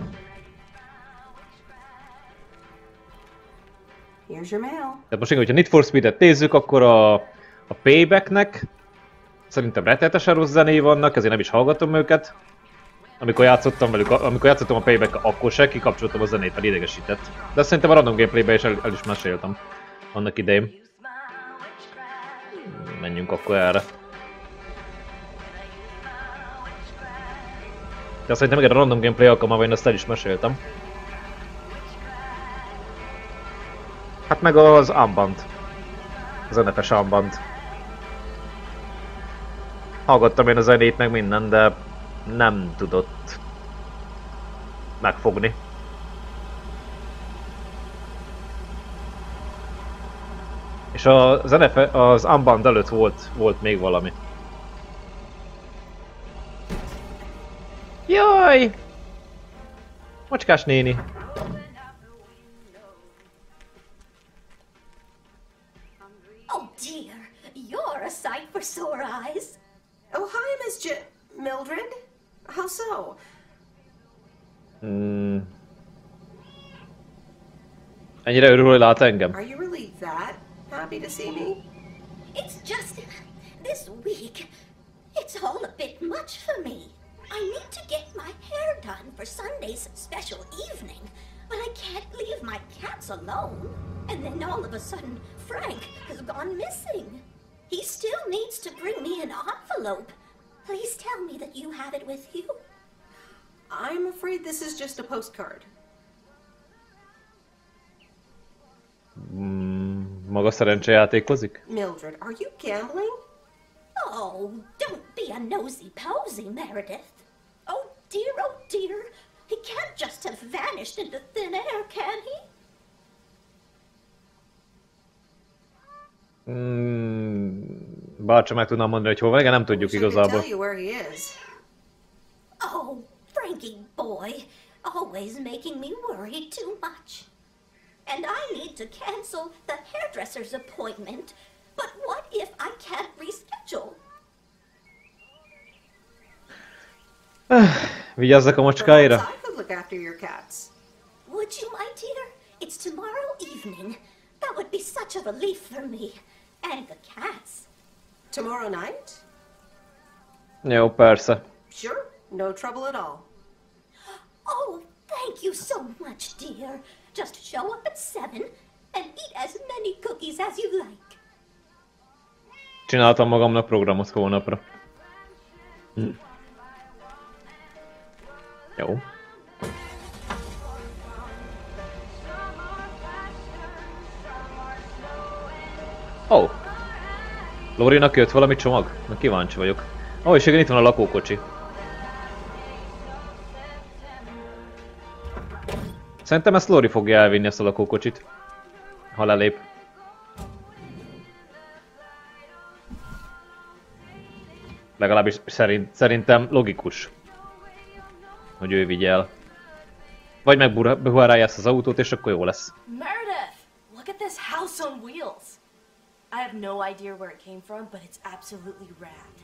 B: Here's your mail.
A: Tehát most igen, hogyha Need for Speed-et nézzük, akkor a Paybacknek szerintem rettenetesen rossz zenéi vannak, ezért nem is hallgatom őket. Amikor játszottam a Payback, akkor se kikapcsoltam a zenét, mert idegesített. De szerintem a random gameplayben is el is meséltem annak idején. Menjünk akkor erre. De szerintem igen, a random gameplay alkalmával én ezt el is meséltem. Hát meg az Unbound. Az NFS Unbound. Hallgattam én a zenét meg minden, de nem tudott megfogni. És az Unbound előtt volt még valami. Jaj! Macskás néni!
G: Oh dear, you're a sight for sore eyes.
B: Oh, hi, Miss Mildred. How so?
A: Ennyire örül, hogy lát engem?
B: Are you really that happy to see me?
G: It's just this week. It's all a bit much for me. I need to get my hair done for Sunday's special evening, but I can't leave my cats alone. And then all of a sudden, Frank has gone missing. He still needs to bring me an envelope. Please tell me that you have it with you.
B: I'm afraid this is just a postcard.
A: Maga szerencsejátékozik?
B: Mildred, are you gambling?
G: Oh, don't be be a nosy posy, Meredith. Oh dear, he can't just have vanished into thin air, can he?
A: Bárcsak meg tudnám mondani, hogy hol van, igen, nem tudjuk igazából.
G: Oh, Frankie boy, always making me worry too much. And I need to cancel the hairdresser's appointment. But what if I can't reschedule?
A: Vigyázzak a macskáira.
B: I could look after your cats.
G: Would you, my dear? It's tomorrow evening. That would be such a relief for me. And the cats.
B: Tomorrow night?
A: Jó, persze.
B: Sure, no trouble at all.
G: Oh, thank you so much, dear. Just show up at 7 and eat as many cookies as you like.
A: Csináltam magamnak programot hónapra. Jó. Oh. Lorinak jött valami csomag? Na, kíváncsi vagyok. És igen, itt van a lakókocsi. Szerintem ezt Lori fogja elvinni, ezt a lakókocsit. Ha lelép. Legalábbis szerintem logikus, hogy ő vigye el. Vagy megbuharálja ezt az autót, és akkor jó lesz.
H: Meredith, look at this house on wheels. I have no idea where it came from, but it's absolutely rad.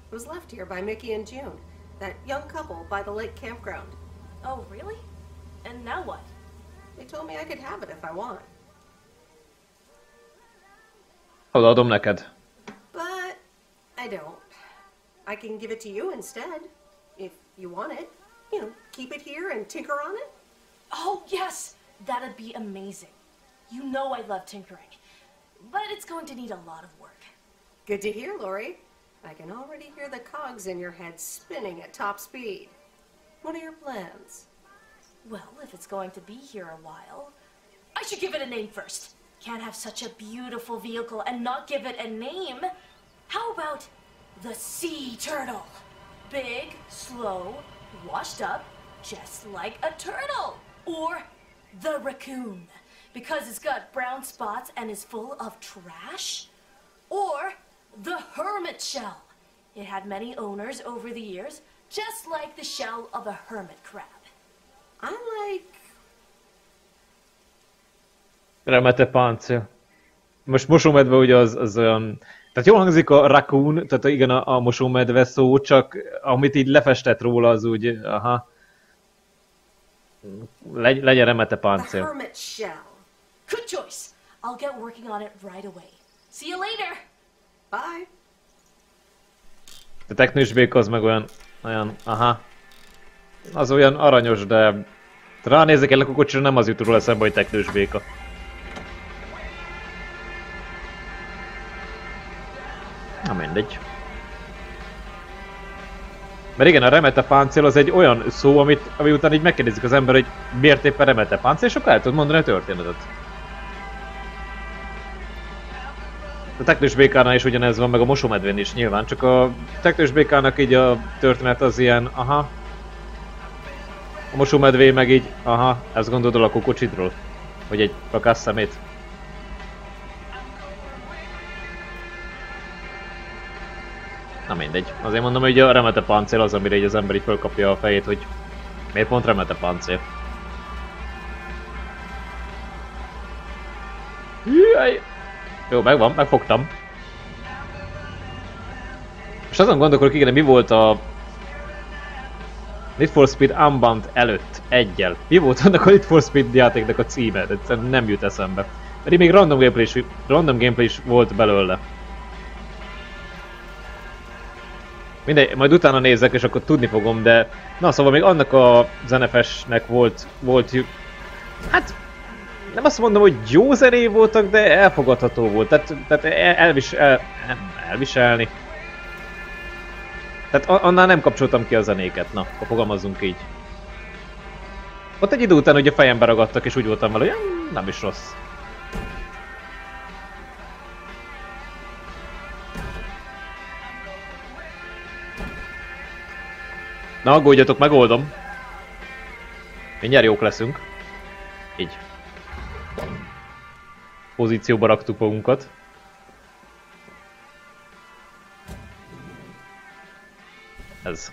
B: It was left here by Mickey and June, that young couple by the lake campground.
H: Oh, really? And now what?
B: They told me I could have it if I want.
A: Odaadom neked.
B: But I don't. I can give it to you instead, if you want it. You know, keep it here and tinker on it.
H: Oh, yes! That'd be amazing. You know I love tinkering. But it's going to need a lot of work.
B: Good to hear, Lori. I can already hear the cogs in your head spinning at top speed. What are your plans?
H: Well, if it's going to be here a while, I should give it a name first. Can't have such a beautiful vehicle and not give it a name. How about the sea turtle? Big, slow, washed up, just like a turtle. Or the raccoon, because it's got brown spots and is full of trash. Or the hermit shell. It had many owners over the years, just like the shell of a hermit crab.
B: I like...
A: Remete páncél. Most mosómedve ugye az olyan... Tehát jól hangzik a raccoon, tehát igen a mosómedve szó, csak amit így lefestett róla az úgy, aha. Legyen remete páncél.
H: The hermit shell. Good choice. I'll get working on it right away. See you later.
B: Bye.
A: A teknősbék az meg olyan, aha. Az olyan aranyos, de ránézek egy lakókocsira, nem az jut róla eszembe, hogy teknősbéka. Na mindegy. Mert igen, a remete páncél az egy olyan szó, ami után így megkérdezik az ember, hogy miért éppen remete páncél, és akkor el tudod mondani a történetet. A teknősbékánál is ugyanez van, meg a mosómedvén is nyilván, csak a teknősbékának így a történet az ilyen, aha. A mosómedvé meg így, aha, ezt gondolod a lakókocsidról? Vagy egy rakás szemét? Na mindegy. Azért mondom, hogy a remete páncél az, amire így az ember így fölkapja a fejét, hogy miért pont remete páncél. Jaj! Jó, megvan, megfogtam. És azon gondolkodok, igen, mi volt a Need for Speed Unbound előtt egyel. Mi volt annak a Need for Speed játéknak a címe? Egyszerűen nem jut eszembe. Pedig még random gameplay is volt belőle. Mindegy, majd utána nézek és akkor tudni fogom, de... Na szóval még annak a zenefesnek volt... Hát... Nem azt mondom, hogy jó zené voltak, de elfogadható volt. Tehát elviselni. Tehát annál nem kapcsoltam ki a zenéket, na, akkor fogalmazzunk így. Ott egy idő után ugye fejembe ragadtak, és úgy voltam vele, hogy nem is rossz. Ne aggódjatok, megoldom. Mindjárt jók leszünk. Így. Pozícióba raktuk magunkat. Ez.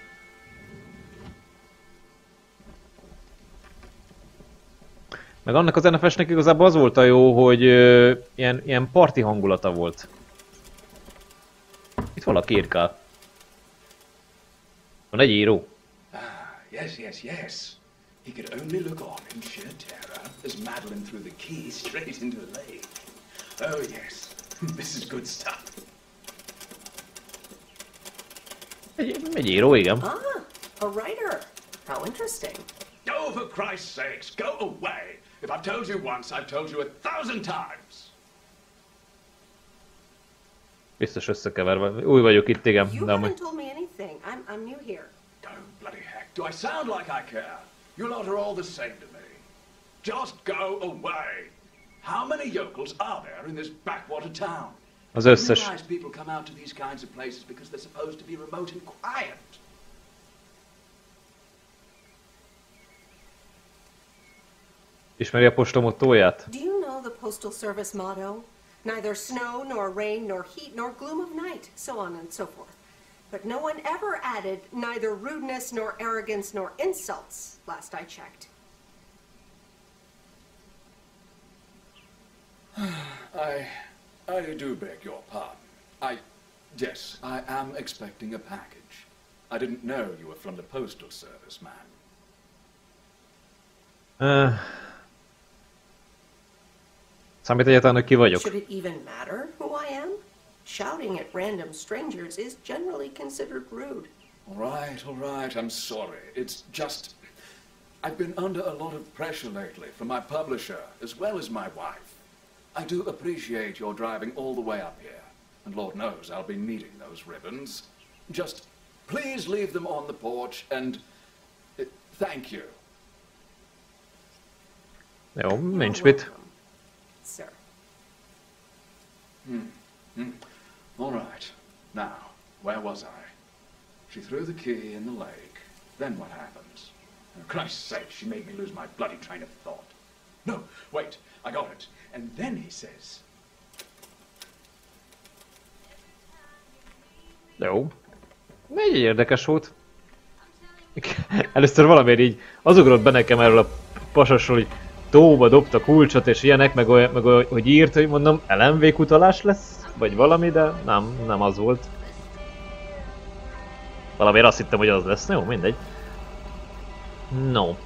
A: Meg annak az NFS-nek igazából az volt a jó, hogy ilyen parti hangulata volt. Itt valaki írkál. Van egy író.
T: Yes. He could only look on in sheer terror as Madeline threw the key straight into the lake. Oh yes, this is good stuff.
A: Egy író, igen.
K: Ah, a writer. How interesting.
T: Oh, for Christ's sakes, go away! If I've told you once, I've told you 1,000 times!
A: Biztos összekeverve. Új vagyok itt, igen.
B: You
A: De amúgy...
B: haven't told me anything. I'm new here.
T: Oh, bloody heck. Do I sound like I care? You lot are all the same to me. Just go away! How many yokels are there in this backwater town?
A: Az összes.
T: You realize people come out to these kinds of places because they're supposed to be remote and quiet.
A: Ismeri a posta mottóját?
B: Do you know the Postal Service motto? Neither snow, nor rain, nor heat, nor gloom of night, so on and so forth. But no one ever added neither rudeness, nor arrogance, nor insults, last I checked.
T: I do beg your pardon. Yes, I am expecting a package. I didn't know you were from the Postal Service, man.
A: Számít egyáltalán, hogy ki vagyok?
B: Should it even matter who I am? Shouting at random strangers is generally considered rude.
T: All right, I'm sorry. It's just... I've been under a lot of pressure lately from my publisher, as well as my wife. I do appreciate your driving all the way up here, and Lord knows I'll be needing those ribbons. Just please leave them on the porch, and thank you.
A: Jó, nincs mit.
B: Sir.
T: All right. Now, where was I? She threw the key in the lake. Then what happens? For Christ's sake, she made me lose my bloody train of thought. No, wait, I got it. And then he says...
A: Jó. Egy érdekes volt. Először valamiért így az ugrott be nekem erről a pasasról, hogy tóba dobta kulcsot és ilyenek, meg hogy írt, hogy mondom, LMV utalás lesz, vagy valami, de nem az volt. Valamiért azt hittem, hogy az lesz. Jó, mindegy. No.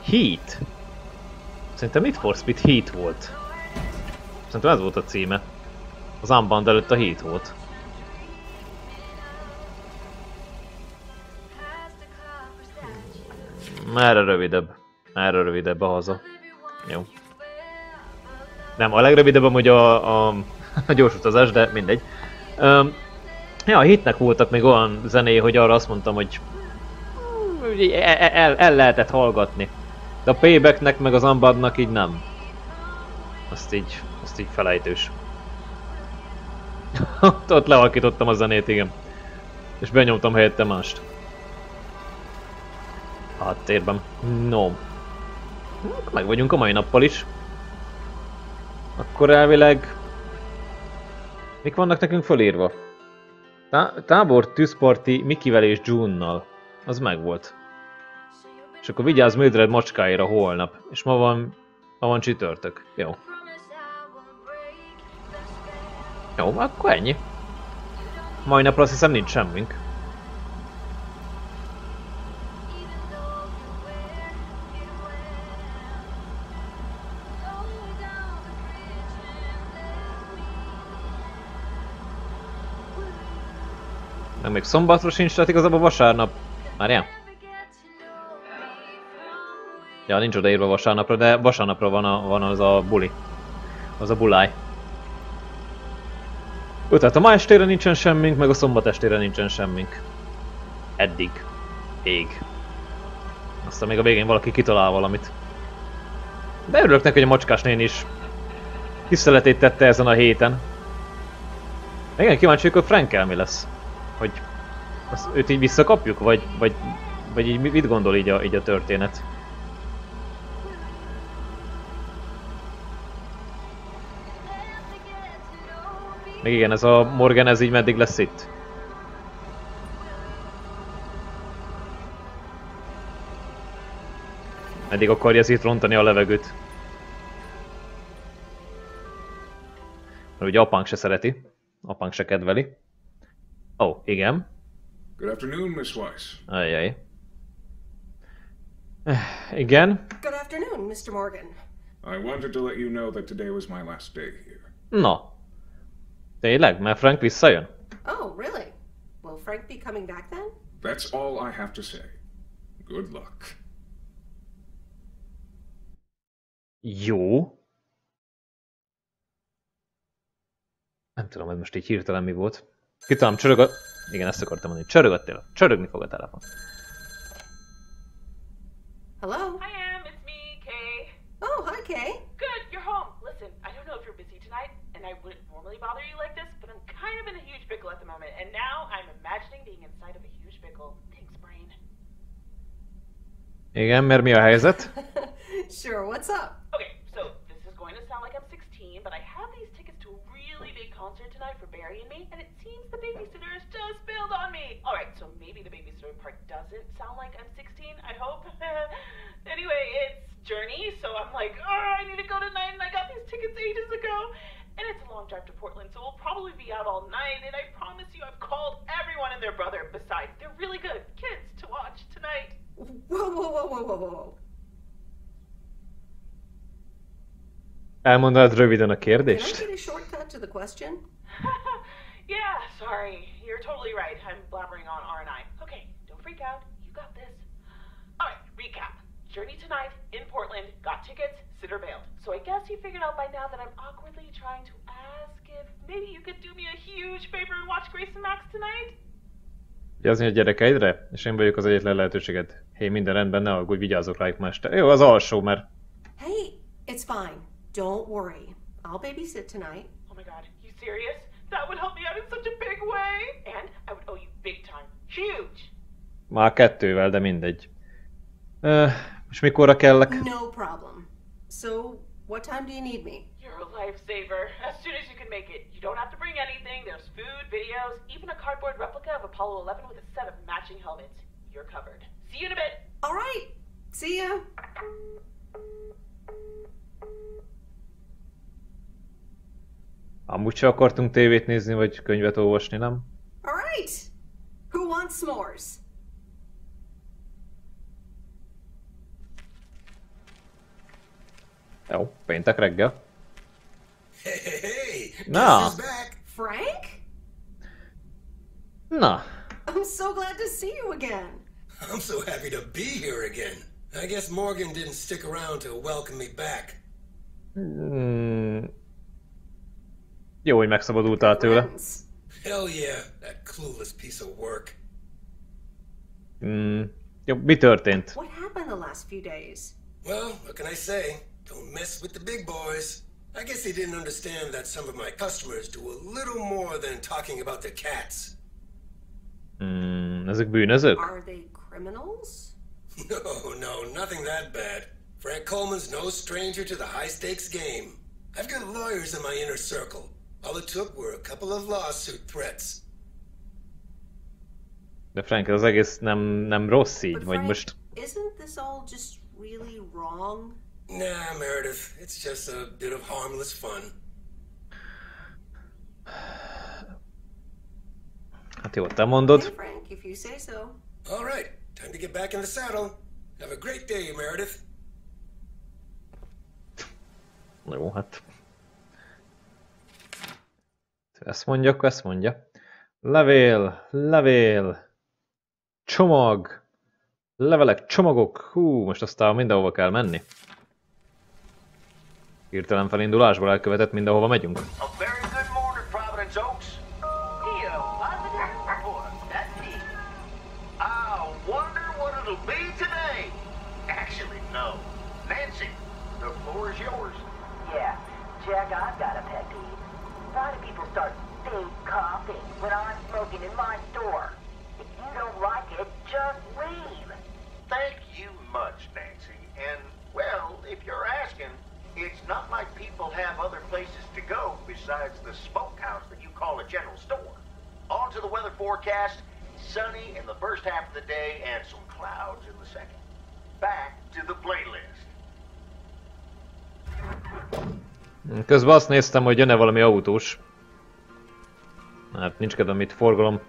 A: Heat. Szerintem Need for Speed Heat volt. Szerintem ez volt a címe. Az Unbound előtt a Heat volt. Erre rövidebb a haza. Jó. Nem, a legrövidebb amúgy a gyors utazás, de mindegy. Ja, a Hitnek voltak még olyan zenéi, hogy arra azt mondtam, hogy el lehetett hallgatni. De a Paybacknek meg az Unboundnak így nem. Azt így felejtős. Ott lehalkítottam a zenét, igen. És benyomtam helyette mást. Háttérben. No. Meg vagyunk a mai nappal is. Akkor elvileg... Mik vannak nekünk fölírva? Tábor tűzparti Mikivel és June-nal. Az megvolt. És akkor vigyázz Mildred macskáira holnap. És ma van csütörtök. Jó. Jó, akkor ennyi. Mai napra azt hiszem nincs semmink. Meg még szombatra sincs, tehát igazából vasárnap. Várjál? Ja, nincs odaírva vasárnapra, de vasárnapra van az a buli. Az a buláj. Tehát a ma estére nincsen semmink, meg a szombat estére nincsen semmink. Eddig. Ég. Aztán még a végén valaki kitalál valamit. De örülök neki, hogy a macskás néni is tiszteletét tette ezen a héten. Igen, kíváncsi vagyok, hogy Frankel mi lesz. Hogy őt így visszakapjuk? Vagy így mit gondol így a történet? Még igen, ez a Morgan, ez így meddig lesz itt? Meddig akarja ez itt rontani a levegőt? Mert ugye apánk se szereti. Apánk se kedveli. Ó, igen.
U: Good afternoon, Miss Weiss.
A: Ajjaj. Igen.
B: Good afternoon, Mr. Morgan.
U: I wanted to let you know that today was my last day here.
A: Na. Tényleg? Mert Frank visszajön?
B: Oh, really? Will Frank be coming back then?
U: That's all I have to say. Good luck.
A: Jó. Nem tudom, ez most így hirtelen mi volt. Kitalálom, csörög a... Igen, ezt akartam mondani. Csörög a telefon. Csörögni fog a telefon.
B: Hello?
K: Hi, Em. It's me, Kay.
B: Oh, hi, Kay.
K: Good, you're home. Listen, I don't know if you're busy tonight, and I wouldn't normally bother you like this, but I'm kind of in a huge pickle at the moment, and now I'm imagining being inside of a huge pickle. Thanks, brain.
A: Igen, mert mi a helyzet?
B: Sure, what's up?
K: Okay, so this is going to sound like I'm 16, but I have these tickets to a really big concert tonight for Barry and me, and it seems the babysitter has just bailed on me. Alright, so maybe the babysitter part doesn't sound like I'm 16, I hope. Anyway, it's Journey, so I'm like, oh, I need to go tonight, and I got these tickets ages ago. And it's a long drive to Portland, so we'll probably be out all night, and I promise you I've called everyone and their brother. Besides, they're really good kids to watch tonight.
B: Whoa.
A: Elmondanád röviden a
B: Can I
A: kérdést?
B: get a shortcut to the question?
K: Yeah, sorry. You're totally right. I'm blabbering on, aren't I? Okay, don't freak out. You got this. Alright, recap. Journey tonight in Portland, got tickets, sitter bailed. So I guess you figured out by now that I'm awkwardly trying to ask if maybe you could do me a huge favor and watch Grace and Max tonight?
A: Vigyázni a gyerekeidre? És én vagyok az egyetlen lehetőséged. Hé, minden rendben, ne aggódj, vigyázok rájuk ma este. Jó, az alsó, mert...
B: Hey, it's fine. Don't worry. I'll babysit tonight.
K: Oh my god, you serious? That would help me out in such a big way! And I would owe you big time. Huge!
A: Már kettővel, de mindegy. És mikorra kellek?
B: No problem. So, what time do you need me?
K: You're a lifesaver. As soon as you can make it. You don't have to bring anything. There's food, videos, even a cardboard replica of Apollo 11 with a set of matching helmets. You're covered. See you in a bit.
B: All right. See ya.
A: Amúgy se akartunk tévét nézni, vagy könyvet olvasni, nem?
B: All right. Who wants s'mores?
A: Jó, péntek reggel.
D: Hey,
A: Na.
B: Frank?
A: Na.
B: I'm so glad to see you again.
D: I'm so happy to be here again. I guess Morgan didn't stick around to welcome me back.
A: Jó, hogy megszabadultál tőle.
D: Hell yeah, that clueless piece of work.
A: Jó, mi történt?
B: What happened the last few days?
D: Well, what can I say? Don't mess with the big boys. I guess they didn't understand that some of my customers do a little more than talking about their cats.
A: Ezek bűnözők?
B: Are they criminals?
D: No, nothing that bad. Frank Coleman's no stranger to the high-stakes game. I've got lawyers in my inner circle. All it took were a couple of lawsuit threats.
A: De Frank, az egész nem rossz így, vagy most...
B: Isn't this all just really wrong?
D: Nah, Meredith. It's just a bit of harmless fun.
A: Hát jó, te mondod.
B: Hey, Frank, if you say so.
D: All right, time to get back in the saddle. Have a great day, Meredith.
A: Jó, hát... Ezt mondja, akkor ezt mondja. Levél. Csomag. Levelek, csomagok. Hú, most aztán mindenhova kell menni. Hirtelen felindulásból elkövetett mindenhova megyünk.
I: A very good morning, Providence Oaks. Here, positive report. That's me. I wonder what it'll be today. Actually, no. Nancy, the floor is yours.
O: Yeah, Jack, I've got a pet peeve. Why do people start big
E: coughing when I'm smoking in my store. If you don't like it, just leave.
I: Thank you much, Nancy. And, well, if you're asking, it's not like people have other places to go besides the smokehouse that you call a general store. On to the weather forecast, sunny in the first half of the day and some clouds in the second. Back to the playlist.
A: Közben azt néztem, hogy jön-e valami autós. Hát nincs kedvem itt forgalom.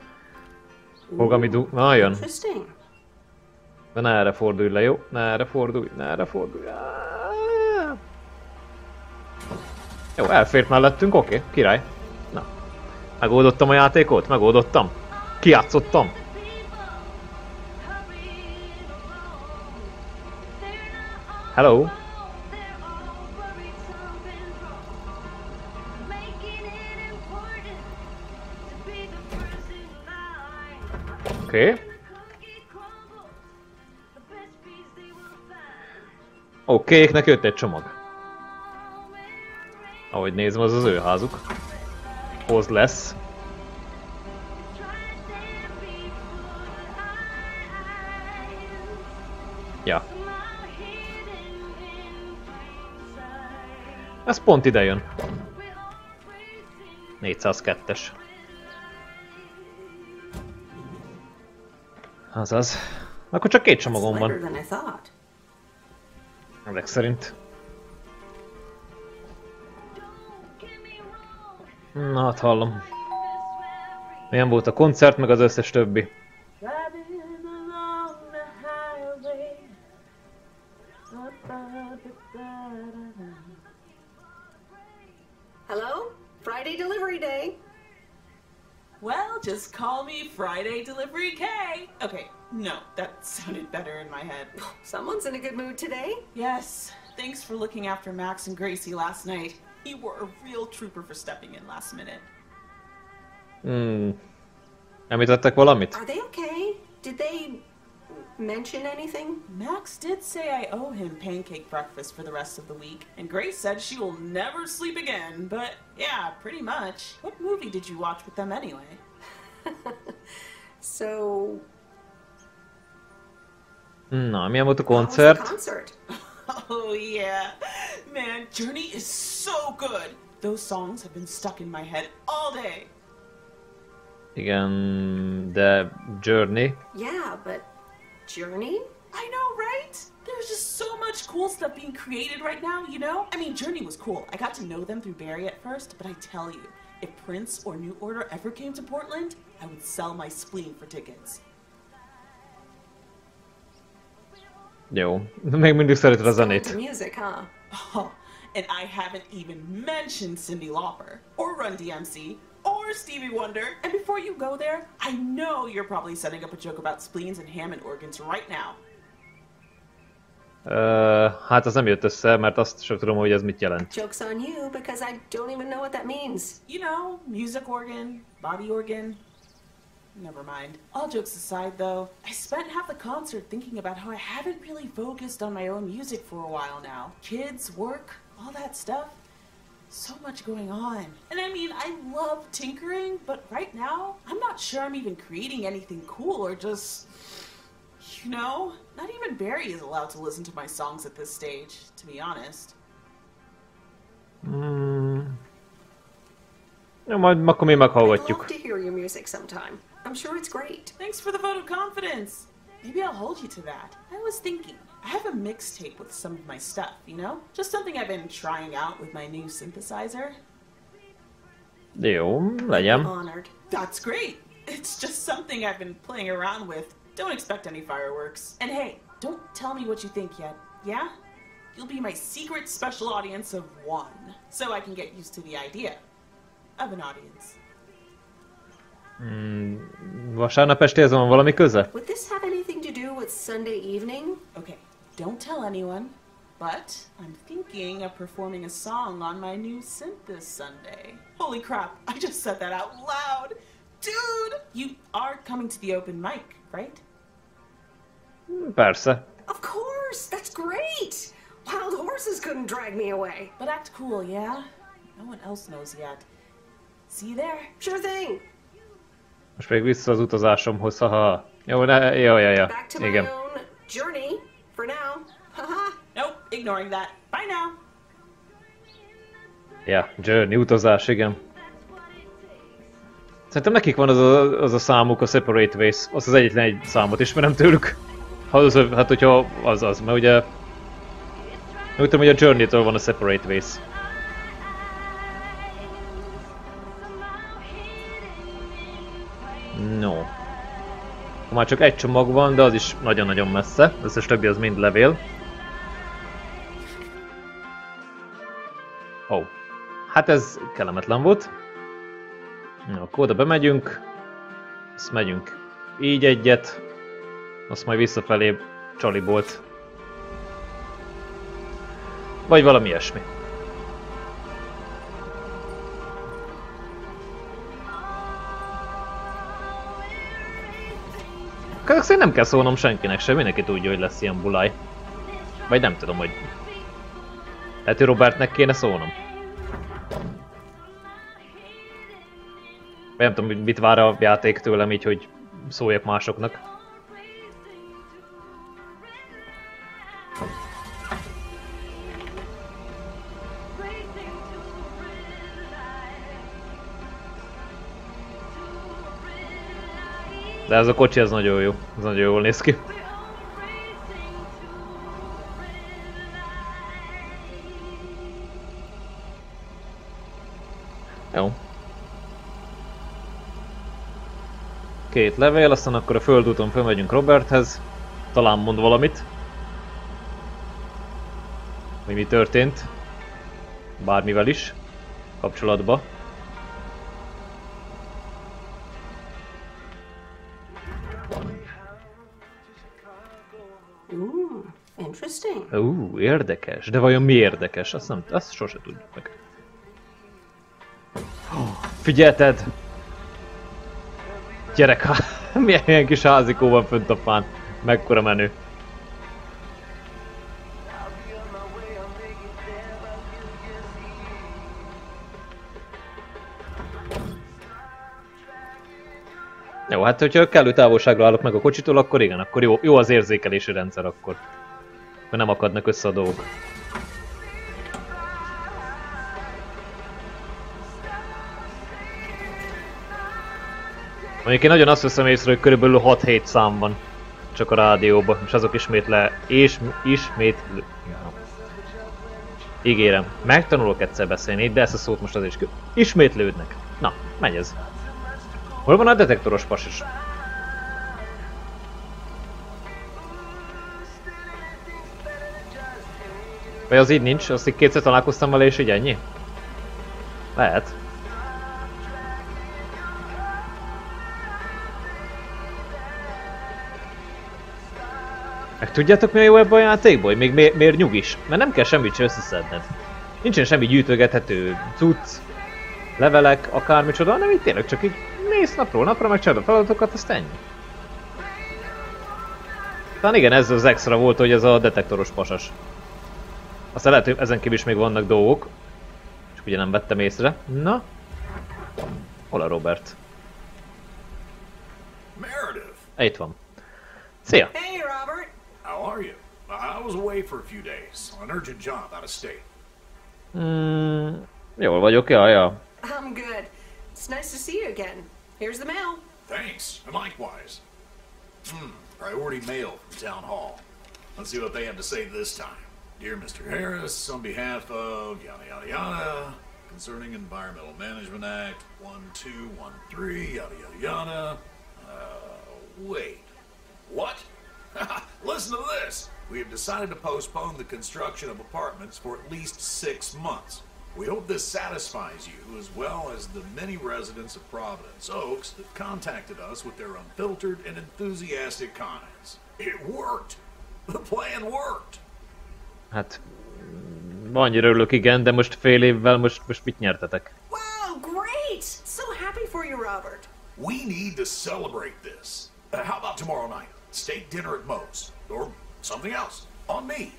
A: Na, jön. De ne erre fordulj le, jó? Ne erre fordulj, ne erre fordulj. Jó, elfért mellettünk, oké, király. Na. Megoldottam a játékot? Megoldottam. Kijátszottam. Hello. Oké. Kéknek jött egy csomag. Ahogy nézem, az az ő házuk. Hoz lesz. Ja. Ez pont ide jön. 402-es. Azaz. Akkor csak 2 csomagom van. Ezek szerint. Na, hát hallom. Milyen volt a koncert, meg az összes többi.
B: Hello? Friday delivery day.
K: Well, just call me Friday Delivery K. Okay, no, that sounded better in my head.
B: Someone's in a good mood today.
K: Yes, thanks for looking after Max and Gracie last night. You were a real trooper for stepping in last minute.
A: Említettek valamit?
B: Are they okay? Did they mention anything?
K: Max did say I owe him pancake breakfast for the rest of the week, and Grace said she will never sleep again, but yeah, pretty much. What movie did you watch with them anyway?
B: So...
A: Na, milyen volt a koncert?
K: Oh yeah, man, Journey is so good. Those songs have been stuck in my head all day.
A: Igen, de Journey?
B: Yeah, but Journey?
K: I know, right? There's just so much cool stuff being created right now, you know? I mean, Journey was cool. I got to know them through Barry at first, but I tell you, if Prince or New Order ever came to Portland, I would sell my spleen for tickets.
A: Jó, még mindig szereted a zenét.
B: Music, huh?
K: Oh, and I haven't even mentioned Cyndi Lauper, or Run DMC, or Stevie Wonder. And before you go there, I know you're probably setting up a joke about spleens and Hammond organs right now.
A: Hát az nem jött össze, mert azt sem tudom, hogy ez mit jelent.
B: Joke's on you, because I don't even know what that means.
K: You know, music organ, body organ. Never mind. All jokes aside though, I spent half the concert thinking about how I haven't really focused on my own music for a while now. Kids, work, all that stuff. So much going on. And I mean, I love tinkering, but right now, I'm not sure I'm even creating anything cool or just... You know, not even Barry is allowed to listen to my songs at this stage, to be honest.
A: Majd akkor mi meghallgatjuk.
B: I'd love to hear your music sometime. I'm sure it's great.
K: Thanks for the vote of confidence. Maybe I'll hold you to that. I was thinking, I have a mixtape with some of my stuff, you know? Just something I've been trying out with my new synthesizer.
A: Jó, legyen.
K: Honored. That's great. It's just something I've been playing around with. Don't expect any fireworks. And hey, don't tell me what you think yet, yeah? You'll be my secret special audience of 1, so I can get used to the idea of an audience.
A: Vasárnap estéhez van valami köze?
B: Would this have anything to do with Sunday evening?
K: Okay, don't tell anyone, but I'm thinking of performing a song on my new synth this Sunday. Holy crap, I just said that out loud! Dude! You are coming to the open mic, right?
A: Persze.
B: Of course! That's great! Wild horses couldn't drag me away.
K: But act cool, yeah? No one else knows yet. See you there.
B: Sure thing.
A: Most még vissza az utazásomhoz, haha. Jó, ja.
B: Back to my
A: Igen.
B: own journey for now. Haha.
K: Nope, ignoring that. Bye now.
A: Ja, journey, utazás, igen. Szerintem nekik van az a számuk, a Separate Ways. Azt az egyetlen egy számot ismerem tőlük. Hát hogyha az, mert ugye... Úgy tudom, hogy a Journey-től van a Separate Ways. No. Már csak egy csomag van, de az is nagyon-nagyon messze. Az összes többi az mind levél. Oh. Hát ez kellemetlen volt. Na, akkor oda bemegyünk. Azt megyünk így egyet. Azt majd visszafelé Csalibolt. Vagy valami ilyesmi. Ezek szerint nem kell szólnom senkinek sem, mindenki tudja, hogy lesz ilyen bulaj. Vagy nem tudom, hogy... Tehát, hogy Robertnek kéne szólnom. Vagy nem tudom, mit vár a játék tőlem, így, hogy szóljak másoknak. De ez a kocsi, ez nagyon jó. Ez nagyon jól néz ki. Jó. 2 levél, aztán akkor a földúton fölmegyünk Roberthez. Talán mond valamit. Hogy mi történt. Bármivel is. Kapcsolatba.
B: Interesting.
A: Érdekes. De vajon mi érdekes? Azt sose tudjuk meg. Figyelted! Gyerek, milyen kis házikó van fönt a fán. Mekkora menő. Jó, hát hogyha kellő távolságra állok meg a kocsitól, akkor igen, akkor jó az érzékelési rendszer akkor. Mert nem akadnak össze a dolgok. Mondjuk én nagyon azt veszem észre, hogy körülbelül 6-7 szám van csak a rádióban, és azok ismétlő. Ígérem, megtanulok egyszer beszélni, de ezt a szót most azért is ismétlődnek. Na, megy ez. Hol van a detektoros pasis? Vagy az így nincs? Azt így kétszer találkoztam vele és így ennyi? Lehet. Meg tudjátok mi a jó ebben a játékban? Hogy még miért nyugis? Mert nem kell semmit se összeszedned. Nincsen semmi gyűjtögethető cucc, levelek, akármicsoda, hanem így tényleg csak így mész napról napra, megcsinálod a feladatokat, azt ennyi. Talán igen, ez az extra volt, hogy ez a detektoros pasas. Aztán lehet, hogy ezen kívül is még vannak dolgok. Csak ugye nem vettem észre. Na? Hol a Robert?
P: Meredith!
A: Itt van. Szia!
B: Hey, Robert!
P: How are you? I was away for a few days on an urgent job out of state.
A: Jól vagyok, ja.
B: I'm good. It's nice to see you again. Here's the mail.
P: Thanks, and likewise. Priority mail from Town Hall. Let's see what they have to say this time. Dear Mr. Harris, on behalf of yada yada yada, concerning Environmental Management Act 1213, yada yada yada. Wait. What? Listen to this. We have decided to postpone the construction of apartments for at least 6 months. We hope this satisfies you, as well as the many residents of Providence Oaks that contacted us with their unfiltered and enthusiastic comments. It worked! The plan worked!
A: Hát... Annyira örülök, igen, de most fél évvel most mit nyertetek?
B: Wow, great! So happy for you, Robert.
P: We need to celebrate this. How about tomorrow night? Steak dinner at Moe's. Or something else. On me.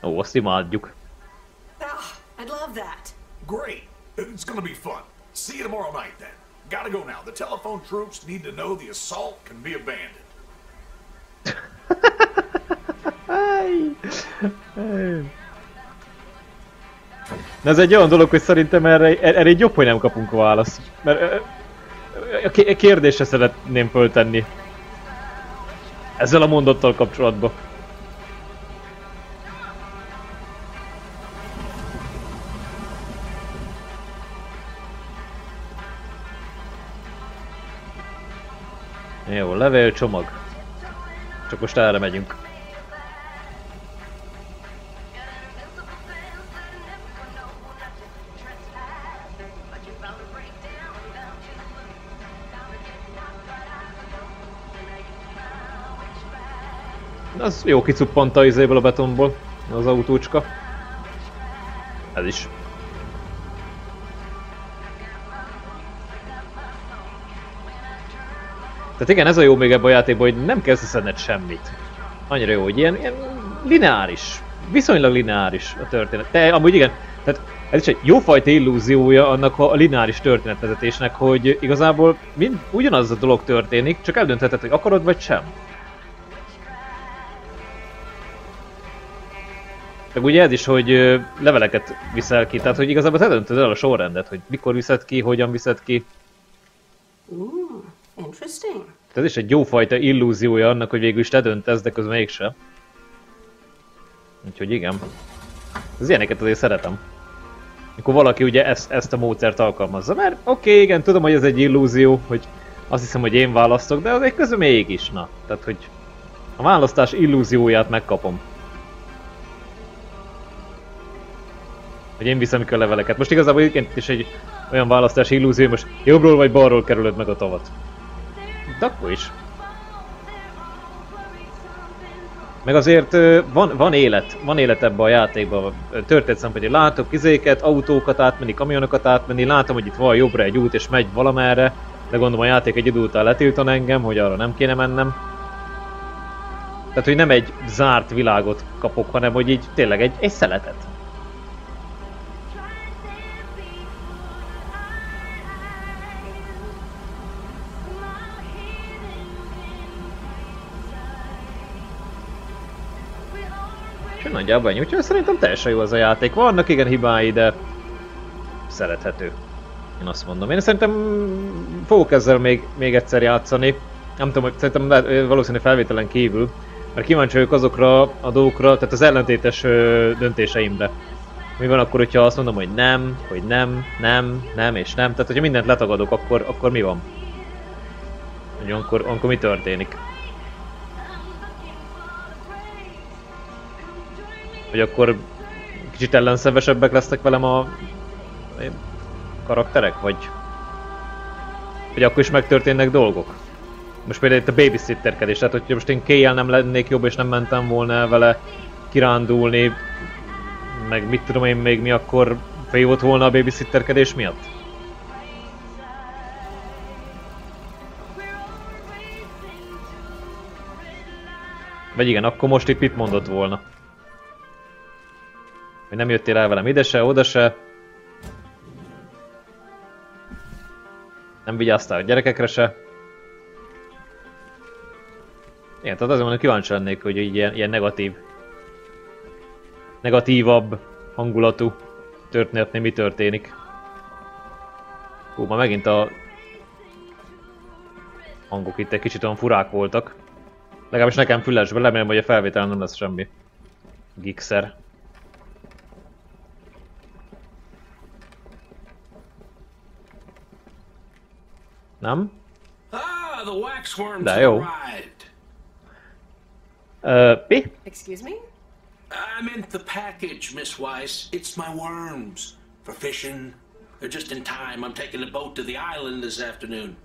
A: Ó, azt imádjuk.
B: Ah, I'd love that.
P: Great. It's gonna be fun. See you tomorrow night then. Gotta go now. The telephone troops need to know the assault can be abandoned.
A: Na ez egy olyan dolog, hogy szerintem erre egy jobb, hogy nem kapunk választ. Mert a kérdésre szeretném föltenni. Ezzel a mondattal kapcsolatban. Jó, levélcsomag. Csak most erre megyünk. Az jó kicuppant a izéből a betonból, az autócska. Ez is. Tehát igen, ez a jó még ebben a játékban, hogy nem kell összeszedned semmit. Annyira jó, hogy ilyen lineáris, viszonylag lineáris a történet. De amúgy igen, tehát ez is egy jófajta illúziója annak a lineáris történetvezetésnek, hogy igazából ugyanaz a dolog történik, csak eldöntheted, hogy akarod vagy sem. Meg ugye ez is, hogy leveleket viszel ki, tehát hogy igazából te döntöd el a sorrendet, hogy mikor viszed ki, hogyan viszed ki.
B: Interesting.
A: Ez is egy jófajta illúziója annak, hogy végül is te döntesz, de közben mégsem. Úgyhogy igen. Az ilyeneket azért szeretem. Mikor valaki ugye ezt a módszert alkalmazza, mert oké, igen, tudom, hogy ez egy illúzió, hogy azt hiszem, hogy én választok, de azért közben mégis, na. Tehát, hogy a választás illúzióját megkapom. Hogy én viszem ki a leveleket. Most igazából igen is egy olyan választási illúzió, most jobbról vagy balról kerülöd meg a tavat. De akkor is. Meg azért van élet ebben a játékban. Történt szempontból, hogy látok izéket, autókat átmenni, kamionokat átmenni, látom, hogy itt van jobbra egy út és megy valamerre, de gondolom a játék egy idő után letiltan engem, hogy arra nem kéne mennem. Tehát, hogy nem egy zárt világot kapok, hanem hogy így tényleg egy szeletet. Nagyjából ennyi, úgyhogy szerintem teljesen jó az a játék. Vannak igen hibái, de szerethető. Én azt mondom. Én szerintem fogok ezzel még egyszer játszani. Nem tudom, hogy szerintem valószínűleg felvételen kívül. Mert kíváncsi vagyok azokra a dolgokra, tehát az ellentétes döntéseimre. Mi van akkor, hogyha azt mondom, hogy nem és nem. Tehát, hogyha mindent letagadok, akkor mi van? Hogy akkor mi történik? Hogy akkor kicsit ellenszenvesebbek lesznek velem a karakterek, vagy akkor is megtörténnek dolgok. Most például itt a babysitterkedés, tehát hogyha most én Kay-jel nem lennék jobb és nem mentem volna el vele kirándulni, meg mit tudom én még mi, akkor fél volt volna a babysitterkedés miatt? Vagy igen, akkor most itt mit mondott volna? Hogy nem jöttél el velem ide se, oda se. Nem vigyáztál a gyerekekre se. Igen, tehát azért mondom, kíváncsi lennék, hogy ilyen negatívabb hangulatú történetnél mi történik. Hú, ma megint a hangok itt egy kicsit olyan furák voltak. Legalábbis nekem fülesben, remélem, hogy a felvételen nem lesz semmi gigszer. Nem? De jó. Mi?
B: Excuse me?
J: I meant the package, Miss Weiss. It's my worms. For fishing. They're just in time. I'm taking a boat to the island this afternoon.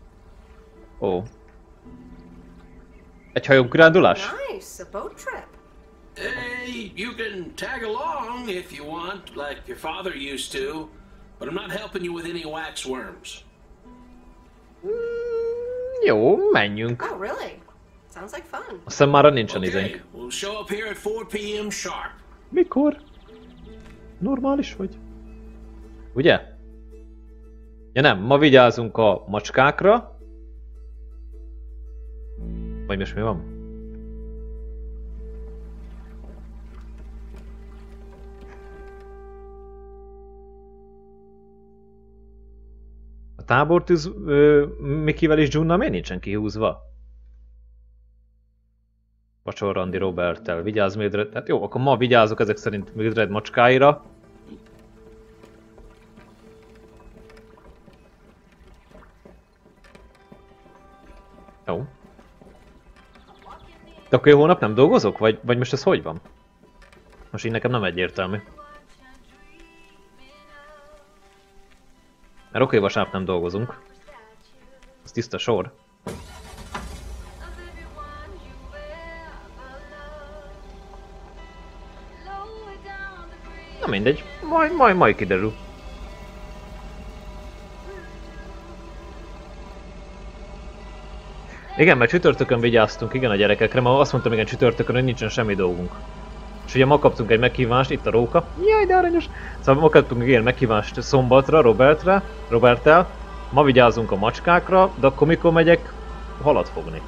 A: Ó. Egy hajókirándulás?
B: Nice, a boat trip.
J: Hey, you can tag along if you want, like your father used to. But I'm not helping you with any waxworms.
A: Jó, menjünk.
B: Oh, really? Sounds like fun.
A: Azt hiszem már nincsen izénk.
J: We'll show up here at 4 p.m. sharp.
A: Mikor? Normális vagy? Ugye? Ja nem, ma vigyázunk a macskákra. Vagy most mi van? A tábortűz Mikivel és Junna miért nincsen kihúzva? Vacsorrandi Roberttel, vigyázz Mildred, hát jó, akkor ma vigyázok ezek szerint Mildred macskáira. Jó. De akkor holnap nem dolgozok? Vagy most ez hogy van? Most így nekem nem egyértelmű. Mert oké, vasárnap nem dolgozunk. Ez tiszta sor. Na mindegy, majd kiderül. Igen, mert csütörtökön vigyáztunk, igen, a gyerekekre, ma azt mondtam, igen, csütörtökön, hogy nincsen semmi dolgunk. És ugye ma kaptunk egy meghívást, itt a róka. Jaj, de aranyos! Szóval ma kaptunk ilyen meghívást szombatra, Roberttel. Ma vigyázunk a macskákra, de akkor mikor megyek halat fogni?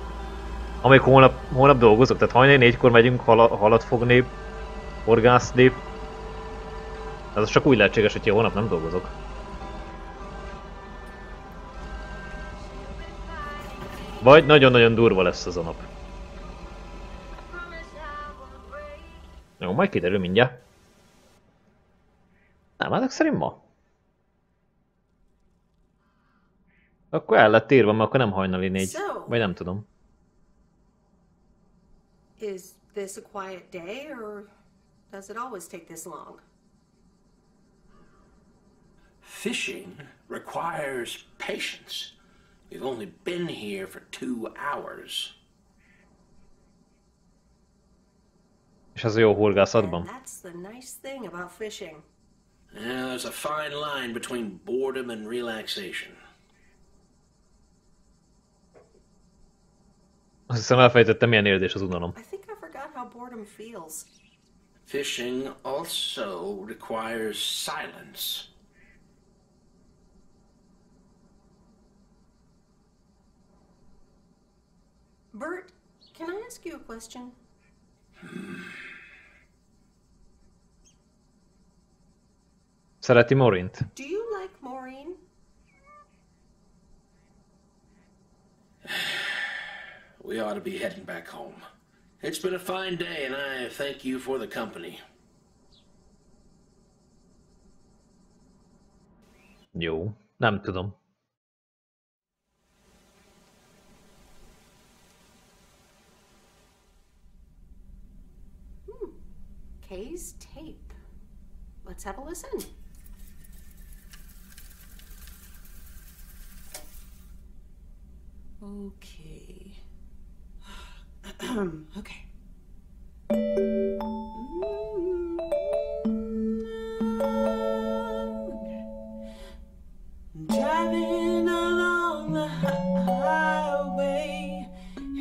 A: Amíg holnap dolgozok, tehát hajnali 4-kor megyünk halat fogni, horgászni. Ez csak úgy lehetséges, hogy holnap nem dolgozok. Vagy nagyon-nagyon durva lesz az a nap. Jó, majd kiderül mindjárt. Nem, hát szerint ma. Akkor el lett írva, mert akkor nem hajnali 4. Vagy nem tudom.
B: Is this a quiet day, or does it always take this long?
J: Fishing requires patience. We've only been here for 2 hours.
A: És ez jó horgászatban.
B: That's the nice thing about fishing.
J: Yeah, there's a fine line between boredom and relaxation.
A: Azt hiszem elfejtettem, milyen érzés az unalom.
B: I think I forgot how boredom feels.
J: Fishing also requires silence.
B: Bert, can I ask you a question?
A: Szereti Maureen-t?
B: Do you like Maureen?
J: We ought to be heading back home. It's been a fine day, and I thank you for the company.
A: Jó, nem tudom.
B: Kay's tape. Let's have a listen. Okay. Okay.
K: Driving along the highway,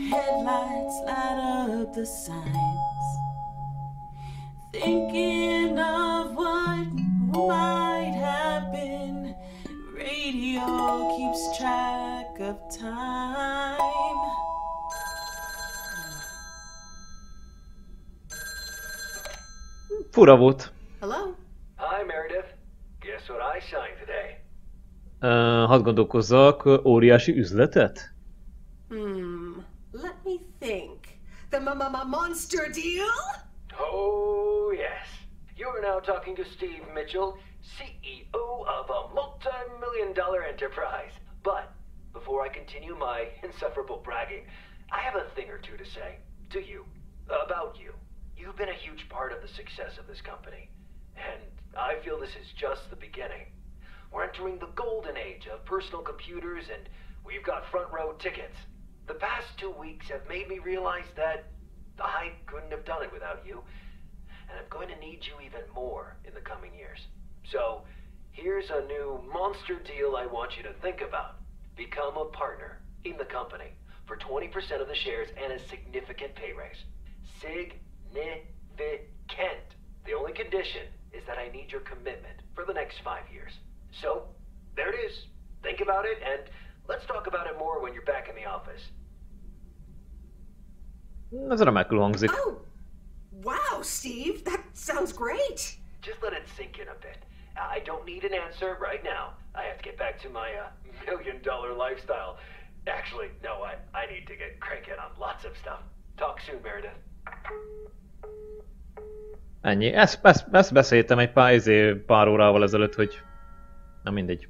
K: headlights light up the signs, thinking of what might have been. Radio keeps track of time.
A: Fura volt.
B: Hello?
C: Hi, Meredith. Guess what I signed today?
A: Hadd gondolkozzak, óriási üzletet?
B: Let me think. The monster deal?
C: Oh, yes. You're now talking to Steve Mitchell, CEO of a multi-million-dollar enterprise. But before I continue my insufferable bragging, I have a thing or two to say to you, about you. You've been a huge part of the success of this company, and I feel this is just the beginning. We're entering the golden age of personal computers, and we've got front row tickets. The past 2 weeks have made me realize that I couldn't have done it without you, and I'm going to need you even more in the coming years. So, here's a new monster deal I want you to think about. Become a partner in the company for 20% of the shares and a significant pay raise. Significant. The only condition is that I need your commitment for the next 5 years. So, there it is. Think about it, and let's talk about it more when you're back in the office.
A: Ez remekül hangzik.
B: Oh, wow, Steve, that sounds great.
C: Just let it sink in a bit. I don't need an answer right now. I have to get back to my $1 million lifestyle. Actually, no, I need to get cranking on lots of stuff. Talk soon, Meredith.
A: Ennyi. Ezt beszéltem egy pár órával ezelőtt, hogy... Na mindegy.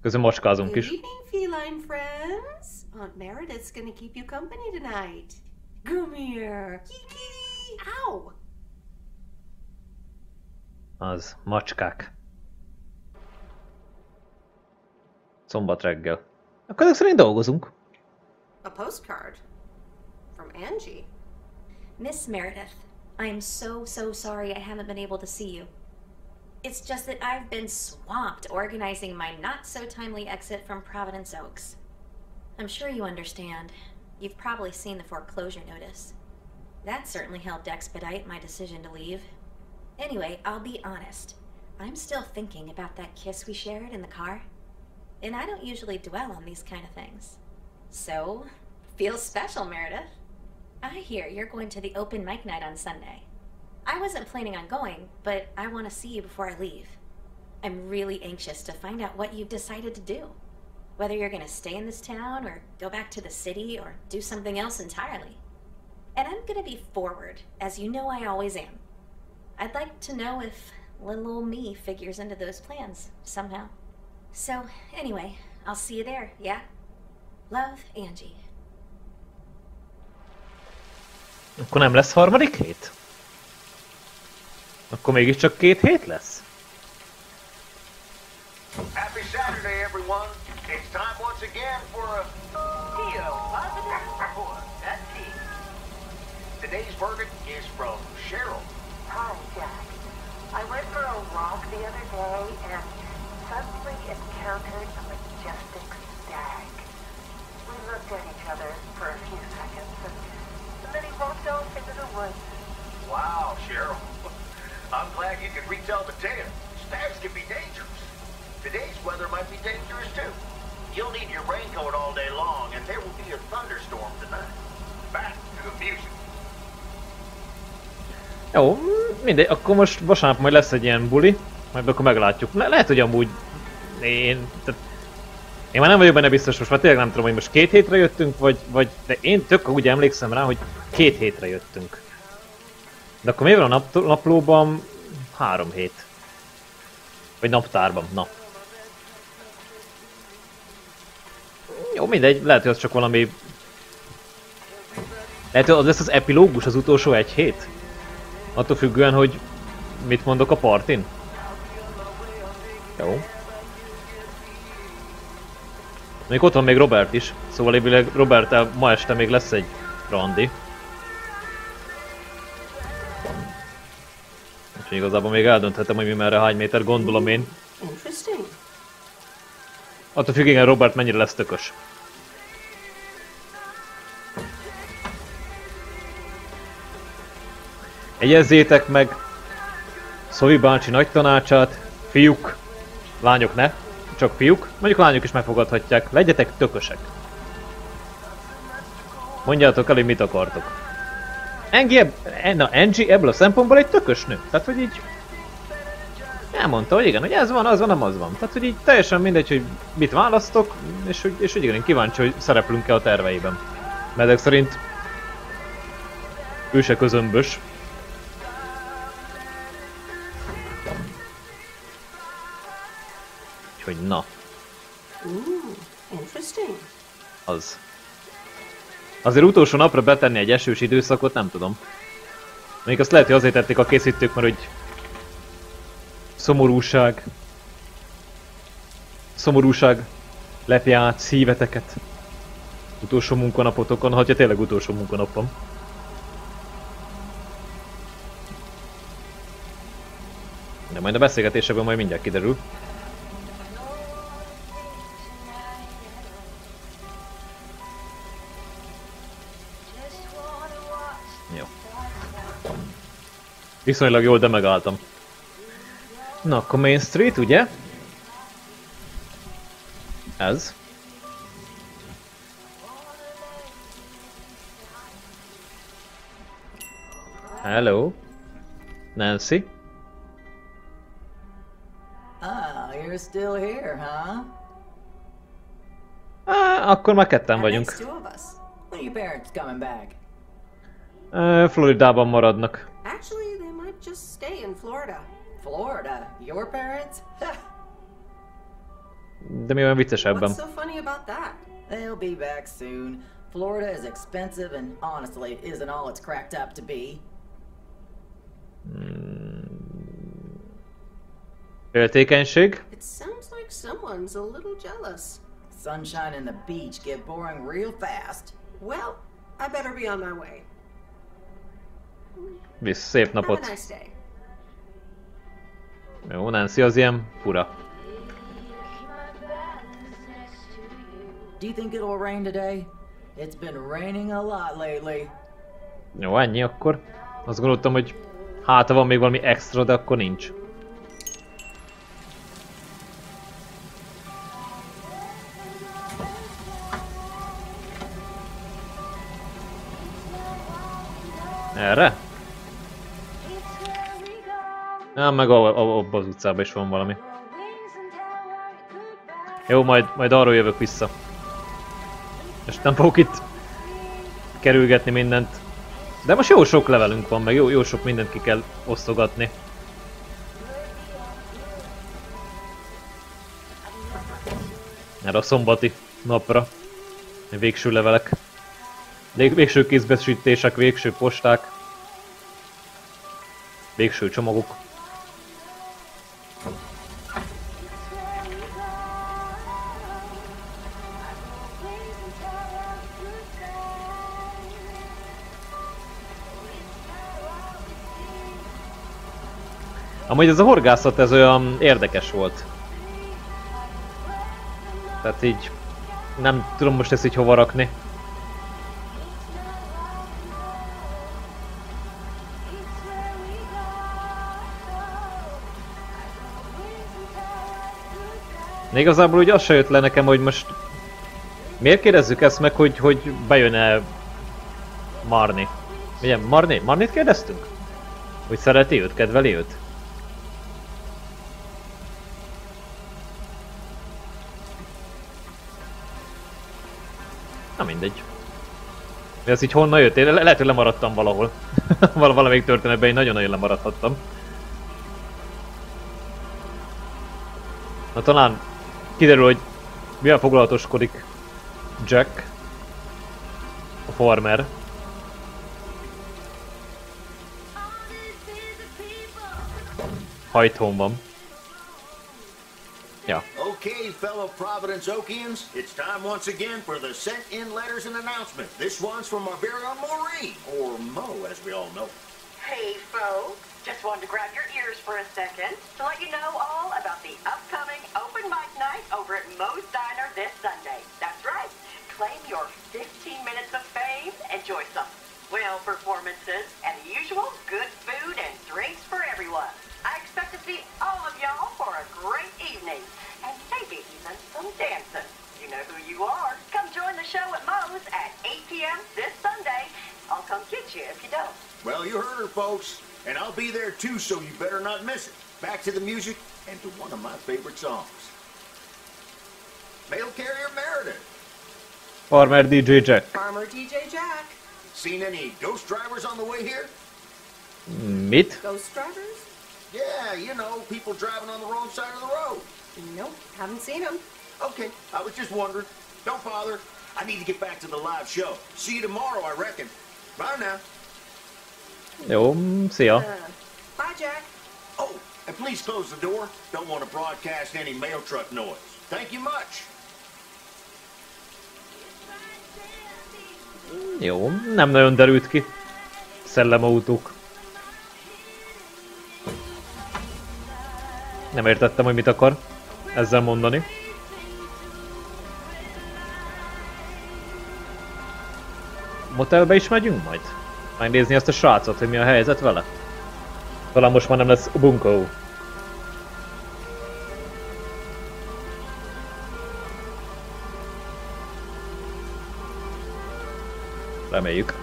A: Közben macskázunk is.
B: Good evening, feline friends. Aunt Meredith's gonna keep you company tonight. Come here. Kiki! Ow!
A: Az, macskák. Szombat reggel. Akkor ezek szerint dolgozunk.
B: A postcard. From Angie.
L: Miss Meredith, I am so sorry I haven't been able to see you. It's just that I've been swamped organizing my not-so-timely exit from Providence Oaks. I'm sure you understand. You've probably seen the foreclosure notice. That certainly helped expedite my decision to leave. Anyway, I'll be honest. I'm still thinking about that kiss we shared in the car. And I don't usually dwell on these kind of things. So, feels special, Meredith. I hear you're going to the open mic night on Sunday. I wasn't planning on going, but I want to see you before I leave. I'm really anxious to find out what you've decided to do. Whether you're going to stay in this town, or go back to the city, or do something else entirely. And I'm going to be forward, as you know I always am. I'd like to know if little old me figures into those plans, somehow. So, anyway, I'll see you there, yeah? Love, Angie.
A: Akkor nem lesz harmadik hét? Akkor mégiscsak 2 hét lesz?
I: Happy Saturday, everyone. It's time once again for a positive report. That's it. Today's verdict is from Cheryl.
E: Hi, Jack. I went for a walk the other day and suddenly encountered a majestic stag. We looked at each other for a few seconds and then he walked off into the woods.
I: Wow, Cheryl. I'm glad you could retell the tale. Stags can be dangerous. Today's weather might be dangerous too. You'll need your raincoat all day long, and there will be a thunderstorm tonight. Back to the music.
A: Jó, mindegy, akkor most vasárnap majd lesz egy ilyen buli, majd akkor meglátjuk. Lehet, hogy amúgy én már nem vagyok benne biztos, most már tényleg nem tudom, hogy most 2 hétre jöttünk, vagy de én tök úgy emlékszem rá, hogy 2 hétre jöttünk. De akkor mi van a naplóban? 3 hét. Vagy naptárban, na. Jó, mindegy, lehet, hogy az csak valami... Lehet, hogy az lesz az epilógus, az utolsó 1 hét? Attól függően, hogy mit mondok a partin? Jó. Még ott van még Robert is, szóval évileg Roberttel ma este még lesz egy randi. Úgyhogy igazából még eldönthetem, hogy mi merre hány méter, gondolom én.
B: Interesting.
A: Attól függően Robert mennyire lesz tökös. Egyezzétek meg Szovi bácsi nagy tanácsát, fiúk, lányok ne, csak fiúk, mondjuk lányok is megfogadhatják, legyetek tökösek. Mondjátok el, hogy mit akartok. Angie ebből a szempontból egy tökös nő, tehát hogy így elmondta, hogy igen, hogy ez van, az van, nem az van. Tehát hogy így teljesen mindegy, hogy mit választok, és hogy igen, én kíváncsi, hogy szereplünk-e a terveiben. Mert ezek szerint ő se közömbös. Úgyhogy na.
B: Interesting.
A: Az. Azért utolsó napra betenni egy esős időszakot, nem tudom. Még azt lehet, hogy azért tették a készítők, mert hogy szomorúság lepje át szíveteket. Utolsó munkanapotokon, ha tényleg utolsó munkanap van. De majd a beszélgetésekben majd mindjárt kiderül. Jó. Viszonylag jól, de megálltam. Na, akkor Main Street, ugye? Ez. Hello. Nancy.
F: Ah, you're still here, huh?
A: Akkor már ketten vagyunk.
F: Two of us. When are your parents coming back?
A: Floridában maradnak.
B: Actually, they might just stay in Florida.
F: Florida? Your parents?
A: De mi olyan vicces ebben?
B: What's so funny about that?
F: They'll be back soon. Florida is expensive and honestly it isn't all it's cracked up to be.
A: Féltékenység?
B: It sounds like someone's a little jealous.
F: Sunshine and the beach get boring real fast.
B: Well, I better be on my way.
A: Visz, szép
B: Have a
A: napot.
B: nice day.
A: Jó, Nancy az ilyen fura.
F: Do you think it'll rain today? It's been raining a lot lately.
A: Jó, ennyi akkor. Azt gondoltam, hogy hát van még valami extra, de akkor nincs. Erre? Meg abban az utcában is van valami. Jó, majd arról jövök vissza. És nem fogok itt kerülgetni mindent. De most jó sok levelünk van, meg jó sok mindent ki kell osztogatni. Erre a szombati napra. Végső levelek. Végső kézbesítések, végső posták. Végső csomagok. Amúgy ez a horgászat, ez olyan érdekes volt. Tehát így... nem tudom most ezt így hova rakni. De igazából úgy az se jött le nekem, hogy most... miért kérdezzük ezt meg, hogy bejön-e Marni? Ugye, Marnit kérdeztünk? Hogy szereti őt, kedveli őt? Na mindegy. Ez így honnan jött? Én lehet, hogy lemaradtam valahol. Valamelyik történetben én nagyon-nagyon lemaradhattam. Na talán kiderül, hogy milyen foglalatoskodik Jack, a farmer. Hajtón van. Ja.
I: Okay, fellow Providence Okians, it's time once again for the sent-in letters and announcement. This one's from our very own Maureen, or Mo, as we all know.
O: Hey, folks. Just wanted to grab your ears for a second to let you know all about the upcoming open mic night over at Mo's Diner this Sunday. That's right. Claim your 15 minutes of fame. Enjoy some well performances and the usual good food and drinks for everyone. I expect to see all of y'all for a great evening. And maybe even some dancing. You know who you are. Come join the show at Mo's at 8 p.m. this Sunday. I'll come get you if you don't.
I: Well, you heard her, folks. And I'll be there too, so you better not miss it. Back to the music and to one of my favorite songs. Mail carrier Meredith.
A: Farmer DJ Jack.
B: Farmer DJ Jack.
I: Seen any ghost drivers on the way here?
A: Mit?
B: Ghost drivers?
I: Yeah, you know, people driving on the wrong side of the road.
B: Nope, haven't seen them.
I: Okay, I was just wondering. Don't bother. I need to get back to the live show. See you tomorrow, I reckon. Bye now.
A: Jó, szia.
B: Bye, Jack.
I: Oh, and please close the door. Don't want to broadcast any mail truck noise. Thank you much.
A: Jó, nem nagyon derült ki. Szellemautók. Nem értettem, hogy mit akar ezzel mondani. Motelbe is megyünk majd? Megnézni ezt a srácot, hogy mi a helyzet vele? Talán most már nem lesz bunkó. Reméljük.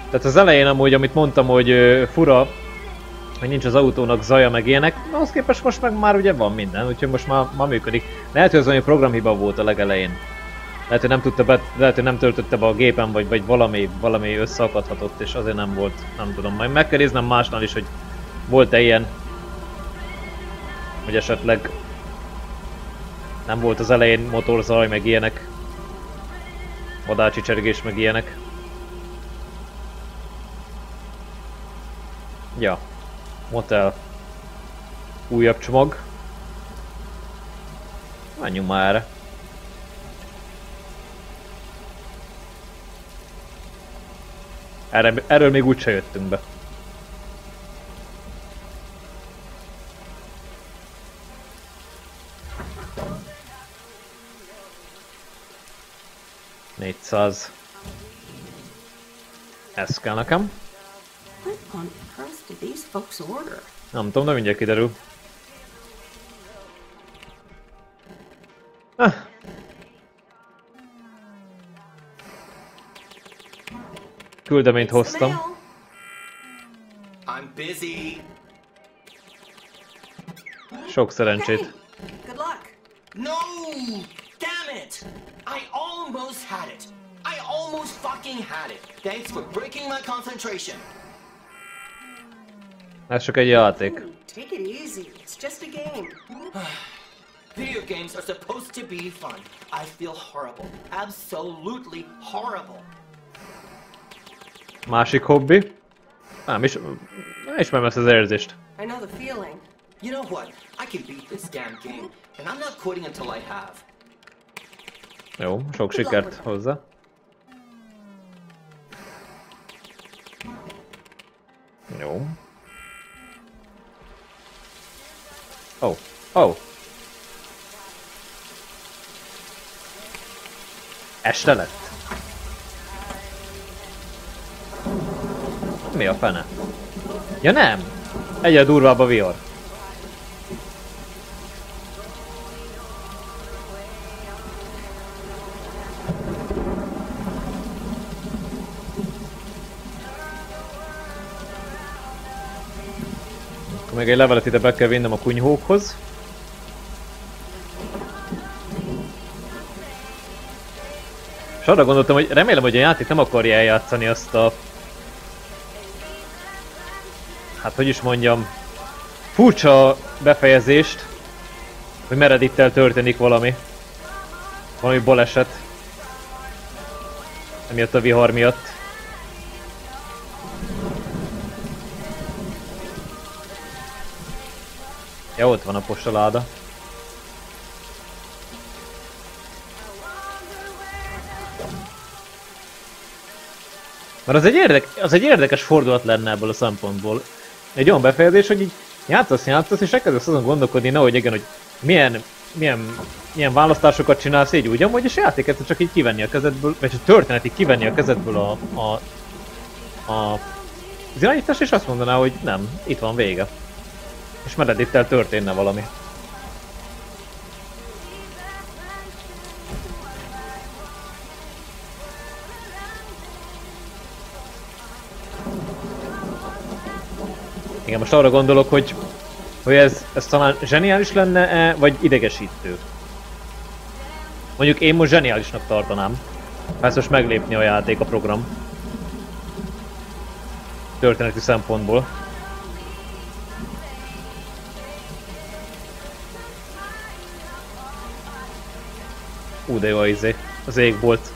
A: Tehát az elején amúgy, amit mondtam, hogy fura, hogy nincs az autónak zaja meg ilyenek, ahhoz képest most meg már ugye van minden, úgyhogy most már működik. Lehet, hogy az olyan programhiba volt a legelején. Lehet, hogy nem tudta lehet, hogy nem töltötte be a gépen, vagy valami összeakadhatott, és azért nem volt, nem tudom. Majd meg kell néznem másnál is, hogy volt-e ilyen, hogy esetleg nem volt az elején motorzaj, meg ilyenek. Vadácsicsergés, meg ilyenek. Ja. Motel. Újabb csomag. Menjünk már erre. Erről még úgyse jöttünk be. $400. Ez kell nekem. Nem tudom, de mindjárt kiderül. Küldeményt hoztam.
M: I'm busy.
A: Sok szerencsét.
B: Good luck.
M: No! Damn it! I almost had it. I almost fucking had it. Thanks for breaking my concentration.
A: Ez csak egy játék.
B: Take it easy. It's just a game.
M: Video games are supposed to be fun. I feel horrible. Absolutely horrible.
A: Másik hobbi? Nem ismerem ezt az érzést.
B: I know the feeling.
M: You know what? I can beat this damn game, and I'm not quitting until I have.
A: Jó, sok sikert hozzá. Jó. Oh, oh. Este lett. Mi a fene? Ja nem! Egyre durvább a vihar. Akkor még egy levelet ide be kell vinnem a kunyhókhoz. És arra gondoltam, hogy remélem, hogy a játék nem akarja eljátszani azt a... Hát hogy is mondjam... Furcsa befejezést, hogy Meredittel történik valami. Valami baleset. Emiatt a vihar miatt. Ja, ott van a postaláda. Mert az egy érdekes fordulat lenne ebből a szempontból. Egy olyan befejezés, hogy így játszasz, és elkezdesz azon gondolkodni, nehogy igen, hogy milyen választásokat csinálsz így úgy, amúgy, és a játék ezt csak így kivenni a kezedből, vagy a történet így kivenni a kezedből az irányítást, és azt mondaná, hogy nem, itt van vége. És Meredittel történne valami. Igen, most arra gondolok, hogy ez talán zseniális lenne-e, vagy idegesítő. Mondjuk én most zseniálisnak tartanám. Ha ezt most meglépni a játék, a program. Történeti szempontból. De jó az égbolt.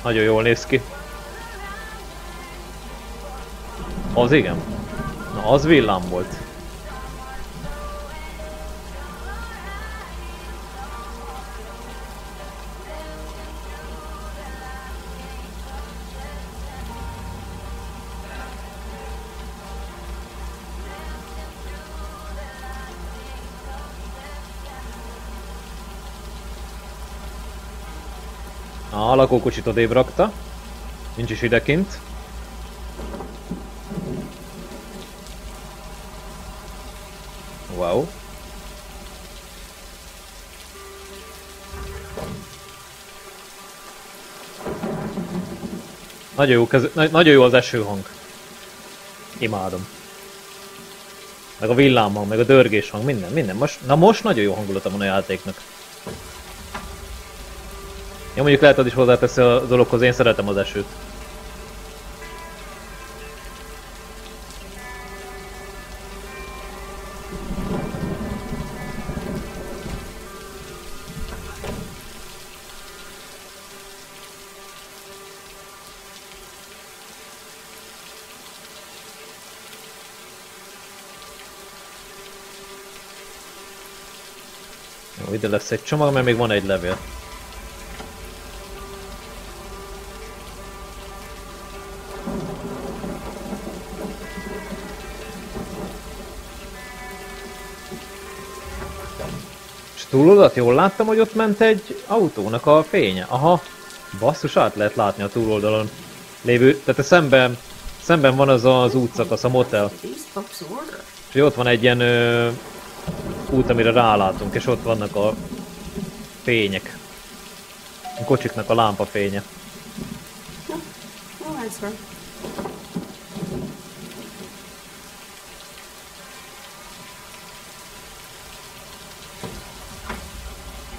A: Nagyon jól néz ki. Az igen. Na, az villám volt. A lakókocsit odébb rakta. Nincs is idekint. Wow. Nagyon jó az esőhang. Imádom. Meg a villámhang, meg a dörgéshang, minden. Most nagyon jó hangulata van a játéknak. Ja, mondjuk lehet, az is hozzáteszi a dologhoz, én szeretem az esőt. Jó, ide lesz egy csomag, mert még van egy levél. És túloldat jól láttam, hogy ott ment egy autónak a fénye. Aha, basszus, át lehet látni a túloldalon lévő, tehát szemben van az az útszakasz, a motel. És ott van egy ilyen út, amire rálátunk, és ott vannak a fények. A kocsiknak a lámpafénye.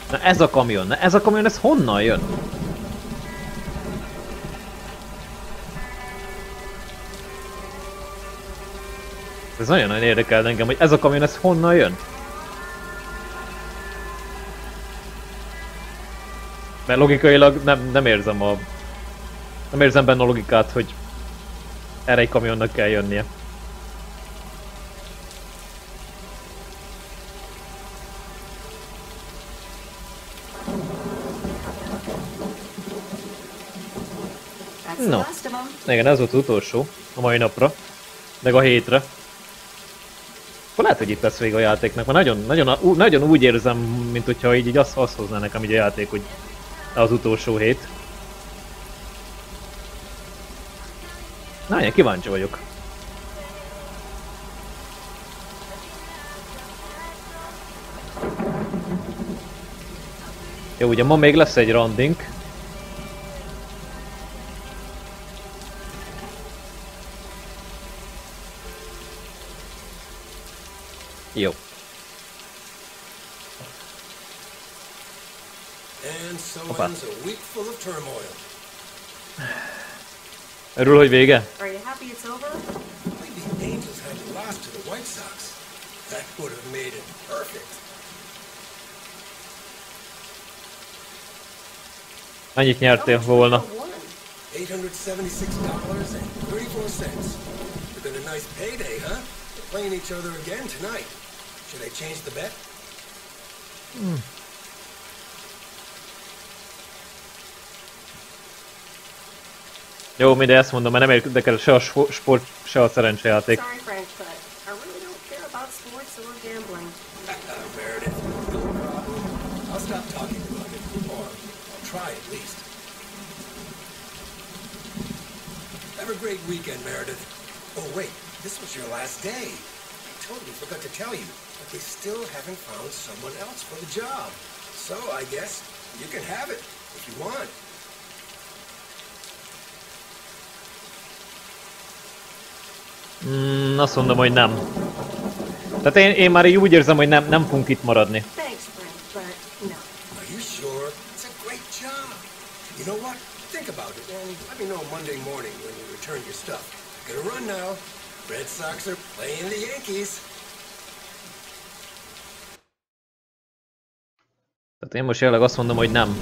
A: Na ez a kamion, ez honnan jön? Ez nagyon érdekel engem, hogy ez a kamion, ez honnan jön? Mert logikailag nem érzem benne a logikát, hogy erre egy kamionnak kell jönnie. No, igen, ez volt az utolsó a mai napra, meg a hétre. Akkor lehet, hogy itt lesz vége a játéknak, mert nagyon úgy érzem, mint hogyha így azt hozná nekem így a játék, hogy az utolsó hét. Na, én kíváncsi vagyok. Jó, ugye ma még lesz egy randink. Jó. Hoppá. Örül, hogy vége?
B: Are you happy it's over?
D: The Angels had lost to the White Sox. That would have made it perfect.
A: Mennyit nyertél volna?
D: $876.34. It's been a nice payday, huh? We're playing each other again tonight. Should I change the bet?
A: Jó, mindegy, ezt mondom, mert nem érdekel se a sport, se a szerencsejáték.
B: Sorry, Frank, but I really don't care about sports or gambling.
D: Meredith, no problem. I'll stop talking about it, or I'll try at least. Have a great weekend, Meredith. Oh wait, this was your last day. I totally forgot to tell you, but they still haven't found someone else for the job. So I guess you can have it if you want.
A: Azt mondom, hogy nem. Tehát én már így úgy érzem, hogy nem fogunk itt maradni.
B: Thanks, Frank, but no.
D: Are you sure? It's a great job. You know what? Think about it and let me know Monday morning when you return your stuff. Gotta run now. Red Sox are playing the Yankees.
A: Tehát én most jelenleg azt mondom, hogy nem.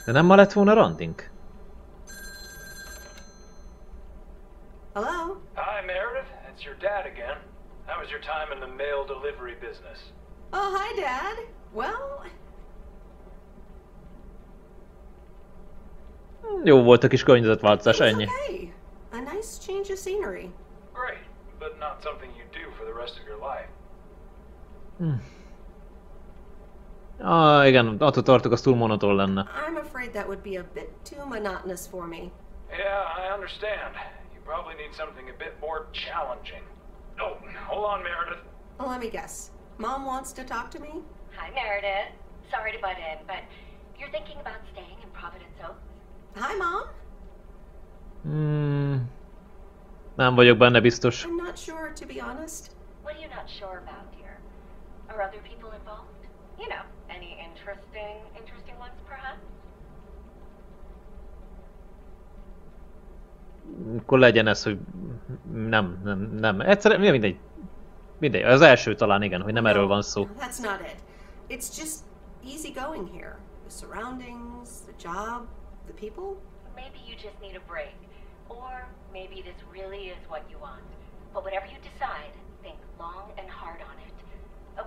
A: De nem ma lett volna randink?
B: Hello?
R: Hi, Meredith. It's your dad again. How was your time in the mail delivery business?
B: Oh, hi, Dad. Well...
A: Jó volt a kis környezetváltozás, ennyi.
B: Okay. A nice change of scenery.
R: Great, but not something you do for the rest of your life.
A: Ah, igen, attól tartok, az túl monoton lenne.
B: I'm afraid that would be a bit too monotonous for me.
R: Yeah, I understand. You probably need something a bit more challenging. Oh, hold on, Meredith.
B: Well, let me guess. Mom wants to talk to me?
E: Hi, Meredith. Sorry to butt in, but you're thinking about staying in Providence Oaks?
B: Hi, Mom.
A: Nem vagyok benne biztos.
B: I'm not sure, to be honest.
E: What are you not sure about, dear? Are other people involved? You know, any interesting ones, perhaps?
A: Akkor legyen ez, hogy nem. Egyszerűen mindegy. Az első talán igen, hogy nem erről van szó.
B: That's not it. It's just easy going here. The surroundings, the job, the people.
E: Maybe you just need a break. Or maybe this really is what you want. But whatever you decide, think long and hard on it. Oh,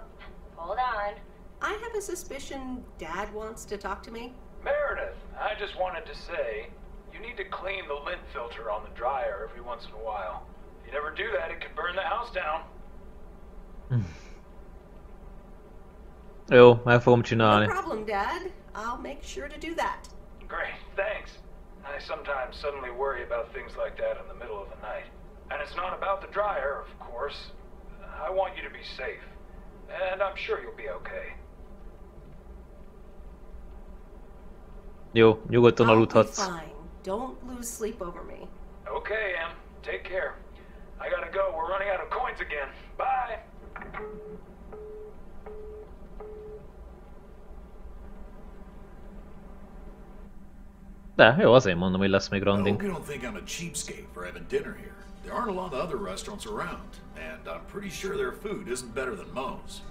E: hold on.
B: I have a suspicion Dad wants to talk to me.
R: Meredith, I just wanted to say, you need to clean the lint filter on the dryer every once in a while. If you never do that, it could burn the house down.
A: Jó, meg fogom csinálni.
B: No problem, Dad. I'll make sure to do that.
R: Great, thanks. I sometimes suddenly worry about things like that in the middle of the night. And it's not about the dryer, of course. I want you to be safe. And I'm sure you'll be okay.
A: Jó, nyugodtan aludhatsz.
B: Fine. Don't lose sleep over me.
R: Okay, Em. Take care. I gotta go. We're running out of coins again. Bye!
A: De, jó, azért mondom, hogy lesz még
P: I hope
A: randing.
P: you don't think I'm a cheapskate for having dinner here. There aren't a lot of other restaurants around, and I'm pretty sure their food isn't better than Moe's.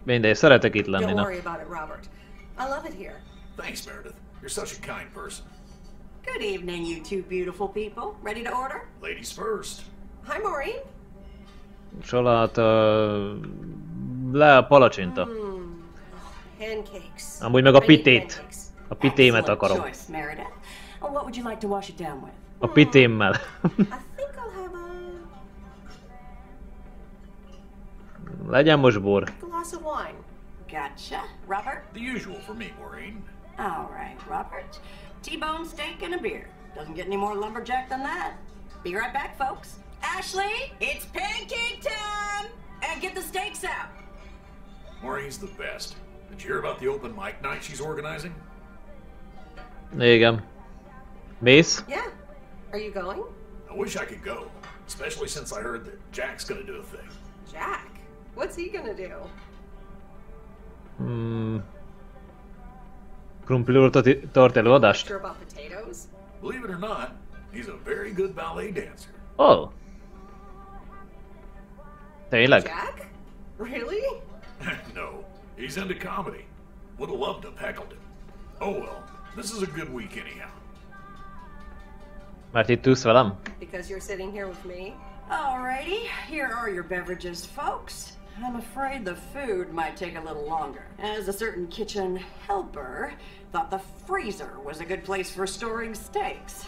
A: Mindegy, szeretek itt lenni,
B: Don't
A: na.
B: worry about it, Robert. I love it here.
P: Thanks, Meredith. You're such a kind person.
N: Good evening, you two beautiful people. Ready to order?
P: Ladies first.
B: Hi, Maureen.
A: Saláta... Le a palacsinta.
B: Pancakes.
A: Amúgy meg a pitét. A pitémet akarom.
N: Choice, Meredith. What would you like to wash it down with?
A: A pitémmel.
B: I think I'll have
A: Legyen most bor.
B: a glass of wine.
N: Gotcha. Robert?
P: The usual for me, Maureen.
N: All right, Robert. T-bone steak and a beer. Doesn't get any more lumberjack than that. Be right back, folks. Ashley, it's pancake time! And get the steaks out.
P: Maureen's the best. Did you hear about the open mic night she's organizing?
A: Igen. Mész?
B: Yeah. Are you going?
P: I wish I could go, especially since I heard that Jack's gonna do a thing.
B: Jack? What's he gonna do?
A: Krumpliról tart előadást?
B: Sure about potatoes?
P: Believe it or not, he's a very good ballet dancer.
A: Oh. Tényleg?
B: Jack? Really?
P: No, he's into comedy. Would have loved to have heckled him. Oh well, this is a good week anyhow.
A: Mert itt ülsz velem?
B: Because you're sitting here with me?
N: Alrighty, here are your beverages, folks. I'm afraid the food might take a little longer, as a certain kitchen helper thought the freezer was a good place for storing steaks.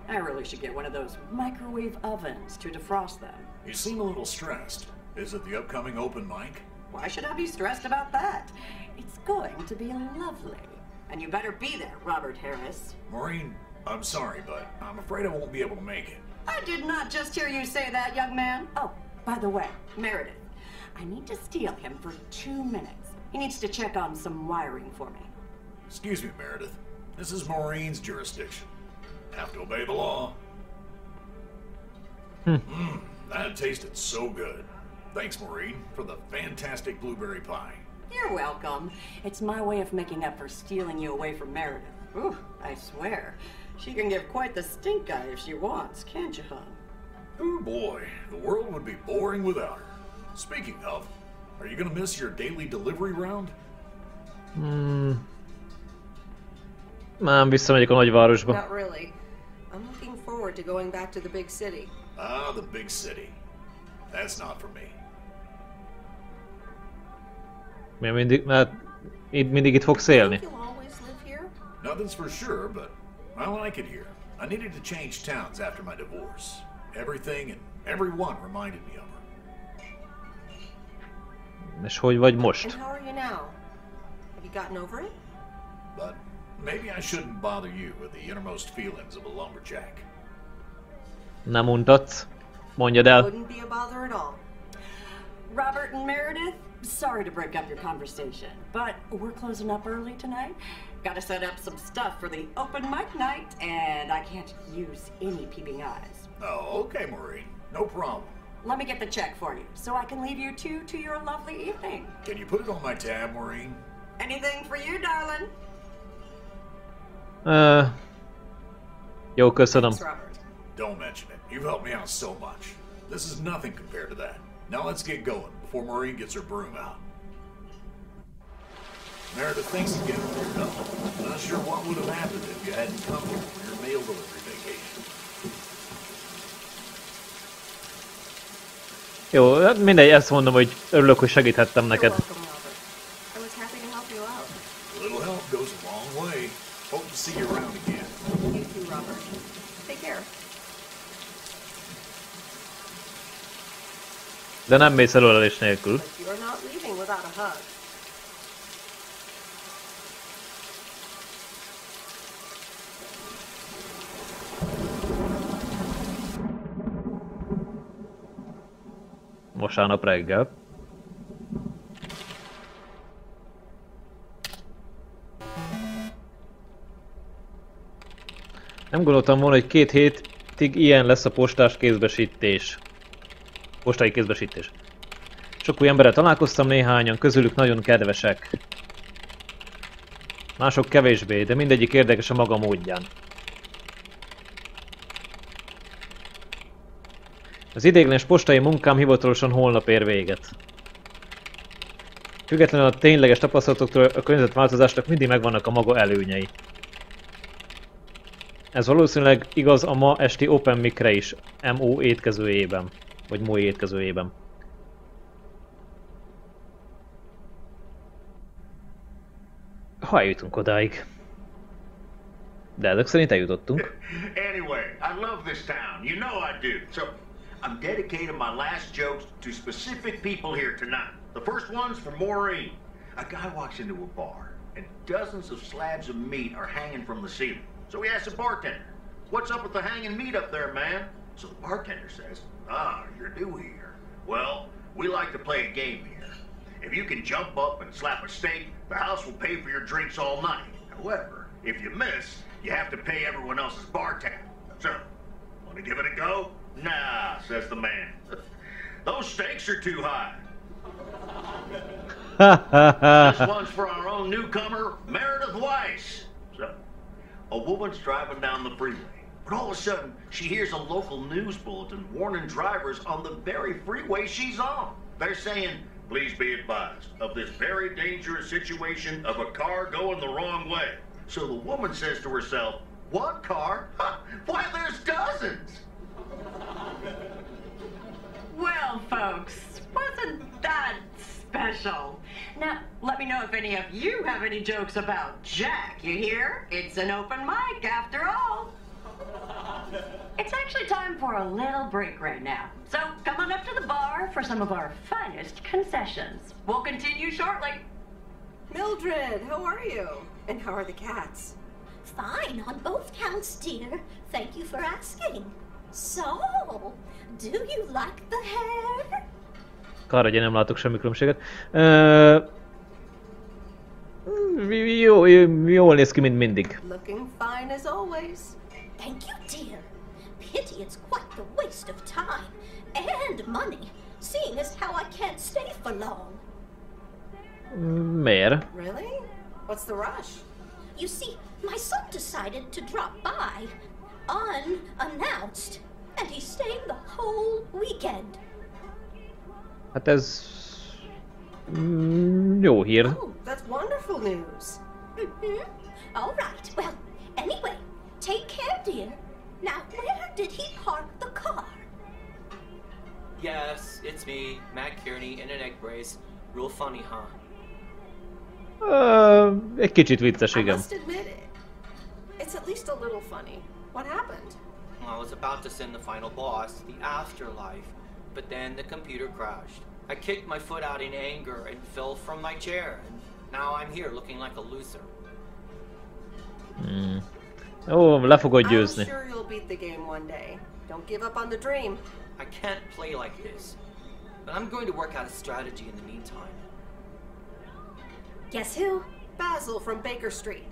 N: I really should get one of those microwave ovens to defrost them.
P: You seem a little stressed. Is it the upcoming open mic?
N: Why should I be stressed about that? It's going to be lovely. And you better be there, Robert Harris.
P: Maureen, I'm sorry, but I'm afraid I won't be able to make it.
N: I did not just hear you say that, young man. Oh, by the way, Meredith, I need to steal him for 2 minutes. He needs to check on some wiring for me.
P: Excuse me, Meredith. This is Maureen's jurisdiction. Have to obey the law. That tasted so good. Thanks, Maureen, for the fantastic blueberry pie.
N: You're welcome. It's my way of making up for stealing you away from Meredith. Ooh, I swear. She can give quite the stink eye if she wants, can't you, hon?
P: Oh boy, the world would be boring without her. Speaking of, are you gonna miss your daily delivery round?
A: Nem, visszamegyek a nagyvárosba.
B: Not really. I'm looking forward to going back to the big city.
P: Ah, the big city. That's not for me.
A: Mert mindig itt fogsz élni.
B: You'll always live here?
P: Nothing's for sure, but I like it here. I needed to change towns after my divorce. Everything and everyone reminded me of her.
A: És hogy vagy most?
B: And how are you now? Have you gotten over it?
P: But maybe I shouldn't bother you with the innermost feelings of a lumberjack.
A: Nem untatsz? Mondjad el.
B: Wouldn't be a bother at all.
N: Robert and Meredith, sorry to break up your conversation, but we're closing up early tonight. Gotta set up some stuff for the open mic night, and I can't use any peeping eyes.
P: Oh, okay, Maureen. No problem.
N: Let me get the check for you, so I can leave you two to your lovely evening.
P: Can you put it on my tab, Maureen?
N: Anything for you, darling?
A: Jó, köszönöm.
P: Don't mention it. You've helped me out so much. This is nothing compared to that. Now let's get going before Maureen gets her broom out. Meredith, thanks again for your help. I'm not sure what would have happened if you hadn't come here for your mail delivery vacation.
A: Jó, hát mindegy, ezt mondom, hogy örülök, hogy segíthettem neked.
B: I was happy to help you out.
P: A little help goes a long way. Hope to see you around again.
B: You too, Robert. Take care.
A: De nem mész előlelés nélkül.
B: You're not leaving without a hug.
A: Vasárnap reggel. Nem gondoltam volna, hogy 2 hétig ilyen lesz a postás kézbesítés. Postai kézbesítés. Sok új emberrel találkoztam, néhányan közülük nagyon kedvesek. Mások kevésbé, de mindegyik érdekes a maga módján. Az ideiglenes postai munkám hivatalosan holnap ér véget. Függetlenül a tényleges tapasztalatoktól a környezetváltozásnak mindig megvannak a maga előnyei. Ez valószínűleg igaz a ma esti Open Mic-re is, MO étkezőjében. Vagy MOI étkezőjében. Ha eljutunk odáig. De ezek szerint eljutottunk.
I: Anyway, I love this town. You know I do. So, I'm dedicating my last jokes to specific people here tonight. The first one's for Maureen. A guy walks into a bar, and dozens of slabs of meat are hanging from the ceiling. So he asks the bartender, "What's up with the hanging meat up there, man?" So the bartender says, "Ah, you're new here. Well, we like to play a game here. If you can jump up and slap a steak, the house will pay for your drinks all night. However, if you miss, you have to pay everyone else's bar tab. So, want to give it a go?" "Nah," says the man. "Those stakes are too high." This one's for our own newcomer, Meredith Weiss. So, a woman's driving down the freeway, but all of a sudden, she hears a local news bulletin warning drivers on the very freeway she's on. They're saying, "Please be advised of this very dangerous situation of a car going the wrong way." So the woman says to herself, "What car? Why, there's dozens."
N: Well, folks, wasn't that special? Now, let me know if any of you have any jokes about Jack, you hear? It's an open mic after all. It's actually time for a little break right now. So come on up to the bar for some of our finest concessions. We'll continue shortly.
B: Mildred, how are you? And how are the cats?
G: Fine on both counts, dear. Thank you for asking. So, do you like the hair?
A: Karagya, nem látok semmi különbséget. Jól néz ki, mint mindig.
B: Looking fine as always.
G: Thank you, dear. Pity it's quite the waste of time and money, seeing as how I can't stay for long.
A: Miért?
B: Really? What's the rush?
G: You see, my son decided to drop by, unannounced, and he's staying the whole weekend.
A: Hát ez... jó hír.
B: Oh, that's wonderful news.
G: All right, well, anyway, take care, dear. Now, where did he park the car?
M: Yes, it's me, Matt Kearney, in an egg brace. Real funny, huh?
A: Egy kicsit vicces,
B: I
A: igen.
B: must admit it. It's at least a little funny. What happened?
M: I was about to send the final boss, the afterlife, but then the computer crashed. I kicked my foot out in anger and fell from my chair, and now I'm here looking like a loser.
A: Ó, le fogod győzni.
B: I'm sure you'll beat the game one day. Don't give up on the dream.
M: I can't play like this, but I'm going to work out a strategy in the meantime.
L: Guess who?
B: Basil from Baker Street.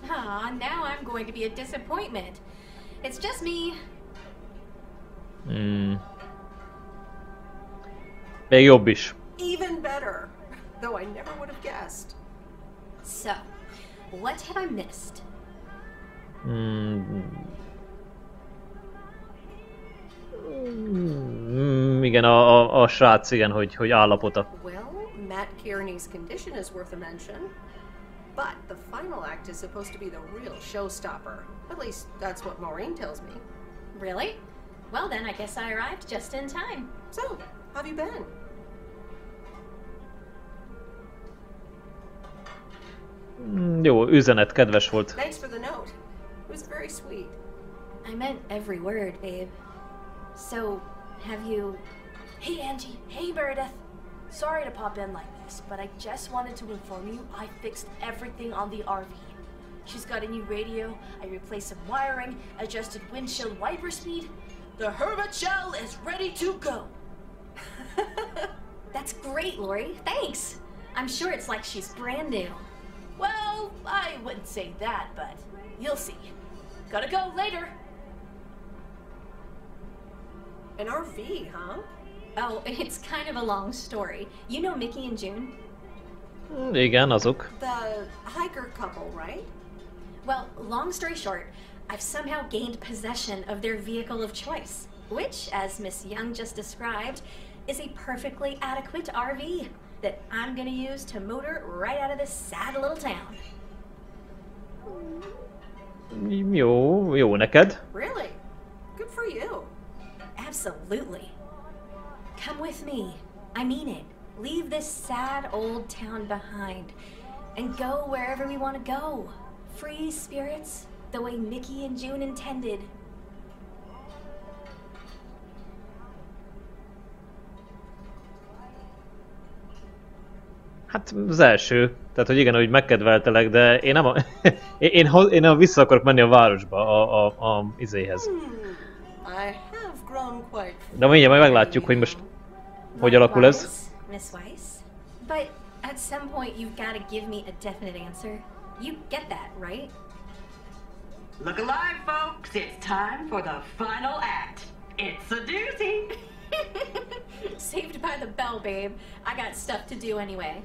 L: Aw, now I'm going to be a disappointment. It's just me.
A: Még jobb is.
B: Even better. Though I never would have guessed.
L: So, what have I missed?
A: Igen, a srác, igen, hogy állapota.
B: Well, Matt Kearney's condition is worth a mention. But the final act is supposed to be the real showstopper. At least, that's what Maureen tells me.
L: Really? Well then, I guess I arrived just in time.
B: So, how have you been?
A: Jó, üzenet, kedves volt.
B: Thanks for the note. It was very sweet.
L: I meant every word, babe. So, have you...
H: Hey, Angie. Hey, Meredith. Sorry to pop in like this, but I just wanted to inform you I fixed everything on the RV. She's got a new radio, I replaced some wiring, adjusted windshield wiper speed. The Hermit shell is ready to go.
L: That's great, Lori. Thanks. I'm sure it's like she's brand new.
H: Well, I wouldn't say that, but you'll see. Gotta go later.
B: An RV, huh?
L: Oh, it's kind of a long story. You know Mickey and June?
A: Igen, azok.
B: The hiker couple, right?
L: Well, long story short, I've somehow gained possession of their vehicle of choice, which, as Miss Young just described, is a perfectly adequate RV that I'm gonna use to motor right out of this sad little town.
A: Jó neked.
B: Really? Good for you.
L: Absolutely. Come with me. I mean it. Leave this sad old town behind and go wherever we want to go. Free spirits, the way Mickey and June intended.
A: Hát az első. Tehát, hogy igen, hogy megkedveltelek, de én nem én vissza akarok menni a városba, a izéhez. De mindjárt majd meglátjuk, hogy most hogy alakul ez.
L: Miss Weiss, but at some point you've got to give me a definite answer. You get that, right?
O: Look alive, folks! It's time for the final act. It's a doozy.
L: Saved by the bell, babe. I got stuff to do anyway.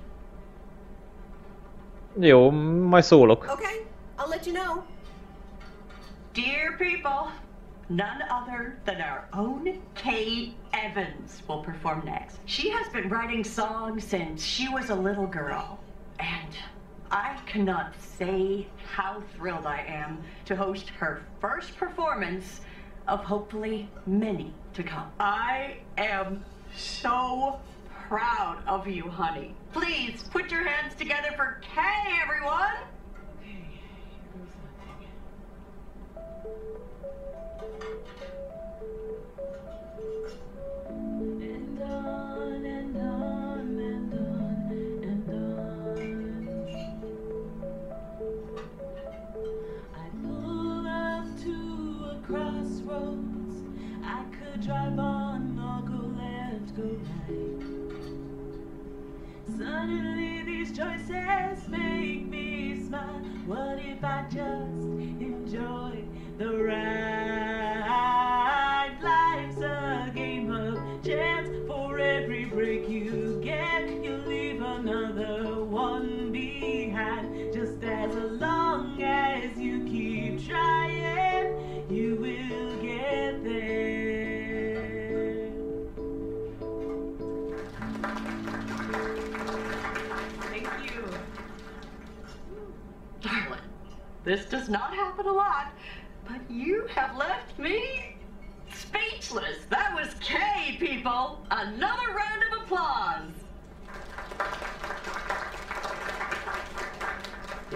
A: Jó, majd szólok.
B: Okay, I'll let you know.
O: Dear people, none other than our own Kay Evans will perform next. She has been writing songs since she was a little girl, and I cannot say how thrilled I am to host her first performance of hopefully many to come. I am so proud of you, honey. Please put your hands together for Kay, everyone!
Q: And on and on and on and on. I pull up to a crossroads. I could drive on or go left, go right. Suddenly these choices make me smile. What if I just enjoy the ride? Life's a game of chance. For every break you get, you leave another one behind. Just as long as you keep trying, you will get there.
O: Thank you. Darling, this does not happen a lot, but you have left me speechless. That was Kay, people. Another round of applause.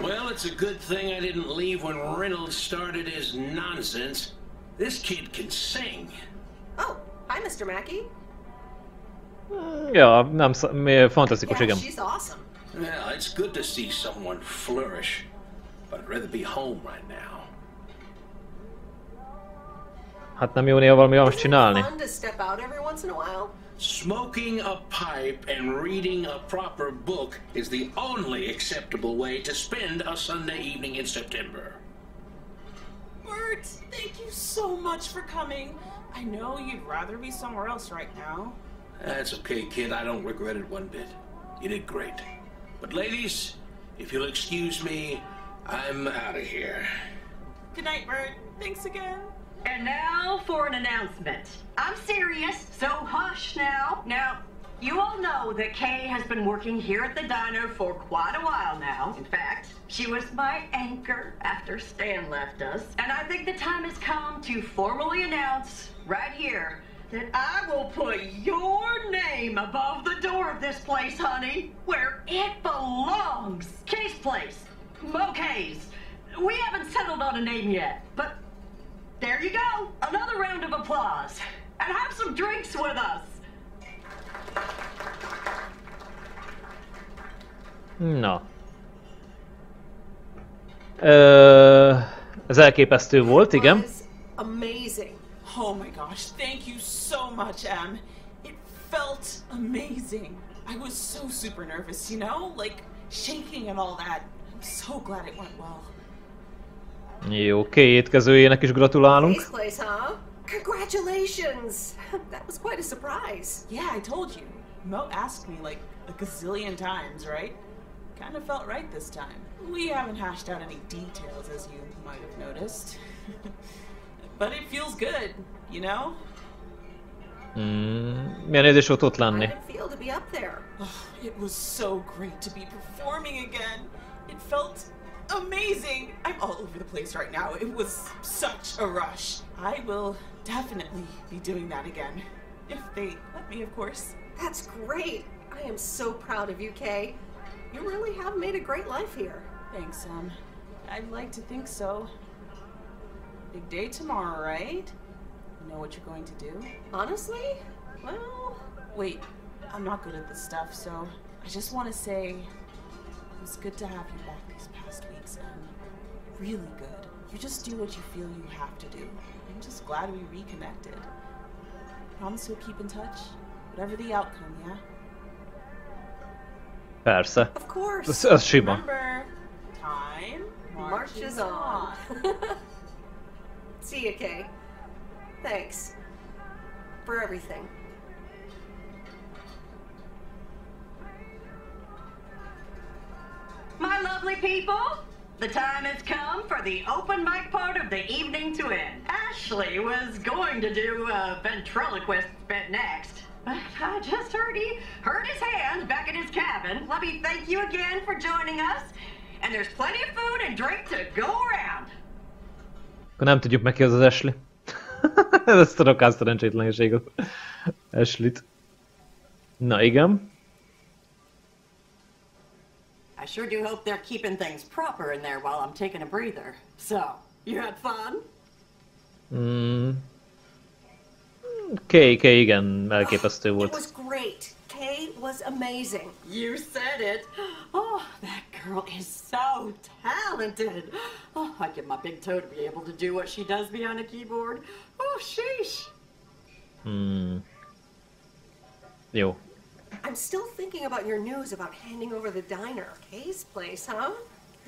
J: Well, it's a good thing I didn't leave when Reynolds started his nonsense. This kid can sing.
B: Oh, hi, Mr. Mackey.
A: Ja, nem fantasztikus, igen.
B: She's awesome.
J: Yeah, it's good to see someone flourish, but I'd rather be home right now.
A: Hát nem jó néha valami azt csinálni.
B: Fun to step out every once in a while.
J: Smoking a pipe and reading a proper book is the only acceptable way to spend a Sunday evening in September.
K: Bert, thank you so much for coming. I know you'd rather be somewhere else right now.
J: That's okay, kid. I don't regret it one bit. You did great. But ladies, if you'll excuse me, I'm out of here.
K: Good night, Bert. Thanks again.
O: And now for an announcement. I'm serious, so hush now. Now, you all know that Kay has been working here at the diner for quite a while now. In fact, she was my anchor after Stan left us. And I think the time has come to formally announce right here that I will put your name above the door of this place, honey, where it belongs. Kay's place. Kay's. We haven't settled on a name yet, but there you go. Another round of applause. And have some drinks with us.
A: Na. Ez elképesztő volt, igen.
B: Amazing.
K: Oh my gosh, thank you so much, Em. It felt amazing. I was so super nervous, you know? Like, shaking and all that. I'm so glad it went well.
A: Jó, Kay étkezőjének is gratulálunk.
B: Nice place, huh? Congratulations! That was quite a surprise.
K: Yeah, I told you. Mo asked me like a gazillion times, right? Kind of felt right this time. We haven't hashed out any details, as you might have noticed. But it feels good, you know?
A: Milyen érzés volt ott lenni?
B: How did it feel to be up there?
K: Oh, it was so great to be performing again. It felt amazing. I'm all over the place right now. It was such a rush. I will definitely be doing that again. If they let me, of course.
B: That's great. I am so proud of you, Kay. You really have made a great life here.
K: Thanks, Em. I'd like to think so. Big day tomorrow, right? You know what you're going to do?
B: Honestly? Well...
K: Wait, I'm not good at this stuff, so I just want to say it was good to have you back these past weeks, Em. Really good. You just do what you feel you have to do. I'm just glad we reconnected. Promise we'll keep in touch, whatever the outcome, yeah?
A: Persze.
B: Of course.
A: Ez sima.
K: Remember, time
B: marches on. See you, Kay. Thanks for everything.
O: My lovely people, the time has come for the open mic part of the evening to end. Ashley was going to do a ventriloquist bit next, but I just heard he hurt his hand back in his cabin. Let me thank you again for joining us, and there's plenty of food and drink to go around.
A: Akkor nem tudjuk meg ki az Ashley. Ezt a rakás szerencsétlenséget. Ashley-t. Na igen.
N: I sure do hope they're keeping things proper in there while I'm taking a breather. So, you had fun?
A: Kay, igen, elképesztő volt.
B: It was great. Kay was amazing.
N: You said it. Oh, that girl is so talented. Oh, I'd give my big toe to be able to do what she does behind a keyboard. Oh, sheesh.
A: Jó.
B: I'm still thinking about your news about handing over the diner. Kay's place, huh?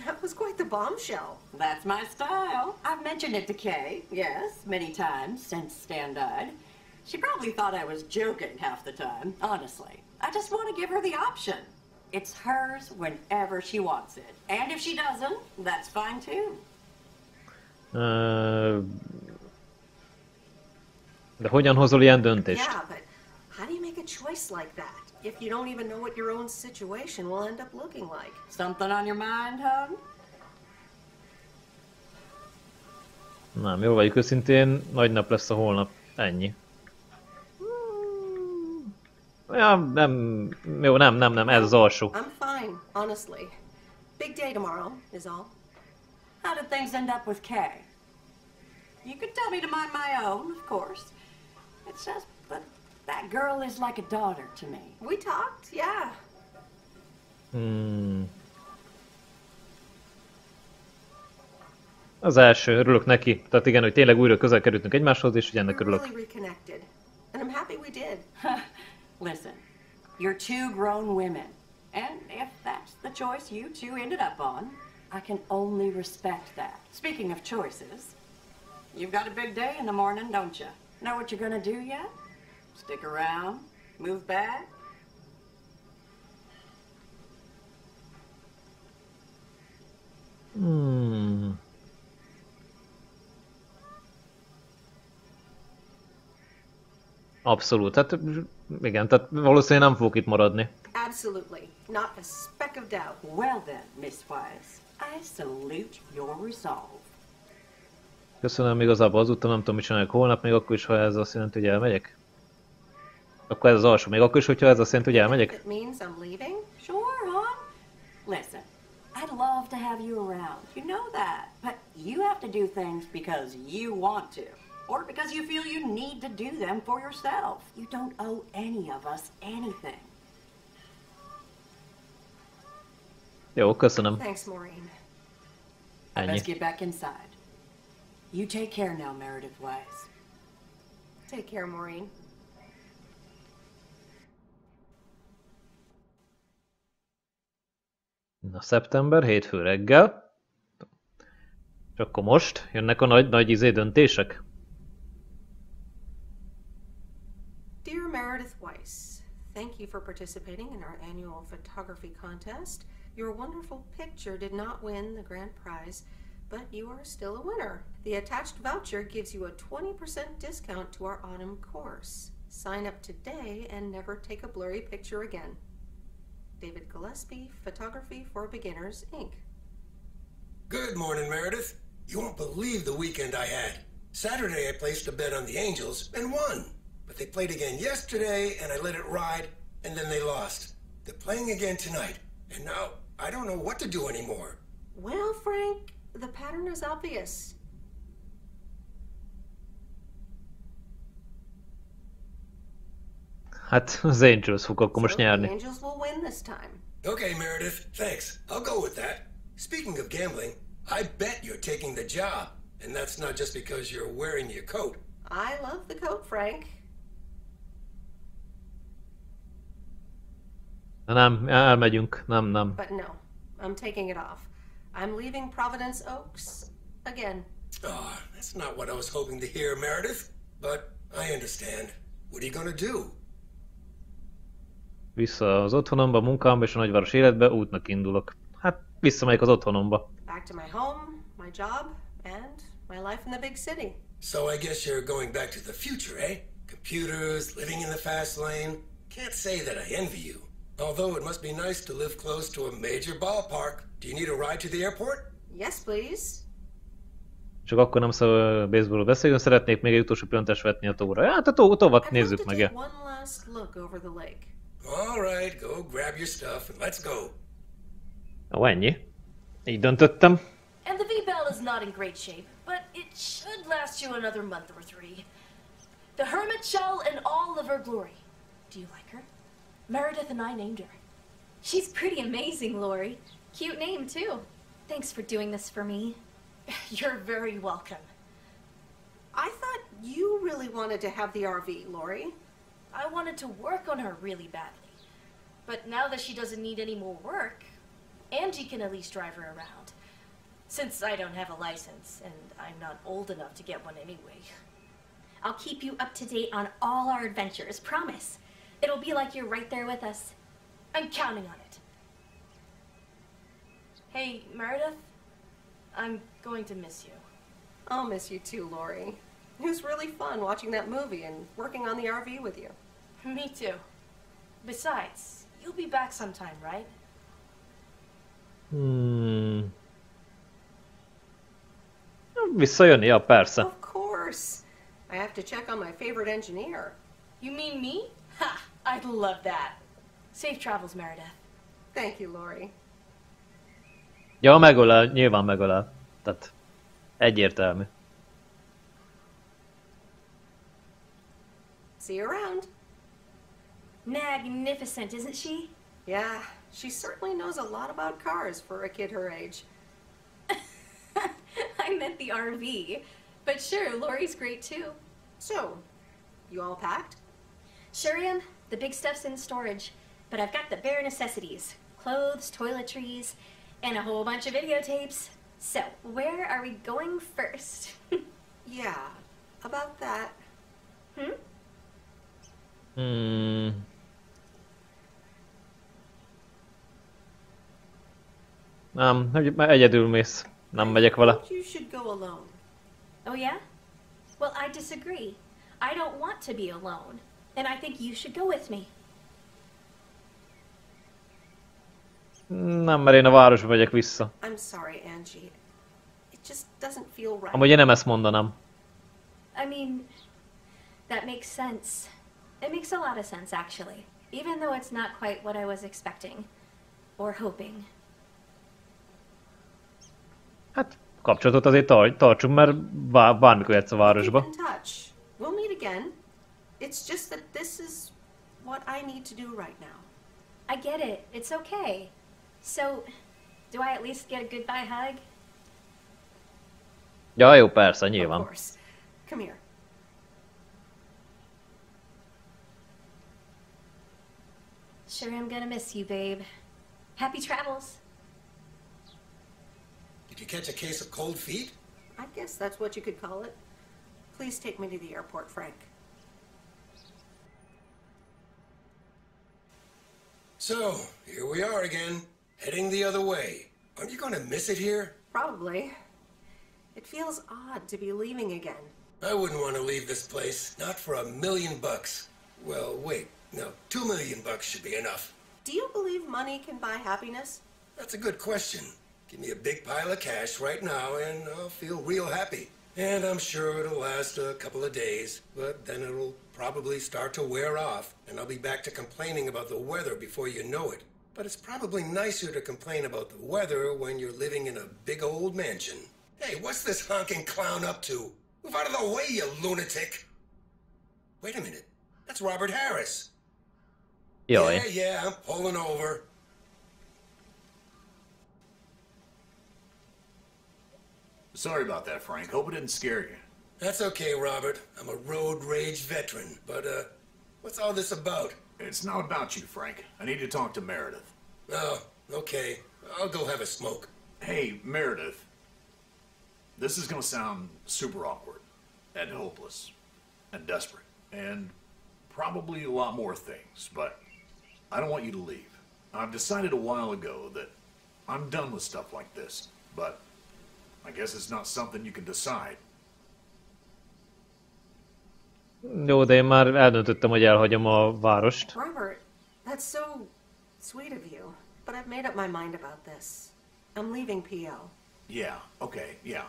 B: That was quite the bombshell.
N: That's my style. I've mentioned it to Kay, yes, many times since Stan died. She probably thought I was joking half the time, honestly. I just want to give her the option. It's hers whenever she wants it. And if she doesn't, that's fine too.
A: De hogyan hozol ilyen döntést?
B: Yeah, but how do you make a choice like that if you don't even know what your own situation will end up looking like?
N: Something on your mind, hon?
A: Nem, jól vagyok őszintén, nagy nap lesz a holnap. Ennyi. Ja, nem, jó, nem, ez az alsó.
B: I'm fine, honestly. Big day tomorrow is all.
N: How did things end up with Kay? You could tell me to mind my own, of course. It's just that That girl is like a daughter to me.
B: We talked, yeah.
A: Az első, örülök neki. Tehát igen, hogy tényleg újra közel kerültünk egymáshoz, és hogy ennek örülök.
B: And I'm happy we did.
N: Listen, you're two grown women. And if that's the choice you two ended up on, I can only respect that. Speaking of choices, you've got a big day in the morning, don't you? Know what you're gonna do yet? Stick around? Move back?
A: Abszolút, hát igen, tehát valószínűleg nem fogok itt maradni.
B: Absolutely, not a speck of doubt.
N: Well then, Miss Wise, I salute your resolve.
A: Köszönöm, igazából azóta nem tudom, mit csinálok holnap, még akkor is, ha ez azt jelenti, hogy elmegyek. Akkor ez az alsó, még akkor is, hogyha ez azt jelenti, hogy elmegyek.
B: It means I'm leaving?
N: Sure, hon. Listen, I'd love to have you around. You know that. But you have to do things because you want to. Or because you feel you need to do them for yourself. You don't owe any of us anything.
A: Jó, köszönöm.
B: Thanks, Maureen.
N: I best get back inside. You take care now, Meredith Wise.
B: Take care, Maureen.
A: Na, szeptember, hétfő reggel. És akkor most jönnek a nagy döntések.
B: Dear Meredith Weiss, thank you for participating in our annual photography contest. Your wonderful picture did not win the grand prize, but you are still a winner. The attached voucher gives you a 20% discount to our autumn course. Sign up today and never take a blurry picture again. David Gillespie, Photography for Beginners, Inc.
D: Good morning, Meredith. You won't believe the weekend I had. Saturday I placed a bet on the Angels and won. But they played again yesterday and I let it ride and then they lost. They're playing again tonight and now I don't know what to do anymore.
B: Well, Frank, the pattern is obvious.
A: Hát az Angels fog akkor most nyerni.
B: The Angels will win this time.
D: Okay, Meredith, thanks. I'll go with that. Speaking of gambling, I bet you're taking the job. And that's not just because you're wearing your coat.
B: I love the coat, Frank.
A: Nem, elmegyünk. Nem.
B: But no, I'm taking it off. I'm leaving Providence Oaks again.
D: Oh, that's not what I was hoping to hear, Meredith. But I understand. What are you gonna do?
A: Vissza az otthonomba, munkámba és a nagyváros életbe, útnak indulok. Hát visszamegyek az otthonomba.
B: Back to my home, my job, and my life in the big city.
D: So I guess you're going back to the future, eh? Computers, living in the fast lane. Can't say that I envy you. Although it must be nice to live close to a major ballpark. Do you need a ride to the airport?
B: Yes, please.
A: Csak akkor nem szabad baseballról beszélni, szeretnék még egy utolsó pillantást vetni a tóra. Hát a tóvat nézzük meg.
B: One last look over the lake.
D: All right, go grab your stuff and let's go.
A: Ó, ennyi. Így döntöttem.
H: And the V-Bell is not in great shape, but it should last you another month or three. The hermit shell in all of her glory. Do you like her? Meredith and I named her.
L: She's pretty amazing, Lori. Cute name, too. Thanks for doing this for me.
H: You're very welcome.
B: I thought you really wanted to have the RV, Lori.
H: I wanted to work on her really badly. But now that she doesn't need any more work, Angie can at least drive her around. Since I don't have a license, and I'm not old enough to get one anyway.
L: I'll keep you up to date on all our adventures, promise. It'll be like you're right there with us.
H: I'm counting on it. Hey, Meredith, I'm going to miss you.
B: I'll miss you too, Lori. It was really fun watching that movie and working on the RV with you.
H: Me too. Besides, you'll be back sometime, right?
A: Visszajönni? Ja, persze.
B: Of course. I have to check on my favorite engineer.
H: You mean me? Ha! I'd love that. Safe travels, Meredith.
B: Thank you, Lori.
A: Ja, megölel, nyilván megölel. Tehát egyértelmű.
B: See you around.
L: magnificent, isn't she?
B: Yeah, she certainly knows a lot about cars for a kid her age.
L: I meant the RV. But sure, Lori's great too.
B: So, you all packed?
L: Sure am. The big stuff's in storage. But I've got the bare necessities. Clothes, toiletries, and a whole bunch of videotapes. So, where are we going first?
B: Yeah, about that.
A: Nem, egyedül mész. Nem megyek vele.
B: You should go alone.
L: Oh yeah? Well, I disagree. I don't want to be alone. And I think you should go with me.
A: Nem, mert én a városba megyek vissza.
B: I'm sorry, Angie. It just doesn't feel right.
A: Amúgy én nem ezt mondanám.
L: I mean, that makes sense. It makes a lot of sense, actually. Even though it's not quite what I was expecting. Or hoping.
A: Hát, kapcsolatot azért tartsunk, mert bármikor jöhetsz a városba.
B: Keep in touch. We'll meet again. It's just that this is what I need to do right now.
L: I get it. It's okay. So, do I at least get a goodbye hug?
A: Ja, jó, persze, nyilván.
B: Of course. Come here.
L: Sure am gonna miss you, babe. Happy travels.
D: Did you catch a case of cold feet?
B: I guess that's what you could call it. Please take me to the airport, Frank.
D: So, here we are again, heading the other way. Aren't you going to miss it here?
B: Probably. It feels odd to be leaving again.
D: I wouldn't want to leave this place, not for $1 million. Well, wait, no, $2 million should be enough.
B: Do you believe money can buy happiness?
D: That's a good question. Give me a big pile of cash right now and I'll feel real happy. And I'm sure it'll last a couple of days, but then it'll probably start to wear off and I'll be back to complaining about the weather before you know it. But it's probably nicer to complain about the weather when you're living in a big old mansion. Hey, what's this honking clown up to? Move out of the way, you lunatic! Wait a minute, that's Robert Harris.
A: Jaj.
D: Yeah, I'm pulling over.
P: Sorry about that, Frank. Hope it didn't scare you.
D: That's okay, Robert. I'm a road rage veteran. But, what's all this about?
P: It's not about you, Frank. I need to talk to Meredith.
D: Oh, okay. I'll go have a smoke.
P: Hey, Meredith. This is gonna sound super awkward, and hopeless, and desperate, and probably a lot more things, but I don't want you to leave. I've decided a while ago that I'm done with stuff like this, but I guess it's not something you can decide.
A: Jó, de én már eldöntöttem, hogy elhagyom a várost.
B: Robert, that's so sweet of you, but I've made up my mind about this. I'm leaving PO.
P: Yeah, okay, yeah.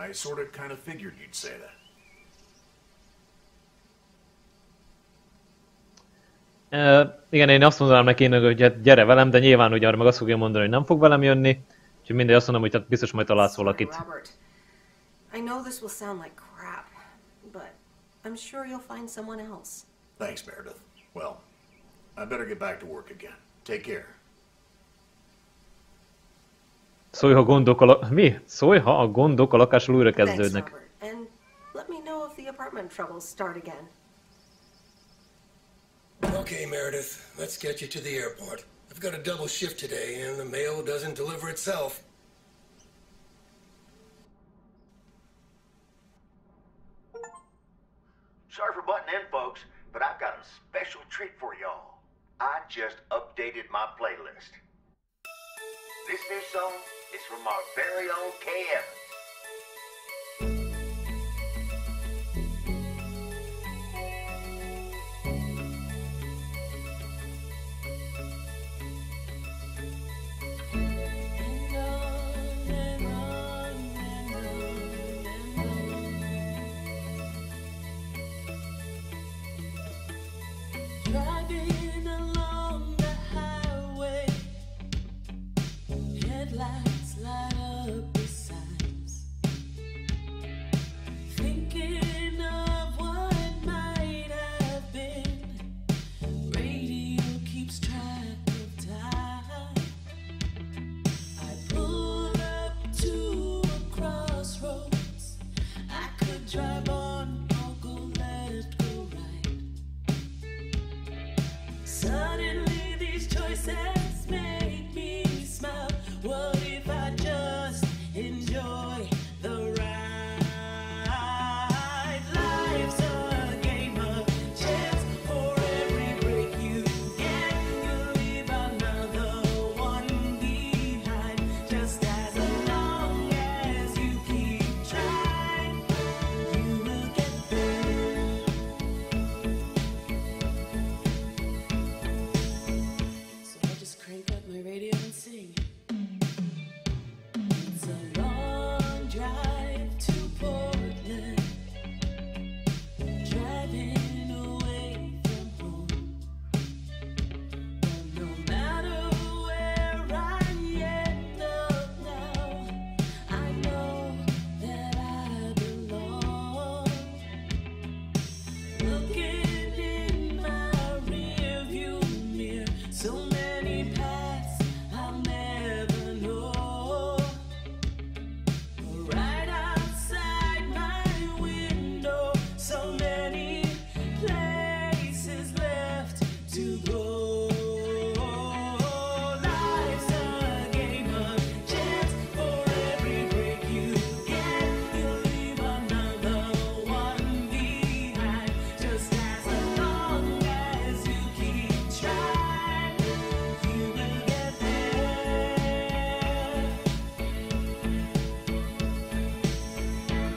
P: I sort of kind of figured you'd say that.
A: Igen, én azt mondanám neki, hogy hát gyere velem, de nyilván ugyan meg azt fogja mondani, hogy nem fog velem jönni. Úgyhogy mindegy, azt mondom, hogy hát biztos majd találsz valakit.
B: Robert, I know this will sound like crap, but I'm sure you'll find someone else.
P: Thanks, Meredith. Well, I better get back to work again. Take care.
A: Szólj, ha gondok Mi? Szólj, ha a gondok a lakással újra kezdődnek.
B: Thanks, Robert, and let me know if the apartment troubles start again.
D: Okay, Meredith, let's get you to the airport. I've got a double shift today, and the mail doesn't deliver itself.
I: Sorry for butting in, folks, but I've got a special treat for y'all. I just updated my playlist. This new song is from our very own K. Evans.
Q: Driving along the highway, headlights light up the signs, thinking of what might have been, What if I just enjoy the ride? Life's a game of chance. For every break you get, you leave another one behind. Just as long as you keep trying, you will get there. So I'll just crank up my radio and sing. It's a long drive to Portland, driving away from home. But no matter where I end up now, I know that I belong. Looking in my rearview mirror, so many paths I'll never know. Right outside my window, so many places left to go. Life's a game of chance. For every break you get, you leave another one behind. Just as long as you keep trying, you will get there.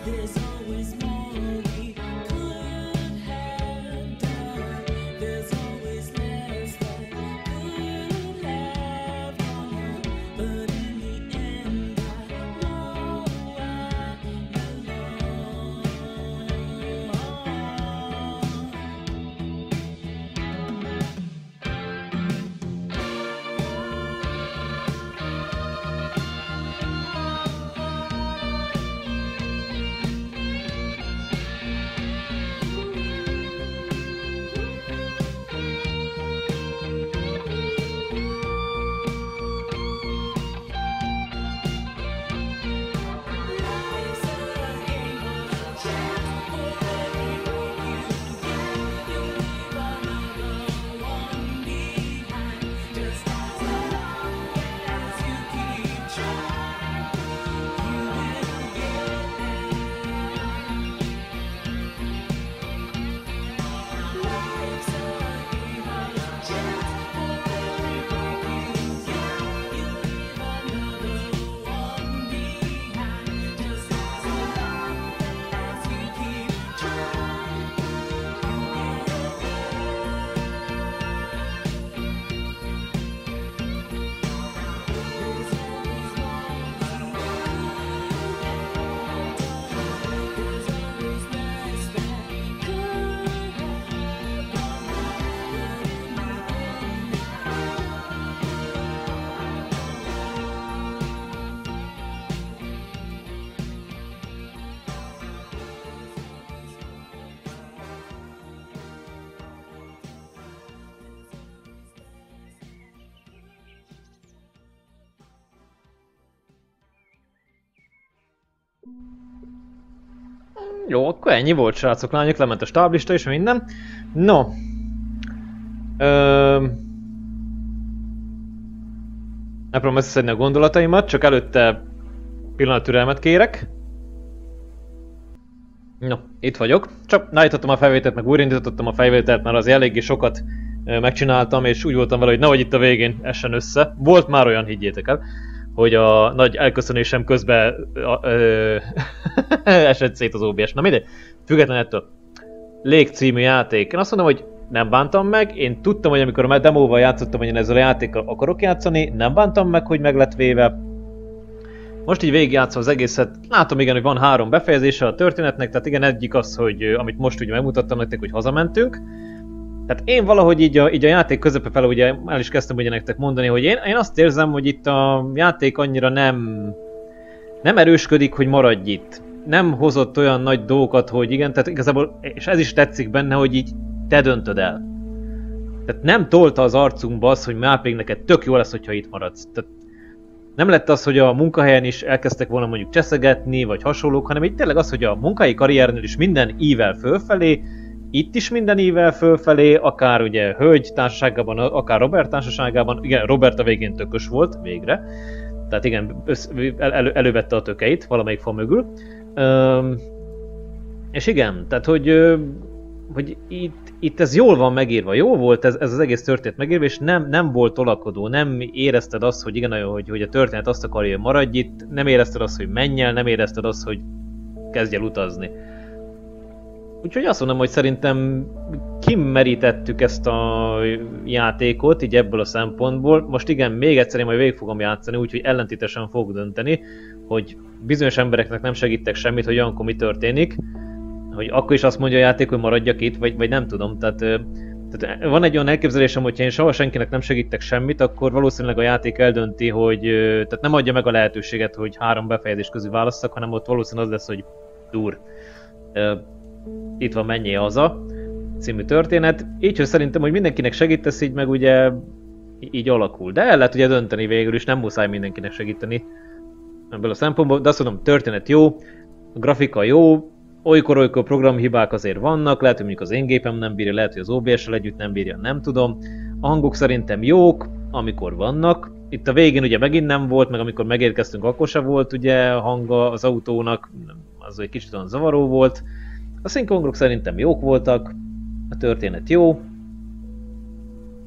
Q: There's always more we could have done. There's always less that could have gone on. But in the end, I know I belong.
A: Jó, akkor ennyi volt, srácok, lányok, lement a stáblista és minden. No. Megpróbálom összeszedni a gondolataimat, csak előtte pillanat türelmet kérek. No, itt vagyok. Csak állítottam a felvételt, meg újraindítottam a felvételt, mert az eléggé sokat megcsináltam, és úgy voltam vele, hogy nehogy itt a végén essen össze. Volt már olyan, higgyétek el, hogy a nagy elköszönésem közben esett szét az OBS. Na mindegy, függetlenül ettől. Lég című játék. Én azt mondom, hogy nem bántam meg. Én tudtam, hogy amikor a demóval játszottam, hogy én ezzel a játékkal akarok játszani. Nem bántam meg, hogy meg lett véve. Most így végigjátszva az egészet. Látom igen, hogy van 3 befejezése a történetnek. Tehát igen, egyik az, hogy amit most ugye megmutattam nektek, hogy hazamentünk. Tehát én valahogy így a játék közepe fele ugye el is kezdtem ugye nektek mondani, hogy én azt érzem, hogy itt a játék annyira nem erősködik, hogy maradj itt. Nem hozott olyan nagy dolgokat, hogy igen, tehát igazából, és ez is tetszik benne, hogy így te döntöd el. Tehát nem tolta az arcunkba az, hogy már pedig neked tök jó lesz, hogyha itt maradsz. Tehát nem lett az, hogy a munkahelyen is elkezdtek volna mondjuk cseszegetni, vagy hasonlók, hanem így tényleg az, hogy a munkai karriernél is minden ível fölfelé, itt is minden ível fölfelé, akár ugye hölgy társaságában, akár Robert társaságában, igen, Robert a végén tökös volt, végre. Tehát igen, elővette a tökeit valamelyik fa mögül. És igen, tehát hogy itt ez jól van megírva, jó volt ez az egész történet megírva, és nem volt tolakodó, nem érezted azt, hogy igen, hogy a történet azt akarja, hogy maradj itt, nem érezted azt, hogy menj el, nem érezted azt, hogy kezdj el utazni. Úgyhogy azt mondom, hogy szerintem kimerítettük ezt a játékot, így ebből a szempontból. Most igen, még egyszer én majd végig fogom játszani, úgyhogy ellentétesen fogok dönteni, hogy bizonyos embereknek nem segítek semmit, hogy olyankor mi történik, hogy akkor is azt mondja a játék, hogy maradjak itt, vagy nem tudom. Tehát van egy olyan elképzelésem, hogyha én soha senkinek nem segítek semmit, akkor valószínűleg a játék eldönti, hogy tehát nem adja meg a lehetőséget, hogy 3 befejezés közül válasszak, hanem ott valószínűleg az lesz, hogy dur. Itt van Menjél haza című történet. Így, hogy szerintem, hogy mindenkinek segítesz, így meg ugye így alakul. De el lehet ugye dönteni végül is, nem muszáj mindenkinek segíteni ebből a szempontból. De azt mondom, történet jó, a grafika jó, olykor programhibák azért vannak, lehet, hogy mondjuk az én gépem nem bírja, lehet, hogy az OBS-sel együtt nem bírja, nem tudom. A hangok szerintem jók, amikor vannak. Itt a végén ugye megint nem volt, meg amikor megérkeztünk, akkor se volt ugye a hanga az autónak, az egy kicsit olyan zavaró volt. A szinkronok szerintem jók voltak, a történet jó,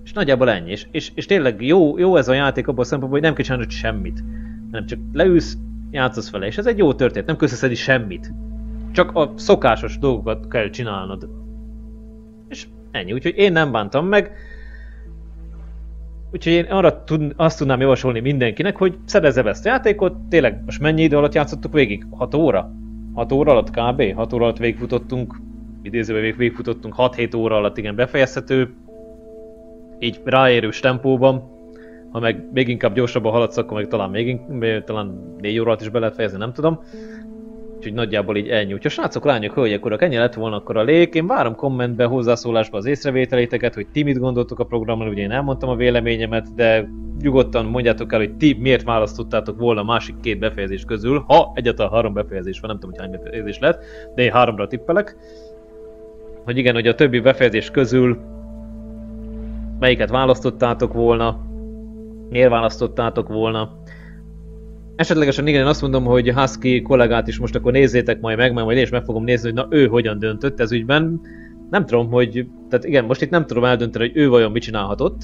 A: és nagyjából ennyi. És tényleg jó ez a játék abban a szempontból, hogy nem kell csinálni semmit, hanem csak leülsz, játszasz vele, és ez egy jó történet, nem kell összeszedni semmit. Csak a szokásos dolgokat kell csinálnod. És ennyi, úgyhogy én nem bántam meg. Úgyhogy én arra azt tudnám javasolni mindenkinek, hogy szerezze be ezt a játékot, tényleg most mennyi idő alatt játszottuk végig? 6 óra? 6 óra alatt kb. 6 óra alatt végigfutottunk, idézőben végigfutottunk, 6-7 óra alatt igen befejezhető. Így ráérős tempóban. Ha meg még inkább gyorsabban haladsz, akkor meg talán 4 óra alatt is be lehet fejezni, nem tudom. Úgyhogy nagyjából így ennyi. Úgyhogy srácok, lányok, hölgyek, urak, ennyi lett volna akkor a lég. Én várom kommentbe, hozzászólásba az észrevételéteket, hogy ti mit gondoltok a programról, ugye én elmondtam a véleményemet, de nyugodtan mondjátok el, hogy ti miért választottátok volna a másik 2 befejezés közül, ha egyáltalán 3 befejezés van, nem tudom, hogy hány befejezés lett, de én 3-ra tippelek. Hogy igen, hogy a többi befejezés közül melyiket választottátok volna, miért választottátok volna. Esetlegesen igen, én azt mondom, hogy Husky kollégát is most akkor nézzétek majd meg, mert majd én is meg fogom nézni, hogy na ő hogyan döntött ez ügyben. Nem tudom, hogy... Tehát igen, most itt nem tudom eldönteni, hogy ő vajon mit csinálhatott.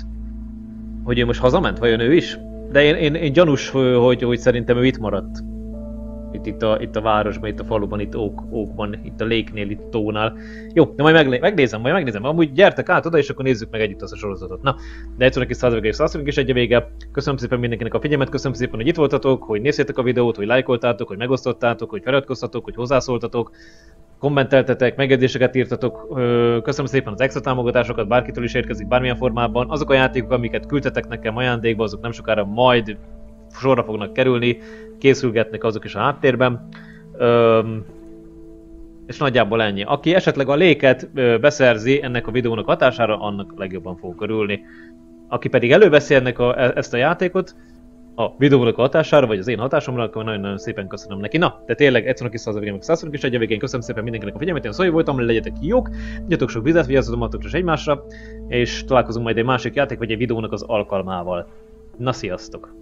A: Hogy ő most hazament, vajon ő is? De én gyanús, hogy szerintem ő itt maradt. Itt a városban, itt a faluban, itt Oakban, itt a Lake-nél, itt tónál. Jó, de majd megnézem. Amúgy gyertek át oda, és akkor nézzük meg együtt azt a sorozatot. Na, de egyszerűen kis 100 és 100 is egy a vége. Köszönöm szépen mindenkinek a figyelmet, köszönöm szépen, hogy itt voltatok, hogy néztétek a videót, hogy lájkoltátok, hogy megosztottátok, hogy feliratkoztatok, hogy hozzászóltatok, kommenteltetek, megjegyzéseket írtatok. Köszönöm szépen az extra támogatásokat, bárkitől is érkezik bármilyen formában. Azok a játékok, amiket küldtetek nekem ajándékba, azok nem sokára majd sorra fognak kerülni, készülgetnek azok is a háttérben. És nagyjából ennyi. Aki esetleg a léket beszerzi ennek a videónak hatására, annak legjobban fog örülni. Aki pedig előveszi ezt a játékot a videónak a hatására, vagy az én hatásomra, akkor nagyon-nagyon szépen köszönöm neki. Na, de tényleg egyszerűen kis 100 meg 100 is egy a végén. Köszönöm szépen mindenkinek a figyelmet, én Szovi voltam, legyetek jók, adjatok sok vizet, vigyázzatok is egymásra, és találkozunk majd egy másik játék, vagy egy videónak az alkalmával. Na, sziasztok!